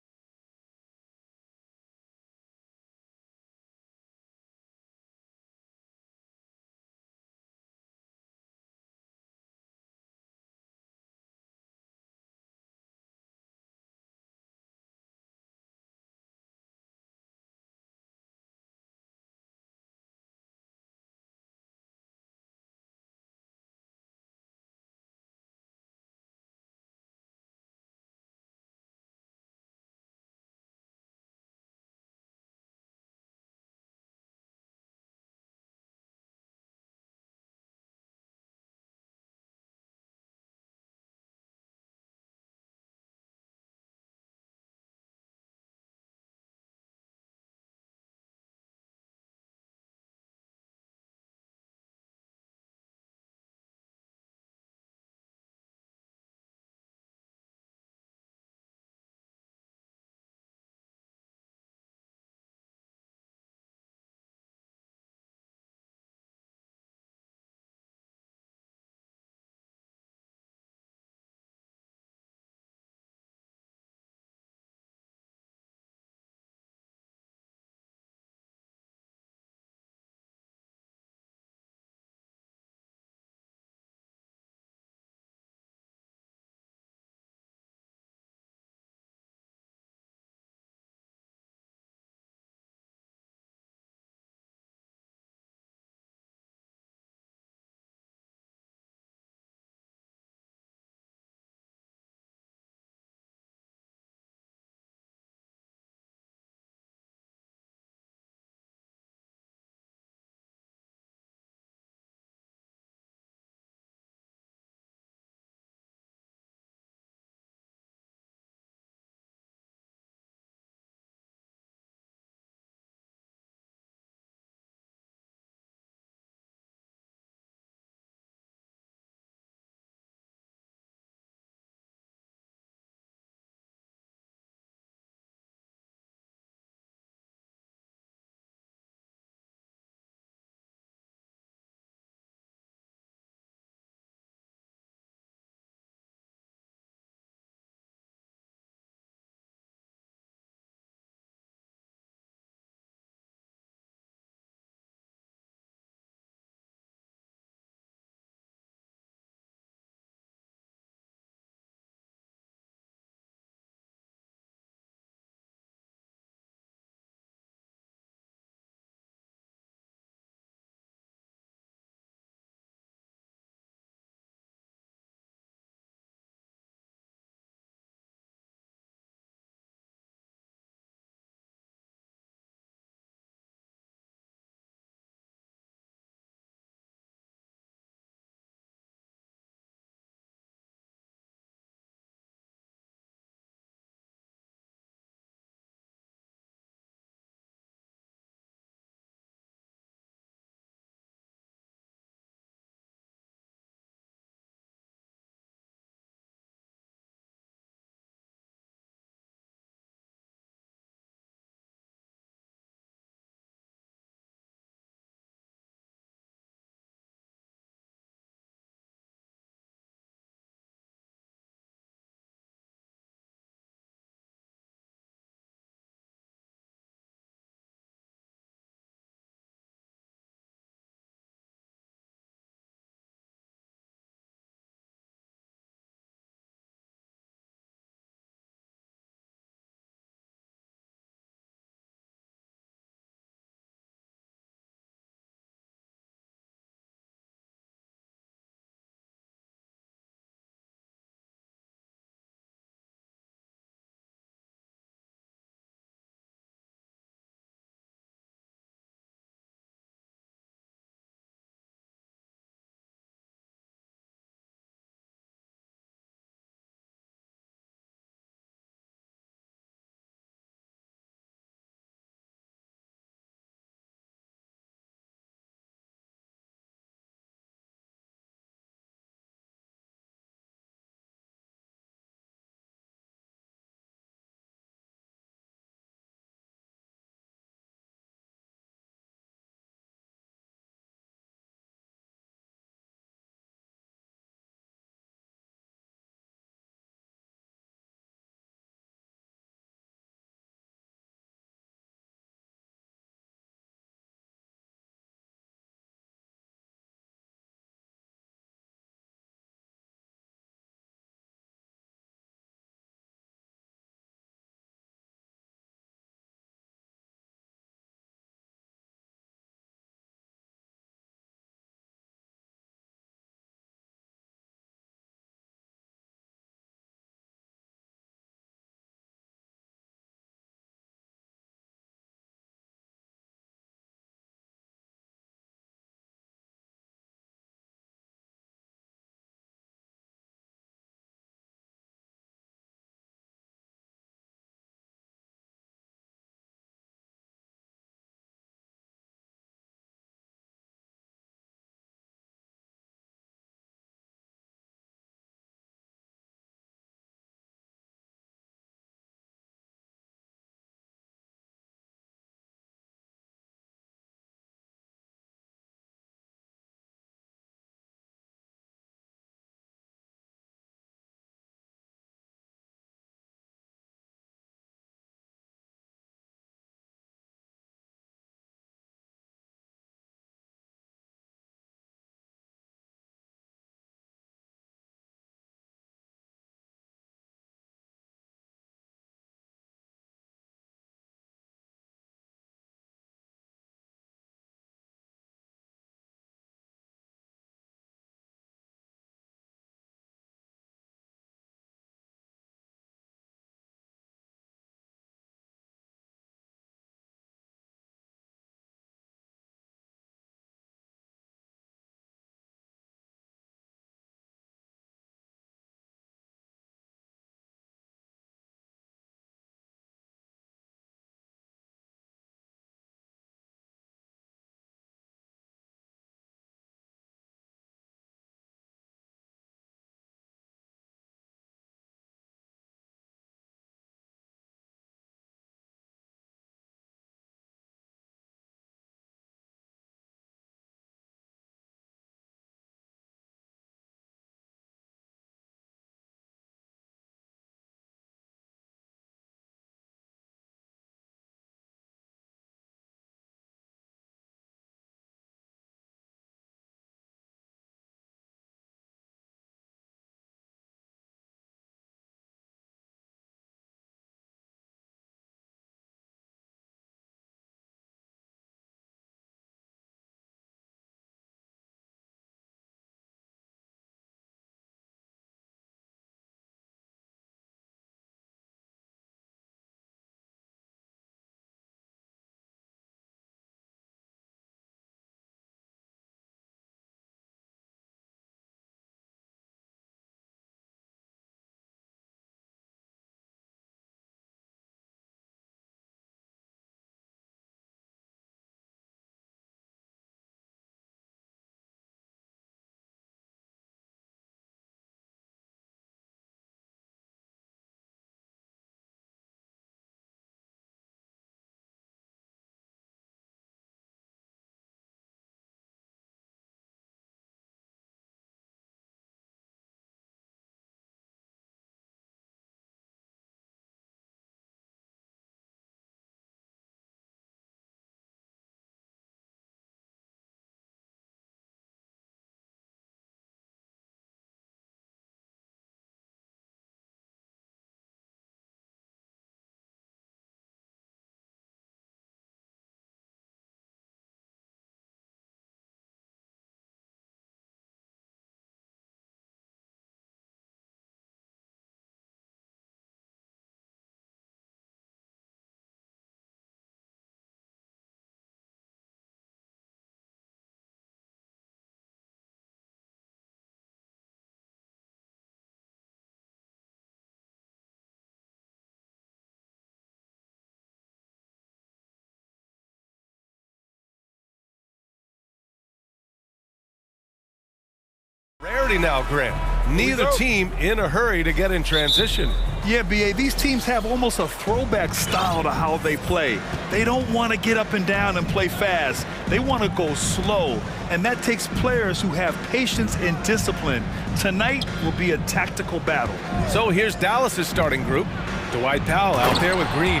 Rarity now, Grant. Neither team in a hurry to get in transition. Yeah, B.A., these teams have almost a throwback style to how they play. They don't want to get up and down and play fast. They want to go slow, and that takes players who have patience and discipline. Tonight will be a tactical battle. So here's Dallas's starting group. Dwight Powell out there with Green.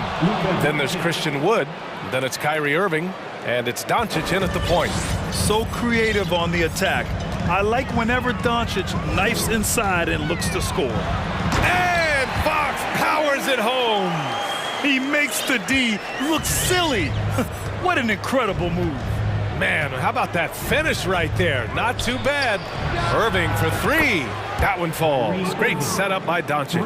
Then there's Christian Wood. Then it's Kyrie Irving. And it's Doncic in at the point. So creative on the attack. I like whenever Doncic knifes inside and looks to score. And Fox powers it home. He makes the D look silly. What an incredible move. Man, how about that finish right there? Not too bad. Irving for three. That one falls. Great setup by Doncic.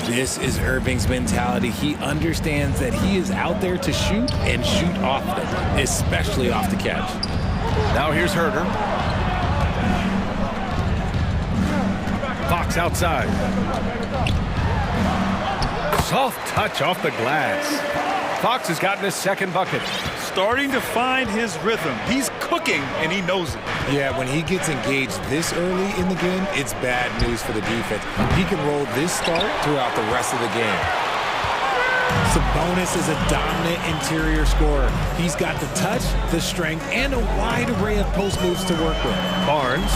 This is Irving's mentality. He understands that he is out there to shoot and shoot often, especially off the catch. Now here's Herter. Fox outside. Soft touch off the glass. Fox has gotten his second bucket. Starting to find his rhythm. He's cooking, and he knows it. Yeah, when he gets engaged this early in the game, it's bad news for the defense. He can roll this start throughout the rest of the game. Sabonis is a dominant interior scorer. He's got the touch, the strength, and a wide array of post moves to work with. Barnes,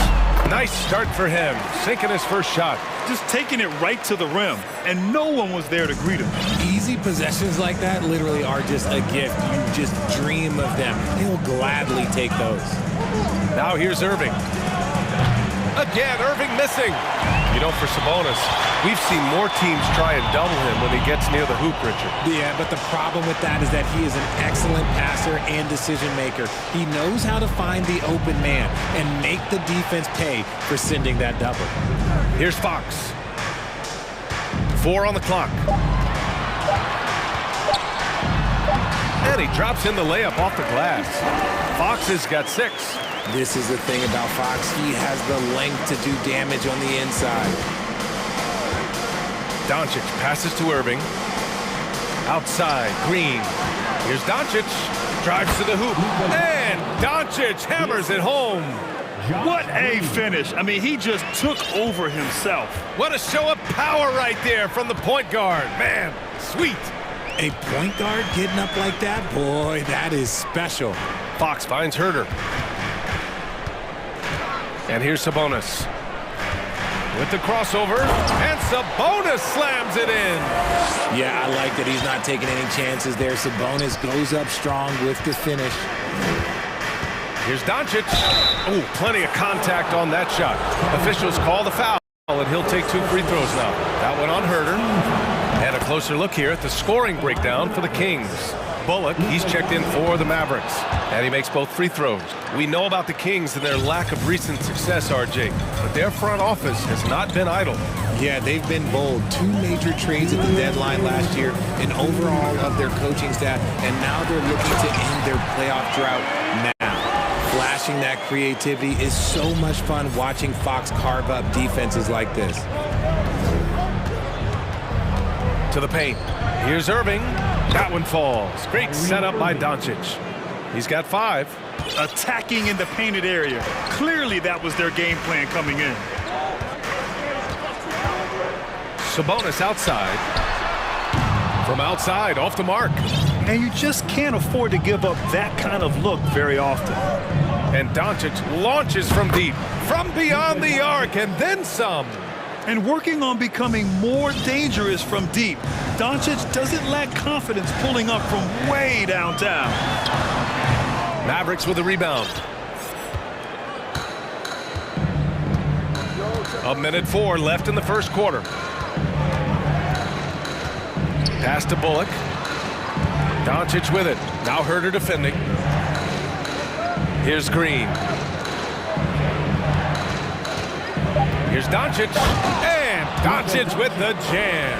nice start for him. Sinking his first shot. Just taking it right to the rim, and no one was there to greet him. Easy possessions like that literally are just a gift. You just dream of them. He'll gladly take those. Now here's Irving. Again, Irving missing. You know, for Sabonis, we've seen more teams try and double him when he gets near the hoop, Richard. Yeah, but the problem with that is that he is an excellent passer and decision maker. He knows how to find the open man and make the defense pay for sending that double. Here's Fox. 4 on the clock. And he drops in the layup off the glass. Fox has got 6. This is the thing about Fox. He has the length to do damage on the inside. Doncic passes to Irving. Outside, Green. Here's Doncic. Drives to the hoop. And Doncic hammers it home. What a finish. I mean, he just took over himself. What a show of power right there from the point guard. Man, sweet. A point guard getting up like that? Boy, that is special. Fox finds Herter. And here's Sabonis. With the crossover, and Sabonis slams it in. Yeah, I like that he's not taking any chances there. Sabonis goes up strong with the finish. Here's Doncic. Oh, plenty of contact on that shot. Officials call the foul, and he'll take 2 free throws now. That one on Herter. And a closer look here at the scoring breakdown for the Kings. Bullock, he's checked in for the Mavericks, and he makes both free throws. We know about the Kings and their lack of recent success, RJ, but their front office has not been idle. Yeah, they've been bold. 2 major trades at the deadline last year, an overhaul of their coaching staff, and now they're looking to end their playoff drought now. Flashing that creativity is so much fun watching Fox carve up defenses like this. To the paint. Here's Irving. That one falls. Great setup by Doncic. He's got 5. Attacking in the painted area. Clearly that was their game plan coming in. Sabonis outside. From outside, off the mark. And you just can't afford to give up that kind of look very often. And Doncic launches from deep, from beyond the arc, and then some. And working on becoming more dangerous from deep. Doncic doesn't lack confidence pulling up from way downtown. Mavericks with a rebound. 1:04 left in the first quarter. Pass to Bullock. Doncic with it. Now Herter defending. Here's Green. Here's Doncic. And Doncic with the jam.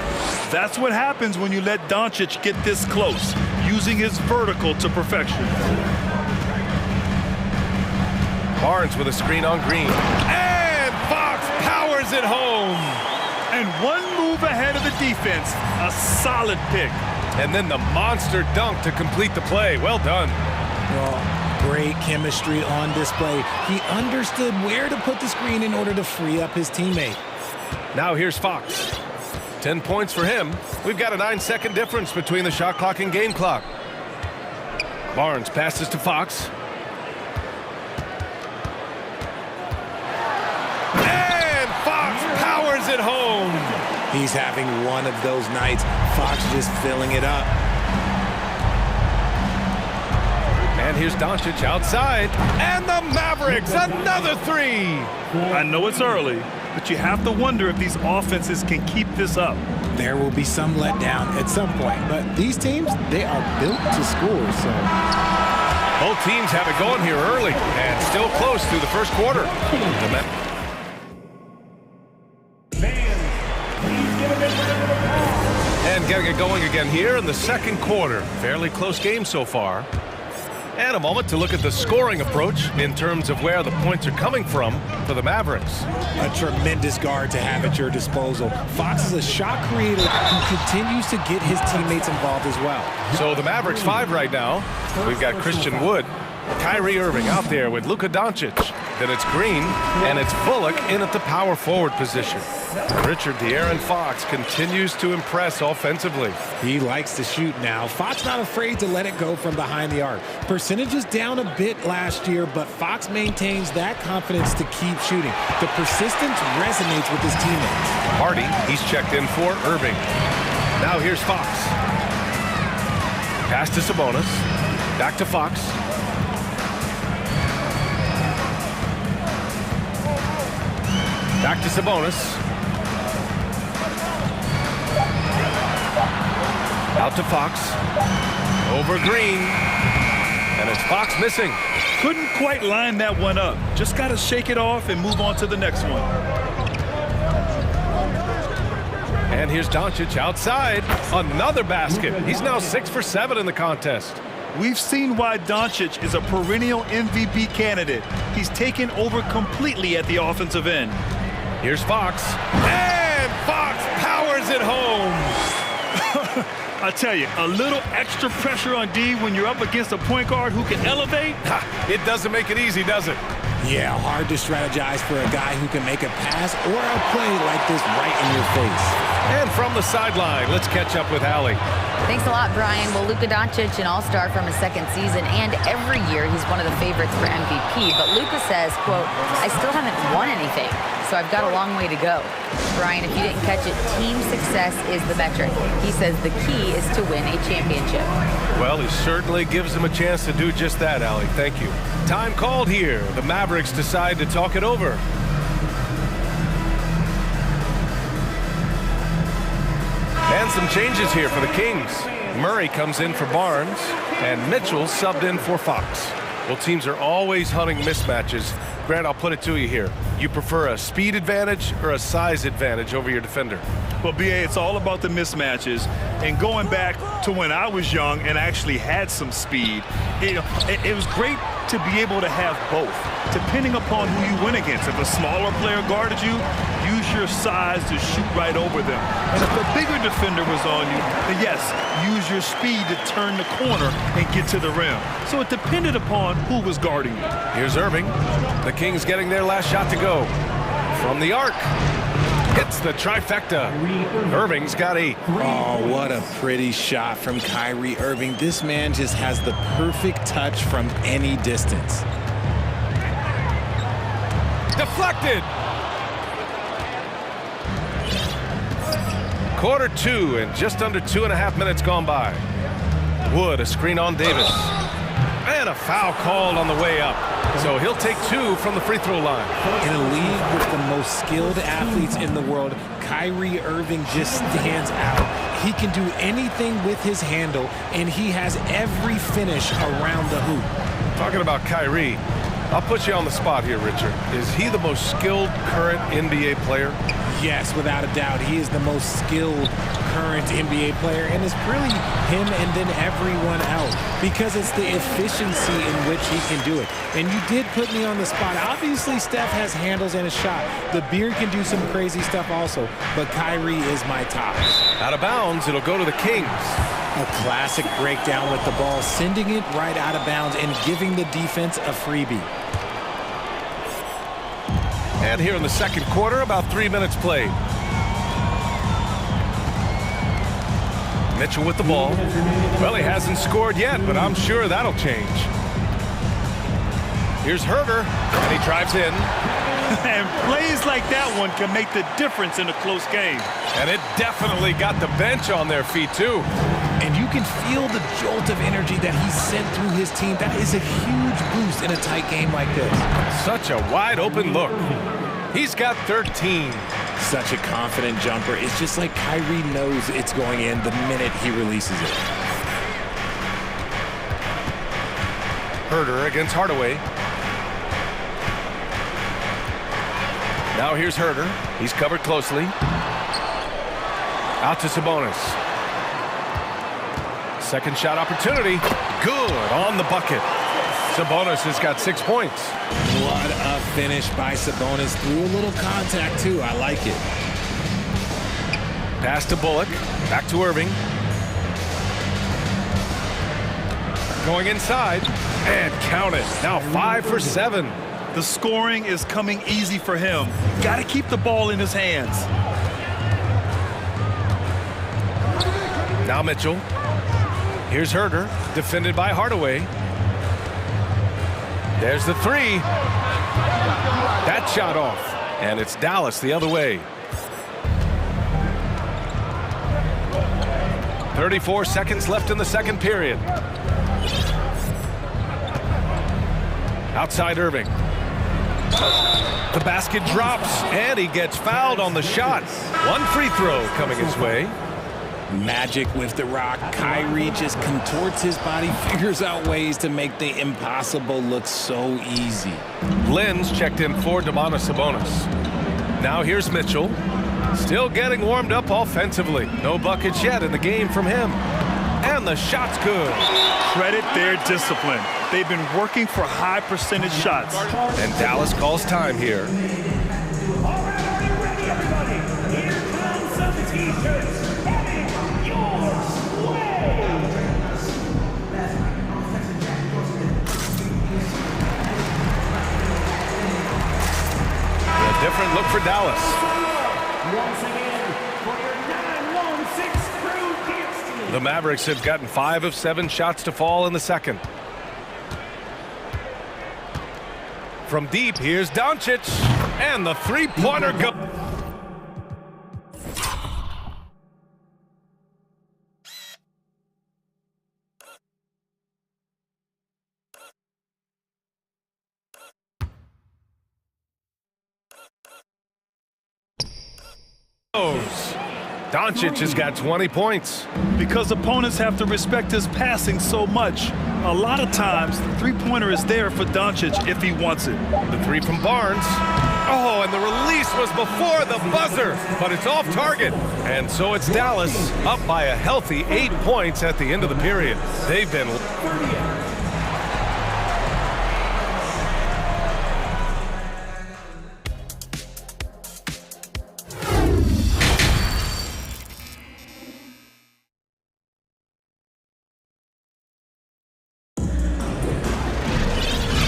That's what happens when you let Doncic get this close, using his vertical to perfection. Barnes with a screen on Green. And Fox powers it home. And one move ahead of the defense. A solid pick. And then the monster dunk to complete the play. Well done. Well, Great chemistry on display. He understood where to put the screen in order to free up his teammate. Now here's Fox. 10 points for him. We've got a 9-second difference between the shot clock and game clock. Barnes passes to Fox. And Fox powers it home. He's having one of those nights. Fox just filling it up. And here's Doncic outside. And the Mavericks, another three. I know it's early, but you have to wonder if these offenses can keep this up. There will be some letdown at some point, but these teams, they are built to score, so. Both teams have it going here early and still close through the first quarter. And getting it going again here in the second quarter. Fairly close game so far. And a moment to look at the scoring approach in terms of where the points are coming from for the Mavericks. A tremendous guard to have at your disposal. Fox is a shot creator who continues to get his teammates involved as well. So the Mavericks 5 right now. We've got Christian Wood, Kyrie Irving out there with Luka Doncic. Then it's Green, and it's Bullock in at the power forward position. Richard De'Aaron Fox continues to impress offensively. He likes to shoot now. Fox not afraid to let it go from behind the arc. Percentages down a bit last year, but Fox maintains that confidence to keep shooting. The persistence resonates with his teammates. Hardy, he's checked in for Irving. Now here's Fox. Pass to Sabonis. Back to Fox. Back to Sabonis. Out to Fox. Over Green. And it's Fox missing. Couldn't quite line that one up. Just got to shake it off and move on to the next one. And here's Doncic outside. Another basket. He's now 6 for 7 in the contest. We've seen why Doncic is a perennial MVP candidate. He's taken over completely at the offensive end. Here's Fox. And Fox powers it home. I tell you, a little extra pressure on D when you're up against a point guard who can elevate. It doesn't make it easy, does it? Yeah, hard to strategize for a guy who can make a pass or a play like this right in your face. And from the sideline, let's catch up with Allie. Thanks a lot, Brian. Well, Luka Doncic, an all-star from his second season, and every year he's one of the favorites for MVP. But Luka says, quote, I still haven't won anything, so I've got a long way to go. Brian, if you didn't catch it, team success is the metric. He says the key is to win a championship. Well, he certainly gives him a chance to do just that, Allie. Thank you. Time called here. The Mavericks decide to talk it over. And some changes here for the Kings. Murray comes in for Barnes, and Mitchell subbed in for Fox. Well, teams are always hunting mismatches. Grant, I'll put it to you here. You prefer a speed advantage or a size advantage over your defender? Well, BA, it's all about the mismatches. And going back to when I was young and actually had some speed, it was great to be able to have both, depending upon who you went against. If a smaller player guarded you, use your size to shoot right over them. And if a bigger defender was on you, then yes, use your speed to turn the corner and get to the rim. So it depended upon who was guarding you. Here's Irving. The Kings getting their last shot to go. From the arc. Hits the trifecta. Irving's got 8. Oh, what a pretty shot from Kyrie Irving. This man just has the perfect touch from any distance. Deflected. Quarter 2 and just under 2.5 minutes gone by. Wood, a screen on Davis. And a foul called on the way up. So he'll take 2 from the free throw line. In a league with the most skilled athletes in the world, Kyrie Irving just stands out. He can do anything with his handle, and he has every finish around the hoop. Talking about Kyrie, I'll put you on the spot here, Richard. Is he the most skilled current NBA player? Yes, without a doubt. He is the most skilled current NBA player, and it's really him and then everyone else because it's the efficiency in which he can do it. And you did put me on the spot. Obviously, Steph has handles and a shot. The Beard can do some crazy stuff also, but Kyrie is my top. Out of bounds, it'll go to the Kings. A classic breakdown with the ball, sending it right out of bounds and giving the defense a freebie. And here in the second quarter, about 3 minutes played. Mitchell with the ball. Well, he hasn't scored yet, but I'm sure that'll change. Here's Herder, and he drives in. And plays like that one can make the difference in a close game. And it definitely got the bench on their feet, too. And you can feel the jolt of energy that he sent through his team. That is a huge boost in a tight game like this. Such a wide open look. He's got 13. Such a confident jumper. It's just like Kyrie knows it's going in the minute he releases it. Herder against Hardaway. Now here's Herder. He's covered closely. Out to Sabonis. Second shot opportunity. Good on the bucket. Sabonis has got 6 points. What a finish by Sabonis. Through a little contact, too. I like it. Pass to Bullock. Back to Irving. Going inside. And count it. Now 5 for 7. The scoring is coming easy for him. Got to keep the ball in his hands. Now Mitchell. Here's Herder, defended by Hardaway. There's the three. That shot off. And it's Dallas the other way. 34 seconds left in the second period. Outside Irving. The basket drops, and he gets fouled on the shot. One free throw coming his way. Magic with the rock. Kyrie just contorts his body, figures out ways to make the impossible look so easy. Lynn's checked in for Domantas Sabonis. Now here's Mitchell. Still getting warmed up offensively. No buckets yet in the game from him. And the shot's good. Credit their discipline. They've been working for high percentage shots. And Dallas calls time here. All right, are you ready, everybody? Here comes some t-shirts. Having your way. A different look for Dallas. Once again, for your 916 crew dance team. The Mavericks have gotten 5 of 7 shots to fall in the second. From deep, here's Doncic. And the three-pointer goes. Doncic has got 20 points. Because opponents have to respect his passing so much. A lot of times, the three-pointer is there for Doncic if he wants it. The three from Barnes. Oh, and the release was before the buzzer, but it's off target. And so it's Dallas up by a healthy 8 points at the end of the period. They've been...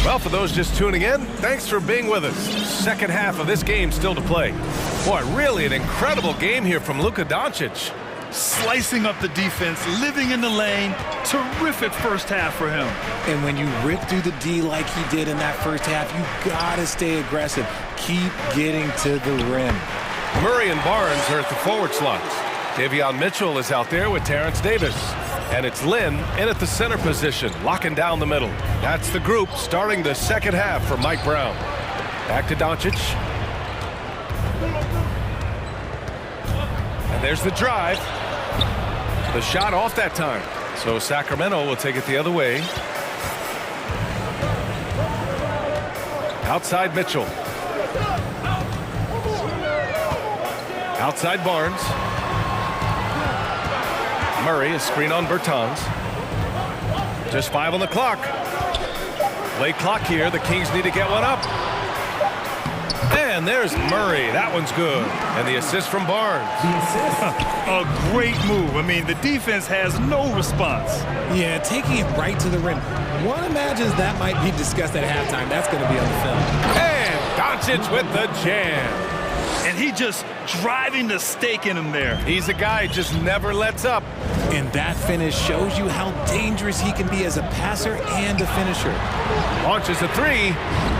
Well, for those just tuning in, thanks for being with us. Second half of this game still to play. Boy, really an incredible game here from Luka Doncic. Slicing up the defense, living in the lane. Terrific first half for him. And when you rip through the D like he did in that first half, you gotta stay aggressive. Keep getting to the rim. Murray and Barnes are at the forward slots. Davion Mitchell is out there with Terrence Davis. And it's Lynn in at the center position, locking down the middle. That's the group starting the second half for Mike Brown. Back to Doncic. And there's the drive. The shot off that time. So Sacramento will take it the other way. Outside Mitchell. Outside Barnes. Murray, a screen on Bertans. Just 5 on the clock. Late clock here. The Kings need to get one up. And there's Murray. That one's good. And the assist from Barnes. A great move. I mean, the defense has no response. Yeah, taking it right to the rim. One imagines that might be discussed at halftime. That's going to be on the film. And Doncic with the jam. And he just driving the stake in him there. He's a guy who just never lets up. And that finish shows you how dangerous he can be as a passer and a finisher. Launches a three.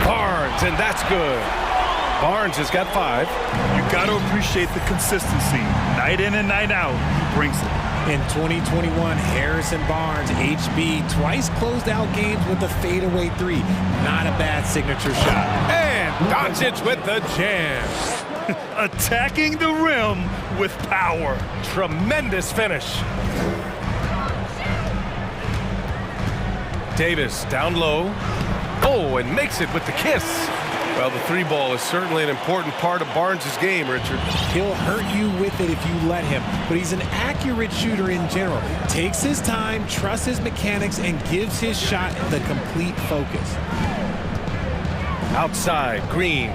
Barnes, and that's good. Barnes has got 5. You got to appreciate the consistency. Night in and night out, he brings it. In 2021, Harrison Barnes, HB, twice closed out games with a fadeaway 3. Not a bad signature shot. And Doncic with the jam. Attacking the rim with power. Tremendous finish. Davis down low. Oh, and makes it with the kiss. Well, the 3 ball is certainly an important part of Barnes' game, Richard. He'll hurt you with it if you let him, but he's an accurate shooter in general. Takes his time, trusts his mechanics, and gives his shot the complete focus. Outside, Green.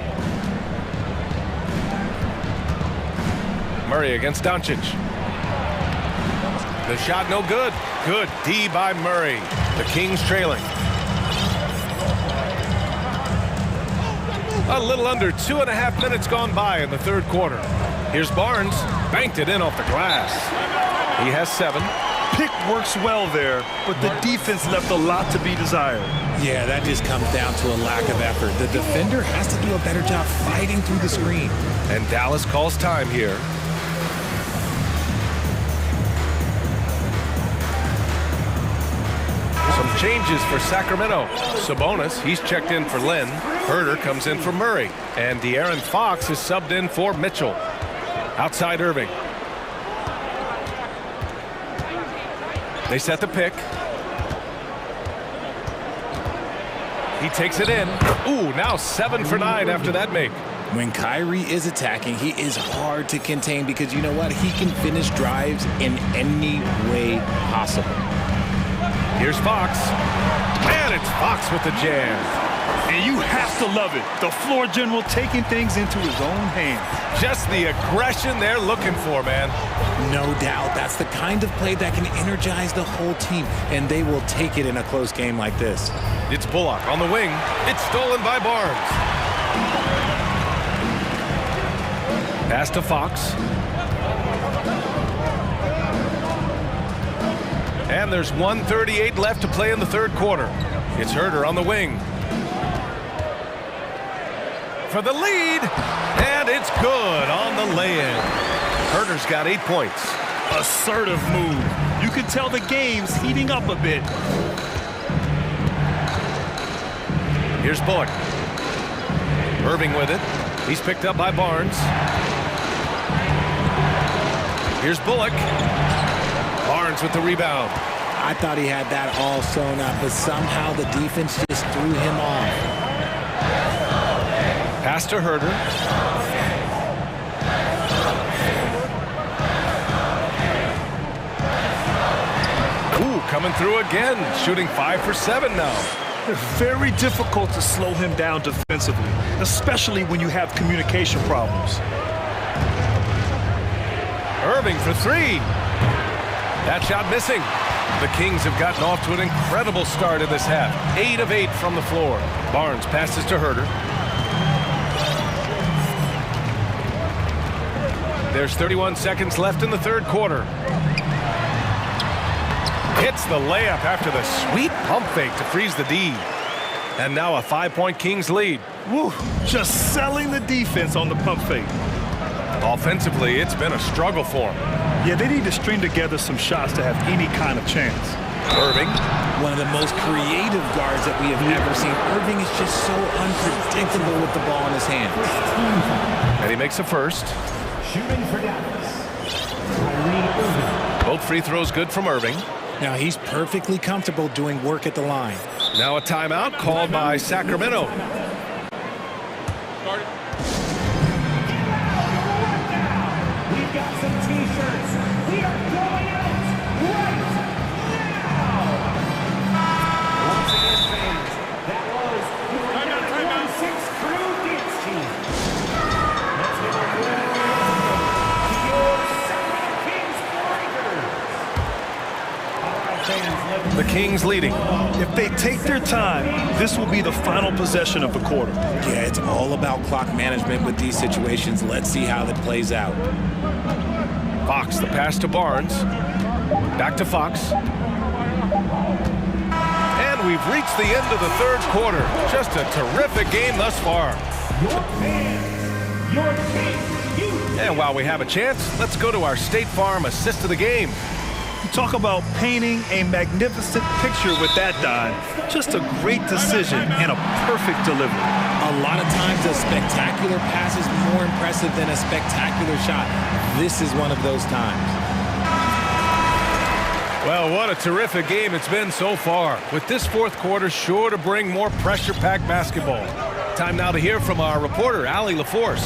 Murray against Doncic. The shot no good. Good D by Murray. The Kings trailing. A little under 2.5 minutes gone by in the third quarter. Here's Barnes. Banked it in off the glass. He has 7. Pick works well there, but the defense left a lot to be desired. Yeah, that just comes down to a lack of effort. The defender has to do a better job fighting through the screen. And Dallas calls time here. Some changes for Sacramento. Sabonis, he's checked in for Lynn. Herter comes in for Murray. And De'Aaron Fox is subbed in for Mitchell. Outside Irving. They set the pick. He takes it in. Ooh, now 7 for 9 after that make. When Kyrie is attacking, he is hard to contain because you know what? He can finish drives in any way possible. Here's Fox. And it's Fox with the jam. And you have to love it. The floor general taking things into his own hands. Just the aggression they're looking for, man. No doubt. That's the kind of play that can energize the whole team, and they will take it in a close game like this. It's Bullock on the wing. It's stolen by Barnes. Pass to Fox. And there's 1:38 left to play in the third quarter. It's Herter on the wing. For the lead, and it's good on the lay-in. Herter's got 8 points. Assertive move. You can tell the game's heating up a bit. Here's Bullock. Irving with it. He's picked up by Barnes. Here's Bullock. Barnes with the rebound. I thought he had that all sewn up, but somehow the defense just threw him off. Pass to Herter. Ooh, coming through again. Shooting 5 for 7 now. It's very difficult to slow him down defensively, especially when you have communication problems. Irving for 3. That shot missing. The Kings have gotten off to an incredible start in this half. 8 of 8 from the floor. Barnes passes to Herter. There's 31 seconds left in the third quarter. Hits the layup after the sweet pump fake to freeze the D. And now a 5-point Kings lead. Woo, just selling the defense on the pump fake. Offensively, it's been a struggle for them. Yeah, they need to string together some shots to have any kind of chance. Irving. One of the most creative guards that we have ever seen. Irving is just so unpredictable with the ball in his hands. And he makes a first. Shooting for Dallas. Both free throws good from Irving. Now he's perfectly comfortable doing work at the line. Now a timeout called by Sacramento. started. We've got some t-shirts. We are going out right now. Once again, fans, that was the 96 Crew Dance Team. Let's give a round to your Sacramento Kings Breakers. All right, fans, let's... The Kings leading. If they take their time, this will be the final possession of the quarter. Yeah, it's all about clock management with these situations. Let's see how that plays out. Fox, the pass to Barnes. Back to Fox. And we've reached the end of the third quarter. Just a terrific game thus far. Your fans, your team, And while we have a chance, let's go to our State Farm assist of the game. Talk about painting a magnificent picture with that dime. Just a great decision and a perfect delivery. A lot of times a spectacular pass is more impressive than a spectacular shot. This is one of those times. Well, what a terrific game it's been so far. With this fourth quarter sure to bring more pressure-packed basketball. Time now to hear from our reporter, Allie LaForce.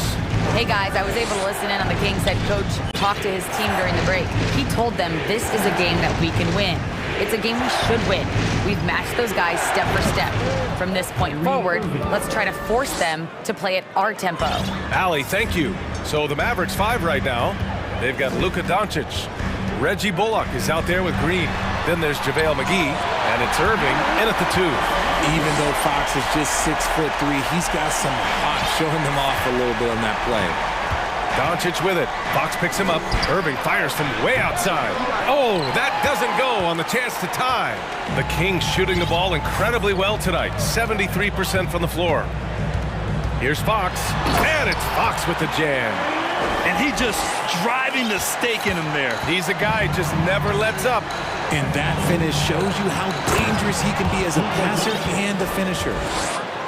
Hey guys, I was able to listen in on the Kings head coach talk to his team during the break. He told them this is a game that we can win. It's a game we should win. We've matched those guys step for step. From this point forward, let's try to force them to play at our tempo. Allie, thank you. So the Mavericks 5 right now. They've got Luka Doncic. Reggie Bullock is out there with Green. Then there's JaVale McGee, and it's Irving in at the 2. Even though Fox is just 6'3", he's got some hot showing them off a little bit on that play. Doncic with it. Fox picks him up. Irving fires from way outside. Oh, that doesn't go on the chance to tie. The Kings shooting the ball incredibly well tonight. 73% from the floor. Here's Fox, and it's Fox with the jam. And he just driving the stake in him there. He's a guy who just never lets up. And that finish shows you how dangerous he can be as a passer and a finisher.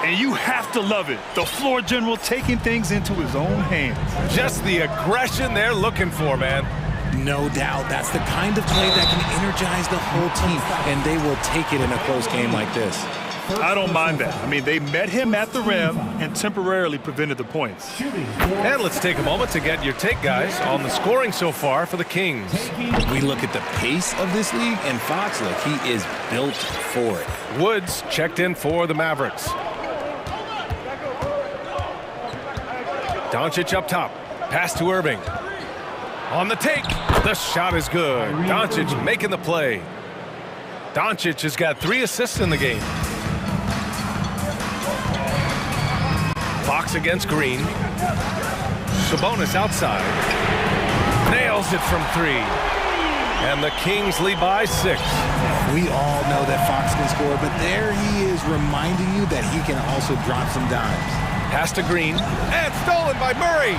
And you have to love it. The floor general taking things into his own hands. Just the aggression they're looking for, man. No doubt. That's the kind of play that can energize the whole team, and they will take it in a close game like this. I don't mind that. I mean, they met him at the rim and temporarily prevented the points. And let's take a moment to get your take, guys, on the scoring so far for the Kings. We look at the pace of this league, and Fox, look, he is built for it. Woods checked in for the Mavericks. Doncic up top. Pass to Irving. On the take. The shot is good. Doncic making the play. Doncic has got 3 assists in the game. Fox against Green. Sabonis outside. Nails it from 3. And the Kings lead by 6. We all know that Fox can score, but there he is reminding you that he can also drop some dimes. Pass to Green. And stolen by Murray.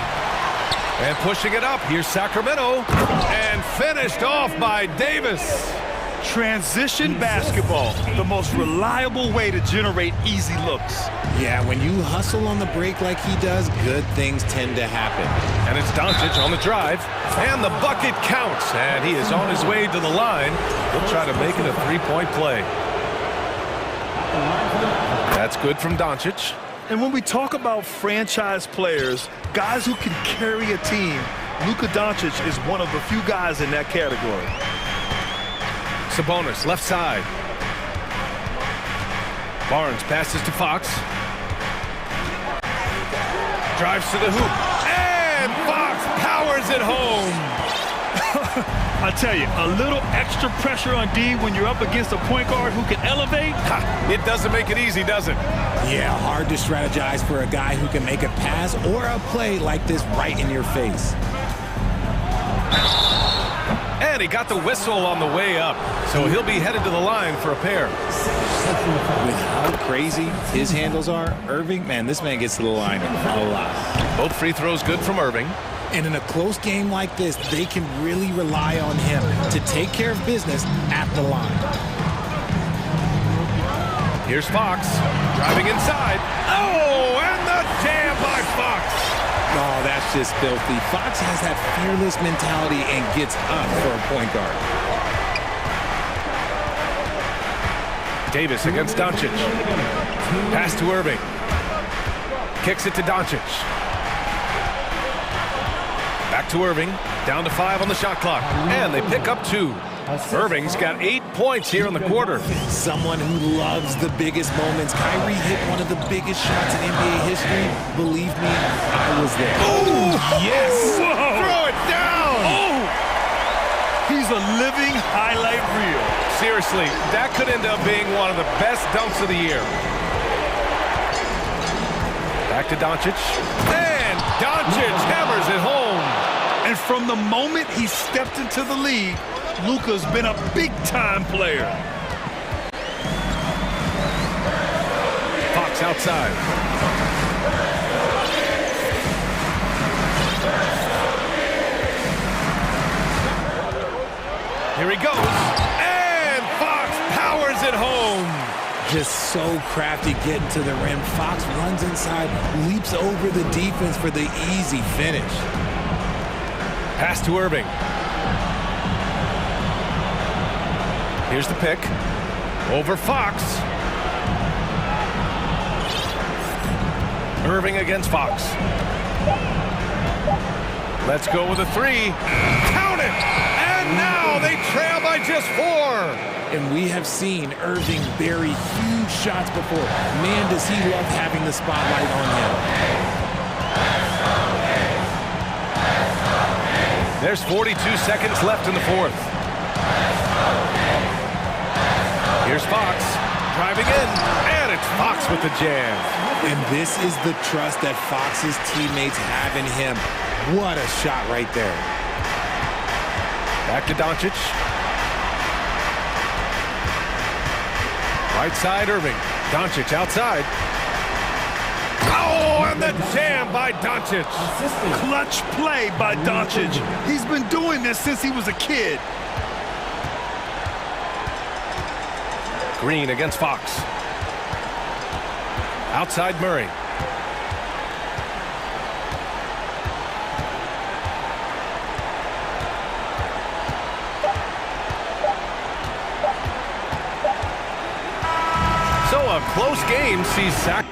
And pushing it up. Here's Sacramento. And finished off by Davis. Transition basketball, the most reliable way to generate easy looks. Yeah, when you hustle on the break like he does, good things tend to happen. And it's Doncic on the drive, and the bucket counts, and he is on his way to the line. He'll try to make it a 3-point play. That's good from Doncic. And when we talk about franchise players, guys who can carry a team, Luka Doncic is one of the few guys in that category. Sabonis, left side. Barnes passes to Fox. Drives to the hoop. And Fox powers it home. I tell you, a little extra pressure on D when you're up against a point guard who can elevate. It doesn't make it easy, does it? Yeah, hard to strategize for a guy who can make a pass or a play like this right in your face. And he got the whistle on the way up, so he'll be headed to the line for a pair. With how crazy his handles are, Irving, man, this man gets to the line a lot. Both free throws good from Irving. And in a close game like this, they can really rely on him to take care of business at the line. Here's Fox, driving inside. Oh, and the jam by Fox. Oh, that's just filthy. Fox has that fearless mentality and gets up for a point guard. Davis against Doncic. Pass to Irving. Kicks it to Doncic. Back to Irving. Down to 5 on the shot clock. And they pick up 2. Irving's got 8 points here in the quarter. Someone who loves the biggest moments. Kyrie hit one of the biggest shots in NBA history. Believe me, I was there. Oh, yes! Whoa. Throw it down! Oh! He's a living highlight reel. Seriously, that could end up being one of the best dunks of the year. Back to Doncic. And Doncic hammers it home. And from the moment he stepped into the league, Luka's been a big-time player. Fox outside. Here he goes. And Fox powers it home. Just so crafty getting to the rim. Fox runs inside, leaps over the defense for the easy finish. Pass to Irving. Here's the pick. Over Fox. Irving against Fox. Let's go with a 3. Count it! And now they trail by just 4. And we have seen Irving bury huge shots before. Man, does he love having the spotlight on him. There's 42 seconds left in the 4th. Here's Fox driving in, and it's Fox with the jam. And this is the trust that Fox's teammates have in him. What a shot right there. Back to Doncic. Right side, Irving. Doncic outside. Oh, and the jam by Doncic. Clutch play by Doncic. He's been doing this since he was a kid. Green against Fox. Outside Murray. So a close game sees Sac.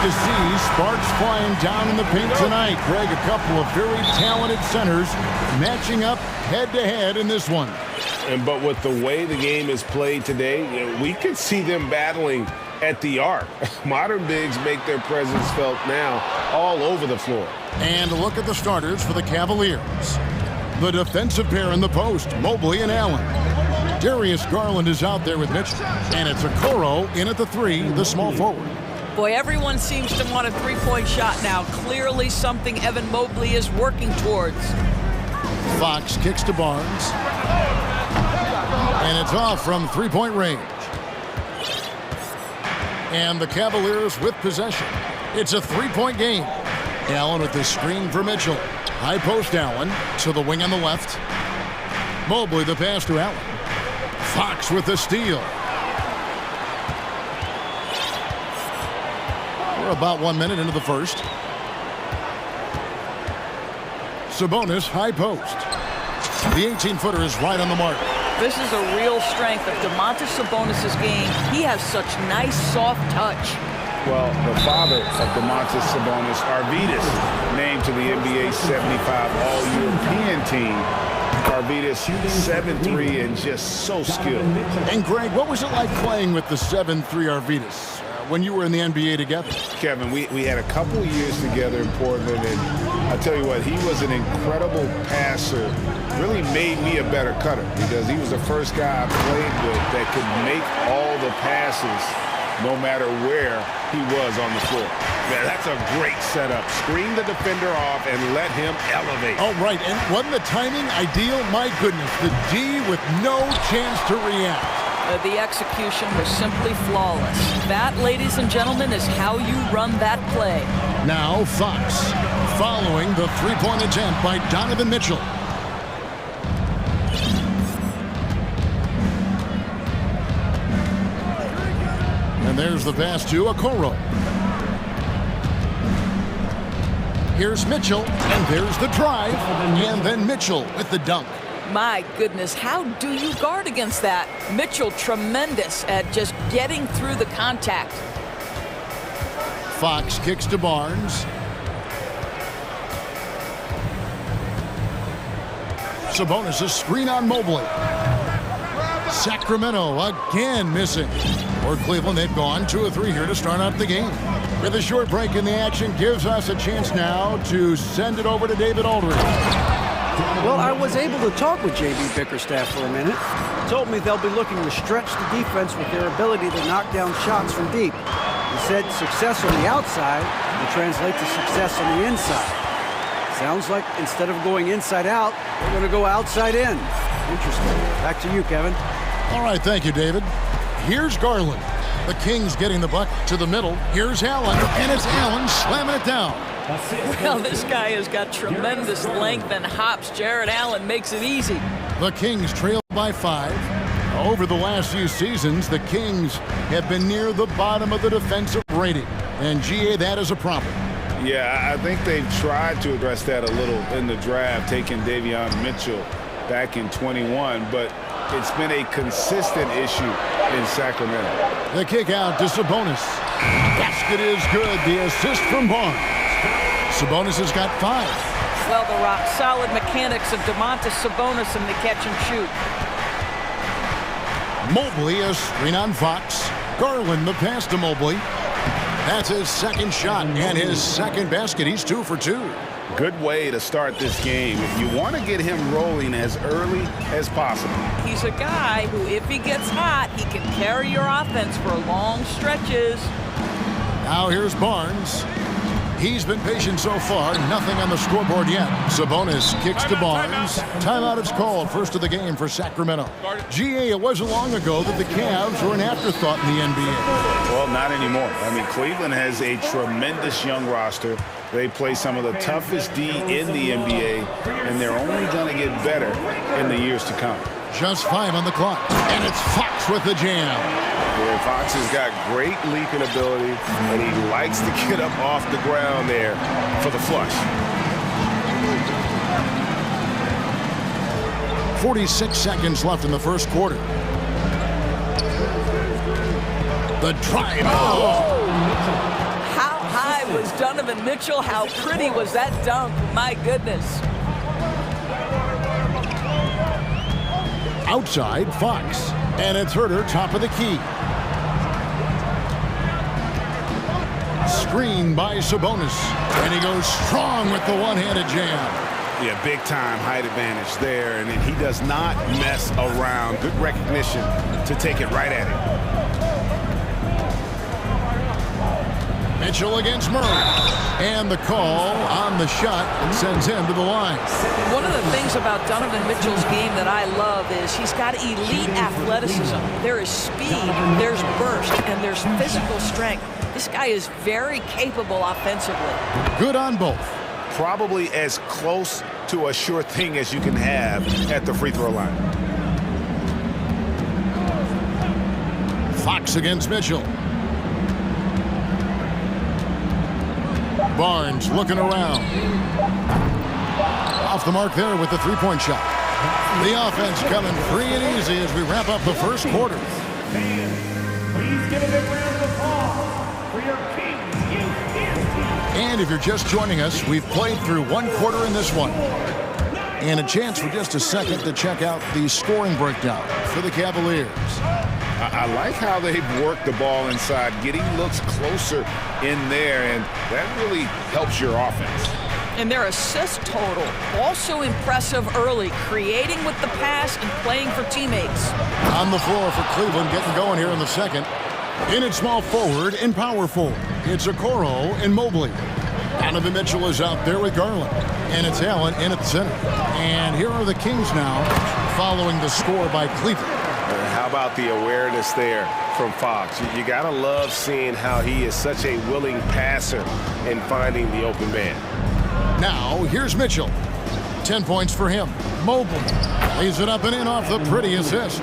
to see sparks flying down in the paint tonight. Greg, a couple of very talented centers matching up head-to-head in this one. But with the way the game is played today, we could see them battling at the arc. Modern bigs make their presence felt now all over the floor. And a look at the starters for the Cavaliers. The defensive pair in the post, Mobley and Allen. Darius Garland is out there with Mitchell. And it's Okoro in at the 3, the small forward. Boy, everyone seems to want a three-point shot now. Clearly something Evan Mobley is working towards. Fox kicks to Barnes. And it's off from three-point range. And the Cavaliers with possession. It's a three-point game. Allen with the screen for Mitchell. High post Allen to the wing on the left. Mobley the pass to Allen. Fox with the steal. We're about 1 minute into the first. Sabonis high post. The 18-footer is right on the mark. This is a real strength of Domantas Sabonis' game. He has such nice, soft touch. Well, the father of Domantas Sabonis, Arvydas, named to the NBA 75 All-European team. Arvydas, 7'3", and just so skilled. And Greg, what was it like playing with the 7'3" Arvydas when you were in the NBA together? Kevin, we had a couple of years together in Portland, and I'll tell you what, he was an incredible passer. Really made me a better cutter because he was the first guy I played with that could make all the passes no matter where he was on the floor. Man, that's a great setup. Screen the defender off and let him elevate. Oh, right. And wasn't the timing ideal? My goodness, the D with no chance to react. The execution was simply flawless. That, ladies and gentlemen, is how you run that play. Now Fox, following the three-point attempt by Donovan Mitchell. And there's the pass to Okoro. Here's Mitchell, and there's the drive, and then Mitchell with the dunk. My goodness, how do you guard against that? Mitchell, tremendous at just getting through the contact. Fox kicks to Barnes. Sabonis' screen on Mobley. Sacramento again missing. For Cleveland, they've gone 2 of 3 here to start out the game. With a short break in the action, gives us a chance now to send it over to David Aldridge. Well, I was able to talk with J.B. Bickerstaff for a minute. He told me they'll be looking to stretch the defense with their ability to knock down shots from deep. He said success on the outside will translate to success on the inside. Sounds like instead of going inside out, they're going to go outside in. Interesting. Back to you, Kevin. All right, thank you, David. Here's Garland. The Kings getting the buck to the middle. Here's Allen, and it's Allen slamming it down. Well, this guy has got tremendous length and hops. Jared Allen makes it easy. The Kings trail by 5. Over the last few seasons, the Kings have been near the bottom of the defensive rating. And, GA, that is a problem. Yeah, I think they've tried to address that a little in the draft, taking Davion Mitchell back in 21, but it's been a consistent issue in Sacramento. The kick out to Sabonis. Basket is good. The assist from Barnes. Sabonis has got 5. Well, the rock-solid mechanics of Domantas Sabonis in the catch and shoot. Mobley, a screen on Fox. Garland, the pass to Mobley. That's his second shot and his second basket. He's 2 for 2. Good way to start this game. You want to get him rolling as early as possible. He's a guy who, if he gets hot, he can carry your offense for long stretches. Now here's Barnes. He's been patient so far. Nothing on the scoreboard yet. Sabonis kicks to Barnes. Timeout is called. First of the game for Sacramento. GA, it wasn't long ago that the Cavs were an afterthought in the NBA. Well, not anymore. I mean, Cleveland has a tremendous young roster. They play some of the toughest D in the NBA, and they're only going to get better in the years to come. Just 5 on the clock, and it's Fox with the jam. Boy, Fox has got great leaping ability, and he likes to get up off the ground there for the flush. 46 seconds left in the first quarter. The drive. How Donovan Mitchell. How pretty was that dunk? My goodness. Outside, Fox. And it's Herter, top of the key. Screen by Sabonis. And he goes strong with the one-handed jam. Yeah, big-time height advantage there, and he does not mess around. Good recognition to take it right at him. Mitchell against Murray. And the call on the shot and sends him to the line. One of the things about Donovan Mitchell's game that I love is he's got elite athleticism. There is speed, there's burst, and there's physical strength. This guy is very capable offensively. Good on both. Probably as close to a sure thing as you can have at the free throw line. Fox against Mitchell. Barnes looking around. Off the mark there with the three-point shot. The offense coming free and easy as we wrap up the first quarter. Please give a big round of applause for your Kings Youth team. And if you're just joining us, we've played through one quarter in this one. And a chance for just a second to check out the scoring breakdown for the Cavaliers. I like how they've worked the ball inside, getting looks closer in there, and that really helps your offense. And their assist total, also impressive early, creating with the pass and playing for teammates. On the floor for Cleveland, getting going here in the second. In at small forward and power forward, it's Okoro and Mobley. Donovan Mitchell is out there with Garland. And it's Allen in at the center. And here are the Kings now, following the score by Cleveland. How about the awareness there from Fox? You got to love seeing how he is such a willing passer and finding the open man. Now, here's Mitchell. 10 points for him. Mobley lays it up and in off the pretty assist.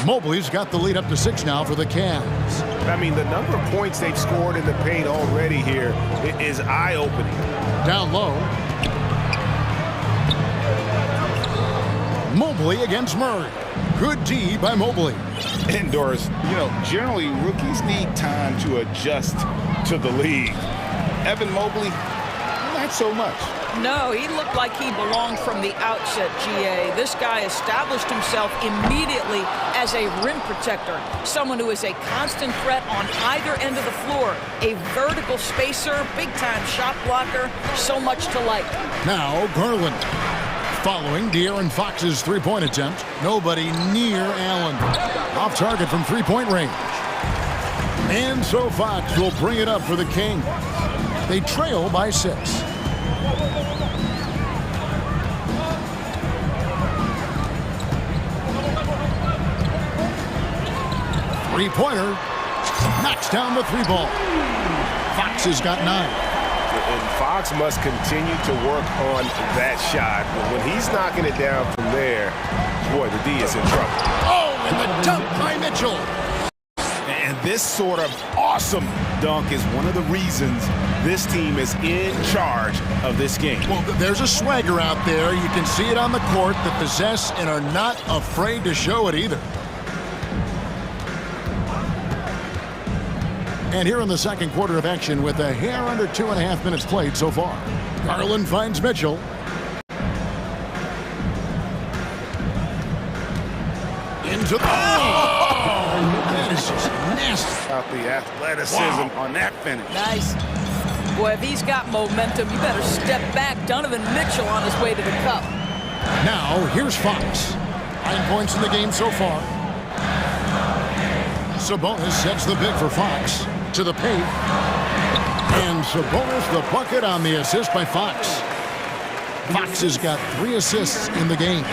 Mobley's got the lead up to 6 now for the Cavs. I mean, the number of points they've scored in the paint already here is eye-opening. Down low. Mobley against Murray. Good D by Mobley. And Doris, you know, generally rookies need time to adjust to the league. Evan Mobley, not so much. No, he looked like he belonged from the outset, GA. This guy established himself immediately as a rim protector, someone who is a constant threat on either end of the floor, a vertical spacer, big-time shot blocker, so much to like. Now, Garland. Following De'Aaron Fox's three-point attempt, nobody near Allen. Off target from three-point range. And so Fox will bring it up for the Kings. They trail by 6. Three-pointer. Knocks down the three ball. Fox has got 9. And Fox must continue to work on that shot. When he's knocking it down from there, boy, the D is in trouble. Oh, and the dunk by Mitchell. And this sort of awesome dunk is one of the reasons this team is in charge of this game. Well, there's a swagger out there. You can see it on the court that possess and are not afraid to show it either. And here in the second quarter of action with a hair under 2.5 minutes played so far. Garland finds Mitchell. Into the... Oh! That is just nasty. Out the athleticism on that finish. Nice. Boy, if he's got momentum, you better step back. Donovan Mitchell on his way to the cup. Now, here's Fox. 9 points in the game so far. Sabonis sets the pick for Fox. To the paint. And Sabonis the bucket on the assist by Fox. Fox has got 3 assists in the game.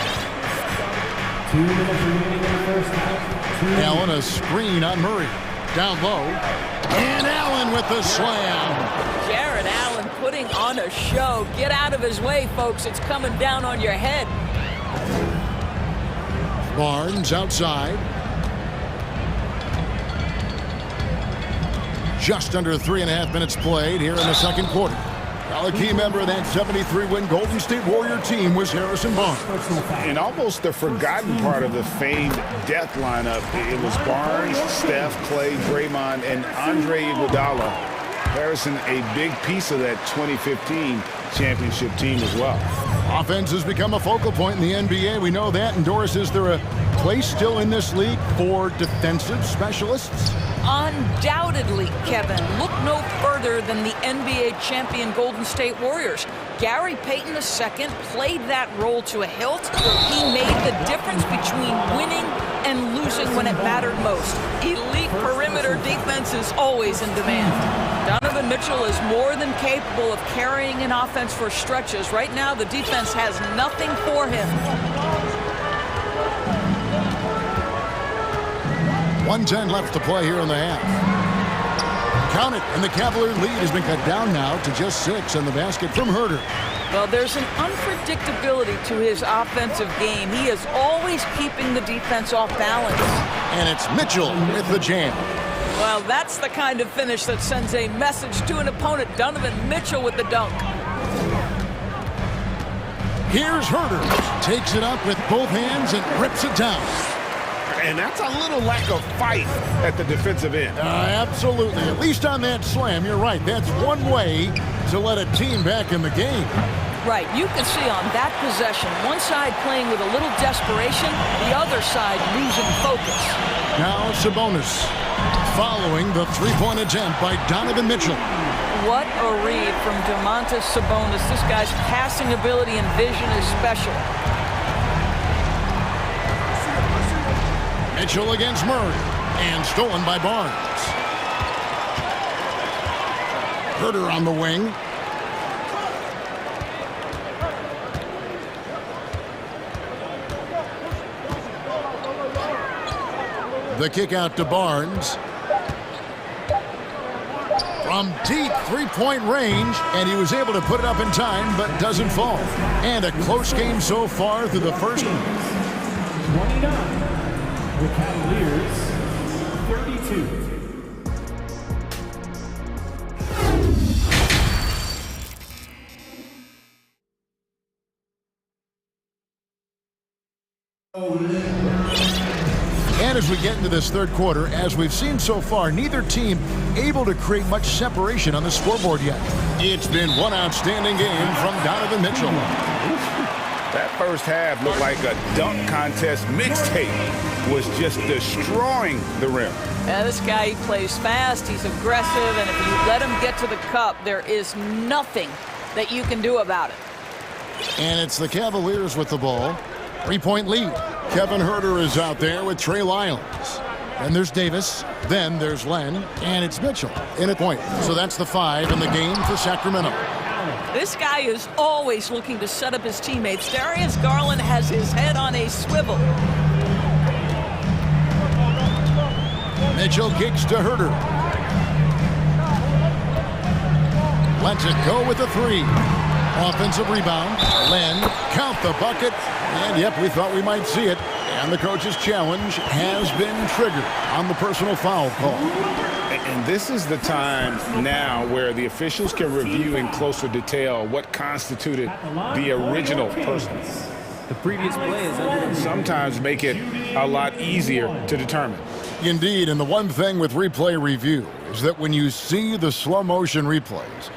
2 minutes remaining in the first half. Allen a screen on Murray. Down low. And Allen with the slam. Jared Allen putting on a show. Get out of his way, folks. It's coming down on your head. Barnes outside. Just under 3.5 minutes played here in the second quarter. Now a key member of that 73-win Golden State Warrior team was Harrison Barnes. And almost the forgotten part of the famed death lineup, it was Barnes, Steph, Clay, Draymond, and Andre Iguodala Harrison, a big piece of that 2015 championship team as well. Offense has become a focal point in the NBA. We know that. And Doris, is there a place still in this league for defensive specialists? Undoubtedly, Kevin. Look no further than the NBA champion Golden State Warriors. Gary Payton II played that role to a hilt. He made the difference between winning and losing when it mattered most. Elite perimeter defense is always in demand. Donovan Mitchell is more than capable of carrying an offense for stretches. Right now, the defense has nothing for him. 1:10 left to play here in the half. Count it, and the Cavalier lead has been cut down now to just 6 on the basket from Herter. Well, there's an unpredictability to his offensive game. He is always keeping the defense off balance. And it's Mitchell with the jam. Well, that's the kind of finish that sends a message to an opponent. Donovan Mitchell with the dunk. Here's Herter. Takes it up with both hands and rips it down. And that's a little lack of fight at the defensive end. Absolutely. At least on that slam, you're right. That's one way to let a team back in the game. Right. You can see on that possession, one side playing with a little desperation, the other side losing focus. Now Sabonis following the three-point attempt by Donovan Mitchell. What a read from Domantas Sabonis. This guy's passing ability and vision is special. Mitchell against Murray, and stolen by Barnes. Herter on the wing. The kick out to Barnes. From deep three-point range, and he was able to put it up in time, but doesn't fall. And a close game so far through the first. 29. The Cavaliers, 32. And as we get into this third quarter, as we've seen so far, neither team able to create much separation on the scoreboard yet. It's been one outstanding game from Donovan Mitchell. That first half looked like a dunk contest mixtape. Was just destroying the rim. Yeah, this guy, he plays fast, he's aggressive, and if you let him get to the cup, there is nothing that you can do about it. And it's the Cavaliers with the ball. 3-point lead. Kevin Herter is out there with Trey Lyles. And there's Davis. Then there's Len. And it's Mitchell in a point. So that's the 5 in the game for Sacramento. This guy is always looking to set up his teammates. Darius Garland has his head on a swivel. Mitchell kicks to Herter. Lets it go with the 3. Offensive rebound. Len, count the bucket. And yep, we thought we might see it. And the coach's challenge has been triggered on the personal foul call. And this is the time now where the officials can review in closer detail what constituted the original person. The previous play is sometimes make it a lot easier to determine. Indeed, and the one thing with replay review is that when you see the slow motion replays,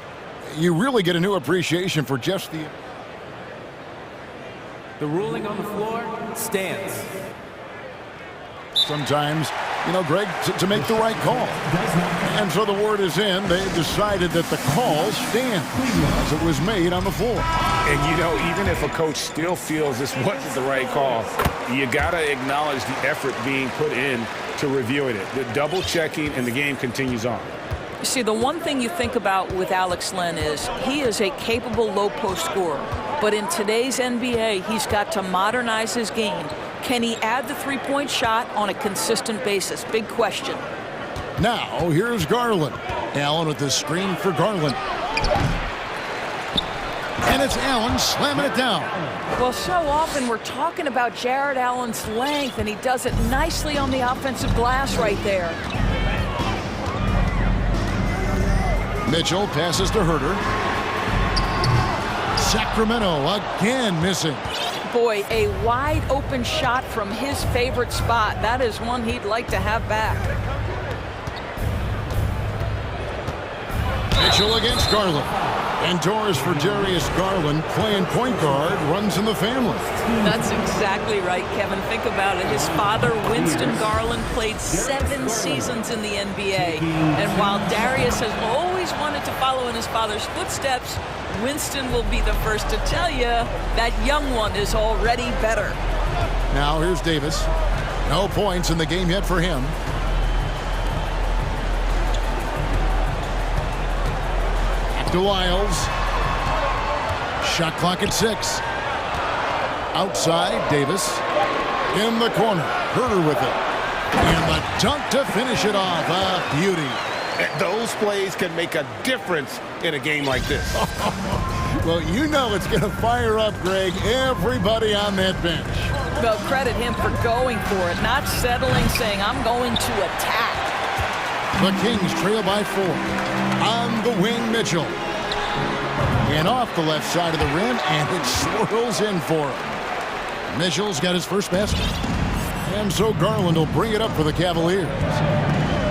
you really get a new appreciation for just the ruling on the floor stands. Sometimes, you know, Greg, to make the right call. And so the word is in. They decided that the call stands as it was made on the floor. And, you know, even if a coach still feels this wasn't the right call, you got to acknowledge the effort being put in to reviewing it. The double checking, and the game continues on. You see, the one thing you think about with Alex Len is he is a capable low-post scorer. But in today's NBA, he's got to modernize his game. Can he add the three-point shot on a consistent basis? Big question. Now, here's Garland. Allen with the screen for Garland. And it's Allen slamming it down. Well, so often we're talking about Jared Allen's length, and he does it nicely on the offensive glass right there. Mitchell passes to Herter. Sacramento again missing. Boy, a wide open shot from his favorite spot. That is one he'd like to have back. Mitchell against Garland. Indoors for Darius Garland, playing point guard, runs in the family. That's exactly right, Kevin. Think about it. His father, Winston Garland, played 7 seasons in the NBA. And while Darius has always wanted to follow in his father's footsteps, Winston will be the first to tell you that young one is already better. Now here's Davis. No points in the game yet for him. To Wiles. Shot clock at 6. Outside, Davis. In the corner. Herter with it. And the dunk to finish it off. A beauty. Those plays can make a difference in a game like this. Well, you know it's going to fire up, Greg, everybody on that bench. Well, credit him for going for it, not settling, saying, I'm going to attack. The Kings trail by 4. On the wing, Mitchell. And off the left side of the rim, and it swirls in for him. Mitchell's got his first basket. And so Garland will bring it up for the Cavaliers.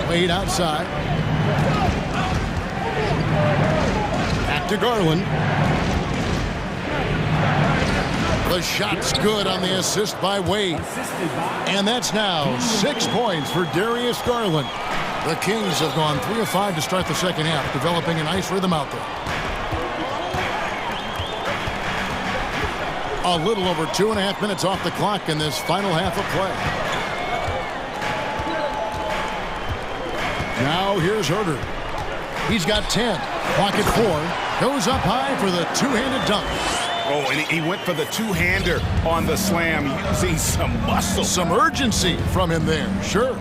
Wade outside. Back to Garland. The shot's good on the assist by Wade. And that's now 6 points for Darius Garland. The Kings have gone 3 of 5 to start the second half, developing a nice rhythm out there. A little over 2.5 minutes off the clock in this final half of play. Now here's Herter. He's got 10. Clock at 4. Goes up high for the two-handed dunk. Oh, and he went for the two-hander on the slam, using some muscle. Some urgency from him there, sure.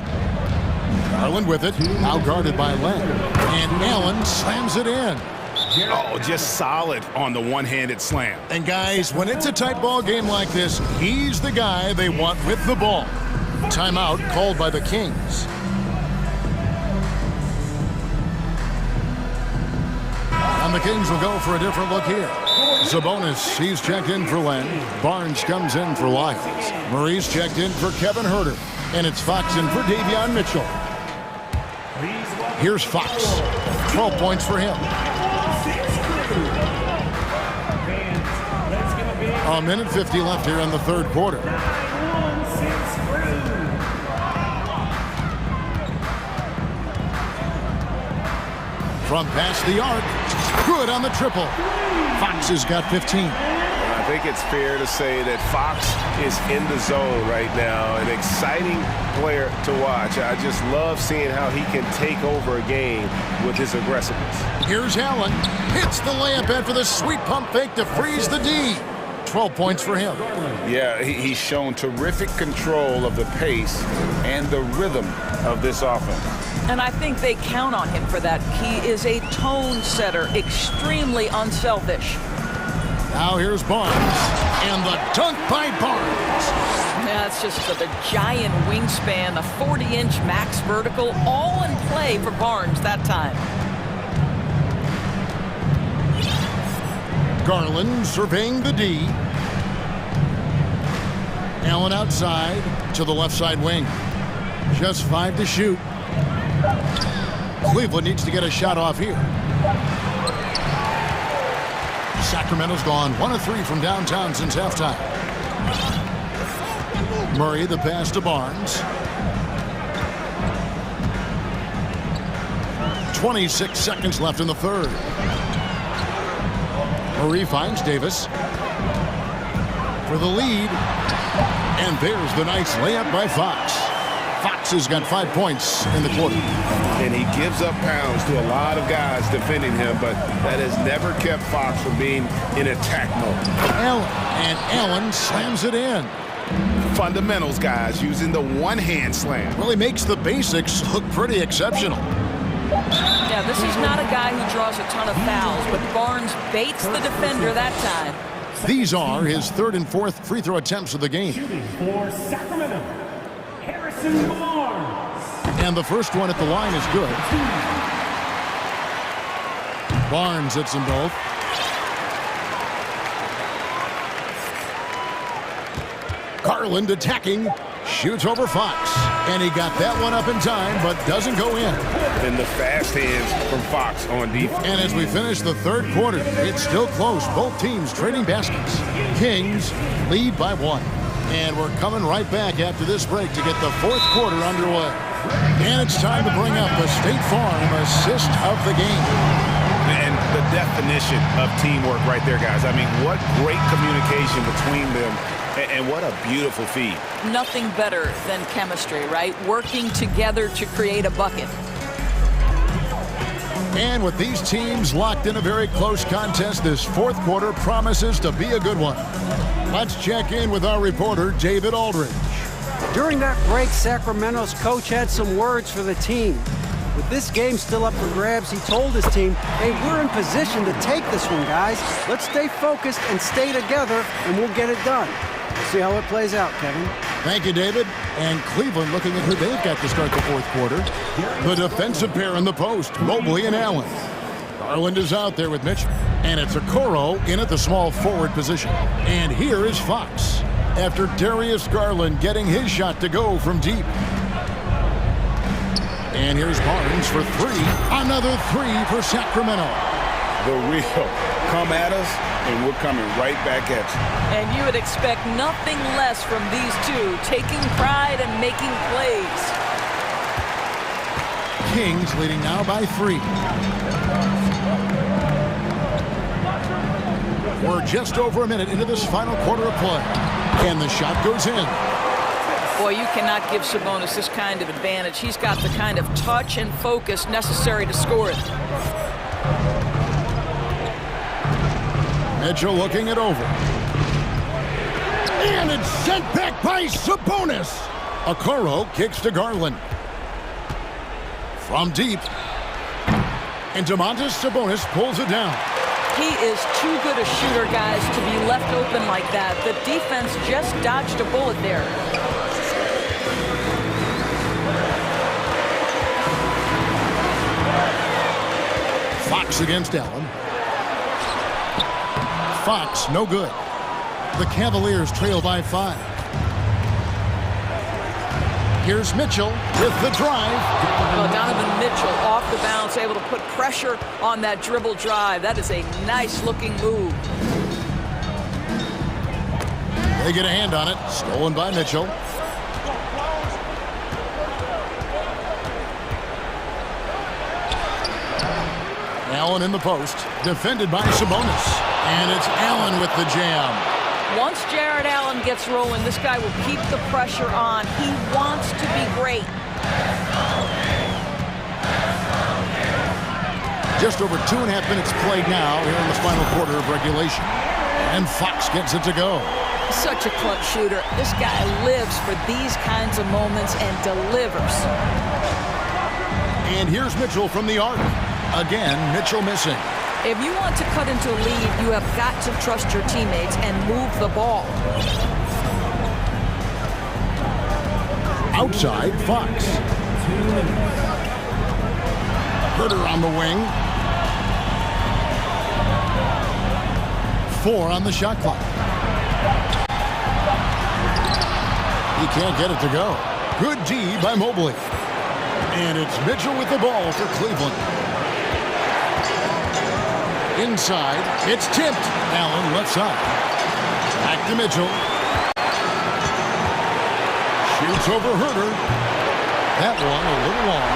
Garland with it, now guarded by Len. And Allen slams it in. Oh, just solid on the one-handed slam. And guys, when it's a tight ball game like this, he's the guy they want with the ball. Timeout called by the Kings. And the Kings will go for a different look here. Sabonis, he's checked in for Len. Barnes comes in for Lyles. Murray's checked in for Kevin Herter. And it's Fox in for Davion Mitchell. Here's Fox. 12 points for him. A minute 50 left here in the third quarter. From past the arc. Good on the triple. Fox has got 15. I think it's fair to say that Fox is in the zone right now. An exciting player to watch. I just love seeing how he can take over a game with his aggressiveness. Here's Allen. Hits the layup after the sweet pump fake to freeze the D. 12 points for him. Yeah, he's shown terrific control of the pace and the rhythm of this offense. And I think they count on him for that. He is a tone setter, extremely unselfish. Now here's Barnes, and the dunk by Barnes. That's just the giant wingspan, the 40-inch max vertical, all in play for Barnes that time. Garland surveying the D. Allen outside to the left side wing. Just 5 to shoot. Cleveland needs to get a shot off here. Sacramento's gone 1 of 3 from downtown since halftime. Murray the pass to Barnes. 26 seconds left in the third. Murray finds Davis for the lead. And there's the nice layup by Fox. Fox has got 5 points in the quarter. And he gives up pounds to a lot of guys defending him, but that has never kept Fox from being in attack mode. Allen slams it in. Fundamentals, guys, using the one-hand slam. Well, he makes the basics look pretty exceptional. Yeah, this is not a guy who draws a ton of fouls, but Barnes baits the defender that time. These are his third and fourth free throw attempts of the game. For Sacramento, Harrison Barnes. And the first one at the line is good. Barnes hits them both. Garland attacking. Shoots over Fox. And he got that one up in time, but doesn't go in. And the fast hands from Fox on defense. And as we finish the third quarter, it's still close. Both teams trading baskets. Kings lead by 1. And we're coming right back after this break to get the fourth quarter underway. And it's time to bring up the State Farm assist of the game. And the definition of teamwork right there, guys. I mean, what great communication between them. And what a beautiful feed. Nothing better than chemistry, right? Working together to create a bucket. And with these teams locked in a very close contest, this fourth quarter promises to be a good one. Let's check in with our reporter, David Aldridge. During that break, Sacramento's coach had some words for the team. With this game still up for grabs, he told his team, hey, we're in position to take this one, guys. Let's stay focused and stay together, and we'll get it done. We'll see how it plays out, Kevin. Thank you, David. And Cleveland looking at who they've got to start the fourth quarter. The defensive pair in the post, Mobley and Allen. Garland is out there with Mitchell. And it's Okoro in at the small forward position. And here is Fox, after Darius Garland getting his shot to go from deep. And here's Barnes for 3. Another 3 for Sacramento. The real come at us, and we're coming right back at you. And you would expect nothing less from these two, taking pride and making plays. Kings leading now by 3. We're just over a minute into this final quarter of play. And the shot goes in. Boy, you cannot give Sabonis this kind of advantage. He's got the kind of touch and focus necessary to score it. Mitchell looking it over. And it's sent back by Sabonis. Okoro kicks to Garland. From deep. And Domantas Sabonis pulls it down. He is too good a shooter, guys, to be left open like that. The defense just dodged a bullet there. Fox against Allen. Fox, no good. The Cavaliers trail by 5. Here's Mitchell with the drive. Well, Donovan Mitchell off the bounce, able to put pressure on that dribble drive. That is a nice-looking move. They get a hand on it. Stolen by Mitchell. Allen in the post. Defended by Sabonis. And it's Allen with the jam. Once Jared Allen gets rolling, this guy will keep the pressure on. He wants to be great. Just over 2.5 minutes played now here in the final quarter of regulation. And Fox gets it to go. Such a clutch shooter. This guy lives for these kinds of moments and delivers. And here's Mitchell from the arc. Again, Mitchell missing. If you want to cut into a lead, you have got to trust your teammates and move the ball. Outside, Fox. Herter on the wing. 4 on the shot clock. He can't get it to go. Good D by Mobley. And it's Mitchell with the ball for Cleveland. Inside, it's tipped. Allen left side. Back to Mitchell. Shoots over Herter. That one a little long.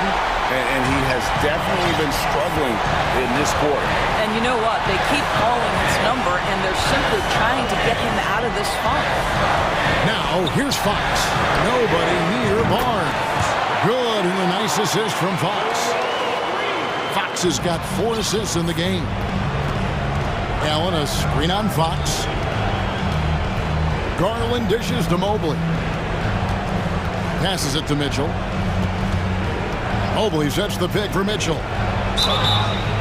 And he has definitely been struggling in this quarter. And you know what? They keep calling his number, and they're simply trying to get him out of this funk. Now, here's Fox. Nobody near Barnes. Good, and a nice assist from Fox. Fox has got 4 assists in the game. Allen, a screen on Fox. Garland dishes to Mobley. Passes it to Mitchell. Mobley sets the pick for Mitchell.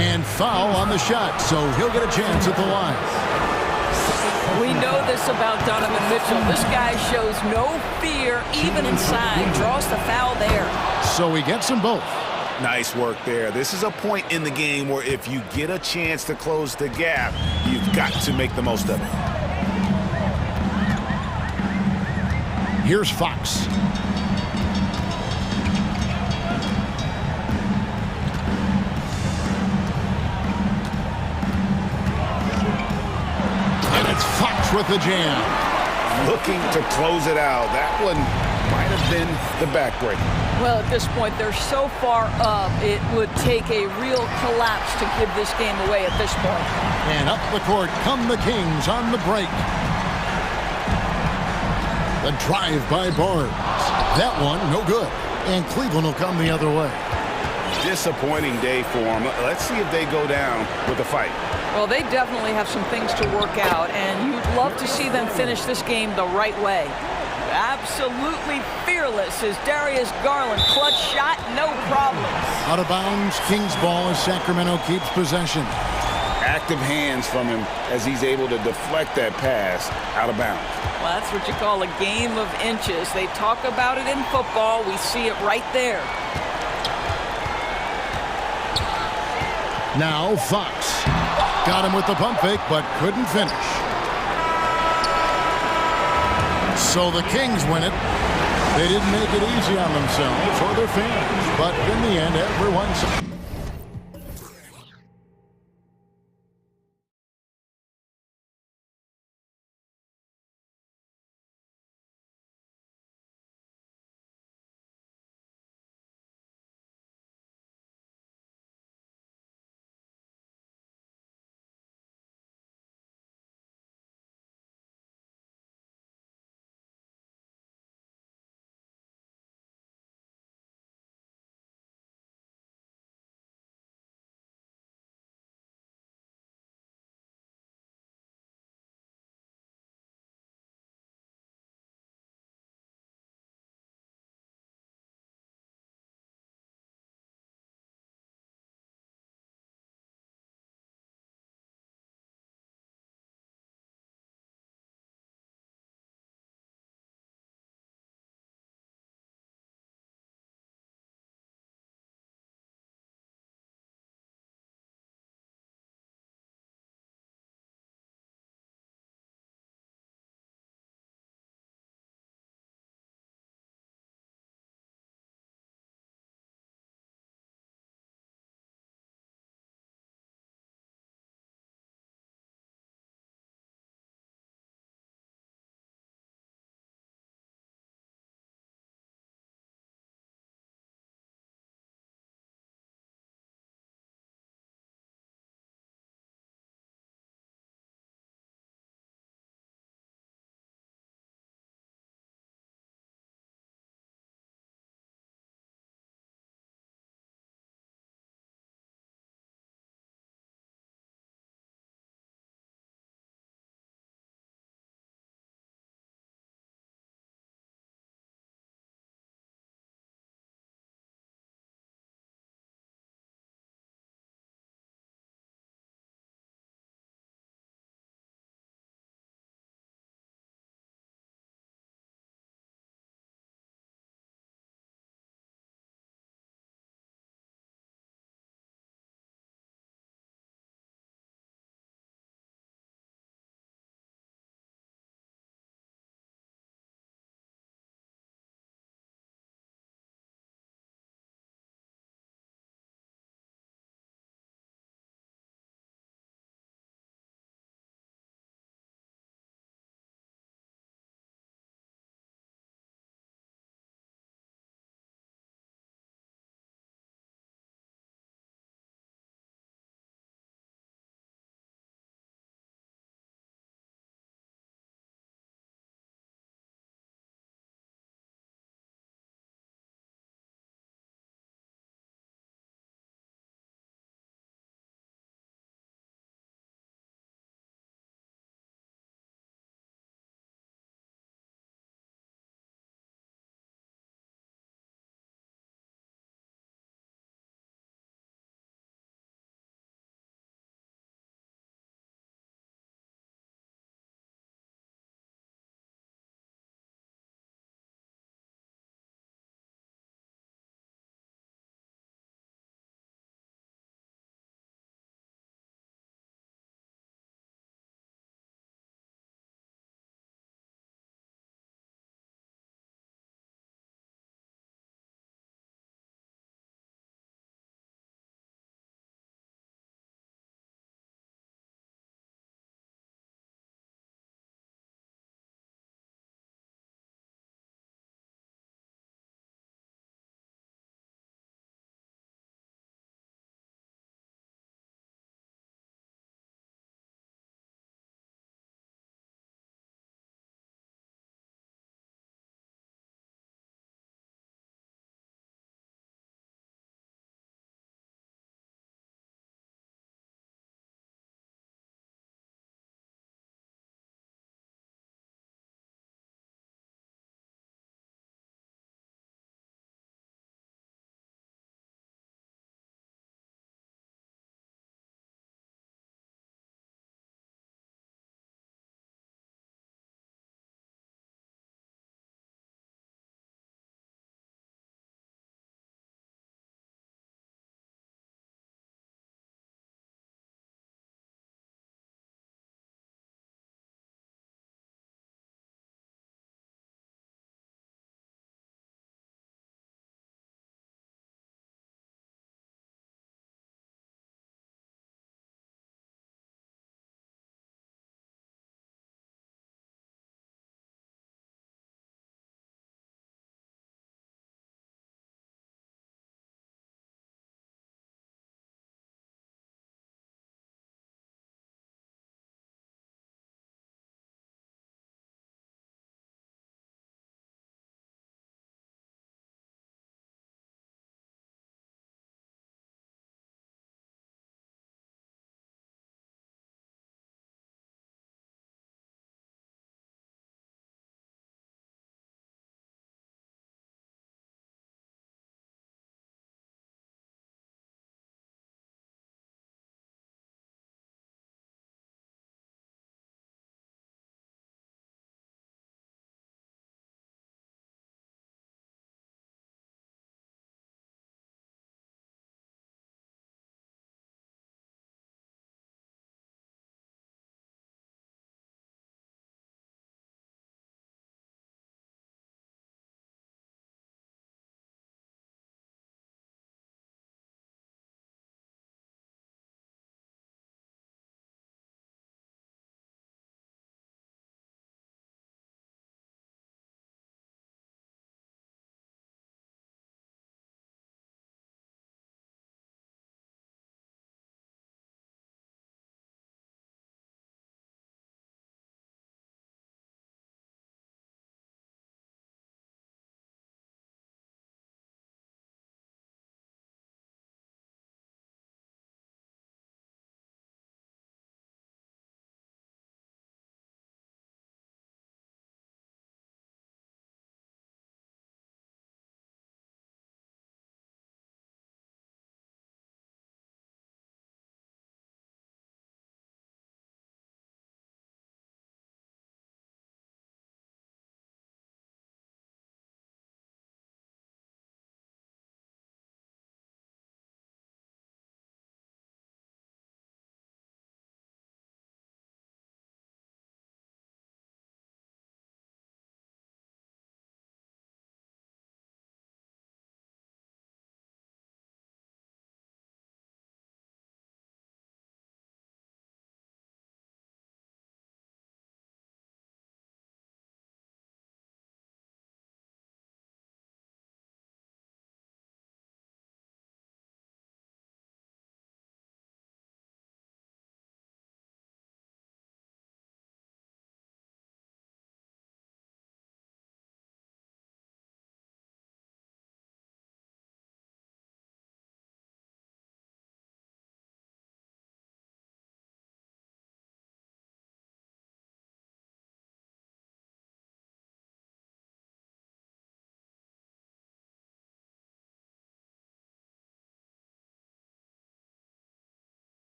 And foul on the shot, so he'll get a chance at the line. We know this about Donovan Mitchell. This guy shows no fear, even inside. Draws the foul there. So he gets them both. Nice work there. This is a point in the game where if you get a chance to close the gap, you've got to make the most of it. Here's Fox. it's Fox with the jam. Looking to close it out. That one might have been the backbreaker. Well, at this point, they're so far up, it would take a real collapse to give this game away at this point. And up the court come the Kings on the break. The drive by Barnes. That one, no good. And Cleveland will come the other way. Disappointing day for them. Let's see if they go down with a fight. Well, they definitely have some things to work out, and you'd love to see them finish this game the right way. Absolutely fearless is Darius Garland. Clutch shot, no problem. Out of bounds, Kings ball as Sacramento keeps possession. Active hands from him as he's able to deflect that pass out of bounds. Well, that's what you call a game of inches. They talk about it in football. We see it right there. Now Fox. Got him with the pump fake, but couldn't finish. So the Kings win it. They didn't make it easy on themselves or their fans, but in the end, everyone's...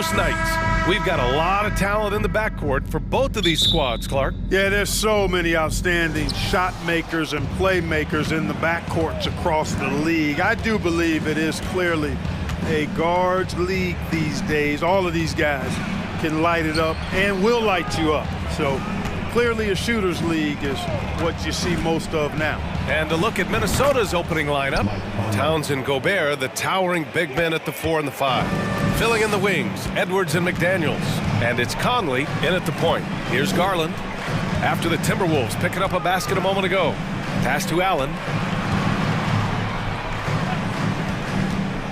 Most nights, we've got a lot of talent in the backcourt for both of these squads, Clark. Yeah, there's so many outstanding shot makers and playmakers in the backcourts across the league. I do believe it is clearly a guards league these days. All of these guys can light it up and will light you up. So clearly a shooters league is what you see most of now. And a look at Minnesota's opening lineup. Towns and Gobert, the towering big men at the 4 and the 5. Filling in the wings, Edwards and McDaniels. And it's Conley in at the point. Here's Garland. After the Timberwolves picking up a basket a moment ago. Pass to Allen.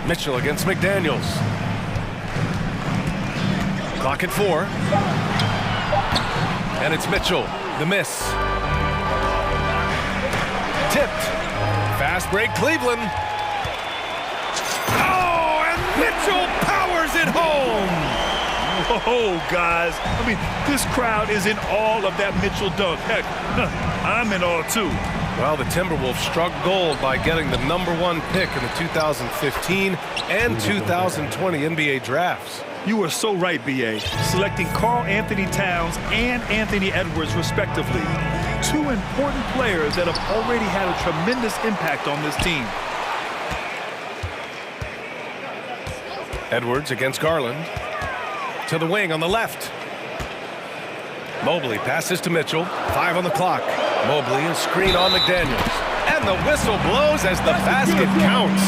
Mitchell against McDaniels. Clock at 4. And it's Mitchell. The miss. Tipped. Fast break, Cleveland. Oh, and Mitchell powers it home. Oh, guys. I mean, this crowd is in awe of that Mitchell dunk. Heck, I'm in awe, too. Well, the Timberwolves struck gold by getting the #1 pick in the 2015 and 2020 NBA drafts. You are so right, B.A. Selecting Karl Anthony Towns and Anthony Edwards, respectively. Two important players that have already had a tremendous impact on this team. Edwards against Garland. To the wing on the left. Mobley passes to Mitchell. 5 on the clock. Mobley, a screen on McDaniels. And the whistle blows as the basket counts.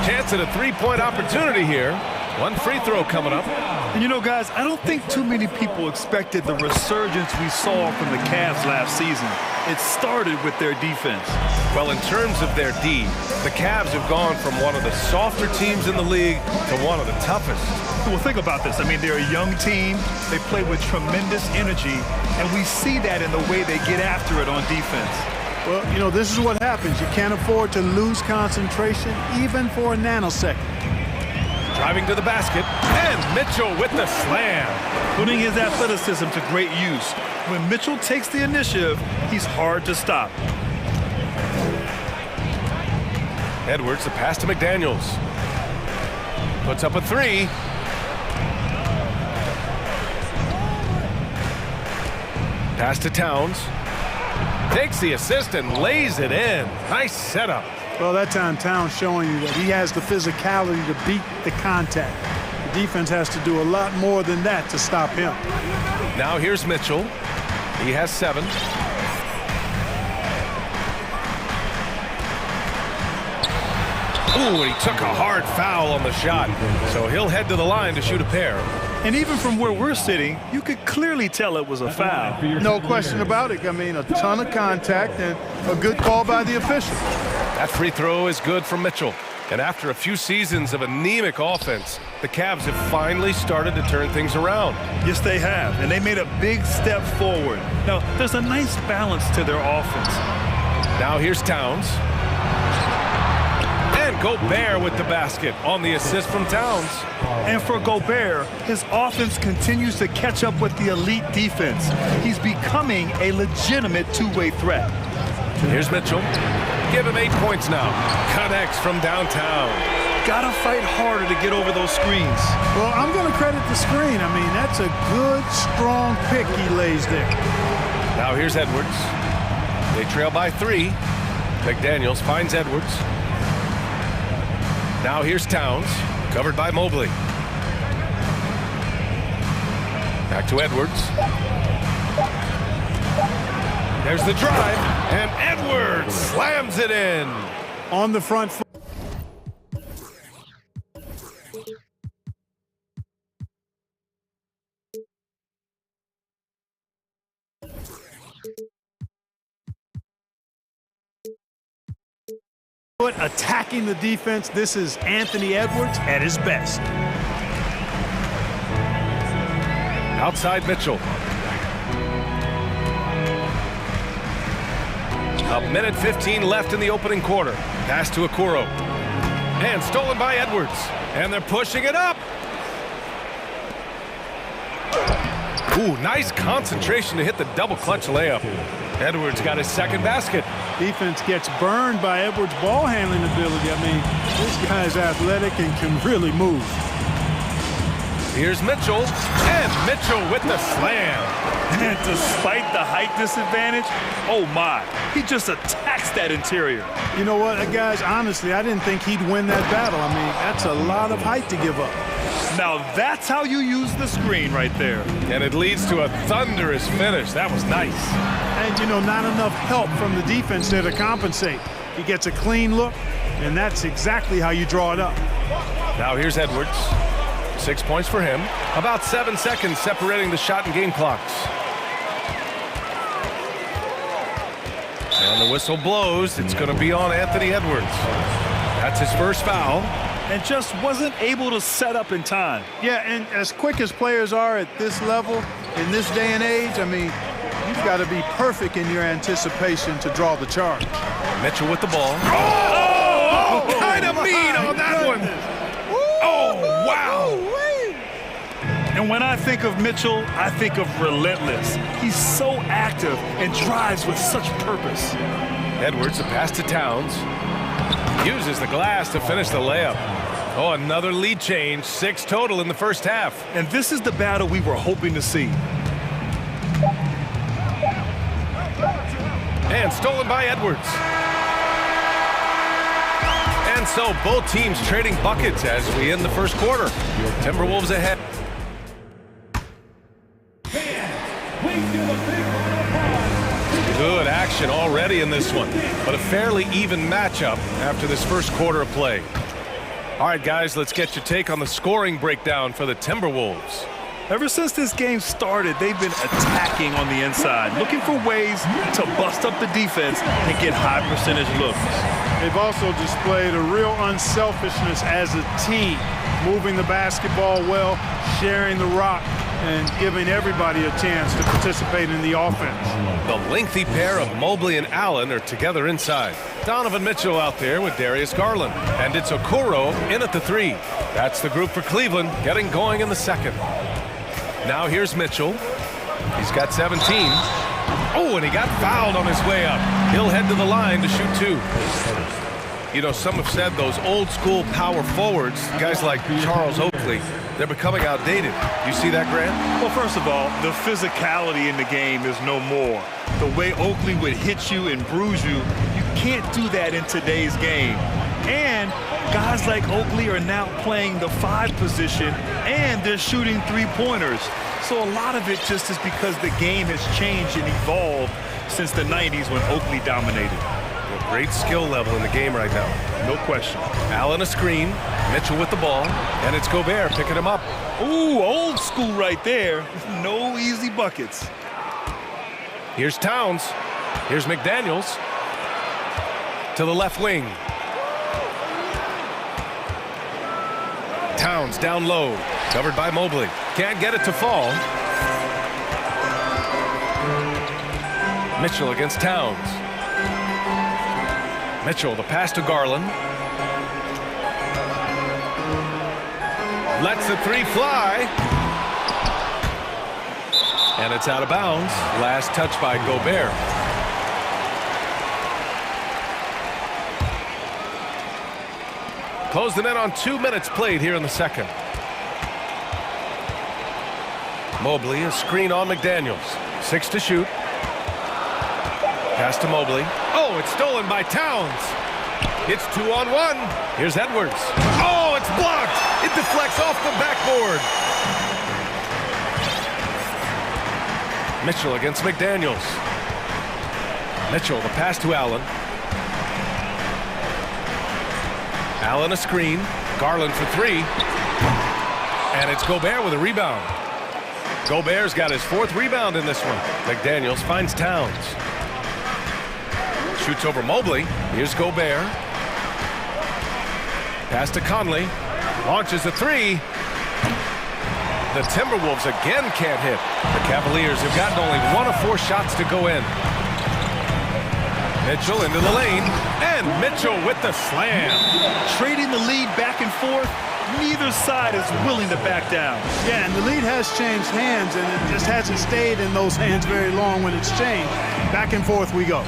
Chance at a three-point opportunity here. One free throw coming up. And you know, guys, I don't think too many people expected the resurgence we saw from the Cavs last season. It started with their defense. Well, in terms of their D, the Cavs have gone from one of the softer teams in the league to one of the toughest. Well, think about this. I mean, they're a young team. They play with tremendous energy, and we see that in the way they get after it on defense. Well, you know, this is what happens. You can't afford to lose concentration even for a nanosecond. Driving to the basket, and Mitchell with the slam. Putting his athleticism to great use. When Mitchell takes the initiative, he's hard to stop. Edwards, the pass to McDaniels. Puts up a 3. Pass to Towns. Takes the assist and lays it in. Nice setup. Well, that time Towns showing you that he has the physicality to beat the contact. The defense has to do a lot more than that to stop him. Now here's Mitchell. He has 7. Ooh, and he took a hard foul on the shot. So he'll head to the line to shoot a pair. And even from where we're sitting, you could clearly tell it was a foul. No question about it. I mean, a ton of contact and a good call by the official. That free throw is good from Mitchell. And after a few seasons of anemic offense, the Cavs have finally started to turn things around. Yes, they have. And they made a big step forward. Now, there's a nice balance to their offense. Now here's Towns. And Gobert with the basket on the assist from Towns. And for Gobert, his offense continues to catch up with the elite defense. He's becoming a legitimate two-way threat. Here's Mitchell. Give him 8 points now. Connects from downtown. Gotta fight harder to get over those screens. Well, I'm going to credit the screen. I mean, that's a good, strong pick he lays there. Now here's Edwards. They trail by 3. McDaniels finds Edwards. Now here's Towns, covered by Mobley. Back to Edwards. There's the drive, and Edwards slams it in. On the front foot. Attacking the defense, this is Anthony Edwards at his best. Outside Mitchell. A minute 15 left in the opening quarter. Pass to Okoro. And stolen by Edwards. And they're pushing it up. Ooh, nice concentration to hit the double clutch layup. Edwards got his second basket. Defense gets burned by Edwards' ball handling ability. I mean, this guy's athletic and can really move. Here's Mitchell, and Mitchell with the slam. And despite the height disadvantage, oh my, he just attacks that interior. You know what, guys, honestly, I didn't think he'd win that battle. I mean, that's a lot of height to give up. Now that's how you use the screen right there. And it leads to a thunderous finish. That was nice. And, you know, not enough help from the defense there to compensate. He gets a clean look, and that's exactly how you draw it up. Now here's Edwards. 6 points for him. About 7 seconds separating the shot and game clocks. And the whistle blows. It's going to be on Anthony Edwards. That's his first foul. And just wasn't able to set up in time. Yeah, and as quick as players are at this level, in this day and age, I mean, you've got to be perfect in your anticipation to draw the charge. Mitchell with the ball. Oh, kind of mean on that one. Oh, wow. And when I think of Mitchell, I think of relentless. He's so active and drives with such purpose. Edwards, a pass to Towns. Uses the glass to finish the layup. Oh, another lead change. 6 total in the first half. And this is the battle we were hoping to see. And stolen by Edwards. And so both teams trading buckets as we end the first quarter. Timberwolves ahead. Good action already in this one, but a fairly even matchup after this first quarter of play. All right, guys, let's get your take on the scoring breakdown for the Timberwolves. Ever since this game started, they've been attacking on the inside, looking for ways to bust up the defense and get high percentage looks. They've also displayed a real unselfishness as a team, moving the basketball well, sharing the rock, and giving everybody a chance to participate in the offense. The lengthy pair of Mobley and Allen are together inside. Donovan Mitchell out there with Darius Garland. And it's Okoro in at the 3. That's the group for Cleveland getting going in the second. Now here's Mitchell. He's got 17. Oh, and he got fouled on his way up. He'll head to the line to shoot 2. You know, some have said those old school power forwards, guys like Charles Oakley, they're becoming outdated. You see that, Grant? Well, first of all, the physicality in the game is no more. The way Oakley would hit you and bruise you, you can't do that in today's game. And guys like Oakley are now playing the 5 position, and they're shooting 3-pointers. So a lot of it just is because the game has changed and evolved since the 90s when Oakley dominated. Great skill level in the game right now. No question. Allen a screen. Mitchell with the ball. And it's Gobert picking him up. Ooh, old school right there. No easy buckets. Here's Towns. Here's McDaniels. To the left wing. Towns down low. Covered by Mobley. Can't get it to fall. Mitchell against Towns. Mitchell, the pass to Garland. Lets the 3 fly. And it's out of bounds. Last touch by Gobert. Close the net on 2 minutes played here in the second. Mobley, a screen on McDaniels. 6 to shoot. Pass to Mobley. Oh, it's stolen by Towns. It's 2-on-1. Here's Edwards. Oh, it's blocked. It deflects off the backboard. Mitchell against McDaniels. Mitchell, the pass to Allen. Allen a screen. Garland for 3. And it's Gobert with a rebound. Gobert's got his 4th rebound in this one. McDaniels finds Towns. Shoots over Mobley. Here's Gobert. Pass to Conley. Launches a 3. The Timberwolves again can't hit. The Cavaliers have gotten only 1 of 4 shots to go in. Mitchell into the lane. And Mitchell with the slam. Trading the lead back and forth. Neither side is willing to back down. Yeah, and the lead has changed hands, and it just hasn't stayed in those hands very long when it's changed. Back and forth we go.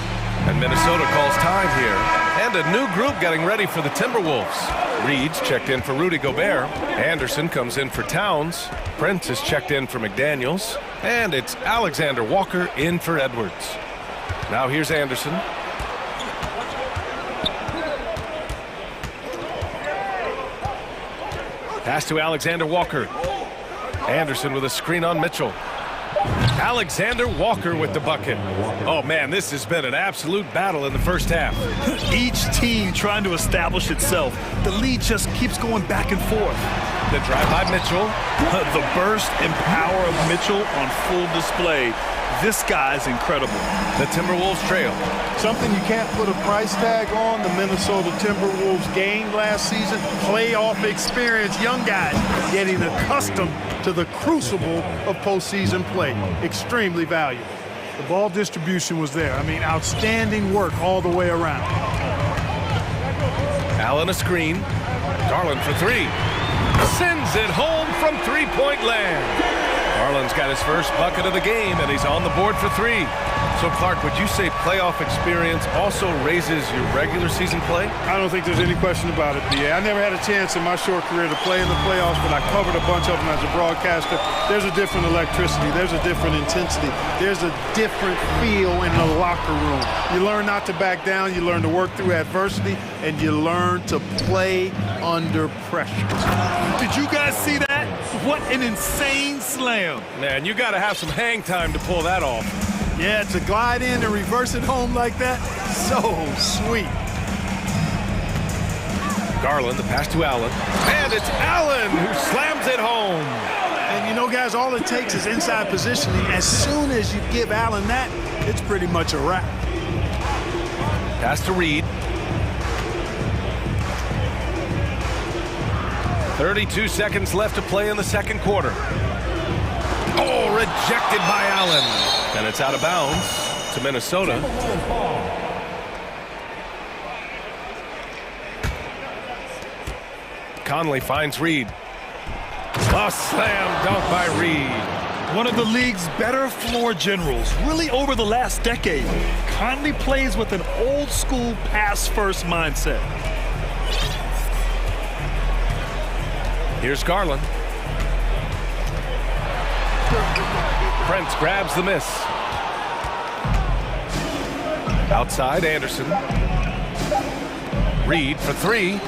And Minnesota calls time here. And a new group getting ready for the Timberwolves. Reed's checked in for Rudy Gobert. Anderson comes in for Towns. Prince is checked in for McDaniels. And it's Alexander Walker in for Edwards. Now here's Anderson. Pass to Alexander Walker. Anderson with a screen on Mitchell. Alexander Walker with the bucket. Oh, man, this has been an absolute battle in the first half. Each team trying to establish itself. The lead just keeps going back and forth. The drive by Mitchell. The burst and power of Mitchell on full display. This guy's incredible. The Timberwolves trail. Something you can't put a price tag on. The Minnesota Timberwolves gained last season. Playoff experience. Young guys getting accustomed to the crucible of postseason play. Extremely valuable. The ball distribution was there. I mean, outstanding work all the way around. Allen a screen. Garland for three. Sends it home from three-point land. Garland's got his first bucket of the game, and he's on the board for three. So, Clark, would you say playoff experience also raises your regular season play? I don't think there's any question about it, B.A. I never had a chance in my short career to play in the playoffs, but I covered a bunch of them as a broadcaster. There's a different electricity. There's a different intensity. There's a different feel in the locker room. You learn not to back down. You learn to work through adversity, and you learn to play under pressure. Did you guys see that? What an insane slam. Man, you got to have some hang time to pull that off. Yeah, to glide in and reverse it home like that, so sweet. Garland, the pass to Allen. And it's Allen who slams it home. And, you know, guys, all it takes is inside positioning. As soon as you give Allen that, it's pretty much a wrap. Pass to Reed. 32 seconds left to play in the second quarter. Oh, rejected by Allen. And it's out of bounds to Minnesota. Conley finds Reed. A slam dunk by Reed. One of the league's better floor generals, really over the last decade. Conley plays with an old-school pass-first mindset. Here's Garland. Prince grabs the miss. Outside, Anderson. Reed for three.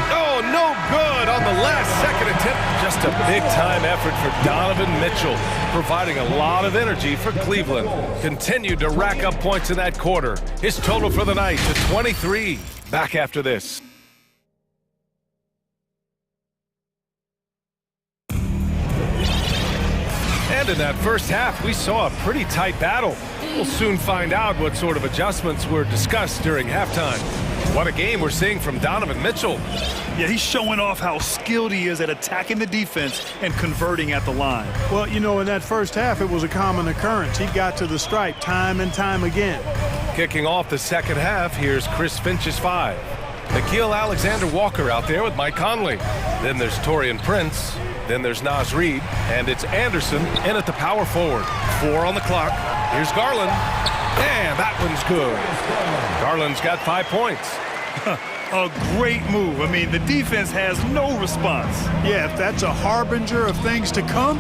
Oh, no good on the last second attempt. Just a big-time effort for Donovan Mitchell, providing a lot of energy for Cleveland. Continued to rack up points in that quarter. His total for the night to 23. Back after this. And in that first half, we saw a pretty tight battle. We'll soon find out what sort of adjustments were discussed during halftime. What a game we're seeing from Donovan Mitchell. Yeah, he's showing off how skilled he is at attacking the defense and converting at the line. Well, you know, in that first half, it was a common occurrence. He got to the stripe time and time again. Kicking off the second half, here's Chris Finch's five. Nickeil Alexander-Walker out there with Mike Conley. Then there's Taurean Prince. Then there's Naz Reid, and it's Anderson in at the power forward. 4 on the clock. Here's Garland, and that one's good. Garland's got 5 points. A great move. I mean, the defense has no response. Yeah, if that's a harbinger of things to come,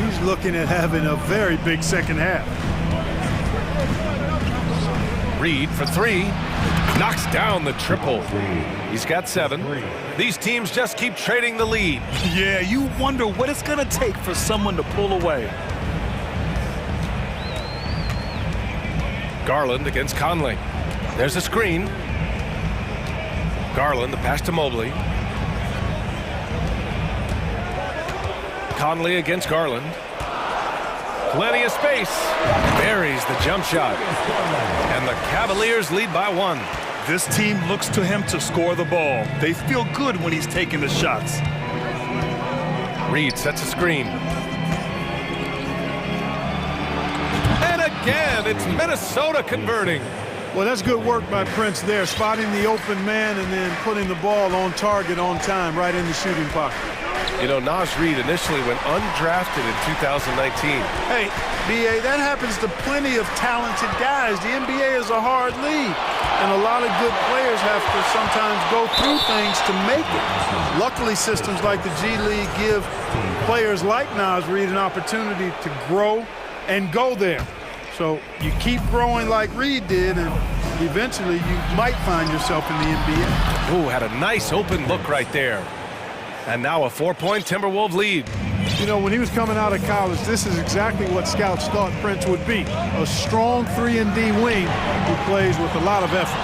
he's looking at having a very big second half. Reed for 3. Knocks down the triple. He's got 7. These teams just keep trading the lead. Yeah, you wonder what it's going to take for someone to pull away. Garland against Conley. There's a screen. Garland, the pass to Mobley. Conley against Garland. Plenty of space. Buries the jump shot. And the Cavaliers lead by 1. This team looks to him to score the ball. They feel good when he's taking the shots. Reed sets a screen. And again, it's Minnesota converting. Well, that's good work by Prince there, spotting the open man and then putting the ball on target on time, right in the shooting pocket. You know, Naz Reid initially went undrafted in 2019. Hey, B.A., that happens to plenty of talented guys. The NBA is a hard league. And a lot of good players have to sometimes go through things to make it. Luckily, systems like the G League give players like Naz Reid an opportunity to grow and go there. So you keep growing like Reid did, and eventually you might find yourself in the NBA. Ooh, had a nice open look right there. And now a 4-point Timberwolves lead. You know, when he was coming out of college, this is exactly what scouts thought Prince would be. A strong 3-and-D wing who plays with a lot of effort.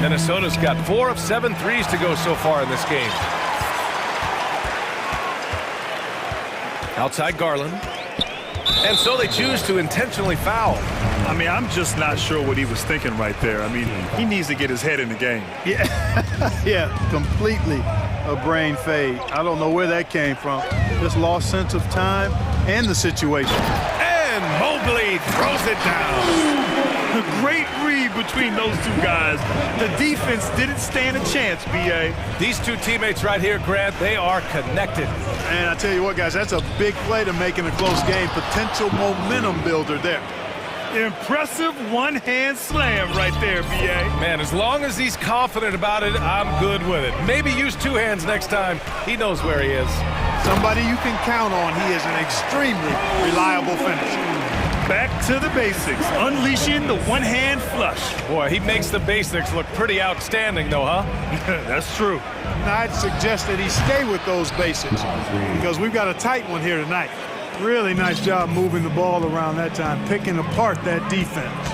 Minnesota's got 4 of 7 threes to go so far in this game. Outside Garland. And so they choose to intentionally foul. I mean, I'm just not sure what he was thinking right there. I mean, he needs to get his head in the game. Yeah, yeah, completely a brain fade. I don't know where that came from. Just lost sense of time and the situation. And Mobley throws it down. A great read between those two guys. The defense didn't stand a chance, B.A. These two teammates right here, Grant, they are connected. And I tell you what, guys, that's a big play to make in a close game. Potential momentum builder there. Impressive one-hand slam right there, B.A. Man, as long as he's confident about it, I'm good with it. Maybe use 2 hands next time. He knows where he is. Somebody you can count on. He is an extremely reliable finisher. Back to the basics, unleashing the one-hand flush. Boy, he makes the basics look pretty outstanding, though, huh? That's true. Now, I'd suggest that he stay with those basics because we've got a tight one here tonight. Really nice job moving the ball around that time, picking apart that defense.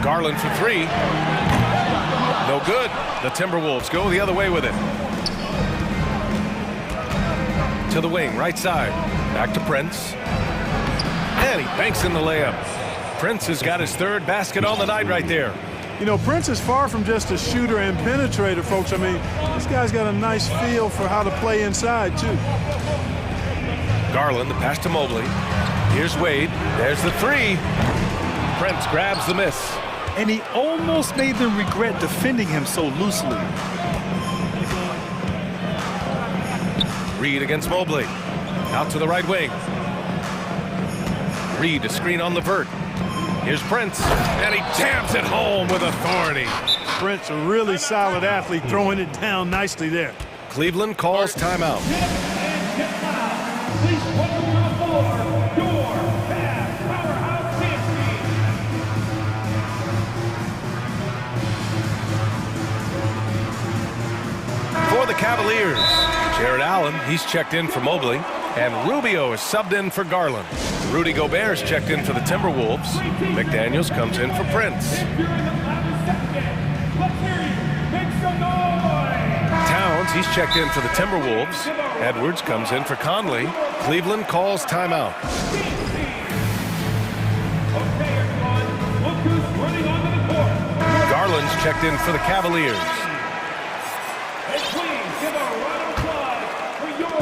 Garland for 3. No good. The Timberwolves go the other way with it. To the wing, right side. Back to Prince. And he banks in the layup. Prince has got his 3rd basket on the night right there. You know, Prince is far from just a shooter and penetrator, folks. I mean, this guy's got a nice feel for how to play inside, too. Garland, the pass to Mobley. Here's Wade. There's the 3. Prince grabs the miss. And he almost made them regret defending him so loosely. Reid against Mobley. Out to the right wing. Reid to screen on the vert. Here's Prince, and he jams it home with authority. Prince, a really solid athlete, throwing it down nicely there. Cleveland calls timeout. Please welcome to the floor, your Cavs powerhouse team. For the Cavaliers, Jared Allen, he's checked in for Mobley, and Rubio is subbed in for Garland. Rudy Gobert's checked in for the Timberwolves. McDaniels comes in for Prince. Towns, he's checked in for the Timberwolves. Edwards comes in for Conley. Cleveland calls timeout. Garland's checked in for the Cavaliers.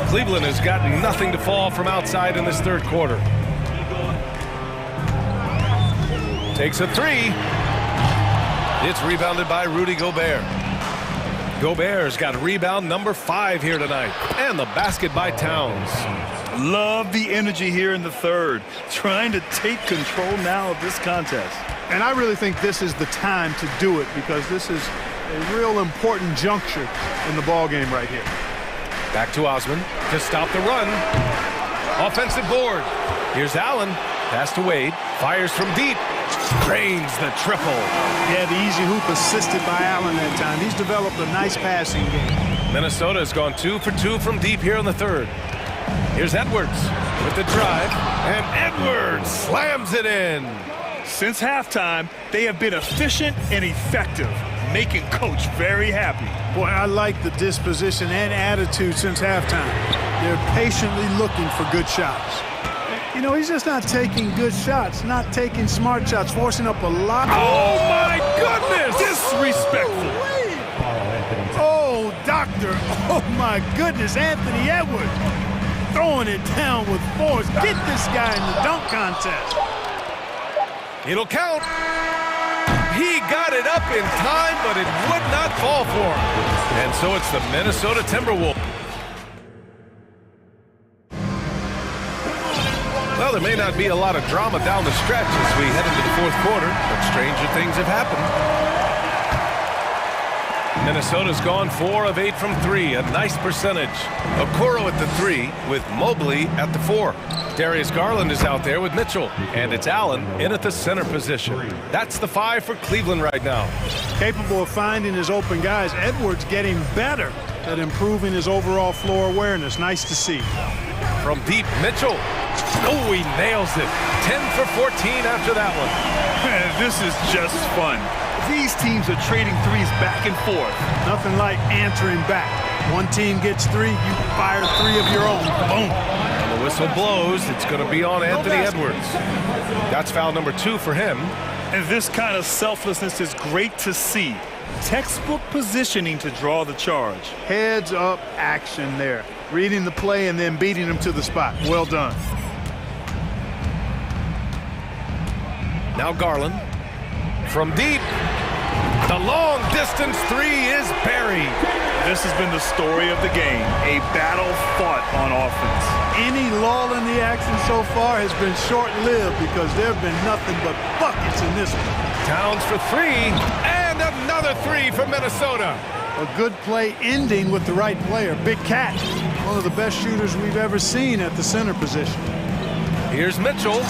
Cleveland has got nothing to fall from outside in this 3rd quarter. Takes a 3. It's rebounded by Rudy Gobert. Gobert's got rebound number 5 here tonight. And the basket by Towns. Love the energy here in the 3rd. Trying to take control now of this contest. And I really think this is the time to do it because this is a real important juncture in the ballgame right here. Back to Osman to stop the run. Offensive board. Here's Allen. Pass to Wade. Fires from deep. Drains the triple. Yeah, the easy hoop assisted by Allen that time. He's developed a nice passing game. Minnesota has gone 2 for 2 from deep here in the 3rd. Here's Edwards with the drive. And Edwards slams it in. Since halftime, they have been efficient and effective, making Coach very happy. Boy, I like the disposition and attitude since halftime. They're patiently looking for good shots. You know, he's just not taking good shots, not taking smart shots, forcing up a lot. Oh, my goodness! Disrespectful. Oh, doctor. Oh, my goodness. Anthony Edwards throwing it down with force. Get this guy in the dunk contest. It'll count. He got it up in time, but it would not fall for him. And so it's the Minnesota Timberwolves. Well, there may not be a lot of drama down the stretch as we head into the fourth quarter, but stranger things have happened. Minnesota's gone 4 of 8 from 3, a nice percentage. Okoro at the 3 with Mobley at the 4. Darius Garland is out there with Mitchell, and it's Allen in at the center position. That's the 5 for Cleveland right now. Capable of finding his open guys. Edwards getting better at improving his overall floor awareness. Nice to see. From deep, Mitchell. Oh, he nails it. 10 for 14 after that one. This is just fun. These teams are trading threes back and forth. Nothing like answering back. One team gets 3, you fire 3 of your own. Boom. And the whistle blows. It's going to be on Anthony Edwards. That's foul number 2 for him. And this kind of selflessness is great to see. Textbook positioning to draw the charge. Heads up action there. Reading the play and then beating him to the spot. Well done. Now Garland. From deep. The long distance 3 is buried. This has been the story of the game. A battle fought on offense. Any lull in the action so far has been short-lived because there have been nothing but buckets in this one. Towns for 3, and another 3 for Minnesota. A good play ending with the right player. Big Cat, one of the best shooters we've ever seen at the center position. Here's Mitchell.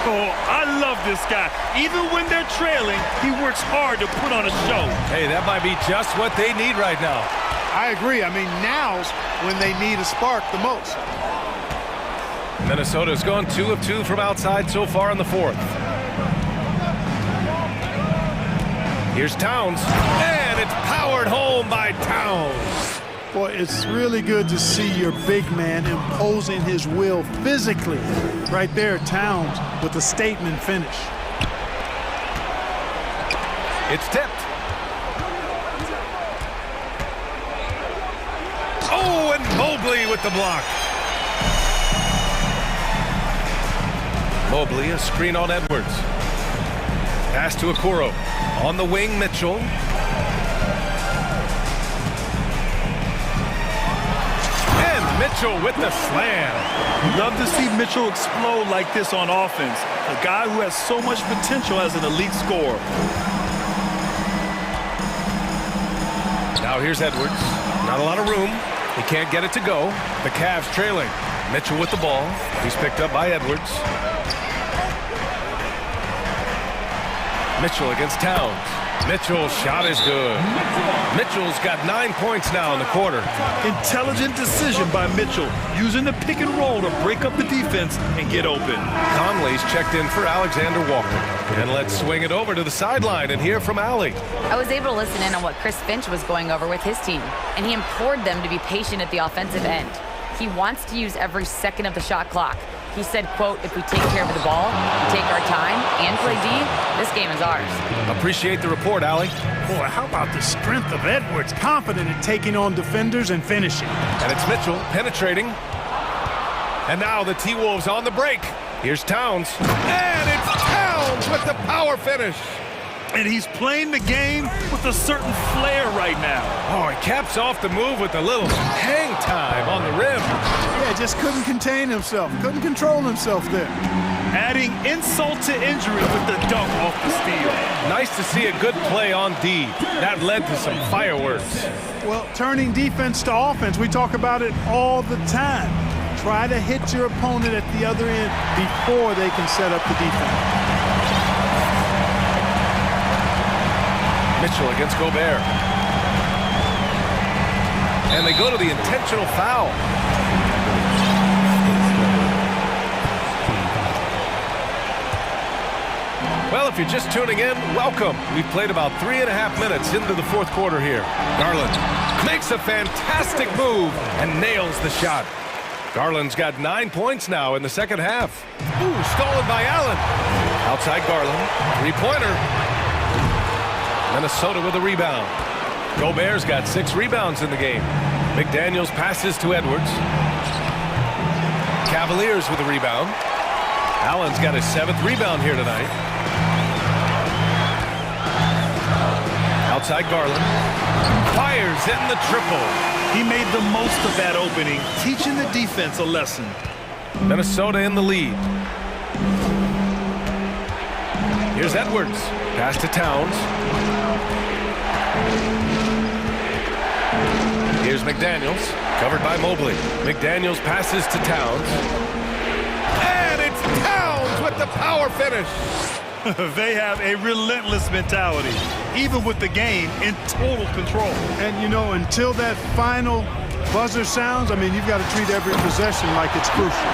Oh, I love this guy. Even when they're trailing, he works hard to put on a show. Hey, that might be just what they need right now. I agree. I mean, now's when they need a spark the most. Minnesota's gone 2 of 2 from outside so far in the fourth. Here's Towns, and it's powered home by Towns. Boy, it's really good to see your big man imposing his will physically. Right there, Towns with a statement finish. It's tipped. Oh, and Mobley with the block. Mobley, a screen on Edwards. Pass to Okoro. On the wing, Mitchell. Mitchell with the slam. Love to see Mitchell explode like this on offense. A guy who has so much potential as an elite scorer. Now here's Edwards. Not a lot of room. He can't get it to go. The Cavs trailing. Mitchell with the ball. He's picked up by Edwards. Mitchell against Towns. Mitchell's shot is good. Mitchell's got 9 points now in the quarter. Intelligent decision by Mitchell, using the pick and roll to break up the defense and get open. Conley's checked in for Alexander Walker. And let's swing it over to the sideline and hear from Allie. I was able to listen in on what Chris Finch was going over with his team, and he implored them to be patient at the offensive end. He wants to use every second of the shot clock. He said, quote, if we take care of the ball, take our time, and play D, this game is ours. Appreciate the report, Allie. Boy, how about the strength of Edwards, confident in taking on defenders and finishing. And it's Mitchell penetrating. And now the T-Wolves on the break. Here's Towns. And it's Towns with the power finish. And he's playing the game with a certain flair right now. Oh, he caps off the move with a little hang time on the rim. Yeah, just couldn't contain himself. Couldn't control himself there. Adding insult to injury with the dunk off the steal. Nice to see a good play on D. That led to some fireworks. Well, turning defense to offense, we talk about it all the time. Try to hit your opponent at the other end before they can set up the defense. Mitchell against Gobert. And they go to the intentional foul. Well, if you're just tuning in, welcome. We've played about 3.5 minutes into the fourth quarter here. Garland makes a fantastic move and nails the shot. Garland's got 9 points now in the second half. Ooh, stolen by Allen. Outside Garland, three-pointer. Minnesota with a rebound. Gobert's got 6 rebounds in the game. McDaniels passes to Edwards. Cavaliers with a rebound. Allen's got his 7th rebound here tonight. Outside Garland. Fires in the triple. He made the most of that opening, teaching the defense a lesson. Minnesota in the lead. Here's Edwards. Pass to Towns. Here's McDaniels. Covered by Mobley. McDaniels passes to Towns. And it's Towns with the power finish. They have a relentless mentality, even with the game in total control. And, you know, until that final buzzer sounds, I mean, you've got to treat every possession like it's crucial.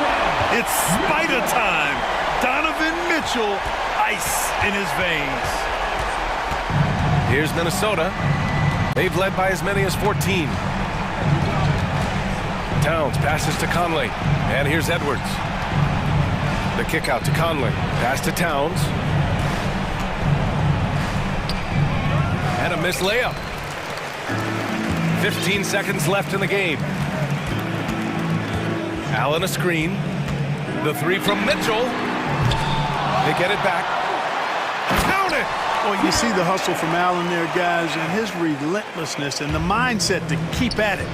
It's spider time. Donovan Mitchell, ice in his veins. Here's Minnesota. They've led by as many as 14. Towns passes to Conley. And here's Edwards. The kick out to Conley. Pass to Towns. And a missed layup. 15 seconds left in the game. Allen a screen. The three from Mitchell. They get it back. Count it! Well, you see the hustle from Allen there, guys, and his relentlessness and the mindset to keep at it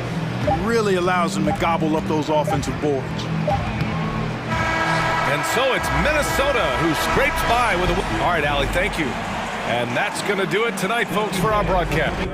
really allows him to gobble up those offensive boards. And so it's Minnesota who scrapes by with a win. All right, Allie, thank you. And that's going to do it tonight, folks, for our broadcast.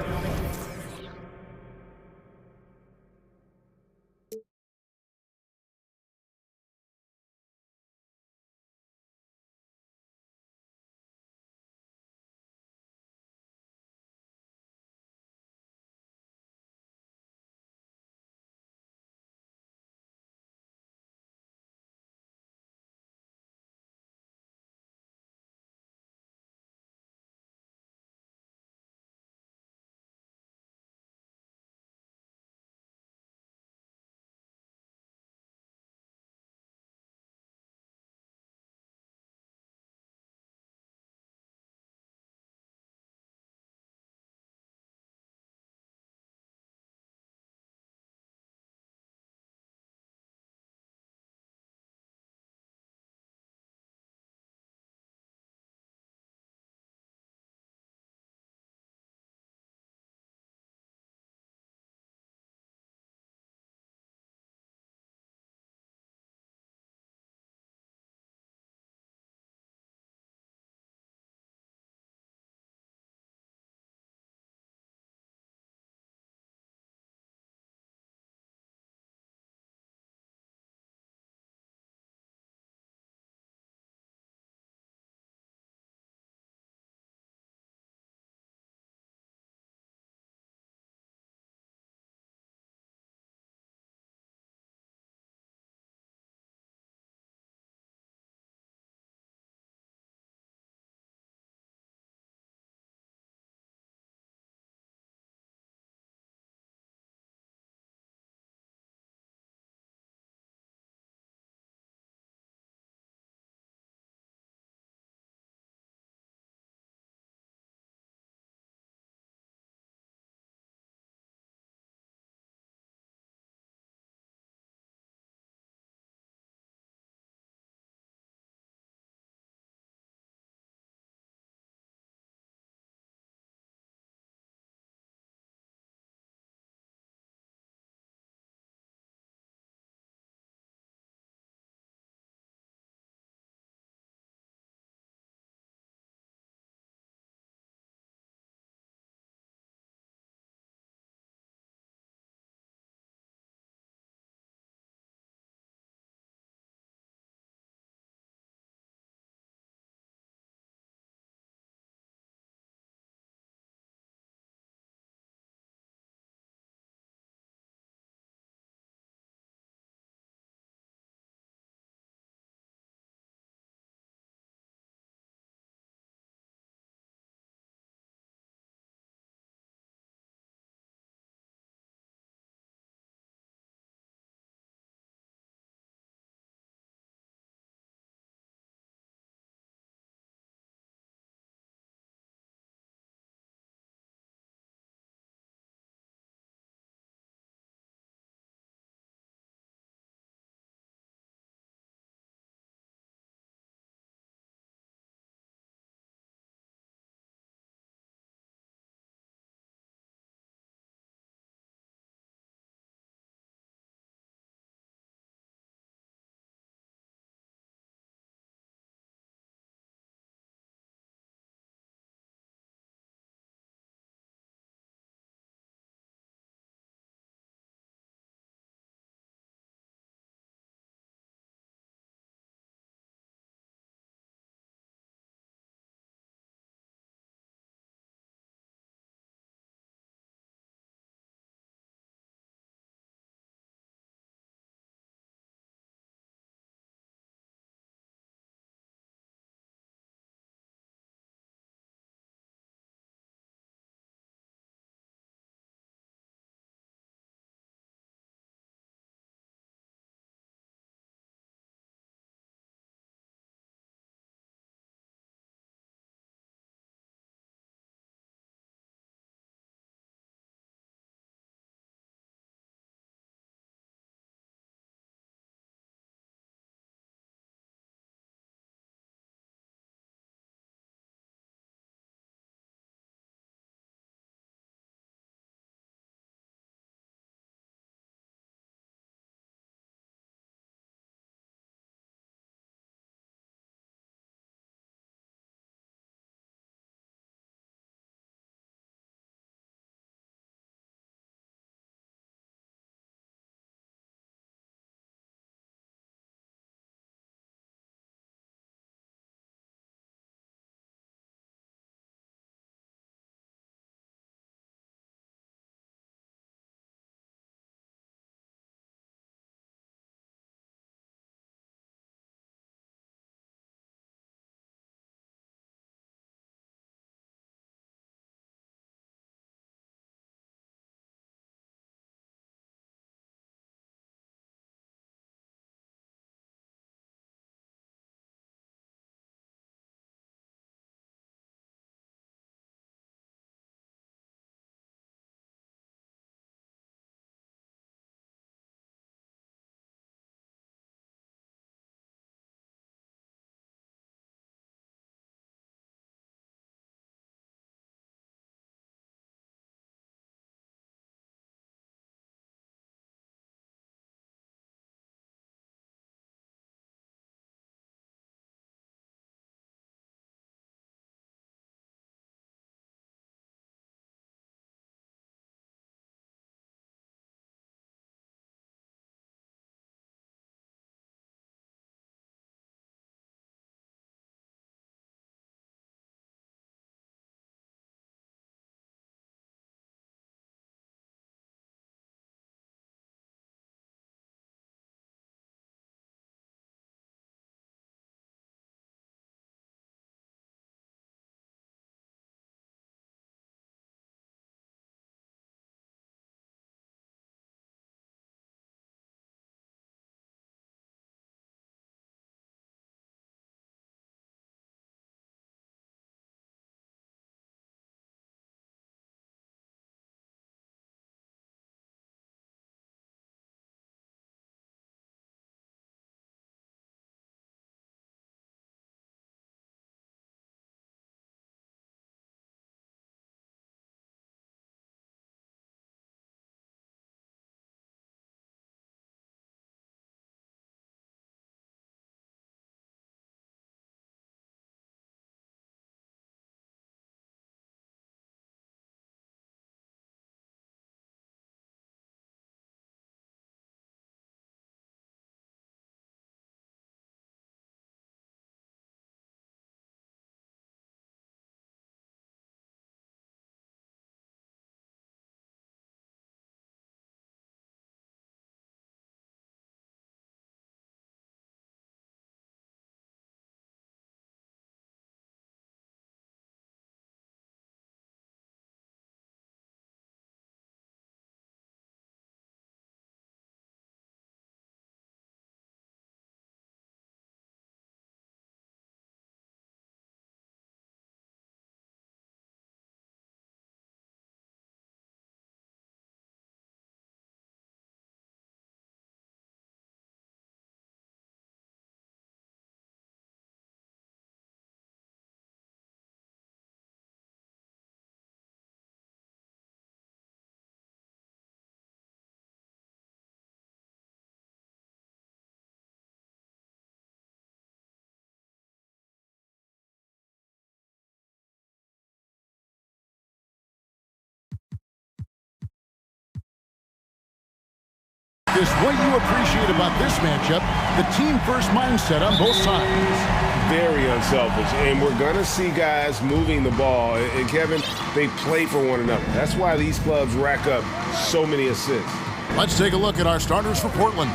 just what you appreciate about this matchup, the team-first mindset on both sides. Very unselfish, and we're going to see guys moving the ball. And Kevin, they play for one another. That's why these clubs rack up so many assists. Let's take a look at our starters for Portland.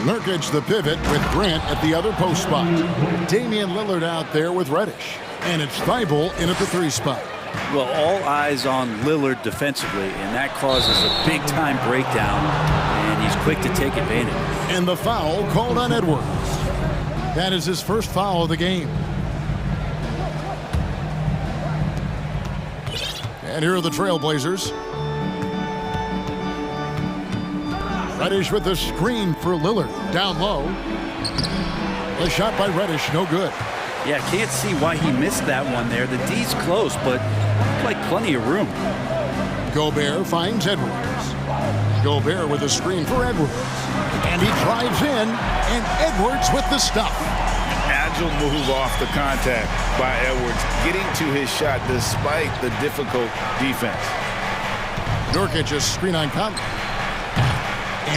Nurkic the pivot with Grant at the other post spot. Damian Lillard out there with Reddish. And it's Thibault in at the 3 spot. Well, all eyes on Lillard defensively, and that causes a big-time breakdown, and he's quick to take advantage. And the foul called on Edwards. That is his first foul of the game. And here are the Trailblazers. Reddish with the screen for Lillard. Down low. The shot by Reddish, no good. Yeah, can't see why he missed that one there. The D's close, but like plenty of room. Gobert finds Edwards. Gobert with a screen for Edwards. And he drives in, and Edwards with the stop. Agile move off the contact by Edwards, getting to his shot despite the difficult defense. Nurkic a screen on Conley.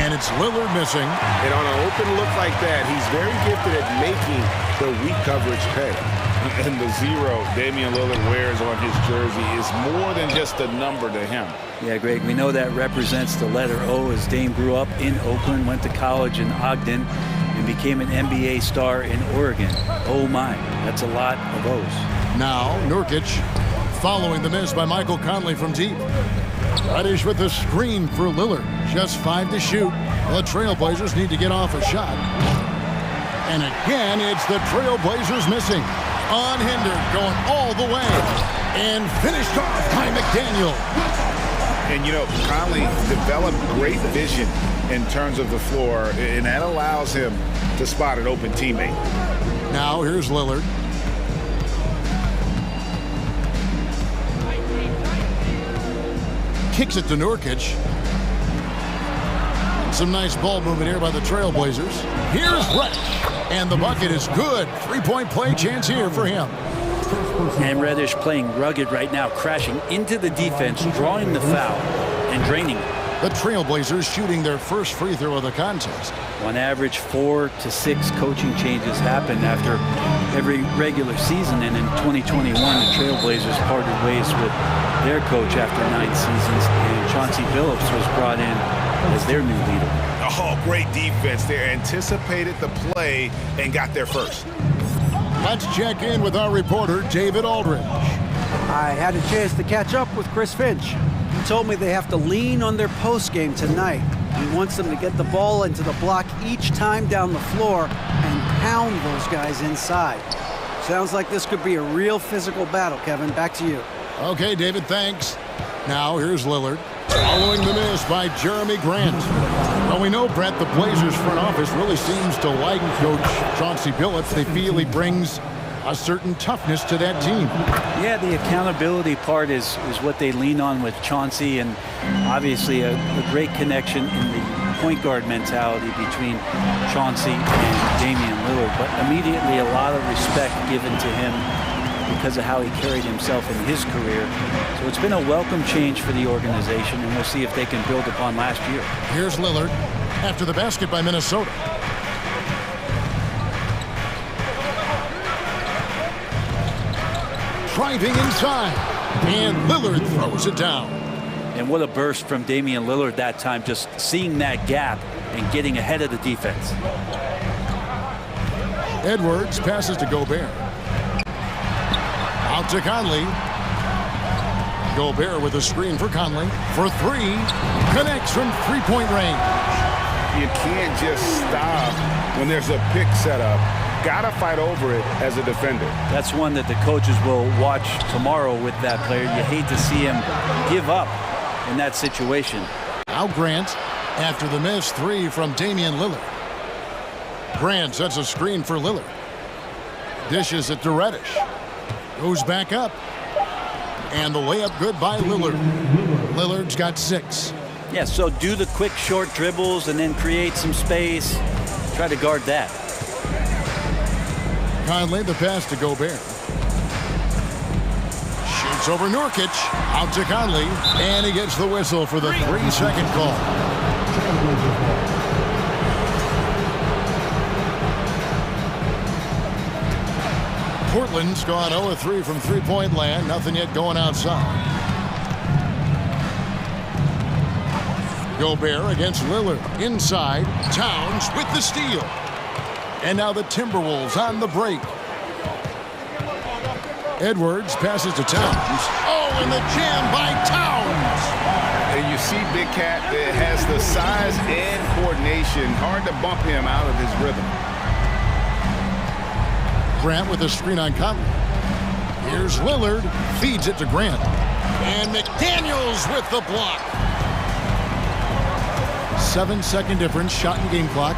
And it's Lillard missing. And on an open look like that, he's very gifted at making the weak coverage pay. And the 0 Damian Lillard wears on his jersey is more than just a number to him. Yeah, Greg, we know that represents the letter O, as Dame grew up in Oakland, went to college in Ogden, and became an NBA star in Oregon. Oh my, that's a lot of O's. Now Nurkic following the miss by Michael Conley from deep. Reddish with the screen for Lillard. Just 5 to shoot. The Trailblazers need to get off a shot. And again, it's the Trailblazers missing. Unhindered, going all the way. And finished off by McDaniel. And, you know, Conley developed great vision in terms of the floor, and that allows him to spot an open teammate. Now here's Lillard. Kicks it to Nurkic. Some nice ball movement here by the Trailblazers. Here's Reddish. And the bucket is good. 3-point play chance here for him. And Reddish playing rugged right now, crashing into the defense, drawing the foul, and draining it. The Trailblazers shooting their first free throw of the contest. On average, 4 to 6 coaching changes happen after every regular season, and in 2021, the Trailblazers parted ways with their coach after 9 seasons, and Chauncey Billups was brought in as their new leader. Oh, great defense there. Anticipated the play and got there first. Let's check in with our reporter, David Aldridge. I had a chance to catch up with Chris Finch. He told me they have to lean on their post game tonight. He wants them to get the ball into the block each time down the floor and pound those guys inside. Sounds like this could be a real physical battle, Kevin. Back to you. Okay, David, thanks. Now here's Lillard. Following the miss by Jeremy Grant. Well, we know, Brett, the Blazers front office really seems to like Coach Chauncey Billups. They feel he brings a certain toughness to that team. Yeah, the accountability part is what they lean on with Chauncey, and obviously a great connection in the point guard mentality between Chauncey and Damian Lillard. But immediately a lot of respect given to him because of how he carried himself in his career. So it's been a welcome change for the organization, and we'll see if they can build upon last year. Here's Lillard after the basket by Minnesota. Driving inside, and Lillard throws it down. And what a burst from Damian Lillard that time, just seeing that gap and getting ahead of the defense. Edwards passes to Gobert. Out to Conley. Gobert with a screen for Conley. For 3, connects from 3-point range. You can't just stop when there's a pick set up. Gotta fight over it as a defender. That's one that the coaches will watch tomorrow with that player. You hate to see him give up in that situation. Now Grant after the miss 3 from Damian Lillard. Grant sets a screen for Lillard. Dishes it to Reddish. Goes back up. And the layup good by Lillard. Lillard's got 6. Yeah, so do the quick short dribbles and then create some space. Try to guard that. Conley, the pass to Gobert. Shoots over Nurkic. Out to Conley. And he gets the whistle for the 3-second call. Portland's gone 0-3 from three-point land. Nothing yet going outside. Gobert against Lillard. Inside. Towns with the steal. And now the Timberwolves on the break. Edwards passes to Towns. Oh, and the jam by Towns. And you see Big Cat that has the size and coordination. Hard to bump him out of his rhythm. Grant with a screen on Conley. Here's Lillard. Feeds it to Grant. And McDaniels with the block. 7-second difference. Shot in game clock.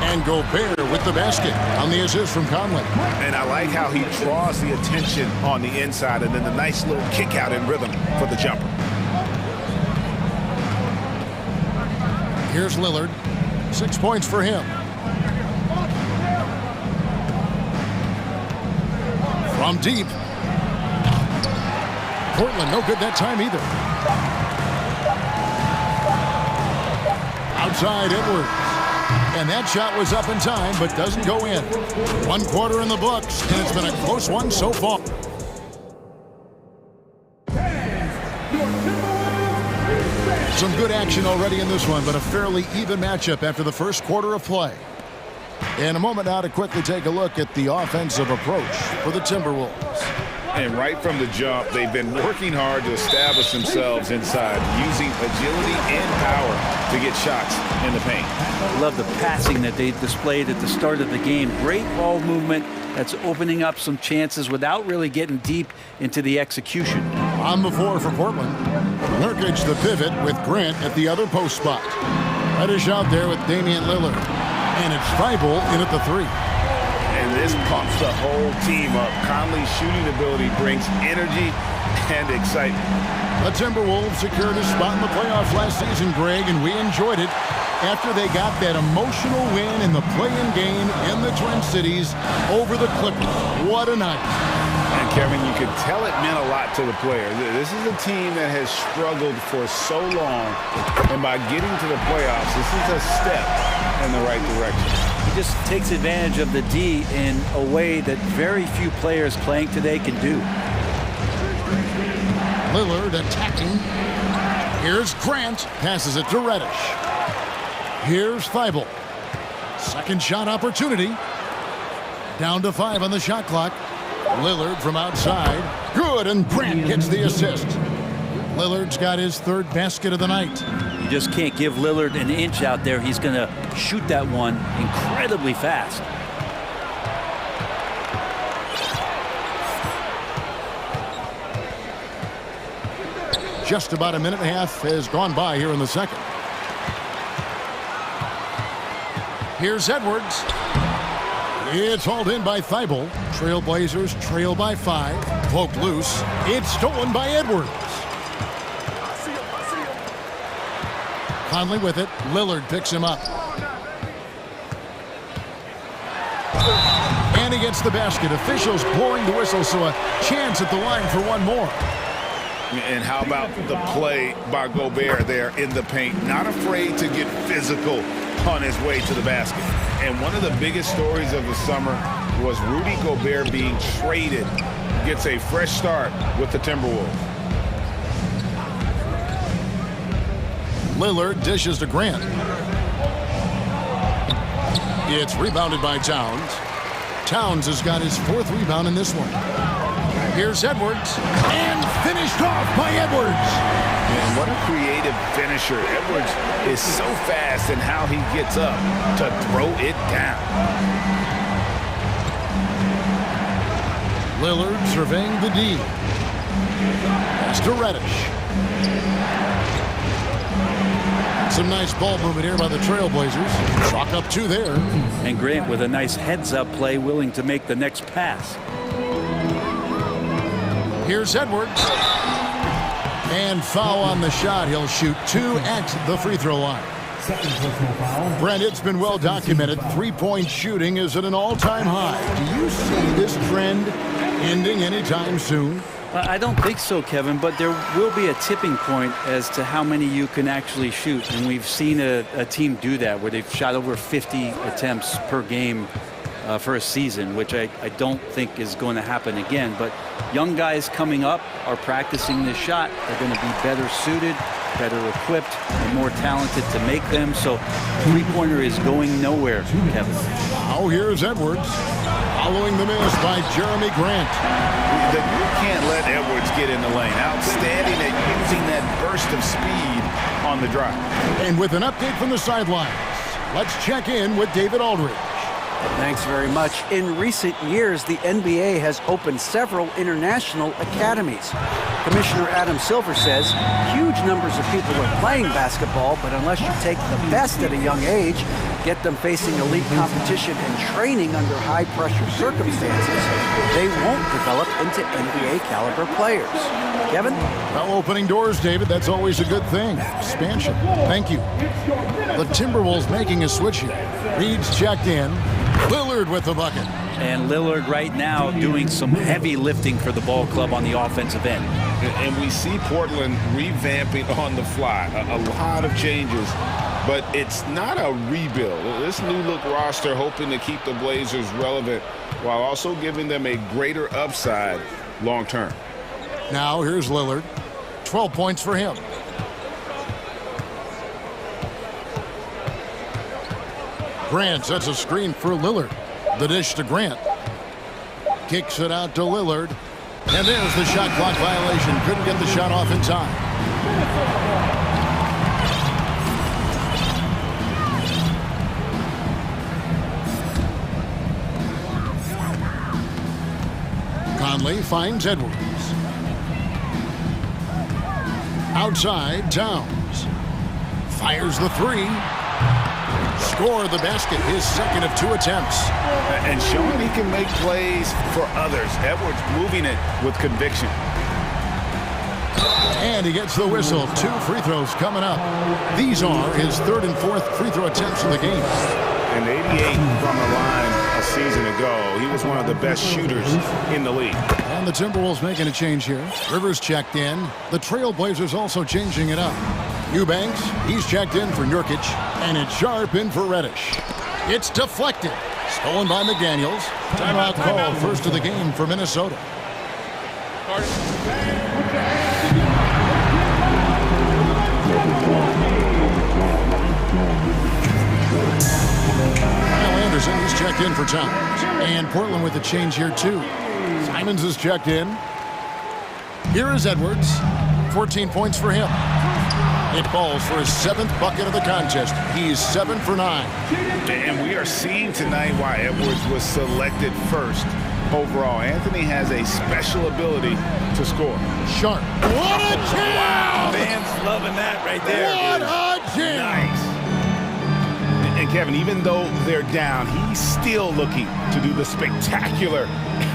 And Gobert with the basket on the assist from Conley. And I like how he draws the attention on the inside and then the nice little kick out in rhythm for the jumper. Here's Lillard. 6 points for him. From deep. Portland no good that time either. Outside Edwards. And that shot was up in time, but doesn't go in. 1 quarter in the books, and it's been a close one so far. Some good action already in this one, but a fairly even matchup after the first quarter of play. In a moment now to quickly take a look at the offensive approach for the Timberwolves. And right from the jump, they've been working hard to establish themselves inside, using agility and power to get shots in the paint. I love the passing that they displayed at the start of the game. Great ball movement that's opening up some chances without really getting deep into the execution. On the floor for Portland. Nurkic the pivot with Grant at the other post spot. Reddish out there with Damian Lillard. And it's Thibault in at the 3. And this pumps the whole team up. Conley's shooting ability brings energy and excitement. The Timberwolves secured a spot in the playoffs last season, Greg, and we enjoyed it after they got that emotional win in the play-in game in the Twin Cities over the Clippers. What a night. And Kevin, you could tell it meant a lot to the players. This is a team that has struggled for so long, and by getting to the playoffs, this is a step in the right direction. He just takes advantage of the D in a way that very few players playing today can do. Lillard attacking. Here's Grant. Passes it to Reddish. Here's Thibault. Second shot opportunity. Down to 5 on the shot clock. Lillard from outside. Good, and Grant gets the assist. Lillard's got his 3rd basket of the night. You just can't give Lillard an inch out there. He's going to shoot that one incredibly fast. Just about a minute and a half has gone by here in the second. Here's Edwards. It's hauled in by Thibault. Trailblazers trail by 5. Poked loose. It's stolen by Edwards. Conley with it. Lillard picks him up. And he gets the basket. Officials blowing the whistle, so a chance at the line for one more. And how about the play by Gobert there in the paint? Not afraid to get physical on his way to the basket. And one of the biggest stories of the summer was Rudy Gobert being traded. Gets a fresh start with the Timberwolves. Lillard dishes to Grant. It's rebounded by Towns. Towns has got his 4th rebound in this one. Here's Edwards. And finished off by Edwards. And what a creative finisher. Edwards is so fast in how he gets up to throw it down. Lillard surveying the D. Pass to Reddish. Some nice ball movement here by the Trailblazers. Chalk up 2 there. And Grant with a nice heads-up play, willing to make the next pass. Here's Edwards. And foul on the shot. He'll shoot 2 at the free throw line. Brent, it's been well documented. 3-point shooting is at an all-time high. Do you see this trend ending anytime soon? I don't think so, Kevin, but there will be a tipping point as to how many you can actually shoot. And we've seen a team do that, where they've shot over 50 attempts per game for a season, which I don't think is going to happen again. But young guys coming up are practicing this shot. They're going to be better suited, better equipped, and more talented to make them. So three-pointer is going nowhere, Kevin. Now here's Edwards, following the miss by Jeremy Grant. You can't let Edwards get in the lane. Outstanding at using that burst of speed on the drive. And with an update from the sidelines, let's check in with David Aldridge. Thanks very much. In recent years, the NBA has opened several international academies. Commissioner Adam Silver says huge numbers of people are playing basketball, but unless you take the best at a young age, get them facing elite competition and training under high-pressure circumstances, they won't develop into NBA-caliber players. Kevin? Well, opening doors, David, that's always a good thing. Expansion. Thank you. The Timberwolves making a switch here. Reed's checked in. Lillard with the bucket. And Lillard right now doing some heavy lifting for the ball club on the offensive end. And we see Portland revamping on the fly. A lot of changes, but it's not a rebuild. This new look roster hoping to keep the Blazers relevant while also giving them a greater upside long term. Now here's Lillard. 12 points for him. Grant sets a screen for Lillard. The dish to Grant. Kicks it out to Lillard. And there's the shot clock violation. Couldn't get the shot off in time. Conley finds Edwards. Outside, Towns. Fires the three. Score the basket, his second of 2 attempts. And showing he can make plays for others. Edwards moving it with conviction. And he gets the whistle. 2 free throws coming up. These are his 3rd and 4th free throw attempts of the game. And 88 from the line a season ago. He was one of the best shooters in the league. And the Timberwolves making a change here. Rivers checked in. The Trailblazers also changing it up. Eubanks, he's checked in for Nurkic, and it's Sharp in for Reddish. It's deflected. Stolen by McDaniels. Timeout called, first of the game for Minnesota. Kyle Anderson, he's checked in for Towns. And Portland with a change here, too. Simons is checked in. Here is Edwards. 14 points for him. It falls for his 7th bucket of the contest. He's 7 for 9. And we are seeing tonight why Edwards was selected first overall. Anthony has a special ability to score. Sharp. What a jam! Wow, fans loving that right there. What a jam! Nice. And Kevin, even though they're down, he's still looking to do the spectacular,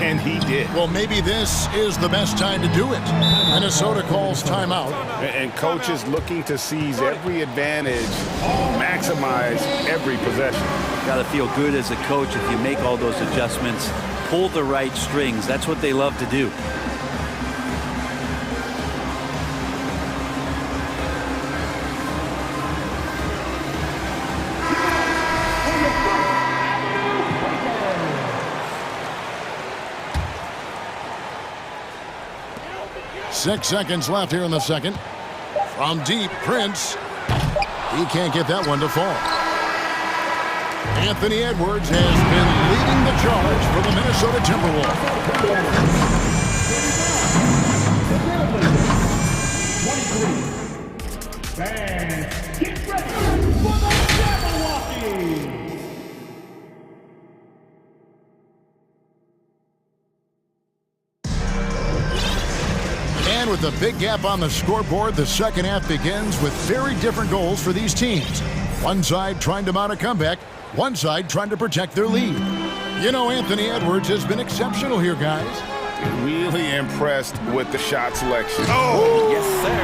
and he did. Well, maybe this is the best time to do it. Minnesota calls timeout. And coach is looking to seize every advantage, maximize every possession. Got to feel good as a coach if you make all those adjustments, pull the right strings. That's what they love to do. Six seconds left here in the second. From deep, Prince. He can't get that one to fall. Anthony Edwards has been leading the charge for the Minnesota Timberwolves. 23. Fans, get ready for the Jabberwocky! And with a big gap on the scoreboard, the second half begins with very different goals for these teams. One side trying to mount a comeback, one side trying to protect their lead. You know, Anthony Edwards has been exceptional here, guys. Really impressed with the shot selection. Oh, yes, sir.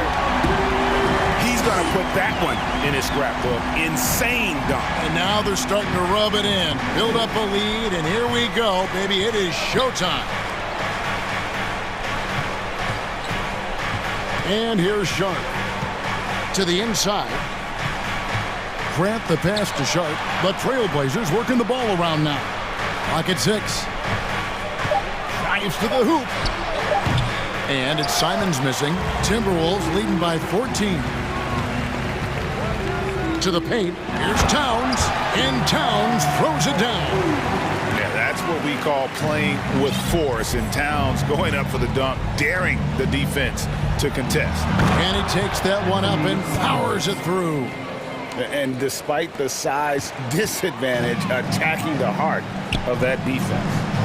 He's going to put that one in his scrapbook. Insane dunk. And now they're starting to rub it in, build up a lead, and here we go, baby. It is showtime. And here's Sharp. To the inside. Grant the pass to Sharp. The Trailblazers working the ball around now. Clock at 6. Drives to the hoop. And it's Simons missing. Timberwolves leading by 14. To the paint. Here's Towns. And Towns throws it down. Yeah, that's what we call playing with force. And Towns going up for the dunk, daring the defense to contest. And he takes that one up and powers it through. And despite the size disadvantage, attacking the heart of that defense.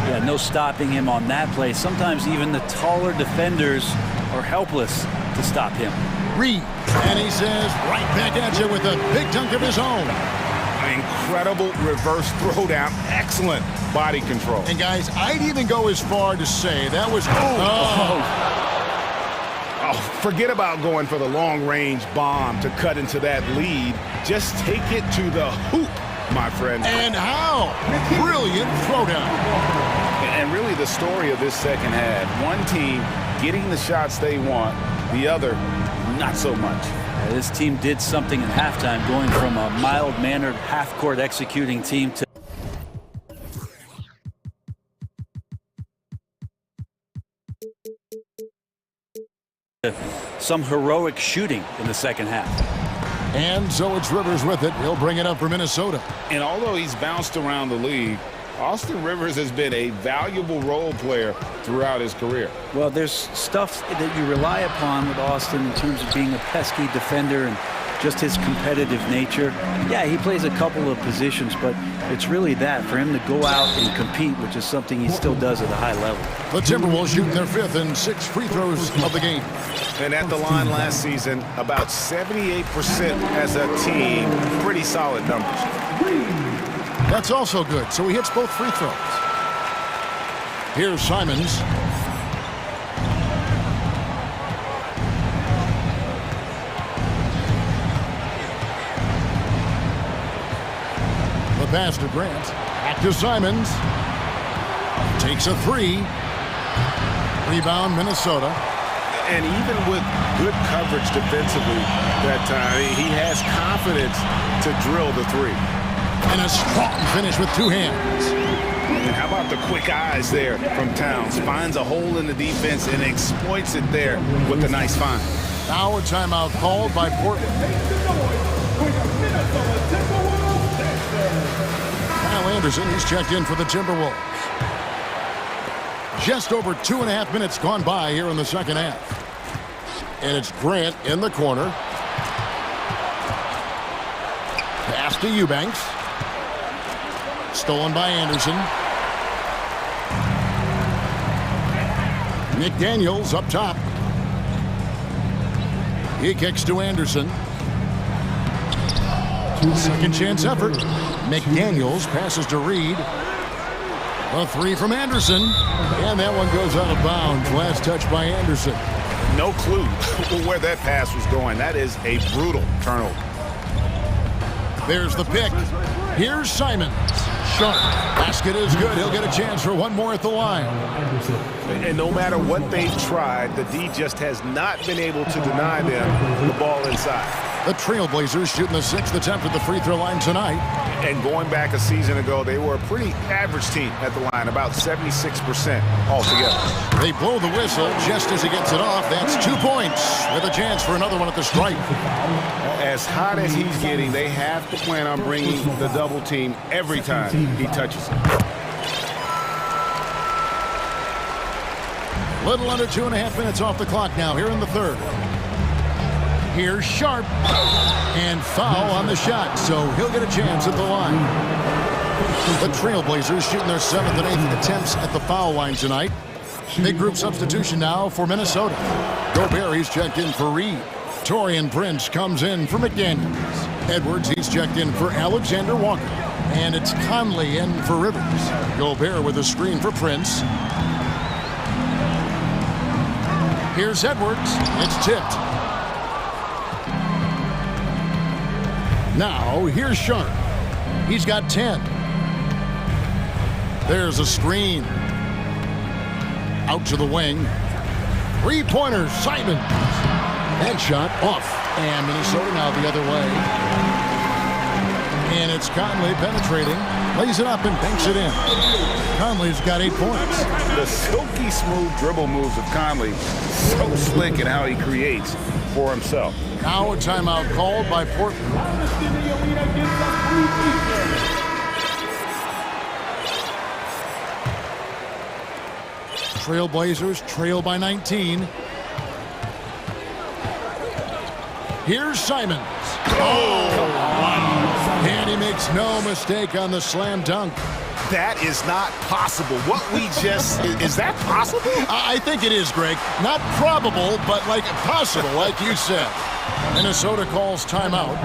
Yeah, no stopping him on that play. Sometimes even the taller defenders are helpless to stop him. Reed, and he says right back at you with a big dunk of his own. Incredible reverse throwdown. Excellent body control. And guys, I'd even go as far to say that was... Forget about going for the long-range bomb to cut into that lead. Just take it to the hoop, my friend. And how? Brilliant throwdown. And really the story of this second half, one team getting the shots they want, the other not so much. This team did something in halftime, going from a mild-mannered half-court executing team to some heroic shooting in the second half. And so it's Rivers with it. He'll bring it up for Minnesota. And although he's bounced around the league, Austin Rivers has been a valuable role player throughout his career. Well, there's stuff that you rely upon with Austin in terms of being a pesky defender and just his competitive nature. Yeah, he plays a couple of positions, but it's really that, for him to go out and compete, which is something he still does at a high level. The Timberwolves shooting their 5th and 6th free throws of the game. And at the line last season, about 78% as a team. Pretty solid numbers. That's also good, so he hits both free throws. Here's Simons. The pass to Grant. Back to Simons. Takes a 3. Rebound, Minnesota. And even with good coverage defensively that time, he has confidence to drill the 3. And a strong finish with 2 hands. And how about the quick eyes there from Towns? Finds a hole in the defense and exploits it there with a nice find. Now a timeout called by Portland. Kyle Anderson, he's checked in for the Timberwolves. Just over 2.5 minutes gone by here in the second half. And it's Grant in the corner. Pass to Eubanks. Stolen by Anderson. McDaniels up top. He kicks to Anderson. Second chance effort. McDaniels passes to Reed. A 3 from Anderson. And that one goes out of bounds. Last touch by Anderson. No clue where that pass was going. That is a brutal turnover. There's the pick. Here's Simons. Sharp. Basket is good. He'll get a chance for one more at the line. And no matter what they've tried, the D just has not been able to deny them the ball inside. The Trailblazers shooting the 6th attempt at the free throw line tonight. And going back a season ago, they were a pretty average team at the line, about 76% altogether. They blow the whistle just as he gets it off. That's 2 points with a chance for another one at the stripe. As hot as he's getting, they have to plan on bringing the double team every time he touches it. Little under 2.5 minutes off the clock now here in the third. Here's Sharp. And foul on the shot, so he'll get a chance at the line. The Trailblazers shooting their 7th and 8th attempts at the foul line tonight. Big group substitution now for Minnesota. Gobert, he's checked in for Reed. Taurean Prince comes in for McDaniels. Edwards, he's checked in for Alexander Walker. And it's Conley in for Rivers. Gobert with a screen for Prince. Here's Edwards. It's tipped. Now, here's Sharp. He's got 10. There's a screen. Out to the wing. 3-pointer, Simons. That shot off. And Minnesota now the other way. And it's Conley penetrating, lays it up and banks it in. Conley's got 8 points. The silky smooth dribble moves of Conley, so slick in how he creates for himself. Now a timeout called by Portland. Trailblazers trail by 19. Here's Simons. And he makes no mistake on the slam dunk. That is not possible. What we just, is that possible? I think it is, Greg. Not probable, but like possible, like you said. Minnesota calls timeout.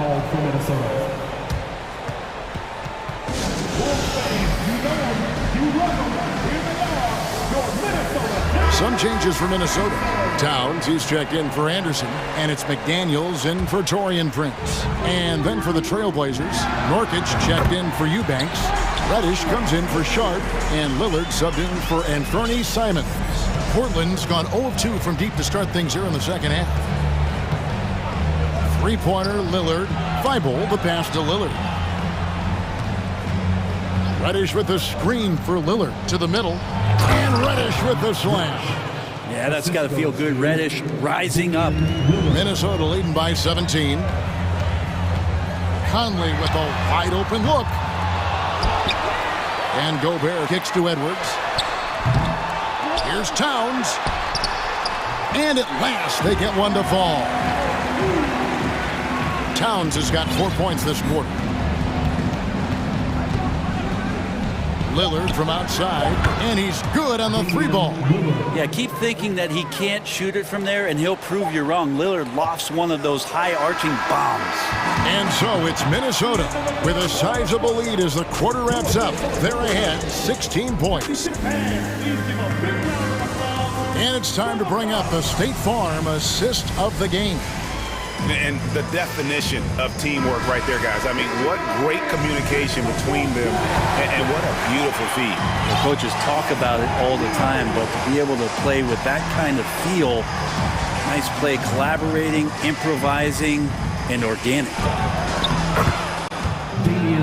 Some changes for Minnesota. Towns, he's checked in for Anderson, and it's McDaniels in for Taurean Prince. And then for the Trailblazers, Nurkic checked in for Eubanks. Reddish comes in for Sharp, and Lillard subbed in for Anthony Simons. Portland's gone 0 of 2 from deep to start things here in the second half. Three-pointer, Lillard. Thibault, the pass to Lillard. Reddish with the screen for Lillard to the middle. And Reddish with the slam. Yeah, that's got to feel good. Reddish rising up. Minnesota leading by 17. Conley with a wide open look. And Gobert kicks to Edwards. Here's Towns. And at last they get one to fall. Towns has got 4 points this quarter. Lillard from outside, and he's good on the 3-ball. Yeah, keep thinking that he can't shoot it from there, and he'll prove you wrong. Lillard lofts one of those high-arching bombs. And so it's Minnesota with a sizable lead as the quarter wraps up. They're ahead, 16 points. And it's time to bring up the State Farm assist of the game. And the definition of teamwork right there, guys. I mean, what great communication between them, and what a beautiful feed. The coaches talk about it all the time, but to be able to play with that kind of feel, nice play, collaborating, improvising, and organic.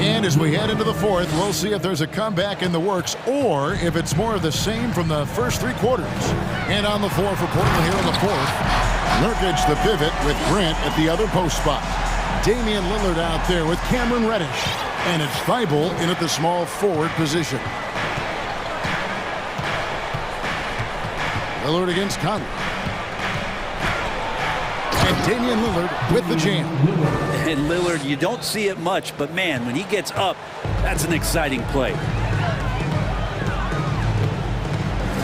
And as we head into the fourth, we'll see if there's a comeback in the works or if it's more of the same from the first 3 quarters. And on the floor for Portland here in the fourth, Nurkic the pivot with Grant at the other post spot. Damian Lillard out there with Cameron Reddish. And it's Thibault in at the small forward position. Lillard against Conley. And Damian Lillard with the jam. And Lillard, you don't see it much, but man, when he gets up, that's an exciting play.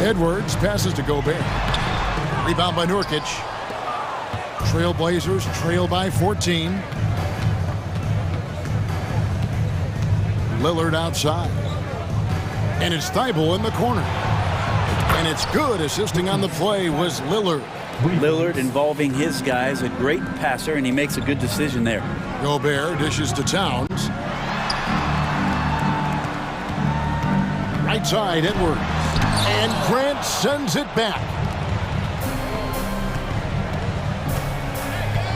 Edwards passes to Gobert. Rebound by Nurkic. Trailblazers trail by 14. Lillard outside. And it's Thibault in the corner. And it's good. Assisting on the play was Lillard. Lillard involving his guys, a great passer, and he makes a good decision there. Gobert dishes to Towns. Right side, Edwards. And Grant sends it back.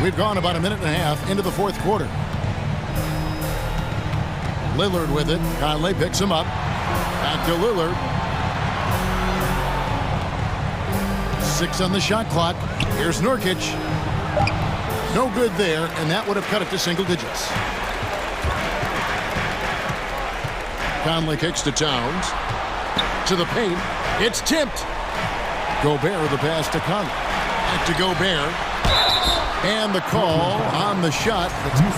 We've gone about a minute and a half into the fourth quarter. Lillard with it. Conley picks him up. Back to Lillard. 6 on the shot clock. Here's Nurkic. No good there, and that would have cut it to single digits. Conley kicks to Towns. To the paint. It's tipped. Gobert the pass to Conley. Back to Gobert. And the call on the shot.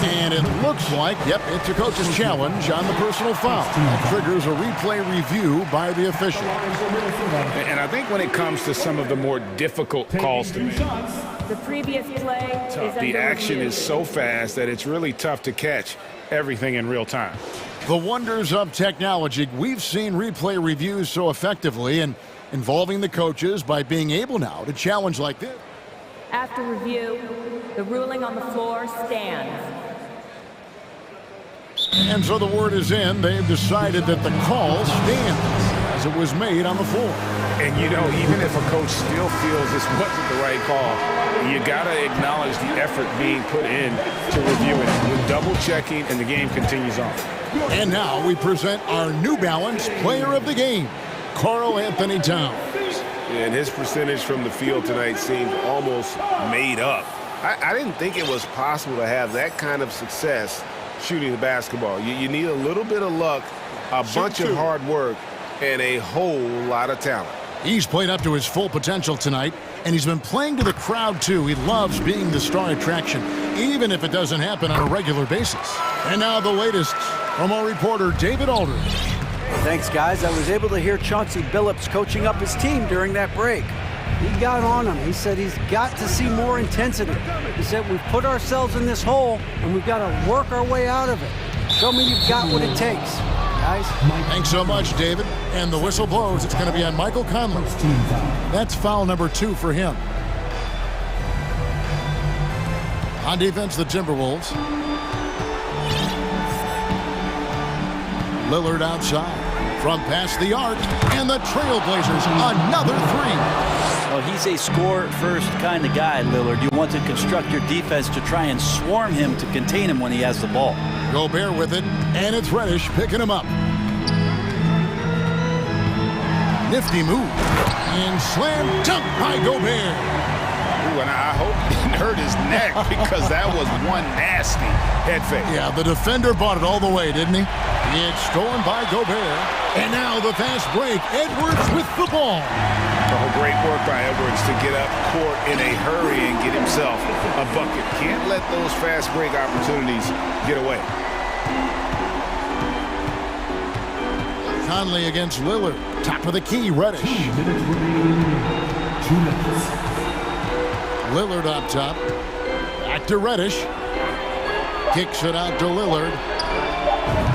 And it looks like, yep, it's a coach's challenge on the personal foul. That triggers a replay review by the official. And I think when it comes to some of the more difficult calls to make, the previous play is the action is so fast that it's really tough to catch everything in real time. The wonders of technology. We've seen replay reviews so effectively and involving the coaches by being able now to challenge like this. After review, the ruling on the floor stands. And so the word is in. They've decided that the call stands as it was made on the floor. And, you know, even if a coach still feels this wasn't the right call, you got to acknowledge the effort being put in to review it. With double checking, and the game continues on. And now we present our New Balance Player of the Game, Karl Anthony Towns. And his percentage from the field tonight seemed almost made up. I didn't think it was possible to have that kind of success shooting the basketball. You need a little bit of luck, a bunch of hard work, and a whole lot of talent. He's played up to his full potential tonight, and he's been playing to the crowd, too. He loves being the star attraction, even if it doesn't happen on a regular basis. And now the latest from our reporter, David Aldridge. Thanks, guys. I was able to hear Chauncey Billups coaching up his team during that break. He got on him. He said he's got to see more intensity. He said we've put ourselves in this hole, and we've got to work our way out of it. Show me you've got what it takes, guys. Thanks so much, David. And the whistle blows. It's going to be on Michael Conley. That's foul number 2 for him. On defense, the Timberwolves. Lillard outside from past the arc, and the Trailblazers another 3. Well, he's a score-first kind of guy, Lillard. You want to construct your defense to try and swarm him to contain him when he has the ball. Gobert with it, and it's Reddish picking him up. Nifty move, and slam dunk by Gobert. Ooh, and I hope he didn't hurt his neck because that was one nasty head fake. Yeah, the defender bought it all the way, didn't he? It's stolen by Gobert. And now the fast break. Edwards with the ball. Oh, great work by Edwards to get up court in a hurry and get himself a bucket. Can't let those fast break opportunities get away. Conley against Lillard. Top of the key, Reddish. 2 minutes. Lillard up top. Back to Reddish. Kicks it out to Lillard.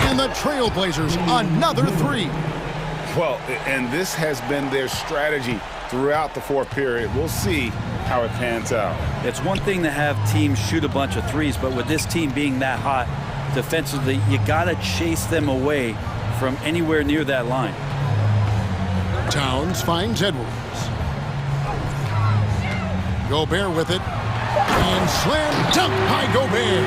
And the Trailblazers another 3. Well, and this has been their strategy throughout the fourth period. We'll see how it pans out. It's one thing to have teams shoot a bunch of threes, but with this team being that hot defensively, you got to chase them away from anywhere near that line. Towns finds Edwards. Gobert with it. And slam dunk by Gobert.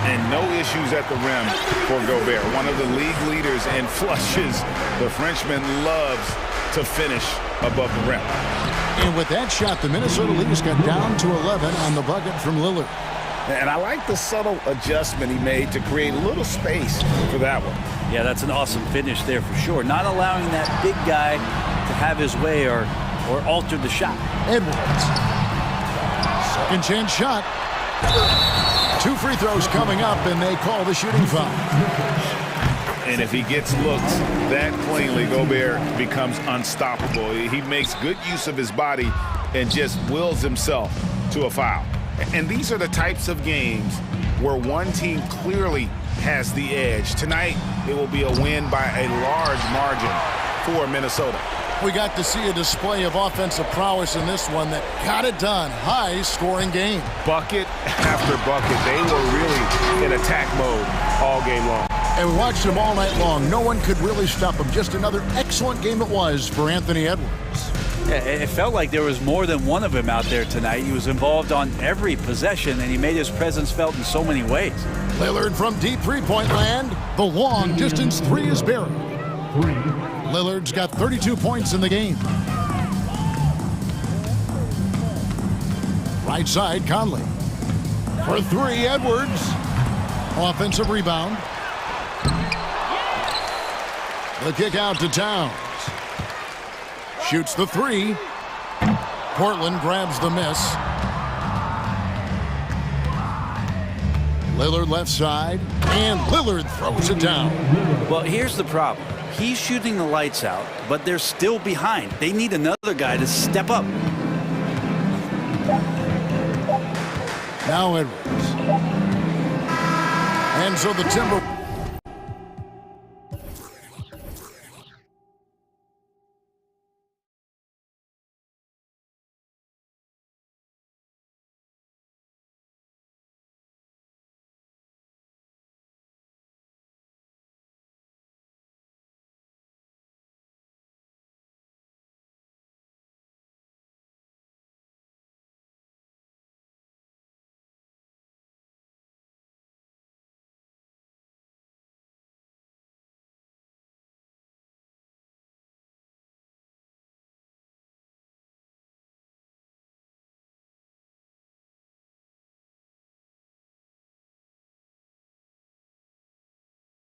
And no issues at the rim for Gobert. One of the league leaders in flushes. The Frenchman loves to finish above the rim. And with that shot, the Minnesota Leafs got down to 11 on the bucket from Lillard. And I like the subtle adjustment he made to create a little space for that one. Yeah, that's an awesome finish there for sure. Not allowing that big guy to have his way or alter the shot. Edwards. Second chance shot. 2 free throws coming up, and they call the shooting foul. And if he gets looked that cleanly, Gobert becomes unstoppable. He makes good use of his body and just wills himself to a foul. And these are the types of games where one team clearly has the edge. Tonight, it will be a win by a large margin for Minnesota. We got to see a display of offensive prowess in this one that got it done. High-scoring game. Bucket after bucket. They were really in attack mode all game long. And we watched them all night long. No one could really stop them. Just another excellent game it was for Anthony Edwards. Yeah, it felt like there was more than one of him out there tonight. He was involved on every possession, and he made his presence felt in so many ways. Lillard from deep three-point land. The long-distance 3 is buried. Lillard's got 32 points in the game. Right side, Conley. For 3, Edwards. Offensive rebound. The kick out to Towns. Shoots the 3. Portland grabs the miss. Lillard left side, and Lillard throws it down. Well, here's the problem. He's shooting the lights out, but they're still behind. They need another guy to step up. Now Edwards. And so the Timberwolves